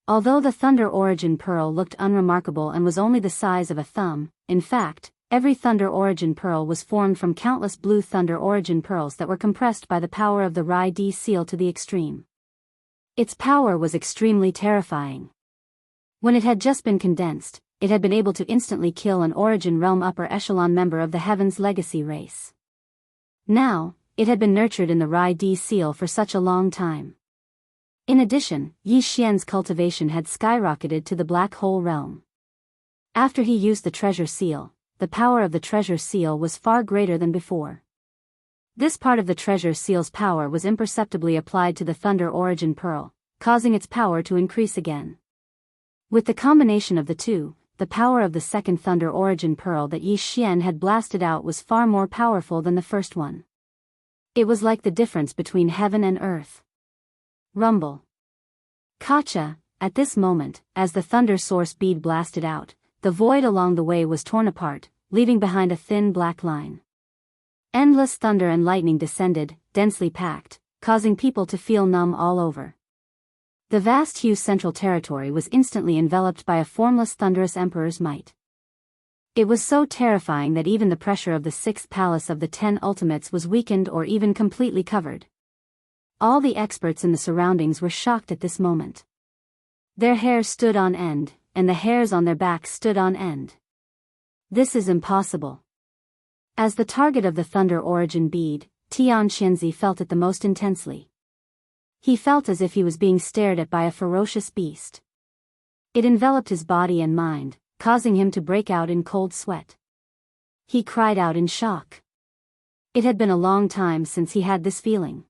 Although the Thunder Origin Pearl looked unremarkable and was only the size of a thumb, in fact, every Thunder Origin Pearl was formed from countless blue Thunder Origin Pearls that were compressed by the power of the Rai D seal to the extreme. Its power was extremely terrifying. When it had just been condensed, it had been able to instantly kill an Origin Realm upper echelon member of the Heaven's Legacy race. Now, it had been nurtured in the Rai D seal for such a long time. In addition, Yi Xian's cultivation had skyrocketed to the Black Hole Realm. After he used the treasure seal, the power of the treasure seal was far greater than before. This part of the treasure seal's power was imperceptibly applied to the Thunder Origin Pearl, causing its power to increase again. With the combination of the two, the power of the second Thunder Origin Pearl that Yi Xian had blasted out was far more powerful than the first one. It was like the difference between heaven and earth. Rumble. Kacha, at this moment, as the Thunder Source bead blasted out, the void along the way was torn apart, leaving behind a thin black line. Endless thunder and lightning descended, densely packed, causing people to feel numb all over. The vast Hu Central Territory was instantly enveloped by a formless thunderous emperor's might. It was so terrifying that even the pressure of the 6th palace of the 10 ultimates was weakened or even completely covered. All the experts in the surroundings were shocked at this moment. Their hair stood on end, and the hairs on their backs stood on end. This is impossible. As the target of the Thunder Origin bead, Tian Qianzi felt it the most intensely. He felt as if he was being stared at by a ferocious beast. It enveloped his body and mind, causing him to break out in cold sweat. He cried out in shock. It had been a long time since he had this feeling.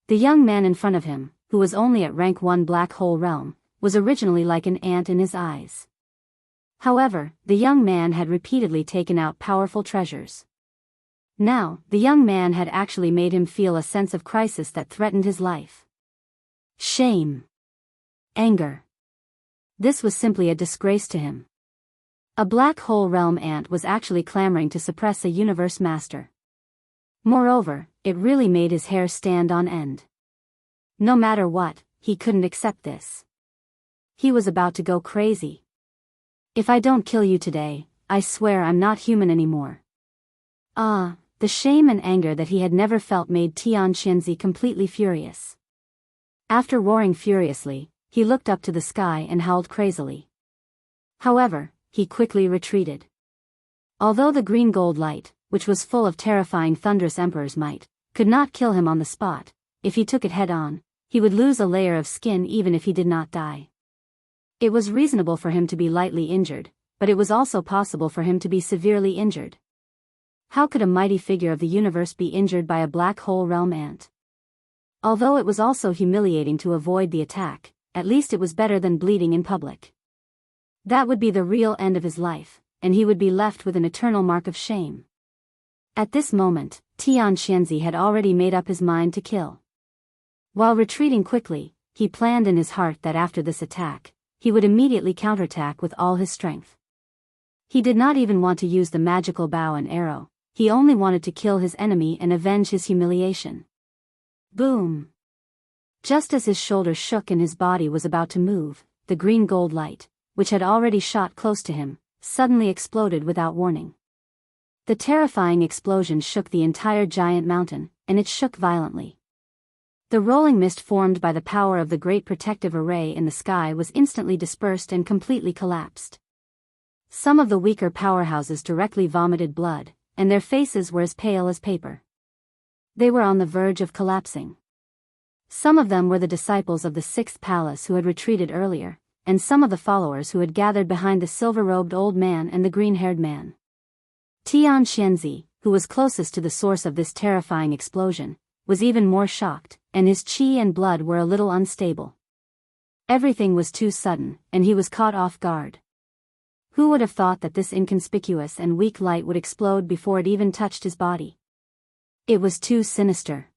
The young man in front of him, who was only at rank 1 Black Hole Realm, was originally like an ant in his eyes. However, the young man had repeatedly taken out powerful treasures. Now, the young man had actually made him feel a sense of crisis that threatened his life. Shame. Anger. This was simply a disgrace to him. A Black Hole Realm ant was actually clamoring to suppress a universe master. Moreover, it really made his hair stand on end. No matter what, he couldn't accept this. He was about to go crazy. If I don't kill you today, I swear I'm not human anymore. The shame and anger that he had never felt made Tian Qianzi completely furious. After roaring furiously, he looked up to the sky and howled crazily. However, he quickly retreated. Although the green gold light, which was full of terrifying thunderous emperor's might, could not kill him on the spot, if he took it head-on, he would lose a layer of skin even if he did not die. It was reasonable for him to be lightly injured, but it was also possible for him to be severely injured. How could a mighty figure of the universe be injured by a Black Hole Realm ant? Although it was also humiliating to avoid the attack, at least it was better than bleeding in public. That would be the real end of his life, and he would be left with an eternal mark of shame. At this moment, Tian Qianzi had already made up his mind to kill. While retreating quickly, he planned in his heart that after this attack, he would immediately counterattack with all his strength. He did not even want to use the magical bow and arrow, he only wanted to kill his enemy and avenge his humiliation. Boom! Just as his shoulders shook and his body was about to move, the green gold light, which had already shot close to him, suddenly exploded without warning. The terrifying explosion shook the entire giant mountain, and it shook violently. The rolling mist formed by the power of the great protective array in the sky was instantly dispersed and completely collapsed. Some of the weaker powerhouses directly vomited blood, and their faces were as pale as paper. They were on the verge of collapsing. Some of them were the disciples of the sixth palace who had retreated earlier, and some of the followers who had gathered behind the silver-robed old man and the green-haired man. Xianxia, who was closest to the source of this terrifying explosion, was even more shocked, and his qi and blood were a little unstable. Everything was too sudden, and he was caught off guard. Who would have thought that this inconspicuous and weak light would explode before it even touched his body? It was too sinister.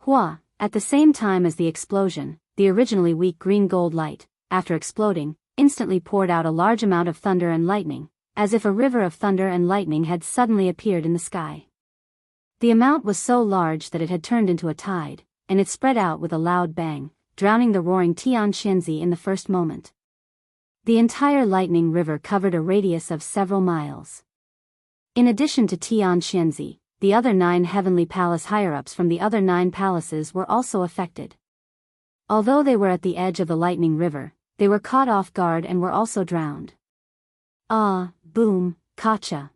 At the same time as the explosion, the originally weak green-gold light, after exploding, instantly poured out a large amount of thunder and lightning, as if a river of thunder and lightning had suddenly appeared in the sky. The amount was so large that it had turned into a tide, and it spread out with a loud bang, drowning the roaring Xianxia in the first moment. The entire lightning river covered a radius of several miles. In addition to Xianxia, the other 9 heavenly palace higher-ups from the other 9 palaces were also affected. Although they were at the edge of the lightning river, they were caught off guard and were also drowned. Ah, boom, gotcha.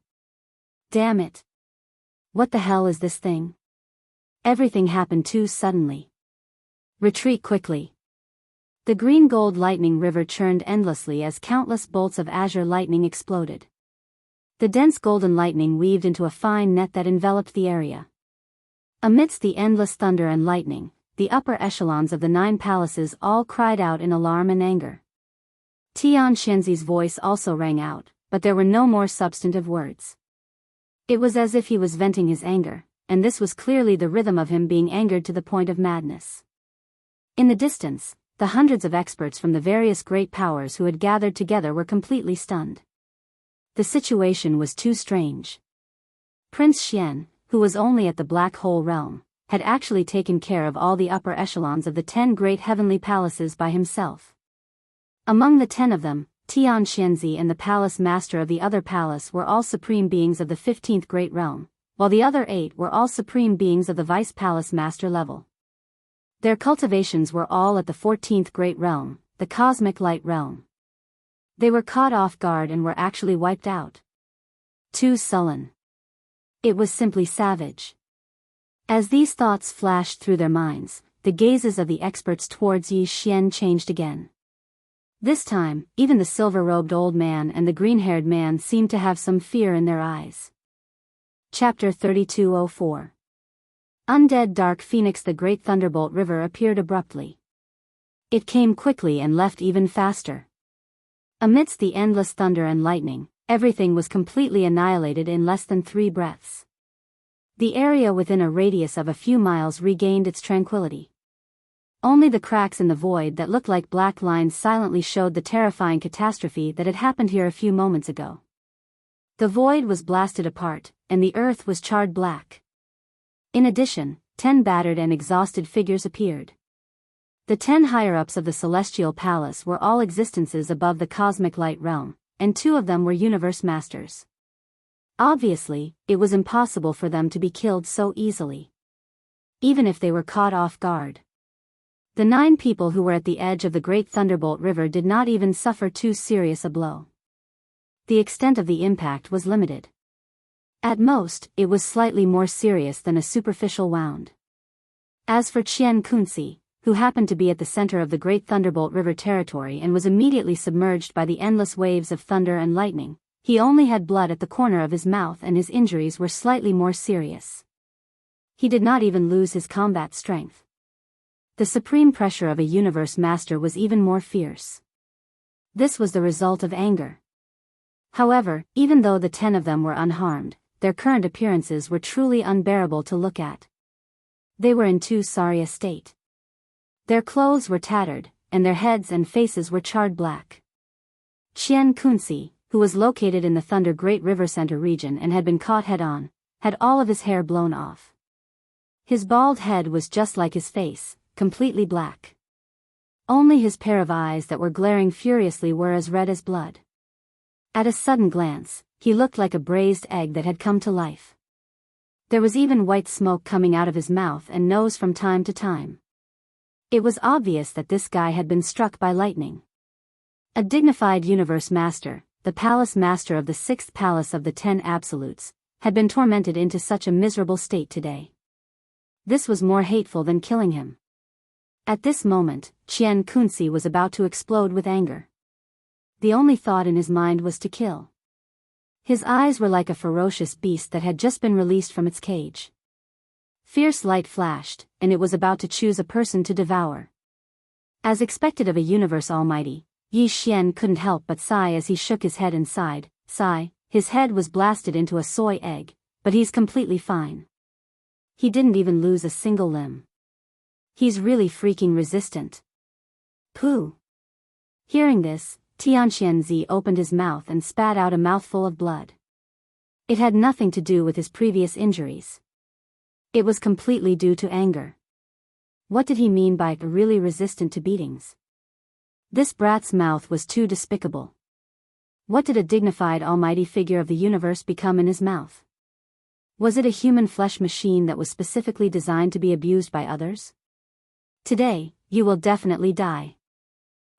Damn it. What the hell is this thing? Everything happened too suddenly. Retreat quickly. The green-gold lightning river churned endlessly as countless bolts of azure lightning exploded. The dense golden lightning weaved into a fine net that enveloped the area. Amidst the endless thunder and lightning, the upper echelons of the 9 palaces all cried out in alarm and anger. Xianxia's voice also rang out, but there were no more substantive words. It was as if he was venting his anger, and this was clearly the rhythm of him being angered to the point of madness. In the distance, the hundreds of experts from the various great powers who had gathered together were completely stunned. The situation was too strange. Prince Xian, who was only at the Black Hole realm, had actually taken care of all the upper echelons of the 10 great heavenly palaces by himself. Among the 10 of them, Xianxia and the palace master of the other palace were all supreme beings of the 15th great realm, while the other 8 were all supreme beings of the vice palace master level. Their cultivations were all at the 14th great realm, the cosmic light realm. They were caught off guard and were actually wiped out. Too sullen. It was simply savage. As these thoughts flashed through their minds, the gazes of the experts towards Yi Xian changed again. This time, even the silver-robed old man and the green-haired man seemed to have some fear in their eyes. Chapter 3204. Undead Dark Phoenix. The great thunderbolt river appeared abruptly. It came quickly and left even faster. Amidst the endless thunder and lightning, everything was completely annihilated in less than 3 breaths. The area within a radius of a few miles regained its tranquility. Only the cracks in the void that looked like black lines silently showed the terrifying catastrophe that had happened here a few moments ago. The void was blasted apart, and the earth was charred black. In addition, 10 battered and exhausted figures appeared. The 10 higher-ups of the Celestial Palace were all existences above the cosmic light realm, and 2 of them were universe masters. Obviously, it was impossible for them to be killed so easily. Even if they were caught off guard. The 9 people who were at the edge of the great Thunderbolt River did not even suffer too serious a blow. The extent of the impact was limited. At most, it was slightly more serious than a superficial wound. As for Qian Kunzi, who happened to be at the center of the great Thunderbolt River territory and was immediately submerged by the endless waves of thunder and lightning, he only had blood at the corner of his mouth and his injuries were slightly more serious. He did not even lose his combat strength. The supreme pressure of a universe master was even more fierce. This was the result of anger. However, even though the 10 of them were unharmed, their current appearances were truly unbearable to look at. They were in too sorry a state. Their clothes were tattered, and their heads and faces were charred black. Qian Kunzi, who was located in the Thunder Great River Center region and had been caught head-on, had all of his hair blown off. His bald head was just like his face, completely black. Only his pair of eyes that were glaring furiously were as red as blood. At a sudden glance, he looked like a braised egg that had come to life. There was even white smoke coming out of his mouth and nose from time to time. It was obvious that this guy had been struck by lightning. A dignified universe master, the palace master of the 6th palace of the 10 absolutes, had been tormented into such a miserable state today. This was more hateful than killing him. At this moment, Qian Kunci was about to explode with anger. The only thought in his mind was to kill. His eyes were like a ferocious beast that had just been released from its cage. Fierce light flashed, and it was about to choose a person to devour. As expected of a universe almighty, Yi Xian couldn't help but sigh as he shook his head and sighed. His head was blasted into a soy egg, but he's completely fine. He didn't even lose a single limb. He's really freaking resistant. Pooh. Hearing this, Tianxianzi opened his mouth and spat out a mouthful of blood. It had nothing to do with his previous injuries. It was completely due to anger. What did he mean by really resistant to beatings? This brat's mouth was too despicable. What did a dignified almighty figure of the universe become in his mouth? Was it a human flesh machine that was specifically designed to be abused by others? Today, you will definitely die.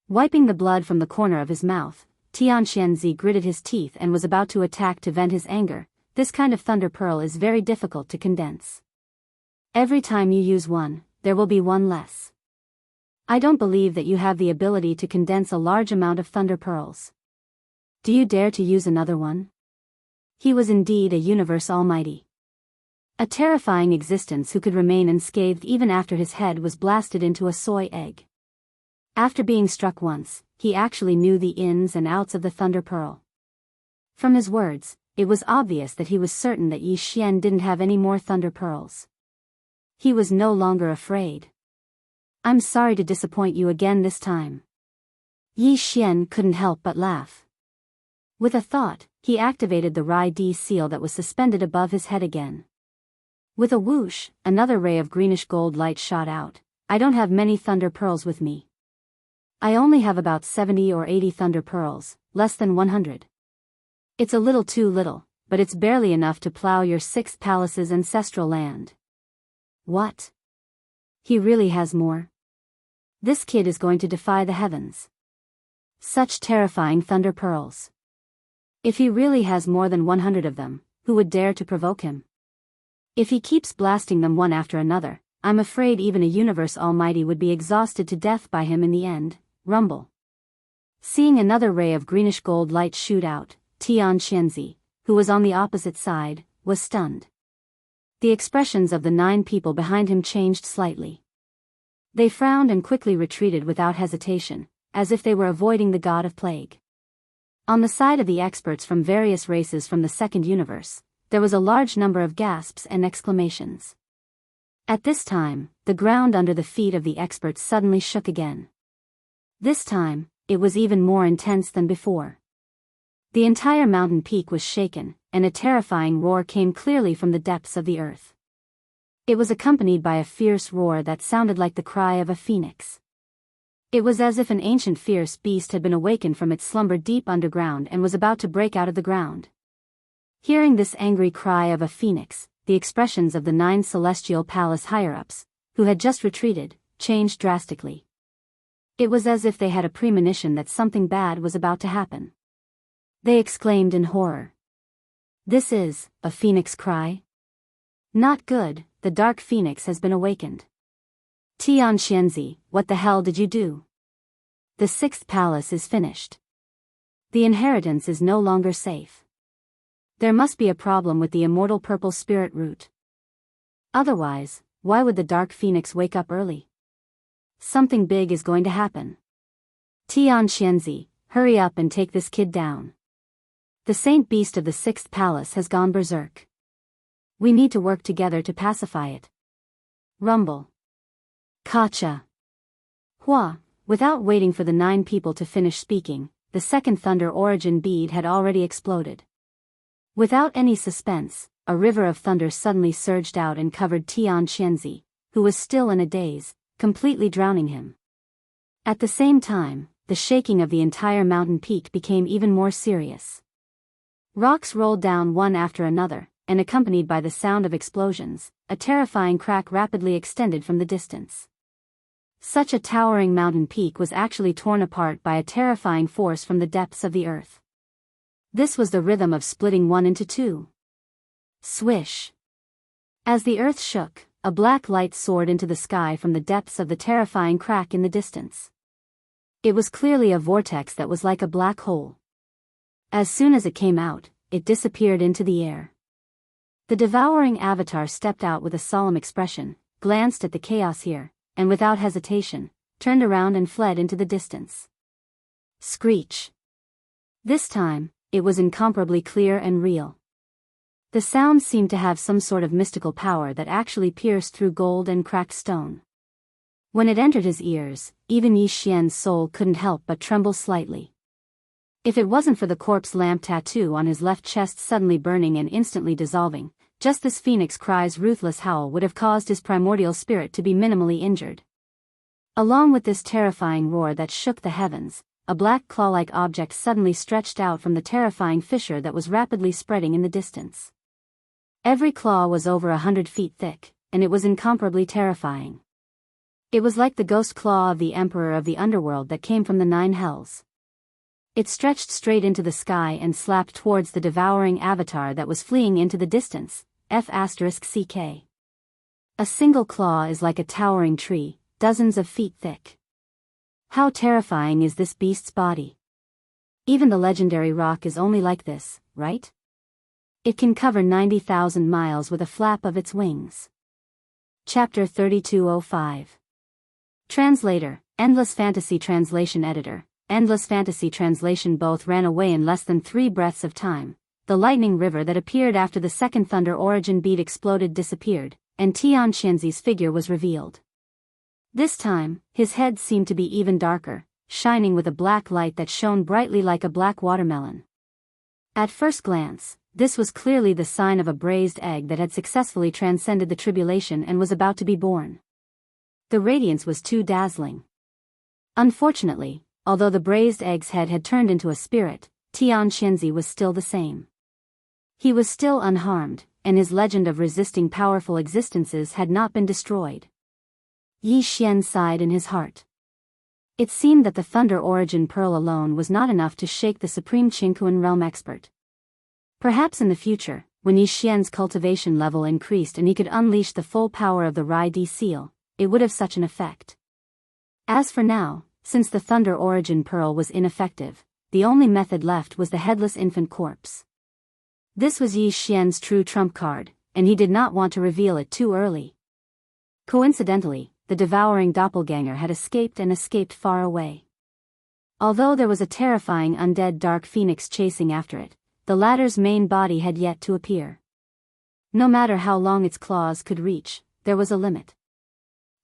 Wiping the blood from the corner of his mouth, Tianxianzi gritted his teeth and was about to attack to vent his anger. This kind of thunder pearl is very difficult to condense. Every time you use one, there will be one less. I don't believe that you have the ability to condense a large amount of thunder pearls. Do you dare to use another one? He was indeed a universe almighty. A terrifying existence who could remain unscathed even after his head was blasted into a soy egg. After being struck once, he actually knew the ins and outs of the thunder pearl. From his words, it was obvious that he was certain that Yi Xian didn't have any more thunder pearls. He was no longer afraid. I'm sorry to disappoint you again this time. Yi Xian couldn't help but laugh. With a thought, he activated the Rai D seal that was suspended above his head again. With a whoosh, another ray of greenish gold light shot out. I don't have many thunder pearls with me. I only have about 70 or 80 thunder pearls, less than 100. It's a little too little, but it's barely enough to plow your 6th palace's ancestral land. What? He really has more? This kid is going to defy the heavens. Such terrifying thunder pearls. If he really has more than 100 of them, who would dare to provoke him? If he keeps blasting them one after another, I'm afraid even a universe almighty would be exhausted to death by him in the end. Rumble. Seeing another ray of greenish gold light shoot out, Tianxianzi, who was on the opposite side, was stunned. The expressions of the 9 people behind him changed slightly. They frowned and quickly retreated without hesitation, as if they were avoiding the god of plague. On the side of the experts from various races from the second universe, there was a large number of gasps and exclamations. At this time, the ground under the feet of the experts suddenly shook again. This time, it was even more intense than before. The entire mountain peak was shaken, and a terrifying roar came clearly from the depths of the earth. It was accompanied by a fierce roar that sounded like the cry of a phoenix. It was as if an ancient fierce beast had been awakened from its slumber deep underground and was about to break out of the ground. Hearing this angry cry of a phoenix, the expressions of the 9 celestial palace higher-ups, who had just retreated, changed drastically. It was as if they had a premonition that something bad was about to happen. They exclaimed in horror. This is a phoenix cry? Not good, the dark phoenix has been awakened. Tianxianzi, what the hell did you do? The 6th palace is finished. The inheritance is no longer safe. There must be a problem with the immortal purple spirit root. Otherwise, why would the dark phoenix wake up early? Something big is going to happen. Tianxianzi, hurry up and take this kid down. The saint beast of the 6th palace has gone berserk. We need to work together to pacify it. Rumble. Kacha. Hua. Without waiting for the 9 people to finish speaking, the second thunder origin bead had already exploded. Without any suspense, a river of thunder suddenly surged out and covered Tianxianzi, who was still in a daze, completely drowning him. At the same time, the shaking of the entire mountain peak became even more serious. Rocks rolled down one after another, and accompanied by the sound of explosions, a terrifying crack rapidly extended from the distance. Such a towering mountain peak was actually torn apart by a terrifying force from the depths of the earth. This was the rhythm of splitting one into two. Swish! As the earth shook, a black light soared into the sky from the depths of the terrifying crack in the distance. It was clearly a vortex that was like a black hole. As soon as it came out, it disappeared into the air. The devouring avatar stepped out with a solemn expression, glanced at the chaos here, and without hesitation, turned around and fled into the distance. Screech! This time, it was incomparably clear and real. The sound seemed to have some sort of mystical power that actually pierced through gold and cracked stone. When it entered his ears, even Yi Xian's soul couldn't help but tremble slightly. If it wasn't for the corpse lamp tattoo on his left chest suddenly burning and instantly dissolving, just this phoenix cry's ruthless howl would have caused his primordial spirit to be minimally injured. Along with this terrifying roar that shook the heavens, a black claw-like object suddenly stretched out from the terrifying fissure that was rapidly spreading in the distance. Every claw was over 100 feet thick, and it was incomparably terrifying. It was like the ghost claw of the Emperor of the Underworld that came from the Nine Hells. It stretched straight into the sky and slapped towards the devouring avatar that was fleeing into the distance, F***CK. A single claw is like a towering tree, dozens of feet thick. How terrifying is this beast's body? Even the legendary rock is only like this, right? It can cover 90,000 miles with a flap of its wings. Chapter 3205. Translator, Endless Fantasy Translation Editor, Endless Fantasy Translation. Both ran away in less than 3 breaths of time. The lightning river that appeared after the second thunder origin beat exploded disappeared, and Tian Qianzi's figure was revealed. This time, his head seemed to be even darker, shining with a black light that shone brightly like a black watermelon. At first glance, this was clearly the sign of a braised egg that had successfully transcended the tribulation and was about to be born. The radiance was too dazzling. Unfortunately, although the braised egg's head had turned into a spirit, Tian Qianzi was still the same. He was still unharmed, and his legend of resisting powerful existences had not been destroyed. Yi Xian sighed in his heart. It seemed that the Thunder Origin Pearl alone was not enough to shake the supreme Qingquan realm expert. Perhaps in the future, when Yi Xian's cultivation level increased and he could unleash the full power of the Rai Di seal, it would have such an effect. As for now, since the Thunder Origin Pearl was ineffective, the only method left was the headless infant corpse. This was Yi Xian's true trump card, and he did not want to reveal it too early. Coincidentally, the devouring doppelganger had escaped far away. Although there was a terrifying undead dark phoenix chasing after it, the latter's main body had yet to appear. No matter how long its claws could reach, there was a limit.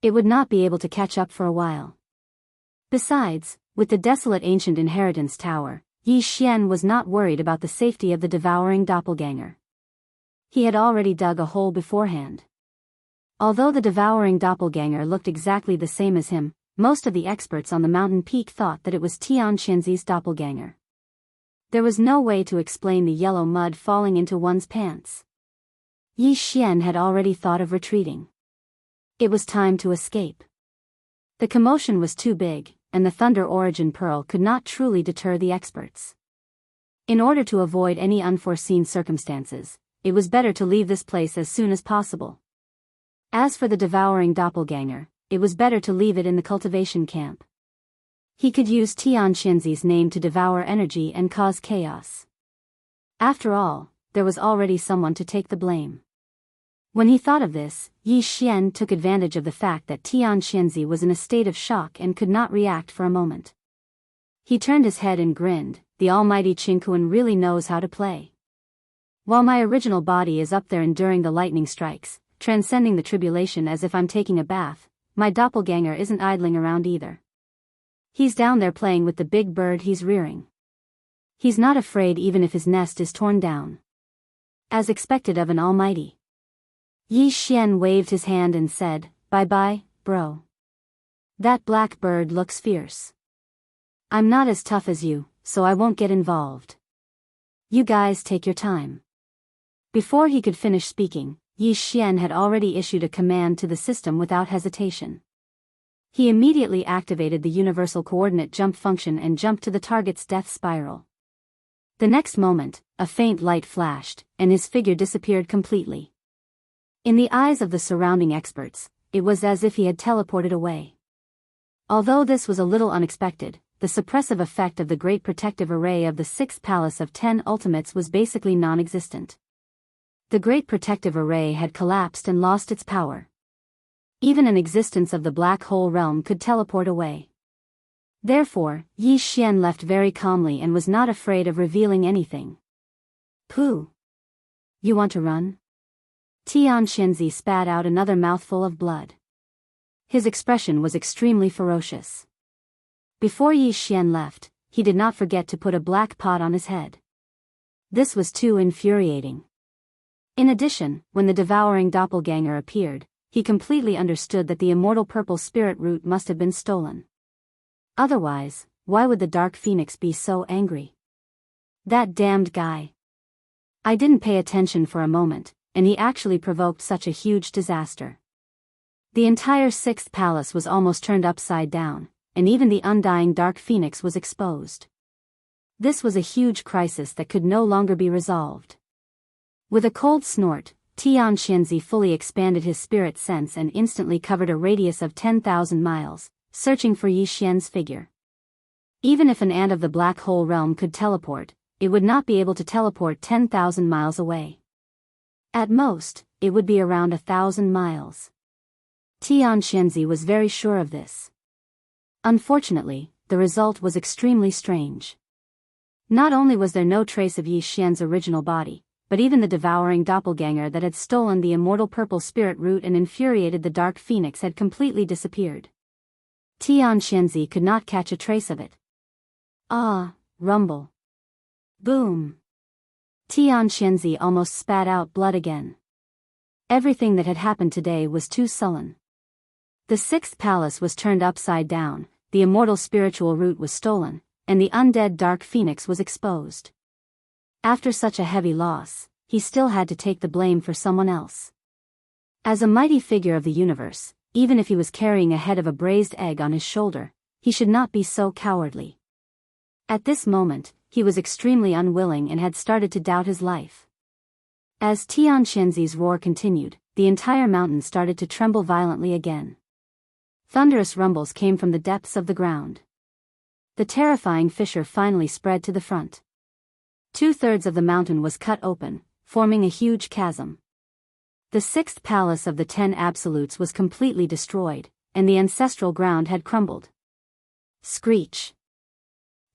It would not be able to catch up for a while. Besides, with the desolate ancient inheritance tower, Yi Xian was not worried about the safety of the devouring doppelganger. He had already dug a hole beforehand. Although the devouring doppelganger looked exactly the same as him, most of the experts on the mountain peak thought that it was Tian Qianzi's doppelganger. There was no way to explain the yellow mud falling into one's pants. Yi Xian had already thought of retreating. It was time to escape. The commotion was too big, and the Thunder Origin Pearl could not truly deter the experts. In order to avoid any unforeseen circumstances, it was better to leave this place as soon as possible. As for the devouring doppelganger, it was better to leave it in the cultivation camp. He could use Tian Qianzi's name to devour energy and cause chaos. After all, there was already someone to take the blame. When he thought of this, Yi Xian took advantage of the fact that Tian Qianzi was in a state of shock and could not react for a moment. He turned his head and grinned. The almighty Qingquan really knows how to play. While my original body is up there enduring the lightning strikes, transcending the tribulation as if I'm taking a bath, my doppelganger isn't idling around either. He's down there playing with the big bird he's rearing. He's not afraid even if his nest is torn down. As expected of an almighty. Yi Xian waved his hand and said, "Bye-bye, bro. That black bird looks fierce. I'm not as tough as you, so I won't get involved. You guys take your time." Before he could finish speaking, Yi Xian had already issued a command to the system without hesitation. He immediately activated the universal coordinate jump function and jumped to the target's death spiral. The next moment, a faint light flashed, and his figure disappeared completely. In the eyes of the surrounding experts, it was as if he had teleported away. Although this was a little unexpected, the suppressive effect of the Great Protective Array of the Sixth Palace of 10 Ultimates was basically non-existent. The Great Protective Array had collapsed and lost its power. Even an existence of the Black Hole Realm could teleport away. Therefore, Yi Xian left very calmly and was not afraid of revealing anything. Pooh! You want to run? Tian Xianxia spat out another mouthful of blood. His expression was extremely ferocious. Before Yi Xian left, he did not forget to put a black pot on his head. This was too infuriating. In addition, when the devouring doppelganger appeared, he completely understood that the immortal purple spirit root must have been stolen. Otherwise, why would the Dark Phoenix be so angry? That damned guy. I didn't pay attention for a moment, and he actually provoked such a huge disaster. The entire Sixth Palace was almost turned upside down, and even the undying Dark Phoenix was exposed. This was a huge crisis that could no longer be resolved. With a cold snort, Tian Xianxia fully expanded his spirit sense and instantly covered a radius of 10,000 miles, searching for Yi Xian's figure. Even if an ant of the Black Hole Realm could teleport, it would not be able to teleport 10,000 miles away. At most, it would be around 1,000 miles. Tian Xianxia was very sure of this. Unfortunately, the result was extremely strange. Not only was there no trace of Yi Xian's original body, but even the devouring doppelganger that had stolen the immortal purple spirit root and infuriated the Dark Phoenix had completely disappeared. Tian Xianxia could not catch a trace of it. Ah, rumble. Boom. Tian Xianxia almost spat out blood again. Everything that had happened today was too sullen. The Sixth Palace was turned upside down, the immortal spiritual root was stolen, and the undead Dark Phoenix was exposed. After such a heavy loss, he still had to take the blame for someone else. As a mighty figure of the universe, even if he was carrying a head of a braised egg on his shoulder, he should not be so cowardly. At this moment, he was extremely unwilling and had started to doubt his life. As Tian Xianxia's roar continued, the entire mountain started to tremble violently again. Thunderous rumbles came from the depths of the ground. The terrifying fissure finally spread to the front. 2/3 of the mountain was cut open, forming a huge chasm. The Sixth Palace of the 10 Absolutes was completely destroyed, and the ancestral ground had crumbled. Screech!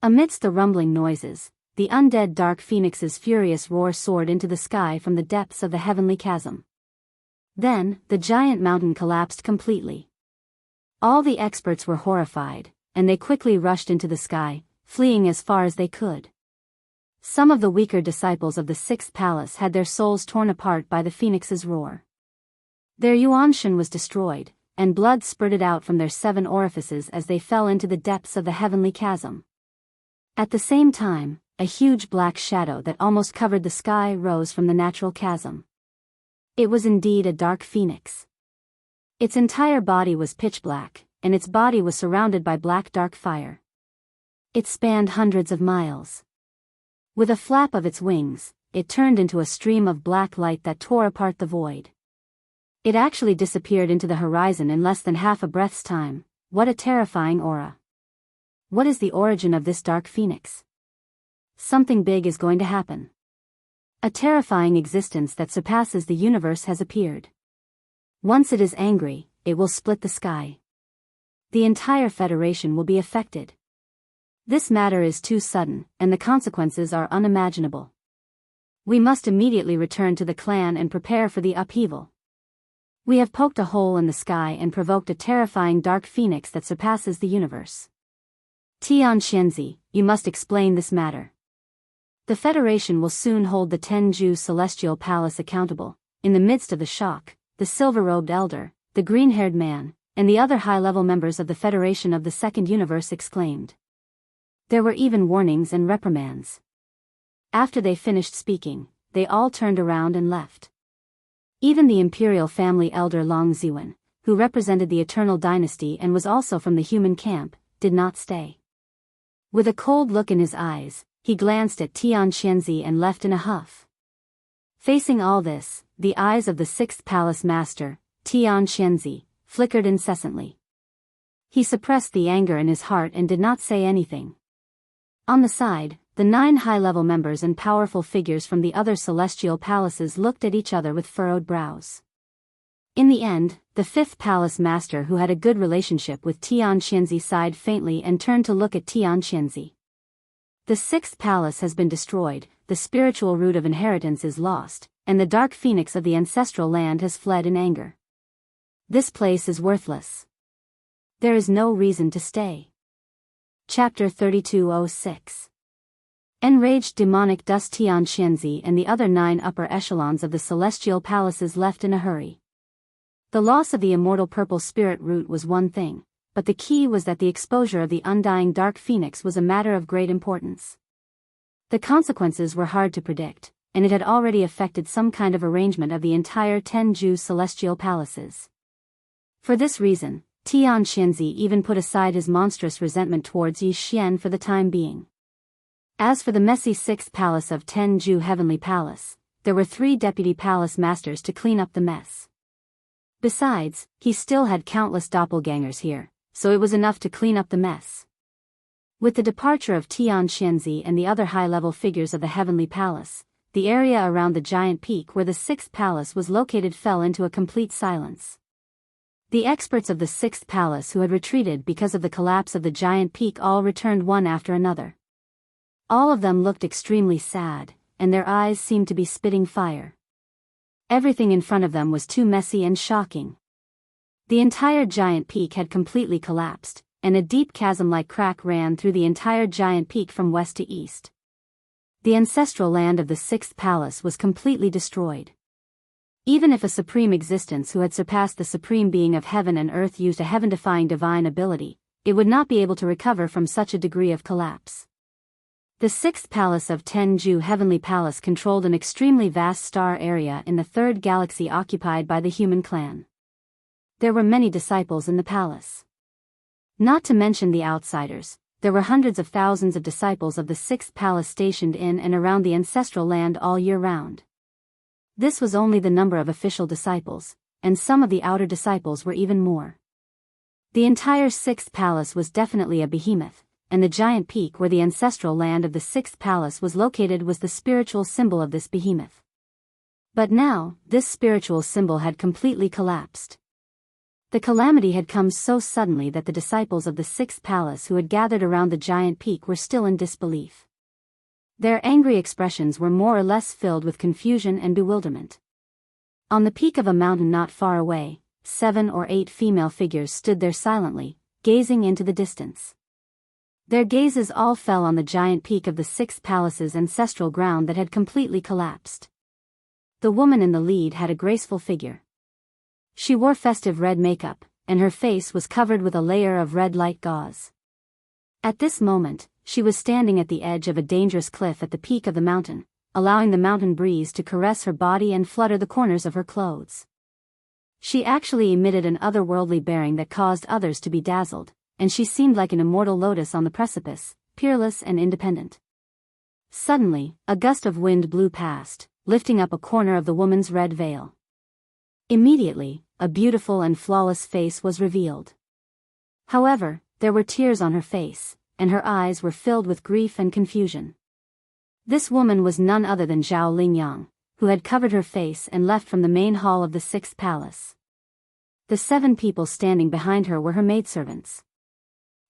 Amidst the rumbling noises, the undead Dark Phoenix's furious roar soared into the sky from the depths of the heavenly chasm. Then, the giant mountain collapsed completely. All the experts were horrified, and they quickly rushed into the sky, fleeing as far as they could. Some of the weaker disciples of the Sixth Palace had their souls torn apart by the Phoenix's roar. Their Yuanshan was destroyed, and blood spurted out from their 7 orifices as they fell into the depths of the heavenly chasm. At the same time, a huge black shadow that almost covered the sky rose from the natural chasm. It was indeed a Dark Phoenix. Its entire body was pitch black, and its body was surrounded by black dark fire. It spanned hundreds of miles. With a flap of its wings, it turned into a stream of black light that tore apart the void. It actually disappeared into the horizon in less than half a breath's time. What a terrifying aura. What is the origin of this Dark Phoenix? Something big is going to happen. A terrifying existence that surpasses the universe has appeared. Once it is angry, it will split the sky. The entire Federation will be affected. This matter is too sudden, and the consequences are unimaginable. We must immediately return to the clan and prepare for the upheaval. We have poked a hole in the sky and provoked a terrifying Dark Phoenix that surpasses the universe. Tian Xianxia, you must explain this matter. The Federation will soon hold the Tenju Celestial Palace accountable. In the midst of the shock, the silver-robed elder, the green-haired man, and the other high-level members of the Federation of the Second Universe exclaimed. There were even warnings and reprimands. After they finished speaking, they all turned around and left. Even the imperial family elder Long Ziwen, who represented the Eternal Dynasty and was also from the human camp, did not stay. With a cold look in his eyes, he glanced at Tian Xianzi and left in a huff. Facing all this, the eyes of the sixth palace master, Tian Xianzi, flickered incessantly. He suppressed the anger in his heart and did not say anything. On the side, the 9 high-level members and powerful figures from the other celestial palaces looked at each other with furrowed brows. In the end, the 5th palace master, who had a good relationship with Tian Xianzi, sighed faintly and turned to look at Tian Xianzi. The 6th palace has been destroyed, the spiritual root of inheritance is lost, and the dark phoenix of the ancestral land has fled in anger. This place is worthless. There is no reason to stay. Chapter 3206. Enraged demonic dust, Tian Xianzi and the other 9 upper echelons of the celestial palaces left in a hurry. The loss of the immortal purple spirit root was one thing, but the key was that the exposure of the undying dark phoenix was a matter of great importance. The consequences were hard to predict, and it had already affected some kind of arrangement of the entire Tenju celestial palaces. For this reason, Tian Xianzi even put aside his monstrous resentment towards Yi Xian for the time being. As for the messy 6th palace of Tenju Heavenly Palace, there were 3 deputy palace masters to clean up the mess. Besides, he still had countless doppelgangers here, so it was enough to clean up the mess. With the departure of Tian Xianzi and the other high-level figures of the Heavenly Palace, the area around the giant peak where the 6th palace was located fell into a complete silence. The experts of the 6th palace who had retreated because of the collapse of the giant peak all returned one after another. All of them looked extremely sad, and their eyes seemed to be spitting fire. Everything in front of them was too messy and shocking. The entire giant peak had completely collapsed, and a deep chasm-like crack ran through the entire giant peak from west to east. The ancestral land of the 6th palace was completely destroyed. Even if a supreme existence who had surpassed the supreme being of heaven and earth used a heaven-defying divine ability, it would not be able to recover from such a degree of collapse. The 6th palace of Tenju Heavenly Palace controlled an extremely vast star area in the 3rd galaxy occupied by the human clan. There were many disciples in the palace. Not to mention the outsiders, there were hundreds of thousands of disciples of the 6th palace stationed in and around the ancestral land all year round. This was only the number of official disciples, and some of the outer disciples were even more. The entire 6th palace was definitely a behemoth, and the giant peak where the ancestral land of the 6th palace was located was the spiritual symbol of this behemoth. But now, this spiritual symbol had completely collapsed. The calamity had come so suddenly that the disciples of the 6th palace who had gathered around the giant peak were still in disbelief. Their angry expressions were more or less filled with confusion and bewilderment. On the peak of a mountain not far away, 7 or 8 female figures stood there silently, gazing into the distance. Their gazes all fell on the giant peak of the 6th palace's ancestral ground that had completely collapsed. The woman in the lead had a graceful figure. She wore festive red makeup, and her face was covered with a layer of red light gauze. At this moment, she was standing at the edge of a dangerous cliff at the peak of the mountain, allowing the mountain breeze to caress her body and flutter the corners of her clothes. She actually emitted an otherworldly bearing that caused others to be dazzled, and she seemed like an immortal lotus on the precipice, peerless and independent. Suddenly, a gust of wind blew past, lifting up a corner of the woman's red veil. Immediately, a beautiful and flawless face was revealed. However, there were tears on her face, and her eyes were filled with grief and confusion. This woman was none other than Zhao Lingyang, who had covered her face and left from the main hall of the 6th palace. The 7 people standing behind her were her maidservants.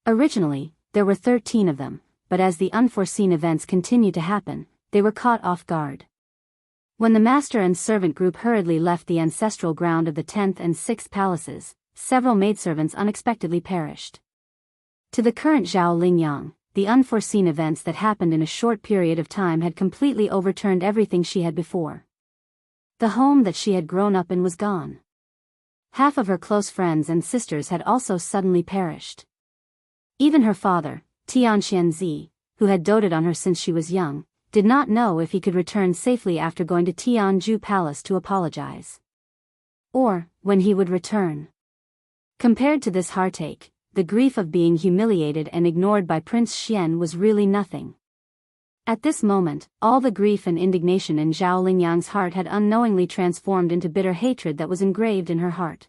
Originally, there were 13 of them, but as the unforeseen events continued to happen, they were caught off guard. When the master and servant group hurriedly left the ancestral ground of the 10th and 6th palaces, several maidservants unexpectedly perished. To the current Zhao Lingyang, the unforeseen events that happened in a short period of time had completely overturned everything she had before. The home that she had grown up in was gone. Half of her close friends and sisters had also suddenly perished. Even her father, Tian Xianzi, who had doted on her since she was young, did not know if he could return safely after going to Tianju Palace to apologize. Or, when he would return. Compared to this heartache, the grief of being humiliated and ignored by Prince Xian was really nothing. At this moment, all the grief and indignation in Zhao Lingyang's heart had unknowingly transformed into bitter hatred that was engraved in her heart.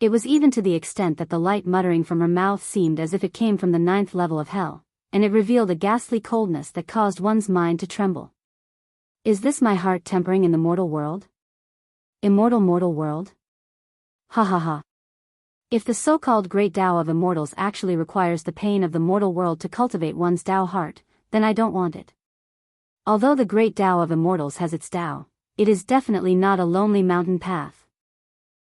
It was even to the extent that the light muttering from her mouth seemed as if it came from the 9th level of hell, and it revealed a ghastly coldness that caused one's mind to tremble. Is this my heart tempering in the mortal world? Immortal mortal world? Ha ha ha. If the so-called great Tao of immortals actually requires the pain of the mortal world to cultivate one's Tao heart, then I don't want it. Although the great Tao of immortals has its Tao, it is definitely not a lonely mountain path.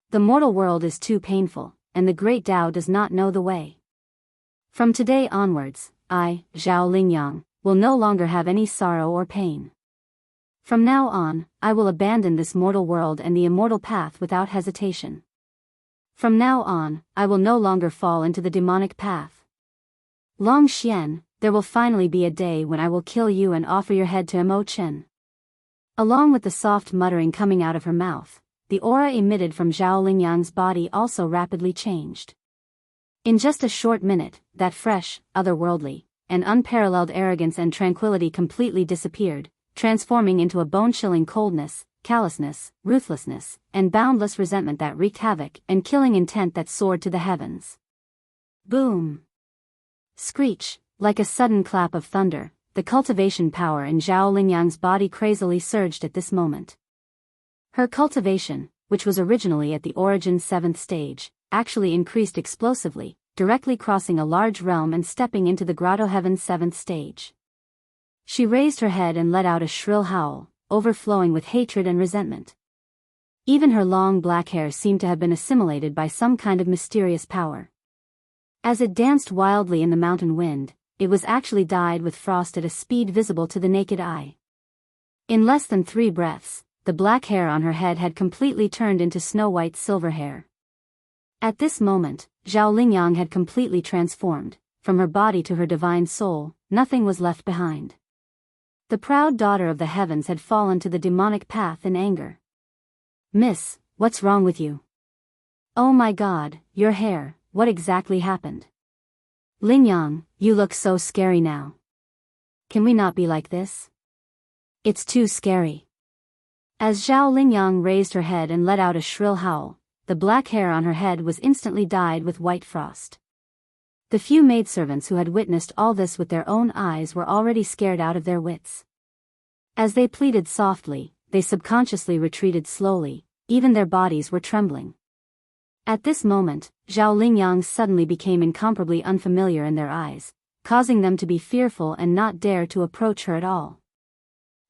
The mortal world is too painful, and the great Tao does not know the way. From today onwards, I, Zhao Lingyang, will no longer have any sorrow or pain. From now on, I will abandon this mortal world and the immortal path without hesitation. From now on, I will no longer fall into the demonic path. Long Xian, there will finally be a day when I will kill you and offer your head to Mo Chen. Along with the soft muttering coming out of her mouth, the aura emitted from Zhao Lingyang's body also rapidly changed. In just a short minute, that fresh, otherworldly, and unparalleled arrogance and tranquility completely disappeared, transforming into a bone-chilling coldness, callousness, ruthlessness, and boundless resentment that wreaked havoc and killing intent that soared to the heavens. Boom! Screech, like a sudden clap of thunder, the cultivation power in Zhao Lingyang's body crazily surged at this moment. Her cultivation, which was originally at the origin 7th stage, actually increased explosively, directly crossing a large realm and stepping into the Grotto Heaven's 7th stage. She raised her head and let out a shrill howl, overflowing with hatred and resentment. Even her long black hair seemed to have been assimilated by some kind of mysterious power. As it danced wildly in the mountain wind, it was actually dyed with frost at a speed visible to the naked eye. In less than 3 breaths, the black hair on her head had completely turned into snow-white silver hair. At this moment, Zhao Lingyang had completely transformed. From her body to her divine soul, nothing was left behind. The proud daughter of the heavens had fallen to the demonic path in anger. Miss, what's wrong with you? Oh my God, your hair, what exactly happened? Lingyang, you look so scary now. Can we not be like this? It's too scary. As Zhao Lingyang raised her head and let out a shrill howl, the black hair on her head was instantly dyed with white frost. The few maidservants who had witnessed all this with their own eyes were already scared out of their wits. As they pleaded softly, they subconsciously retreated slowly, even their bodies were trembling. At this moment, Zhao Lingyang suddenly became incomparably unfamiliar in their eyes, causing them to be fearful and not dare to approach her at all.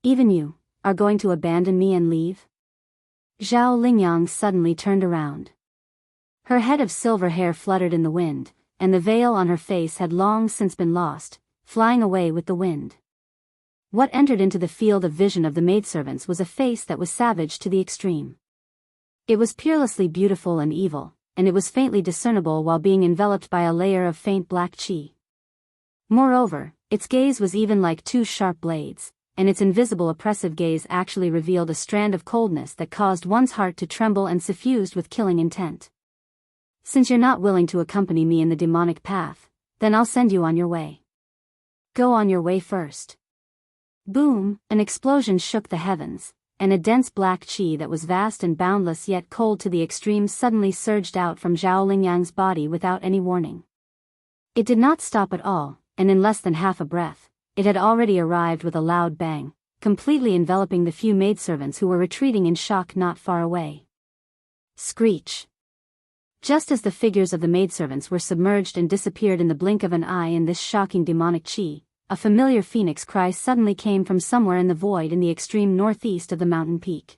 Even you, are going to abandon me and leave? Zhao Lingyang suddenly turned around. Her head of silver hair fluttered in the wind, and the veil on her face had long since been lost, flying away with the wind. What entered into the field of vision of the maidservants was a face that was savage to the extreme. It was peerlessly beautiful and evil, and it was faintly discernible while being enveloped by a layer of faint black qi. Moreover, its gaze was even like 2 sharp blades, and its invisible oppressive gaze actually revealed a strand of coldness that caused one's heart to tremble and suffused with killing intent. Since you're not willing to accompany me in the demonic path, then I'll send you on your way. Go on your way first. Boom, an explosion shook the heavens, and a dense black qi that was vast and boundless yet cold to the extreme suddenly surged out from Zhao Lingyang's body without any warning. It did not stop at all, and in less than half a breath, it had already arrived with a loud bang, completely enveloping the few maidservants who were retreating in shock not far away. Screech! Just as the figures of the maidservants were submerged and disappeared in the blink of an eye in this shocking demonic qi, a familiar phoenix cry suddenly came from somewhere in the void in the extreme northeast of the mountain peak.